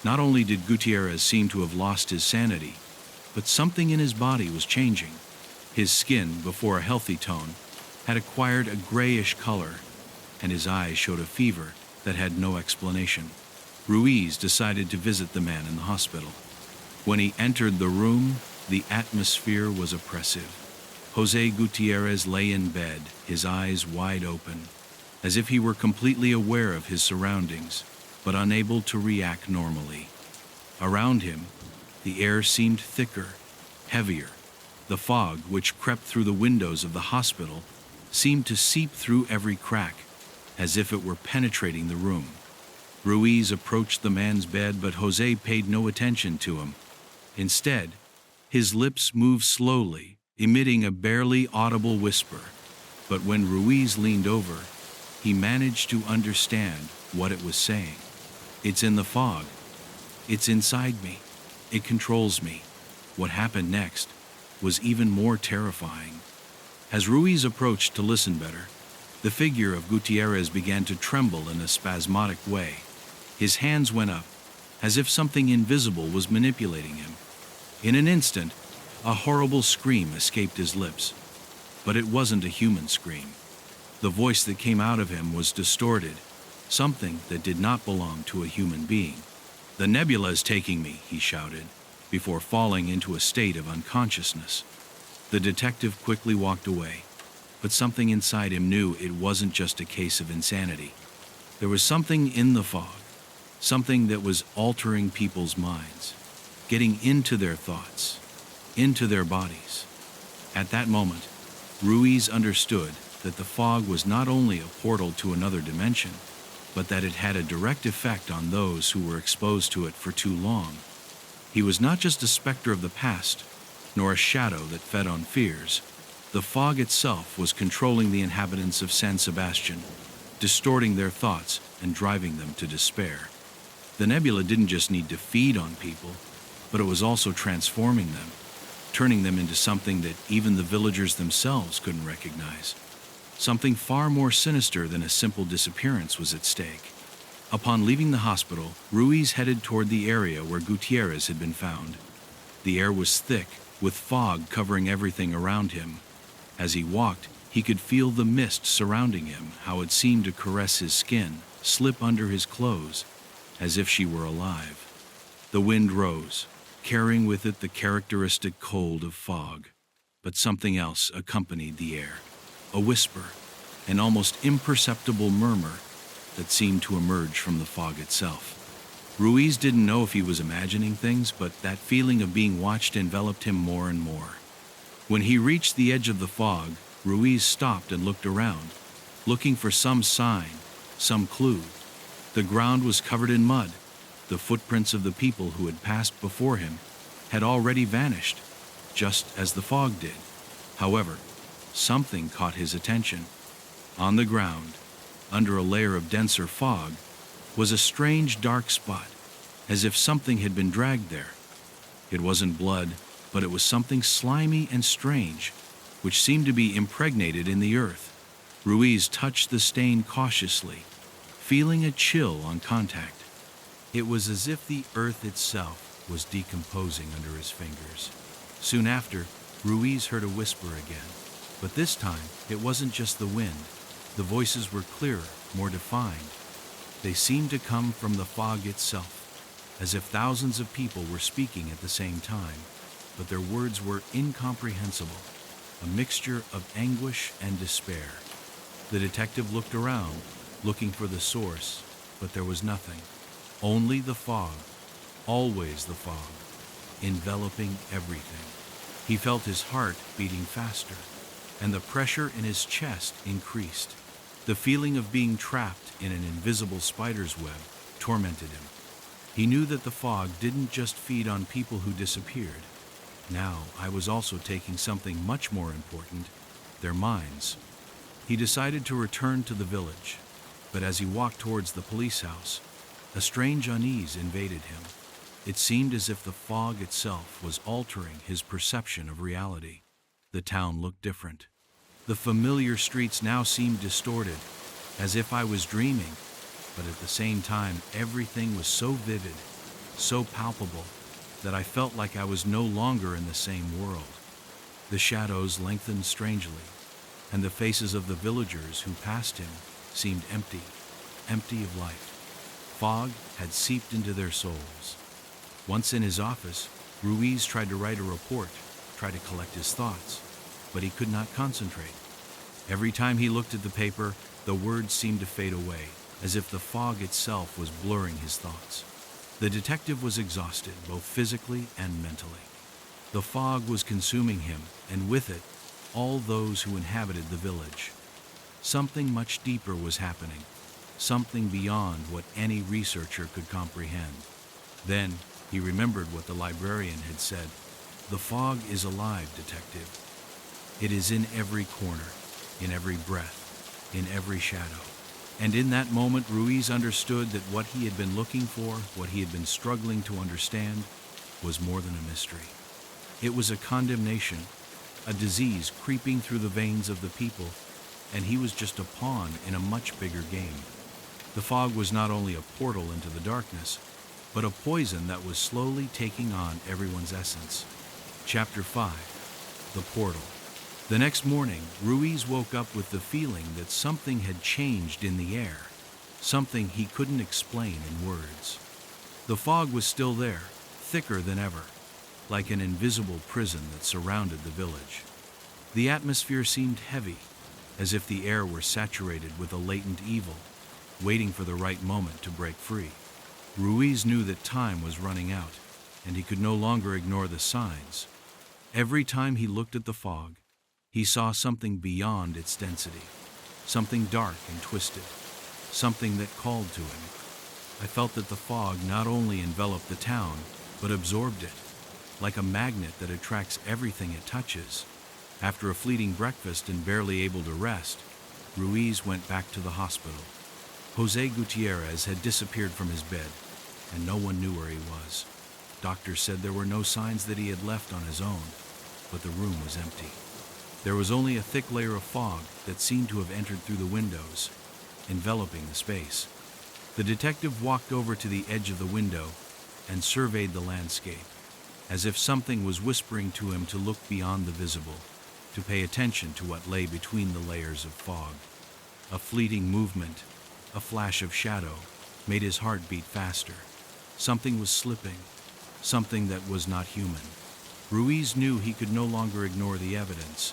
Not only did Gutierrez seem to have lost his sanity, but something in his body was changing. His skin, before a healthy tone, had acquired a grayish color, and his eyes showed a fever that had no explanation. Ruiz decided to visit the man in the hospital. When he entered the room, the atmosphere was oppressive. Jose Gutierrez lay in bed, his eyes wide open, as if he were completely aware of his surroundings, but unable to react normally. Around him, the air seemed thicker, heavier. The fog, which crept through the windows of the hospital, seemed to seep through every crack, as if it were penetrating the room. Ruiz approached the man's bed, but Jose paid no attention to him. Instead, his lips moved slowly, emitting a barely audible whisper. But when Ruiz leaned over, he managed to understand what it was saying. "It's in the fog. It's inside me. It controls me." What happened next was even more terrifying. As Ruiz approached to listen better, the figure of Gutierrez began to tremble in a spasmodic way. His hands went up, as if something invisible was manipulating him. In an instant, a horrible scream escaped his lips. But it wasn't a human scream. The voice that came out of him was distorted, something that did not belong to a human being. "The nebula is taking me," he shouted, before falling into a state of unconsciousness. The detective quickly walked away, but something inside him knew it wasn't just a case of insanity. There was something in the fog, something that was altering people's minds, getting into their thoughts, into their bodies. At that moment, Ruiz understood that the fog was not only a portal to another dimension, but that it had a direct effect on those who were exposed to it for too long. He was not just a specter of the past, nor a shadow that fed on fears. The fog itself was controlling the inhabitants of San Sebastian, distorting their thoughts and driving them to despair. The nebula didn't just need to feed on people, but it was also transforming them, turning them into something that even the villagers themselves couldn't recognize. Something far more sinister than a simple disappearance was at stake. Upon leaving the hospital, Ruiz headed toward the area where Gutierrez had been found. The air was thick, with fog covering everything around him. As he walked, he could feel the mist surrounding him, how it seemed to caress his skin, slip under his clothes, as if she were alive. The wind rose, carrying with it the characteristic cold of fog. But something else accompanied the air. A whisper, an almost imperceptible murmur that seemed to emerge from the fog itself. Ruiz didn't know if he was imagining things, but that feeling of being watched enveloped him more and more. When he reached the edge of the fog, Ruiz stopped and looked around, looking for some sign, some clue. The ground was covered in mud. The footprints of the people who had passed before him had already vanished, just as the fog did. However, something caught his attention. On the ground, under a layer of denser fog, was a strange dark spot, as if something had been dragged there. It wasn't blood, but it was something slimy and strange, which seemed to be impregnated in the earth. Ruiz touched the stain cautiously, feeling a chill on contact. It was as if the earth itself was decomposing under his fingers. Soon after, Ruiz heard a whisper again, but this time it wasn't just the wind. The voices were clearer, more defined. They seemed to come from the fog itself, as if thousands of people were speaking at the same time, but their words were incomprehensible, a mixture of anguish and despair. The detective looked around, looking for the source, but there was nothing. Only the fog, always the fog, enveloping everything. He felt his heart beating faster, and the pressure in his chest increased. The feeling of being trapped in an invisible spider's web tormented him. He knew that the fog didn't just feed on people who disappeared. Now I was also taking something much more important, their minds. He decided to return to the village, but as he walked towards the police house, a strange unease invaded him. It seemed as if the fog itself was altering his perception of reality. The town looked different. The familiar streets now seemed distorted, as if I was dreaming, but at the same time everything was so vivid, so palpable, that I felt like I was no longer in the same world. The shadows lengthened strangely, and the faces of the villagers who passed him seemed empty, empty of life. Fog had seeped into their souls. Once in his office, Ruiz tried to write a report, tried to collect his thoughts, but he could not concentrate. Every time he looked at the paper, the words seemed to fade away, as if the fog itself was blurring his thoughts. The detective was exhausted, both physically and mentally. The fog was consuming him, and with it, all those who inhabited the village. Something much deeper was happening, something beyond what any researcher could comprehend. Then he remembered what the librarian had said. The fog is alive, detective. It is in every corner, in every breath, in every shadow. And in that moment, Ruiz understood that what he had been looking for, what he had been struggling to understand, was more than a mystery. It was a condemnation, a disease creeping through the veins of the people, and he was just a pawn in a much bigger game. The fog was not only a portal into the darkness, but a poison that was slowly taking on everyone's essence. Chapter 5. The Portal. The next morning, Ruiz woke up with the feeling that something had changed in the air, something he couldn't explain in words. The fog was still there, thicker than ever, like an invisible prison that surrounded the village. The atmosphere seemed heavy, as if the air were saturated with a latent evil, waiting for the right moment to break free. Ruiz knew that time was running out, and he could no longer ignore the signs. Every time he looked at the fog, he saw something beyond its density, something dark and twisted, something that called to him. I felt that the fog not only enveloped the town, but absorbed it, like a magnet that attracts everything it touches. After a fleeting breakfast and barely able to rest, Ruiz went back to the hospital. José Gutierrez had disappeared from his bed, and no one knew where he was. Doctors said there were no signs that he had left on his own, but the room was empty. There was only a thick layer of fog that seemed to have entered through the windows, enveloping the space. The detective walked over to the edge of the window and surveyed the landscape, as if something was whispering to him to look beyond the visible, to pay attention to what lay between the layers of fog. A fleeting movement, a flash of shadow, made his heart beat faster. Something was slipping, something that was not human. Ruiz knew he could no longer ignore the evidence.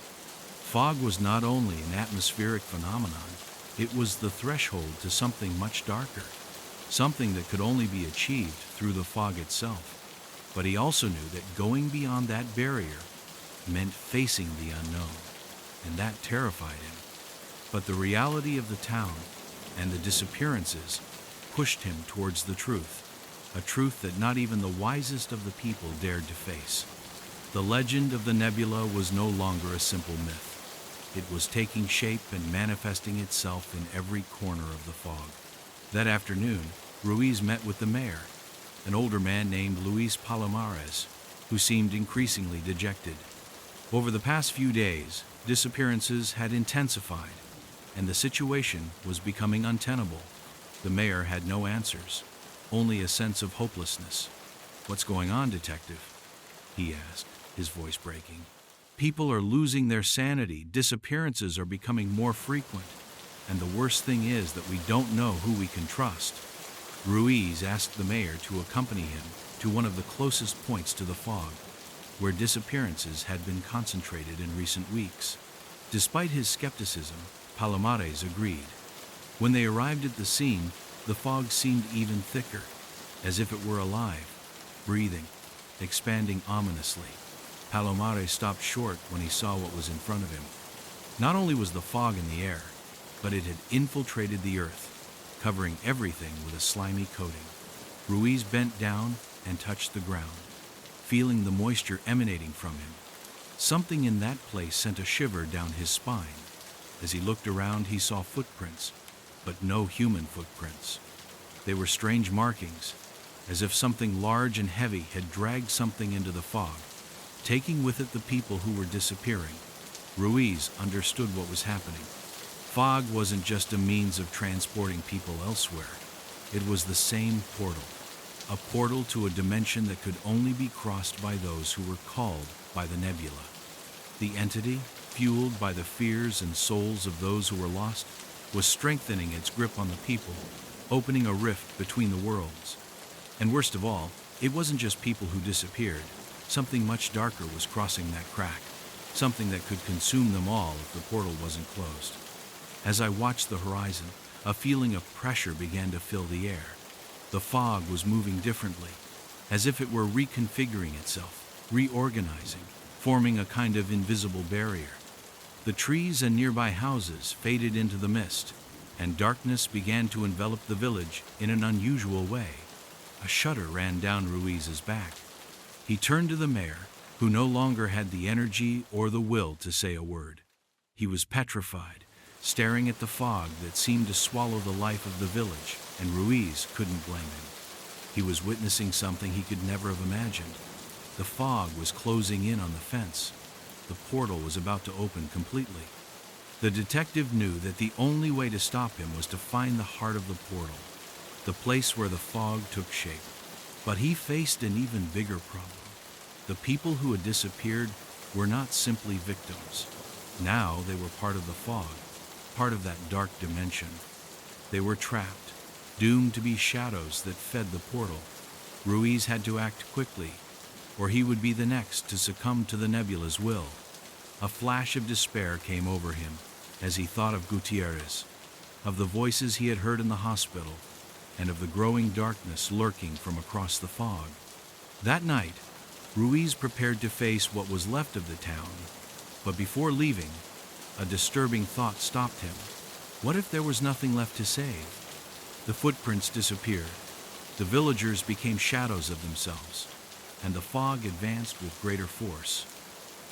Fog was not only an atmospheric phenomenon, it was the threshold to something much darker, something that could only be achieved through the fog itself. But he also knew that going beyond that barrier meant facing the unknown, and that terrified him. But the reality of the town and the disappearances pushed him towards the truth, a truth that not even the wisest of the people dared to face. The legend of the nebula was no longer a simple myth. It was taking shape and manifesting itself in every corner of the fog. That afternoon, Ruiz met with the mayor, an older man named Luis Palomares, who seemed increasingly dejected. Over the past few days, disappearances had intensified, and the situation was becoming untenable. The mayor had no answers, only a sense of hopelessness. "What's going on, detective?" he asked, his voice breaking. "People are losing their sanity, disappearances are becoming more frequent, and the worst thing is that we don't know who we can trust." Ruiz asked the mayor to accompany him to one of the closest points to the fog, where disappearances had been concentrated in recent weeks. Despite his skepticism, Palomares agreed. When they arrived at the scene, the fog seemed even thicker, as if it were alive, breathing, expanding ominously. Palomare stopped short when he saw what was in front of him. Not only was the fog in the air, but it had infiltrated the earth, covering everything with a slimy coating. Ruiz bent down and touched the ground, feeling the moisture emanating from him. Something in that place sent a shiver down his spine. As he looked around, he saw footprints, but no human footprints. They were strange markings, as if something large and heavy had dragged something into the fog, taking with it the people who were disappearing. Ruiz understood what was happening. Fog wasn't just a means of transporting people elsewhere. It was the same portal, a portal to a dimension that could only be crossed by those who were called by the nebula. The entity, fueled by the fears and souls of those who were lost, was strengthening its grip on the people, opening a rift between the worlds. And worst of all, it wasn't just people who disappeared. Something much darker was crossing that crack, something that could consume them all if the portal wasn't closed. As I watched the horizon, a feeling of pressure began to fill the air. The fog was moving differently, as if it were reconfiguring itself, reorganizing, forming a kind of invisible barrier. The trees and nearby houses faded into the mist, and darkness began to envelop the village in an unusual way. A shudder ran down Ruiz's back. He turned to the mayor, who no longer had the energy or the will to say a word. He was petrified, staring at the fog that seemed to swallow the life of the village, and Ruiz couldn't blame him. He was witnessing something he could never have imagined. The fog was closing in on the fence. The portal was about to open completely. The detective knew that the only way to stop him was to find the heart of the portal, the place where the fog took shape. But he faced an even bigger problem. The people who had disappeared were not simply victims. Now they were part of the fog, part of that dark dimension. They were trapped, doomed to be shadows that fed the portal. Ruiz had to act quickly, or he would be the next to succumb to the nebula's will. A flash of despair came over him as he thought of Gutierrez, of the voices he had heard in the hospital, and of the growing darkness lurking from across the fog. That night, Ruiz prepared to face what was left of the town, but before leaving, a disturbing thought stopped him. What if there was nothing left to save? The footprints disappeared, the villagers became shadows of themselves, and the fog advanced with greater force.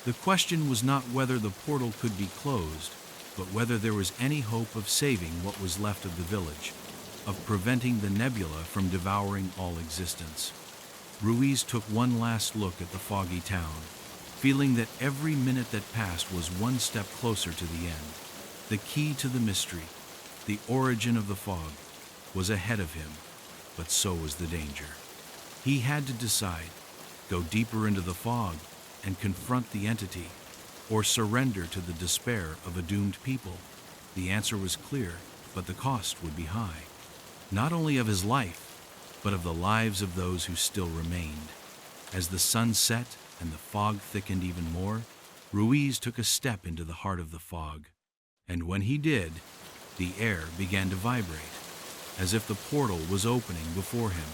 The question was not whether the portal could be closed, but whether there was any hope of saving what was left of the village, of preventing the nebula from devouring all existence. Ruiz took one last look at the foggy town, feeling that every minute that passed was one step closer to the end. The key to the mystery, the origin of the fog, was ahead of him, but so was the danger. He had to decide, go deeper into the fog and confront the entity, or surrender to the despair of a doomed people. The answer was clear, but the cost would be high, not only of his life, but of the lives of those who still remained. As the sun set and the fog thickened even more, Ruiz took a step into the heart of the fog. And when he did, the air began to vibrate, as if the portal was opening before him.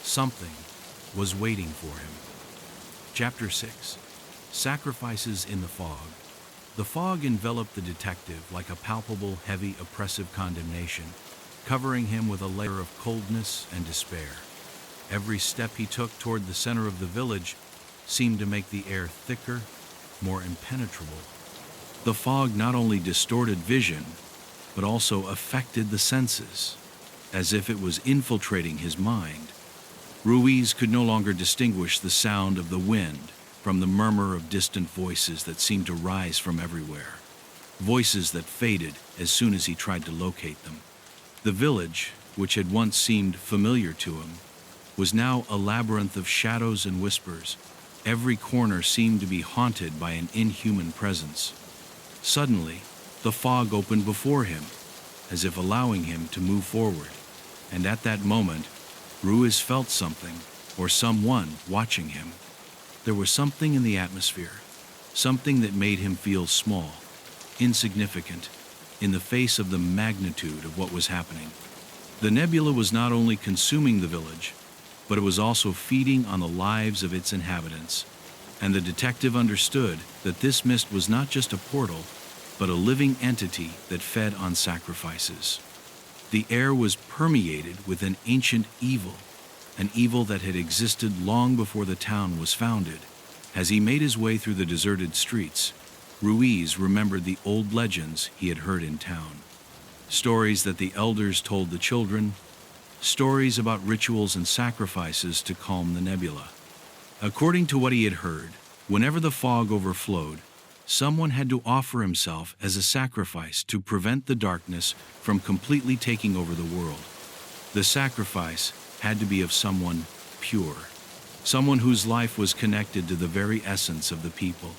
Something was waiting for him. Chapter 6. Sacrifices in the Fog. The fog enveloped the detective like a palpable, heavy, oppressive condemnation, covering him with a layer of coldness and despair. Every step he took toward the center of the village seemed to make the air thicker, more impenetrable. The fog not only distorted vision, but also affected the senses, as if it was infiltrating his mind. Ruiz could no longer distinguish the sound of the wind from the murmur of distant voices that seemed to rise from everywhere, voices that faded as soon as he tried to locate them. The village, which had once seemed familiar to him, was now a labyrinth of shadows and whispers. Every corner seemed to be haunted by an inhuman presence. Suddenly, the fog opened before him, as if allowing him to move forward, and at that moment, Ruiz felt something, or someone, watching him. There was something in the atmosphere, something that made him feel small, insignificant, in the face of the magnitude of what was happening. The nebula was not only consuming the village, but it was also feeding on the lives of its inhabitants. and the detective understood that this mist was not just a portal, but a living entity that fed on sacrifices. The air was permeated with an ancient evil, an evil that had existed long before the town was founded. As he made his way through the deserted streets, Ruiz remembered the old legends he had heard in town. Stories that the elders told the children, stories about rituals and sacrifices to calm the nebula. According to what he had heard, whenever the fog overflowed, someone had to offer himself as a sacrifice to prevent the darkness from completely taking over the world. The sacrifice had to be of someone pure, someone whose life was connected to the very essence of the people,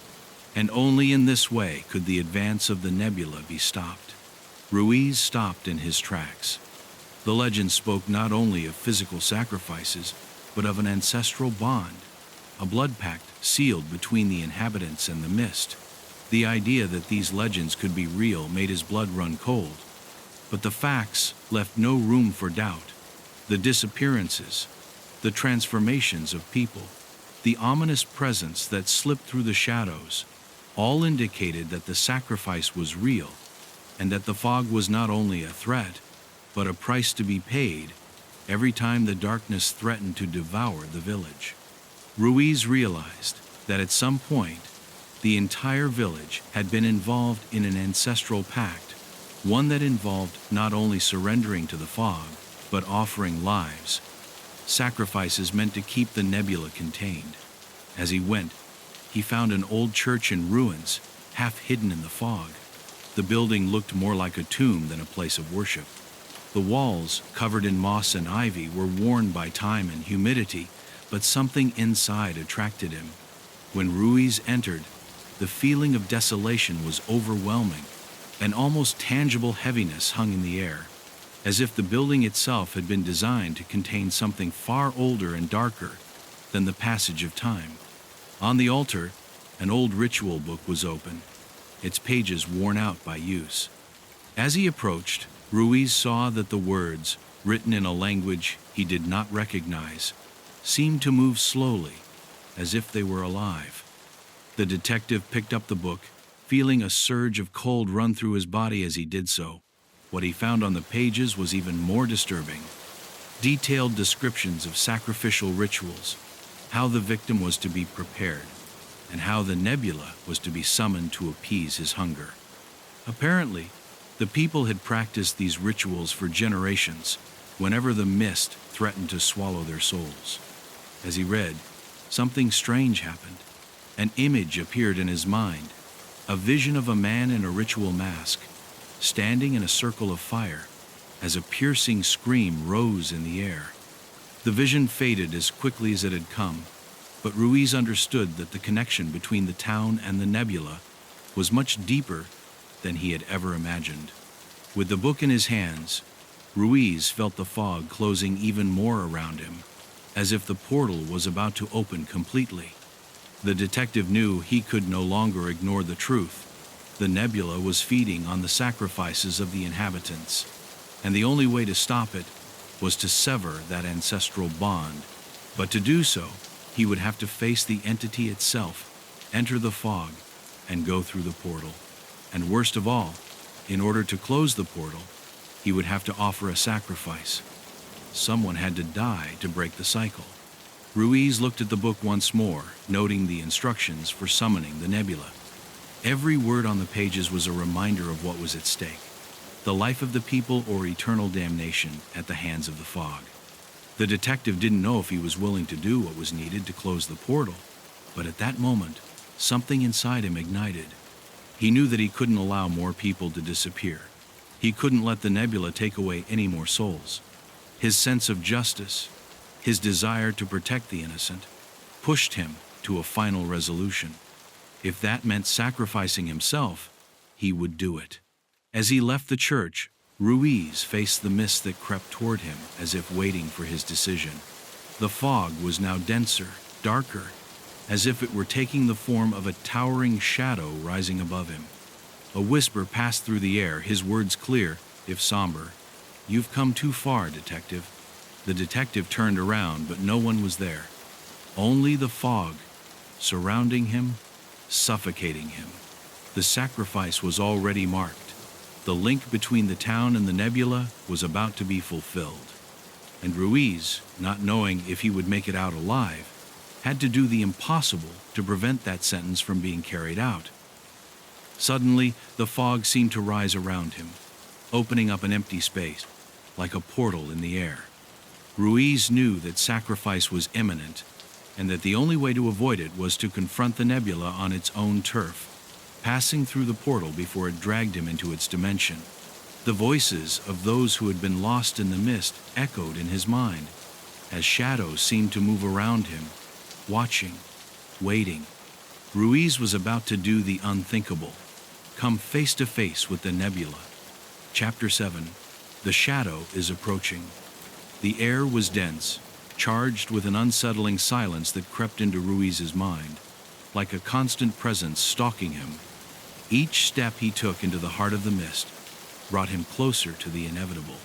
and only in this way could the advance of the nebula be stopped. Ruiz stopped in his tracks. The legend spoke not only of physical sacrifices, but of an ancestral bond, a blood pact sealed between the inhabitants and the mist. The idea that these legends could be real made his blood run cold, but the facts left no room for doubt. The disappearances, the transformations of people, the ominous presence that slipped through the shadows, all indicated that the sacrifice was real, and that the fog was not only a threat, but a price to be paid every time the darkness threatened to devour the village. Ruiz realized that at some point, the entire village had been involved in an ancestral pact, one that involved not only surrendering to the fog, but offering lives, sacrifices meant to keep the nebula contained. As he went, he found an old church in ruins, half hidden in the fog. The building looked more like a tomb than a place of worship. The walls, covered in moss and ivy, were worn by time and humidity, but something inside attracted him. When Ruiz entered, the feeling of desolation was overwhelming. An almost tangible heaviness hung in the air, as if the building itself had been designed to contain something far older and darker than the passage of time. On the altar, an old ritual book was open, its pages worn out by use. As he approached, Ruiz saw that the words, written in a language he did not recognize, seemed to move slowly, as if they were alive. The detective picked up the book, feeling a surge of cold run through his body as he did so. What he found on the pages was even more disturbing. Detailed descriptions of sacrificial rituals, how the victim was to be prepared, and how the nebula was to be summoned to appease his hunger. Apparently, the people had practiced these rituals for generations, whenever the mist threatened to swallow their souls. As he read, something strange happened. An image appeared in his mind, a vision of a man in a ritual mask, standing in a circle of fire, as a piercing scream rose in the air. The vision faded as quickly as it had come, but Ruiz understood that the connection between the town and the nebula was much deeper than he had ever imagined. With the book in his hands, Ruiz felt the fog closing even more around him, as if the portal was about to open completely. The detective knew he could no longer ignore the truth. The nebula was feeding on the sacrifices of the inhabitants, and the only way to stop it was to sever that ancestral bond. But to do so, he would have to face the entity itself, enter the fog, and go through the portal. And worst of all, in order to close the portal, he would have to offer a sacrifice. Someone had to die to break the cycle. Ruiz looked at the book once more, noting the instructions for summoning the nebula. Every word on the pages was a reminder of what was at stake: the life of the people or eternal damnation at the hands of the fog. The detective didn't know if he was willing to do what was needed to close the portal, but at that moment, something inside him ignited. He knew that he couldn't allow more people to disappear. He couldn't let the nebula take away any more souls. His sense of justice, his desire to protect the innocent, pushed him to a final resolution. If that meant sacrificing himself, he would do it. As he left the church, Ruiz faced the mist that crept toward him as if waiting for his decision. The fog was now denser, darker, as if it were taking the form of a towering shadow rising above him. A whisper passed through the air, his words clear, if somber. "You've come too far, detective." The detective turned around, but no one was there. Only the fog, surrounding him, suffocating him. The sacrifice was already marked. The link between the town and the nebula was about to be fulfilled. And Ruiz, not knowing if he would make it out alive, had to do the impossible to prevent that sentence from being carried out. Suddenly, the fog seemed to rise around him, opening up an empty space, like a portal in the air. Ruiz knew that sacrifice was imminent, and that the only way to avoid it was to confront the nebula on its own turf, passing through the portal before it dragged him into its dimension. The voices of those who had been lost in the mist echoed in his mind, as shadows seemed to move around him, watching, waiting. Ruiz was about to do the unthinkable, come face to face with the nebula. Chapter 7. The shadow is approaching. The air was dense, charged with an unsettling silence that crept into Ruiz's mind, like a constant presence stalking him. Each step he took into the heart of the mist brought him closer to the inevitable.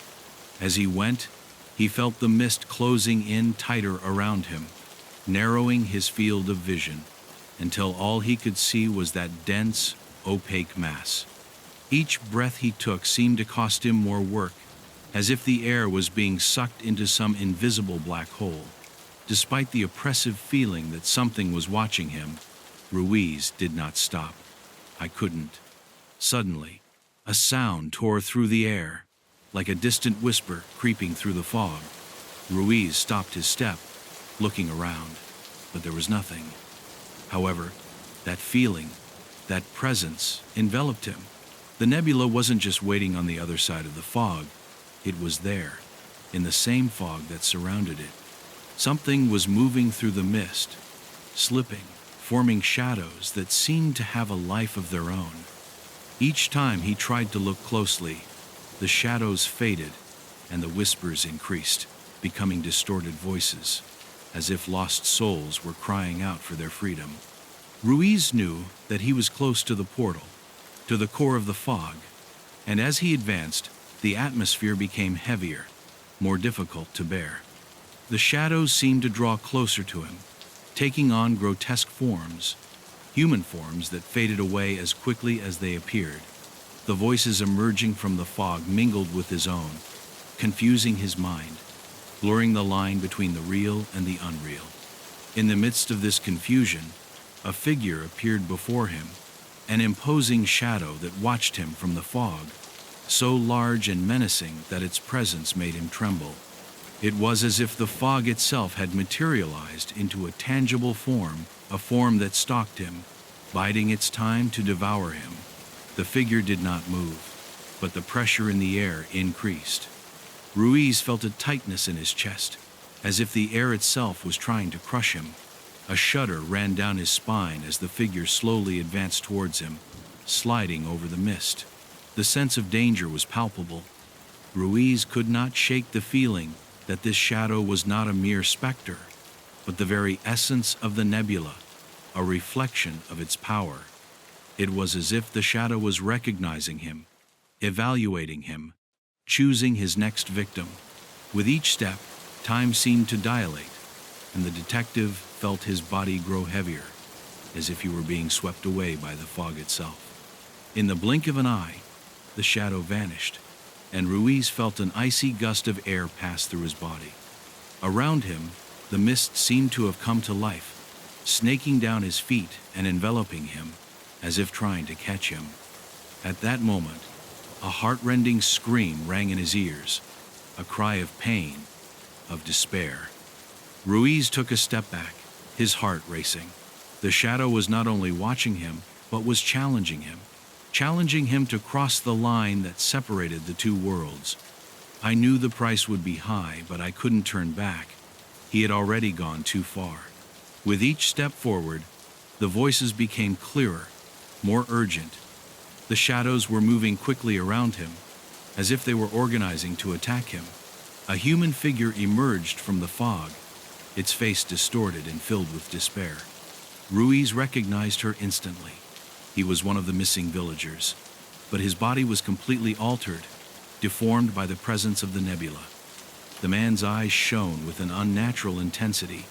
As he went, he felt the mist closing in tighter around him, narrowing his field of vision, until all he could see was that dense, opaque mass. Each breath he took seemed to cost him more work, as if the air was being sucked into some invisible black hole. Despite the oppressive feeling that something was watching him, Ruiz did not stop. I couldn't. Suddenly, a sound tore through the air, like a distant whisper creeping through the fog. Ruiz stopped his step, looking around, but there was nothing. However, that feeling, that presence, enveloped him. The nebula wasn't just waiting on the other side of the fog. It was there, in the same fog that surrounded it. Something was moving through the mist, slipping, forming shadows that seemed to have a life of their own. Each time he tried to look closely, the shadows faded and the whispers increased, becoming distorted voices, as if lost souls were crying out for their freedom. Ruiz knew that he was close to the portal, to the core of the fog, and as he advanced, the atmosphere became heavier, more difficult to bear. The shadows seemed to draw closer to him, taking on grotesque forms, human forms that faded away as quickly as they appeared. The voices emerging from the fog mingled with his own, confusing his mind, blurring the line between the real and the unreal. In the midst of this confusion, a figure appeared before him, an imposing shadow that watched him from the fog, so large and menacing that its presence made him tremble. It was as if the fog itself had materialized into a tangible form, a form that stalked him, biding its time to devour him. The figure did not move, but the pressure in the air increased. Ruiz felt a tightness in his chest, as if the air itself was trying to crush him. A shudder ran down his spine as the figure slowly advanced towards him, sliding over the mist. The sense of danger was palpable. Ruiz could not shake the feeling that this shadow was not a mere specter, but the very essence of the nebula, a reflection of its power. It was as if the shadow was recognizing him, evaluating him, choosing his next victim. With each step, time seemed to dilate, and the detective felt his body grow heavier, as if he were being swept away by the fog itself. In the blink of an eye, the shadow vanished, and Ruiz felt an icy gust of air pass through his body. Around him, the mist seemed to have come to life, snaking down his feet and enveloping him, as if trying to catch him. At that moment, a heart-rending scream rang in his ears, a cry of pain, of despair. Ruiz took a step back, his heart racing. The shadow was not only watching him, but was challenging him to cross the line that separated the two worlds. I knew the price would be high, but I couldn't turn back. He had already gone too far. With each step forward, the voices became clearer, more urgent. The shadows were moving quickly around him, as if they were organizing to attack him. A human figure emerged from the fog, its face distorted and filled with despair. Ruiz recognized her instantly. He was one of the missing villagers, but his body was completely altered, deformed by the presence of the nebula. The man's eyes shone with an unnatural intensity,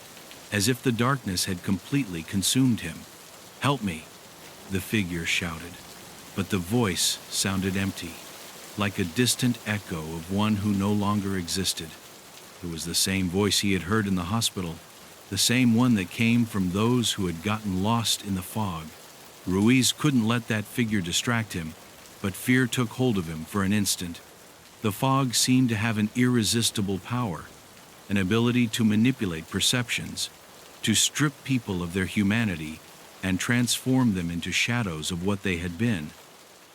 as if the darkness had completely consumed him. "Help me," the figure shouted, but the voice sounded empty, like a distant echo of one who no longer existed. It was the same voice he had heard in the hospital, the same one that came from those who had gotten lost in the fog. Ruiz couldn't let that figure distract him, but fear took hold of him for an instant. The fog seemed to have an irresistible power, an ability to manipulate perceptions, to strip people of their humanity and transform them into shadows of what they had been.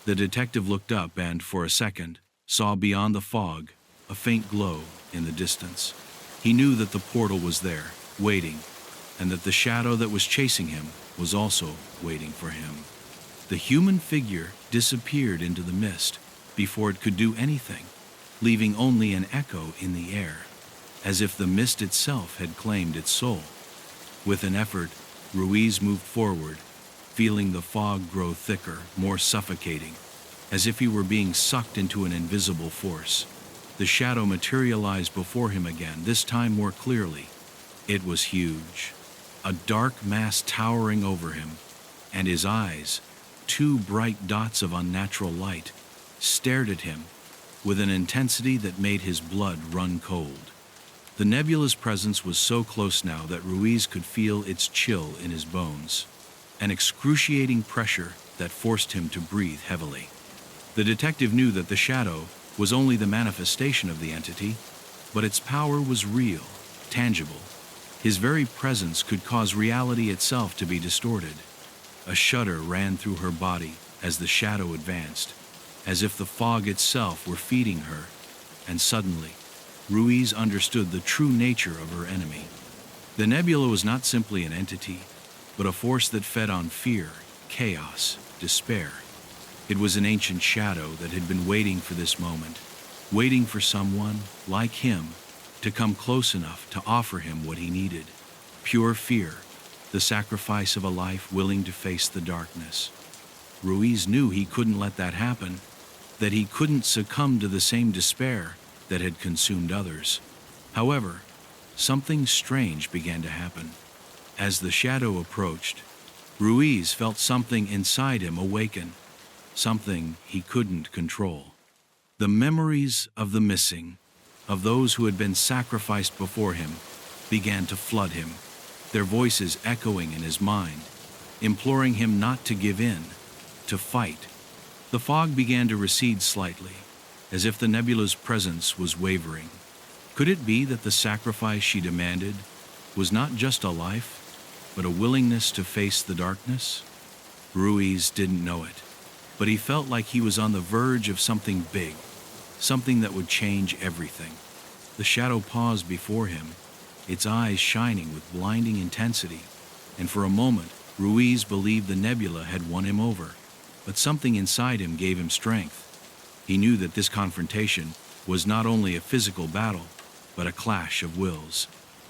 The detective looked up and, for a second, saw beyond the fog a faint glow in the distance. He knew that the portal was there, waiting, and that the shadow that was chasing him was also waiting for him. The human figure disappeared into the mist before it could do anything, leaving only an echo in the air, as if the mist itself had claimed its soul. With an effort, Ruiz moved forward, feeling the fog grow thicker, more suffocating, as if he were being sucked into an invisible force. The shadow materialized before him again, this time more clearly. It was huge, a dark mass towering over him, and his eyes, two bright dots of unnatural light, stared at him with an intensity that made his blood run cold. The nebula's presence was so close now that Ruiz could feel its chill in his bones, an excruciating pressure that forced him to breathe heavily. The detective knew that the shadow was only the manifestation of the entity, but its power was real, tangible. His very presence could cause reality itself to be distorted. A shudder ran through her body as the shadow advanced, as if the fog itself were feeding her, and suddenly, Ruiz understood the true nature of her enemy. The nebula was not simply an entity, but a force that fed on fear, chaos, despair. It was an ancient shadow that had been waiting for this moment, waiting for someone, like him, to come close enough to offer him what he needed. Pure fear, the sacrifice of a life willing to face the darkness. Ruiz knew he couldn't let that happen, that he couldn't succumb to the same despair that had consumed others. However, something strange began to happen. As the shadow approached, Ruiz felt something inside him awaken, something he couldn't control. The memories of the missing, of those who had been sacrificed before him, began to flood him, their voices echoing in his mind, imploring him not to give in, to fight. The fog began to recede slightly, as if the nebula's presence was wavering. Could it be that the sacrifice she demanded was not just a life, but a willingness to face the darkness? Ruiz didn't know it, but he felt like he was on the verge of something big, something that would change everything. The shadow paused before him, its eyes shining with blinding intensity, and for a moment, Ruiz believed the nebula had won him over, but something inside him gave him strength. He knew that this confrontation was not only a physical battle, but a clash of wills,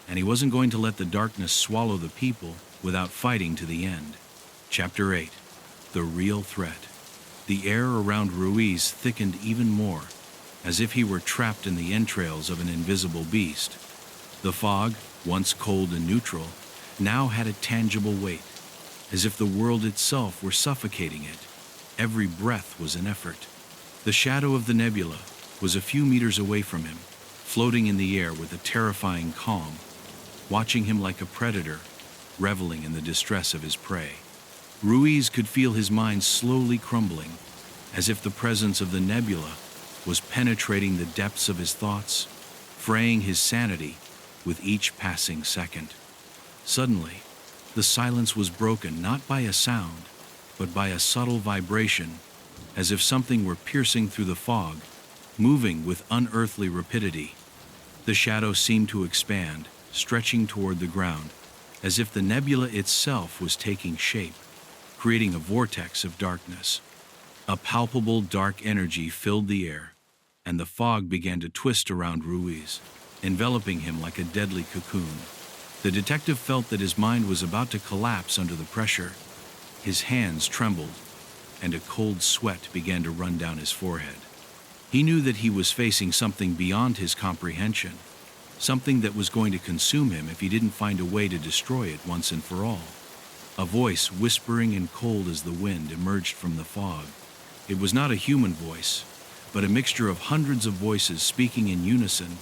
and he wasn't going to let the darkness swallow the people without fighting to the end. Chapter 8. The Real Threat. The air around Ruiz thickened even more, as if he were trapped in the entrails of an invisible beast. The fog, once cold and neutral, now had a tangible weight, as if the world itself were suffocating it. Every breath was an effort. The shadow of the nebula was a few meters away from him, floating in the air with a terrifying calm, watching him like a predator, reveling in the distress of his prey. Ruiz could feel his mind slowly crumbling, as if the presence of the nebula was penetrating the depths of his thoughts, fraying his sanity with each passing second. Suddenly, the silence was broken not by a sound, but by a subtle vibration, as if something were piercing through the fog, moving with unearthly rapidity. The shadow seemed to expand, stretching toward the ground, as if the nebula itself was taking shape, creating a vortex of darkness. A palpable dark energy filled the air, and the fog began to twist around Ruiz, enveloping him like a deadly cocoon. The detective felt that his mind was about to collapse under the pressure. His hands trembled, and a cold sweat began to run down his forehead. He knew that he was facing something beyond his comprehension, something that was going to consume him if he didn't find a way to destroy it once and for all. A voice, whispering and cold as the wind, emerged from the fog. It was not a human voice, but a mixture of hundreds of voices speaking in unison,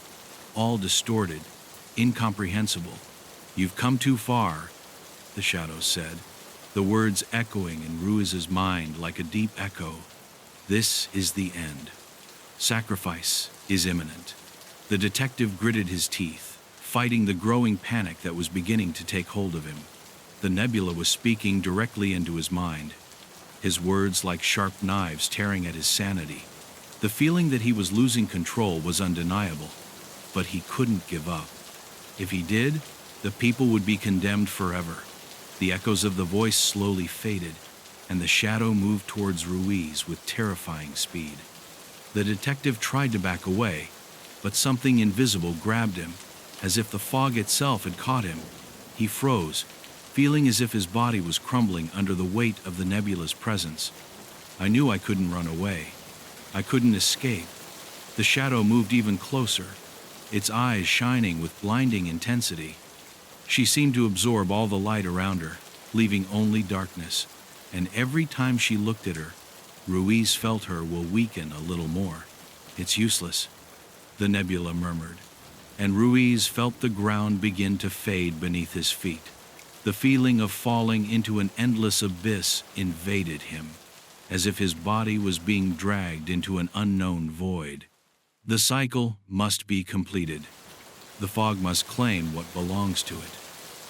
all distorted, incomprehensible. "You've come too far," the shadow said, the words echoing in Ruiz's mind like a deep echo. "This is the end. Sacrifice is imminent." The detective gritted his teeth, fighting the growing panic that was beginning to take hold of him. The nebula was speaking directly into his mind, his words like sharp knives tearing at his sanity. The feeling that he was losing control was undeniable, but he couldn't give up. If he did, the people would be condemned forever. The echoes of the voice slowly faded, and the shadow moved towards Ruiz with terrifying speed. The detective tried to back away, but something invisible grabbed him, as if the fog itself had caught him. He froze, feeling as if his body was crumbling under the weight of the nebula's presence. "I knew I couldn't run away. I couldn't escape." The shadow moved even closer, its eyes shining with blinding intensity. She seemed to absorb all the light around her, leaving only darkness, and every time she looked at her, Ruiz felt her will weaken a little more. "It's useless," the nebula murmured, and Ruiz felt the ground begin to fade beneath his feet. The feeling of falling into an endless abyss invaded him, as if his body was being dragged into an unknown void. The cycle must be completed. The fog must claim what belongs to it.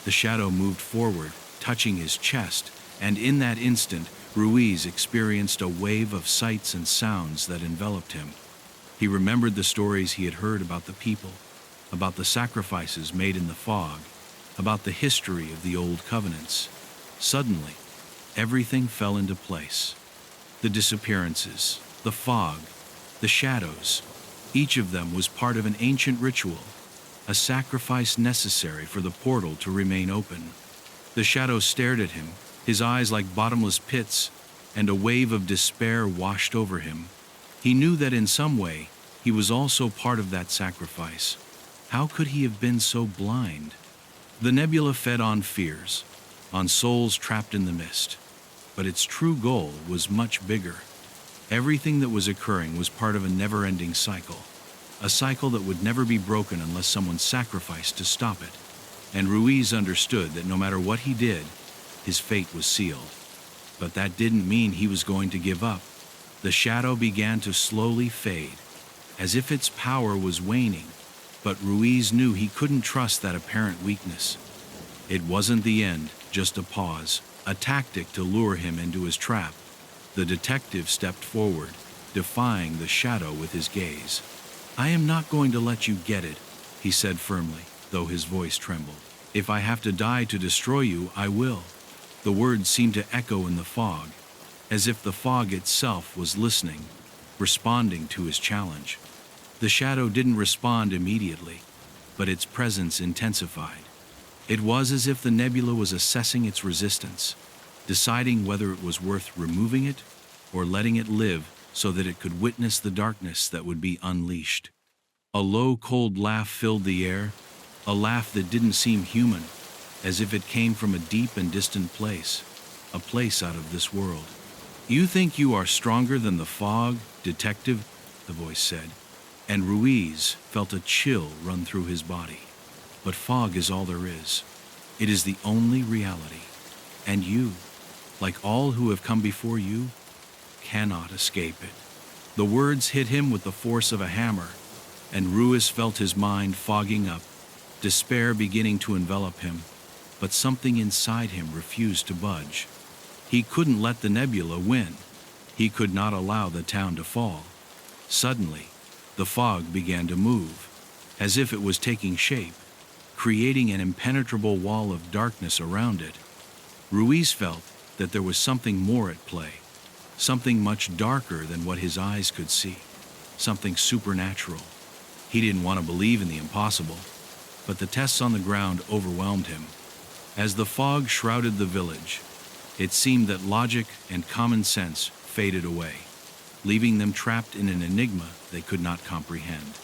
The shadow moved forward, touching his chest, and in that instant, Ruiz experienced a wave of sights and sounds that enveloped him. He remembered the stories he had heard about the people, about the sacrifices made in the fog, about the history of the old covenants. Suddenly, everything fell into place. The disappearances, the fog, the shadows, each of them was part of an ancient ritual, a sacrifice necessary for the portal to remain open. The shadow stared at him, his eyes like bottomless pits, and a wave of despair washed over him. He knew that in some way, he was also part of that sacrifice. How could he have been so blind? The nebula fed on fears, on souls trapped in the mist. But its true goal was much bigger. Everything that was occurring was part of a never-ending cycle, a cycle that would never be broken unless someone sacrificed to stop it. And Ruiz understood that no matter what he did, his fate was sealed. But that didn't mean he was going to give up. The shadow began to slowly fade, as if its power was waning, but Ruiz knew he couldn't trust that apparent weakness. It wasn't the end, just a pause, a tactic to lure him into his trap. The detective stepped forward, defying the shadow with his gaze. "I am not going to let you get it," he said firmly, though his voice trembled. "If I have to die to destroy you, I will." The words seemed to echo in the fog, as if the fog itself was listening, responding to his challenge. The shadow didn't respond immediately, but its presence intensified. It was as if the nebula was assessing its resistance, deciding whether it was worth removing it or letting it live so that it could witness the darkness that would be unleashed. A low, cold laugh filled the air, a laugh that didn't seem human, as if it came from a deep and distant place, a place out of this world. "You think you are stronger than the fog, detective?" the voice said, and Ruiz felt a chill run through his body. "But fog is all there is. It is the only reality. And you, like all who have come before you, cannot escape it." The words hit him with the force of a hammer, and Ruiz felt his mind fogging up, despair beginning to envelop him, but something inside him refused to budge. He couldn't let the nebula win. He could not allow the town to fall. Suddenly, the fog began to move, as if it was taking shape, creating an impenetrable wall of darkness around it. Ruiz felt that there was something more at play, something much darker than what his eyes could see, something supernatural. He didn't want to believe in the impossible, but the tests on the ground overwhelmed him. As the fog shrouded the village, it seemed that logic and common sense faded away, leaving them trapped in an enigma they could not comprehend.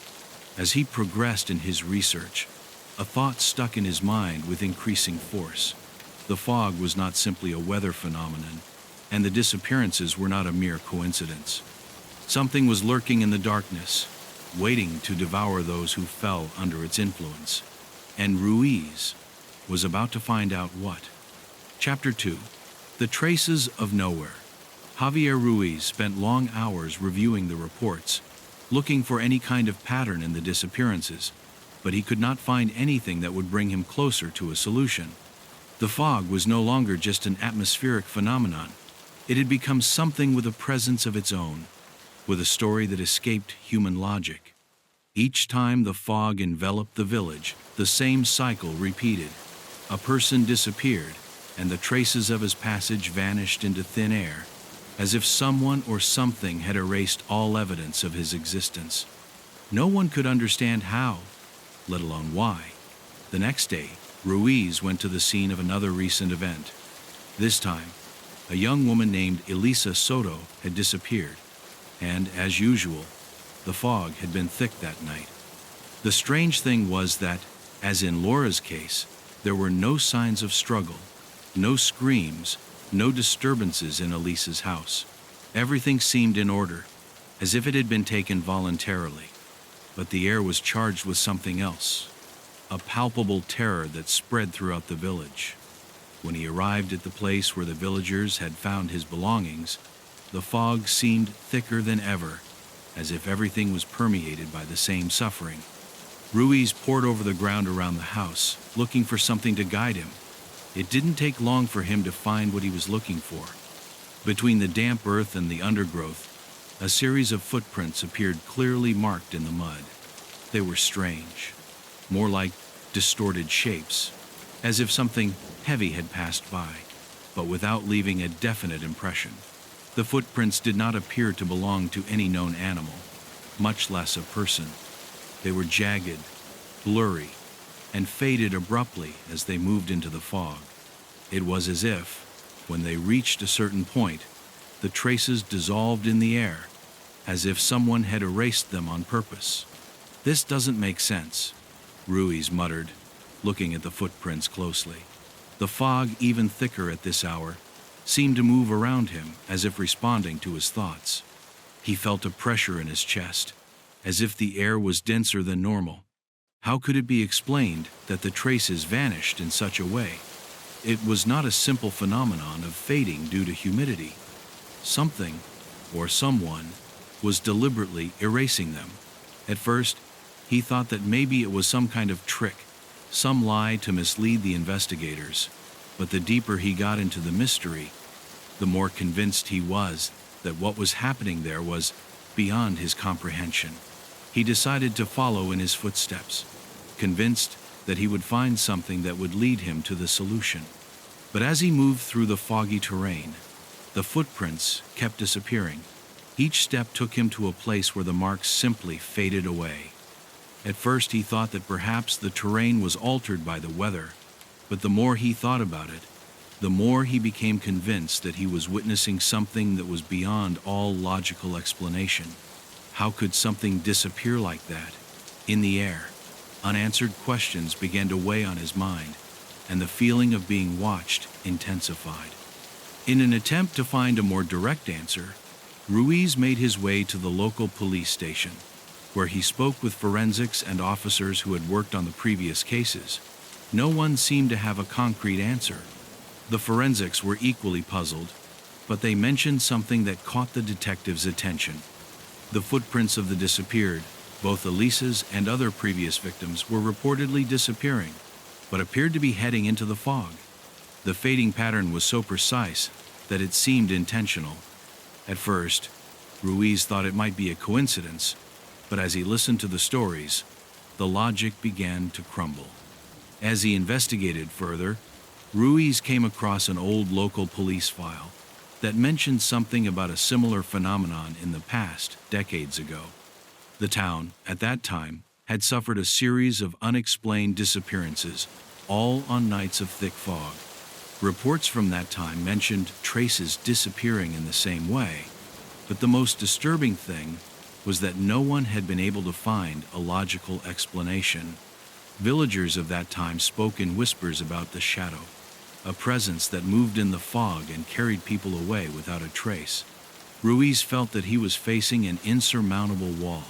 As he progressed in his research, a thought stuck in his mind with increasing force. The fog was not simply a weather phenomenon, and the disappearances were not a mere coincidence. Something was lurking in the darkness, waiting to devour those who fell under its influence. And Ruiz was about to find out what. Chapter 2. The Traces of Nowhere. Javier Ruiz spent long hours reviewing the reports, looking for any kind of pattern in the disappearances, but he could not find anything that would bring him closer to a solution. The fog was no longer just an atmospheric phenomenon. It had become something with a presence of its own, with a story that escaped human logic. Each time the fog enveloped the village, the same cycle repeated. A person disappeared, and the traces of his passage vanished into thin air, as if someone or something had erased all evidence of his existence. No one could understand how, let alone why. The next day, Ruiz went to the scene of another recent event. This time, a young woman named Elisa Soto had disappeared, and, as usual, the fog had been thick that night. The strange thing was that, as in Laura's case, there were no signs of struggle, no screams, no disturbances in Elisa's house. Everything seemed in order, as if it had been taken voluntarily. But the air was charged with something else, a palpable terror that spread throughout the village. When he arrived at the place where the villagers had found his belongings, the fog seemed thicker than ever, as if everything was permeated by the same suffering. Ruiz pored over the ground around the house, looking for something to guide him. It didn't take long for him to find what he was looking for. Between the damp earth and the undergrowth, a series of footprints appeared clearly marked in the mud. They were strange, more like distorted shapes, as if something heavy had passed by, but without leaving a definite impression. The footprints did not appear to belong to any known animal, much less a person. They were jagged, blurry, and faded abruptly as they moved into the fog. It was as if, when they reached a certain point, the traces dissolved in the air, as if someone had erased them on purpose. "This doesn't make sense," Ruiz muttered, looking at the footprints closely. The fog, even thicker at this hour, seemed to move around him as if responding to his thoughts. He felt a pressure in his chest, as if the air was denser than normal. How could it be explained that the traces vanished in such a way? It was not a simple phenomenon of fading due to humidity. Something, or someone, was deliberately erasing them. At first, he thought that maybe it was some kind of trick, some lie to mislead the investigators. But the deeper he got into the mystery, the more convinced he was that what was happening there was beyond his comprehension. He decided to follow in his footsteps, convinced that he would find something that would lead him to the solution. But as he moved through the foggy terrain, the footprints kept disappearing. Each step took him to a place where the marks simply faded away. At first he thought that perhaps the terrain was altered by the weather, but the more he thought about it, the more he became convinced that he was witnessing something that was beyond all logical explanation. How could something disappear like that, in the air? Unanswered questions began to weigh on his mind, and the feeling of being watched intensified. In an attempt to find a more direct answer, Ruiz made his way to the local police station, where he spoke with forensics and officers who had worked on the previous cases. No one seemed to have a concrete answer. The forensics were equally puzzled, but they mentioned something that caught the detectives' attention. The footprints of the disappeared, both Elisa's and other previous victims, were reportedly disappearing, but appeared to be heading into the fog. The fading pattern was so precise that it seemed intentional. At first, Ruiz thought it might be a coincidence, but as he listened to the stories, the logic began to crumble. As he investigated further, Ruiz came across an old local police file that mentioned something about a similar phenomenon in the past, decades ago. The town, at that time, had suffered a series of unexplained disappearances, all on nights of thick fog. Reports from that time mentioned traces disappearing in the same way, but the most disturbing thing was that no one had been able to find a logical explanation. Villagers of that time spoke in whispers about the shadow, a presence that moved in the fog and carried people away without a trace. Ruiz felt that he was facing an insurmountable wall.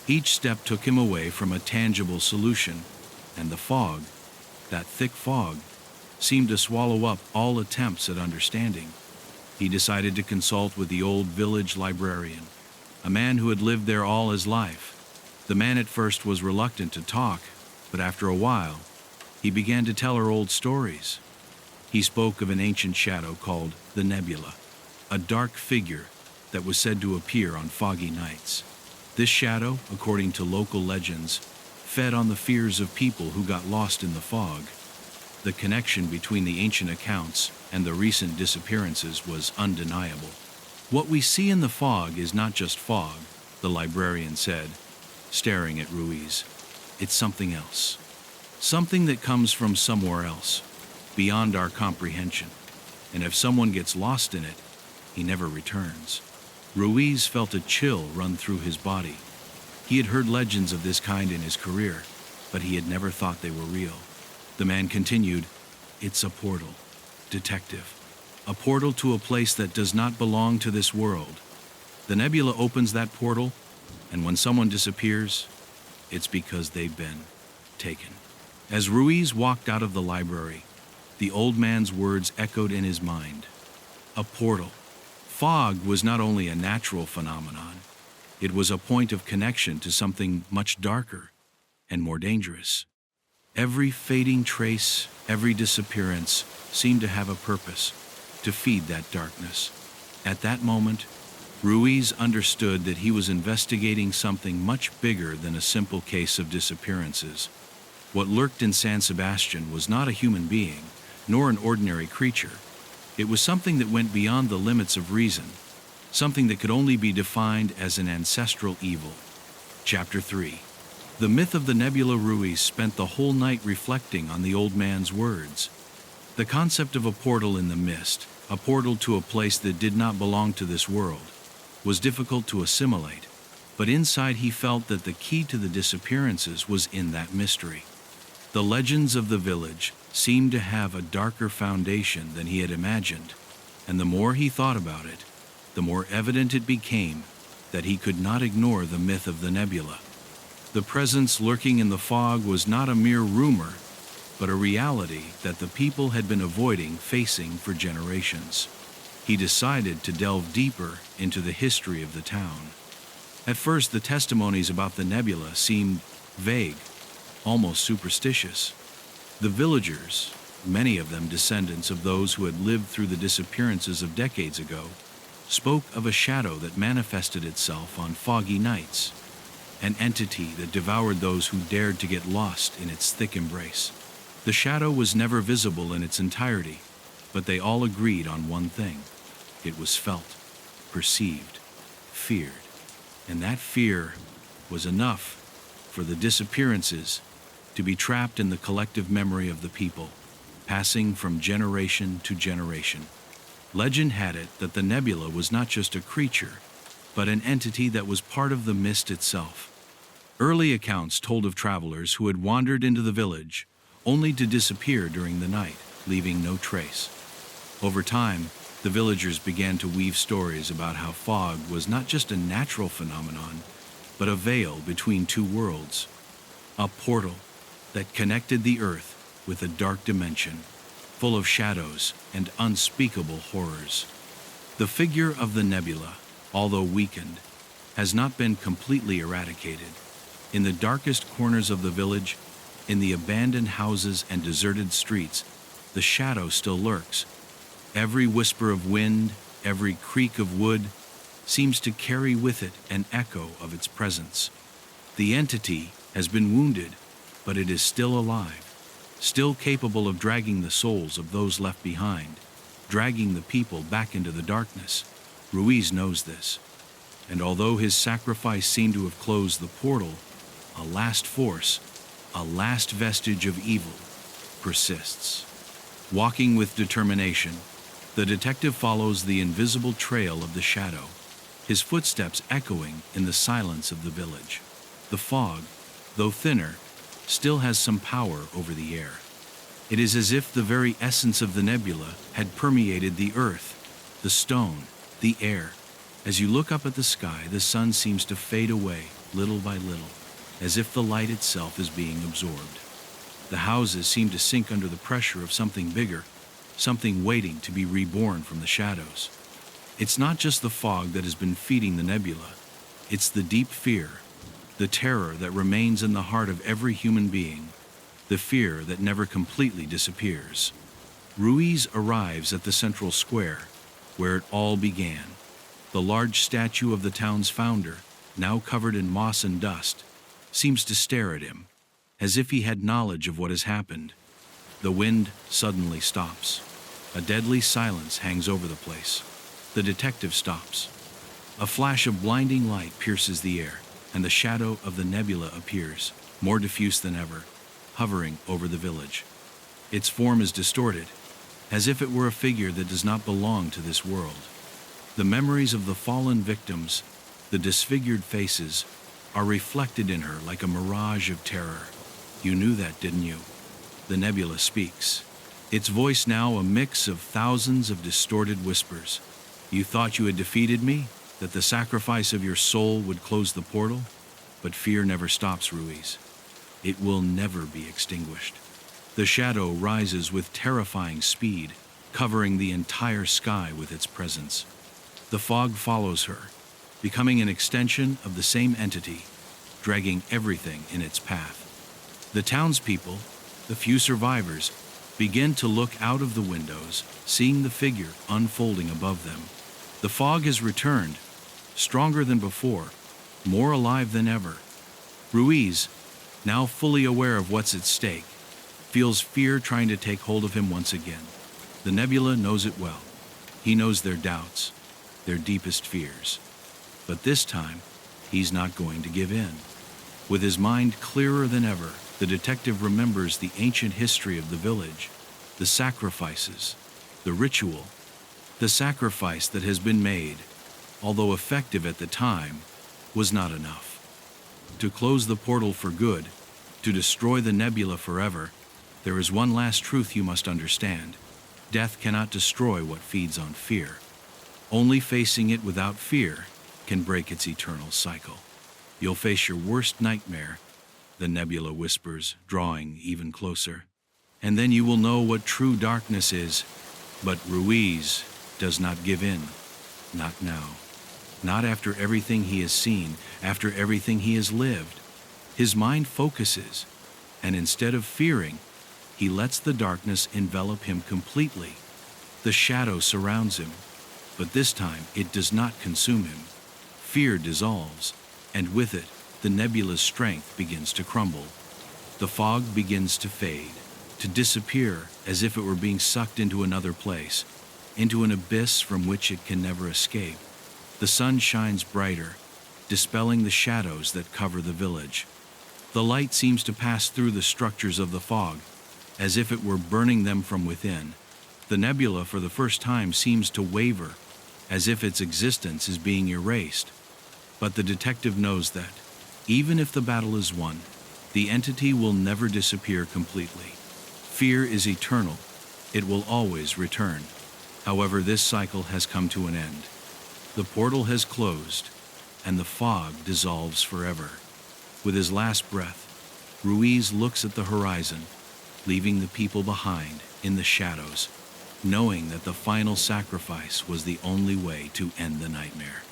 Each step took him away from a tangible solution, and the fog, that thick fog, seemed to swallow up all attempts at understanding. He decided to consult with the old village librarian, a man who had lived there all his life. The man at first was reluctant to talk, but after a while, he began to tell her old stories. He spoke of an ancient shadow called the Nebula, a dark figure that was said to appear on foggy nights. This shadow, according to local legends, fed on the fears of people who got lost in the fog. The connection between the ancient accounts and the recent disappearances was undeniable. What we see in the fog is not just fog, the librarian said, staring at Ruiz. It's something else. Something that comes from somewhere else, beyond our comprehension. And if someone gets lost in it, he never returns. Ruiz felt a chill run through his body. He had heard legends of this kind in his career, but he had never thought they were real. The man continued, "It's a portal, detective. A portal to a place that does not belong to this world. The nebula opens that portal, and when someone disappears, it's because they've been taken." As Ruiz walked out of the library, the old man's words echoed in his mind. A portal. Fog was not only a natural phenomenon, it was a point of connection to something much darker and more dangerous. Every fading trace, every disappearance seemed to have a purpose, to feed that darkness. At that moment, Ruiz understood that he was investigating something much bigger than a simple case of disappearances. What lurked in San Sebastian was not a human being, nor an ordinary creature. It was something that went beyond the limits of reason, something that could only be defined as an ancestral evil. Chapter 3. The myth of the nebula. Ruiz spent the whole night reflecting on the old man's words. The concept of a portal in the mist, a portal to a place that did not belong to this world, was difficult to assimilate, but inside he felt that the key to the disappearances was in that mystery. The legends of the village seemed to have a darker foundation than he had imagined, and the more he thought about it, the more evident it became that he could not ignore the myth of the nebula. The presence lurking in the fog was not a mere rumor, but a reality that the people had been avoiding facing for generations. He decided to delve deeper into the history of the town. At first, the testimonies about the nebula seemed vague, almost superstitious. The villagers, many of them descendants of those who had lived through the disappearances of decades ago, spoke of a shadow that manifested itself on foggy nights, an entity that devoured those who dared to get lost in its thick embrace. The shadow was never visible in its entirety, but they all agreed on one thing. It was felt, perceived, feared, and that fear was enough for the disappearances to be trapped in the collective memory of the people, passing from generation to generation. Legend had it that the nebula was not just a creature, but an entity that was part of the mist itself. Early accounts told of travelers who had wandered into the village only to disappear during the night, leaving no trace. Over time, the villagers began to weave stories about how fog was not just a natural phenomenon, but a veil between two worlds, a portal that connected the earth with a dark dimension, full of shadows and unspeakable horrors. The figure of the nebula, although weakened, has not been completely eradicated. In the darkest corners of the village, in the abandoned houses and deserted streets, the shadow still lurks. Every whisper of wind, every creak of wood, seems to carry with it an echo of its presence. The entity has been wounded, but it is still alive, still capable of dragging the souls of those left behind, dragging the people back into the darkness. Ruiz knows this, and although his sacrifice seemed to have closed the portal, a last force, a last vestige of evil, persists. Walking with determination, the detective follows the invisible trail of the shadow. his footsteps echoing in the silence of the village. The fog, though thinner, still has some power over the air. It is as if the very essence of the nebula had permeated the earth, the stone, the air. As you look up at the sky, the sun seems to fade away little by little, as if the light itself is being absorbed. The houses seem to sink under the pressure of something bigger, something waiting to be reborn from the shadows. It's not just the fog that has been feeding the nebula, it's the deep fear, the terror that remains in the heart of every human being, the fear that never completely disappears. Ruiz arrives at the central square, where it all began. The large statue of the town's founder, now covered in moss and dust, seems to stare at him, as if he had knowledge of what has happened. The wind suddenly stops. A deadly silence hangs over the place. The detective stops. A flash of blinding light pierces the air, and the shadow of the nebula appears, more diffuse than ever, hovering over the village. Its form is distorted, as if it were a figure that does not belong to this world. The memories of the fallen victims, the disfigured faces, are reflected in her like a mirage of terror. You knew that, didn't you? The nebula speaks. Its voice now a mix of thousands of distorted whispers. You thought you had defeated me, that the sacrifice of your soul would close the portal? But fear never stops, Ruiz. It will never be extinguished. The shadow rises with terrifying speed, covering the entire sky with its presence. The fog follows her, becoming an extension of the same entity, dragging everything in its path. The townspeople, the few survivors, begin to look out of the windows, seeing the figure unfolding above them. The fog has returned, stronger than before, more alive than ever. Ruiz, now fully aware of what's at stake, feels fear trying to take hold of him once again. The nebula knows it well. He knows their doubts, their deepest fears. But this time, he's not going to give in. With his mind clearer than ever, the detective remembers the ancient history of the village, the sacrifices, the ritual. The sacrifice that has been made, although effective at the time, was not enough. To close the portal for good, to destroy the nebula forever, there is one last truth you must understand. Death cannot destroy what feeds on fear. Only facing it without fear can break its eternal cycle. You'll face your worst nightmare, the nebula whispers, drawing even closer. And then you will know what true darkness is. But Ruiz does not give in. Not now. Not after everything he has seen, after everything he has lived. His mind focuses, and instead of fearing, he lets the darkness envelop him completely. The shadow surrounds him, but this time it does not consume him. Fear dissolves, and with it, the nebula's strength begins to crumble. The fog begins to fade, to disappear as if it were being sucked into another place, into an abyss from which it can never escape. The sun shines brighter, dispelling the shadows that cover the village. The light seems to pass through the structures of the fog, as if it were burning them from within. The nebula for the first time seems to waver, as if its existence is being erased. But the detective knows that, even if the battle is won, the entity will never disappear completely. Fear is eternal. It will always return. However, this cycle has come to an end. The portal has closed, and the fog dissolves forever. With his last breath, Ruiz looks at the horizon, leaving the people behind in the shadows, knowing that the final sacrifice was the only way to end the nightmare.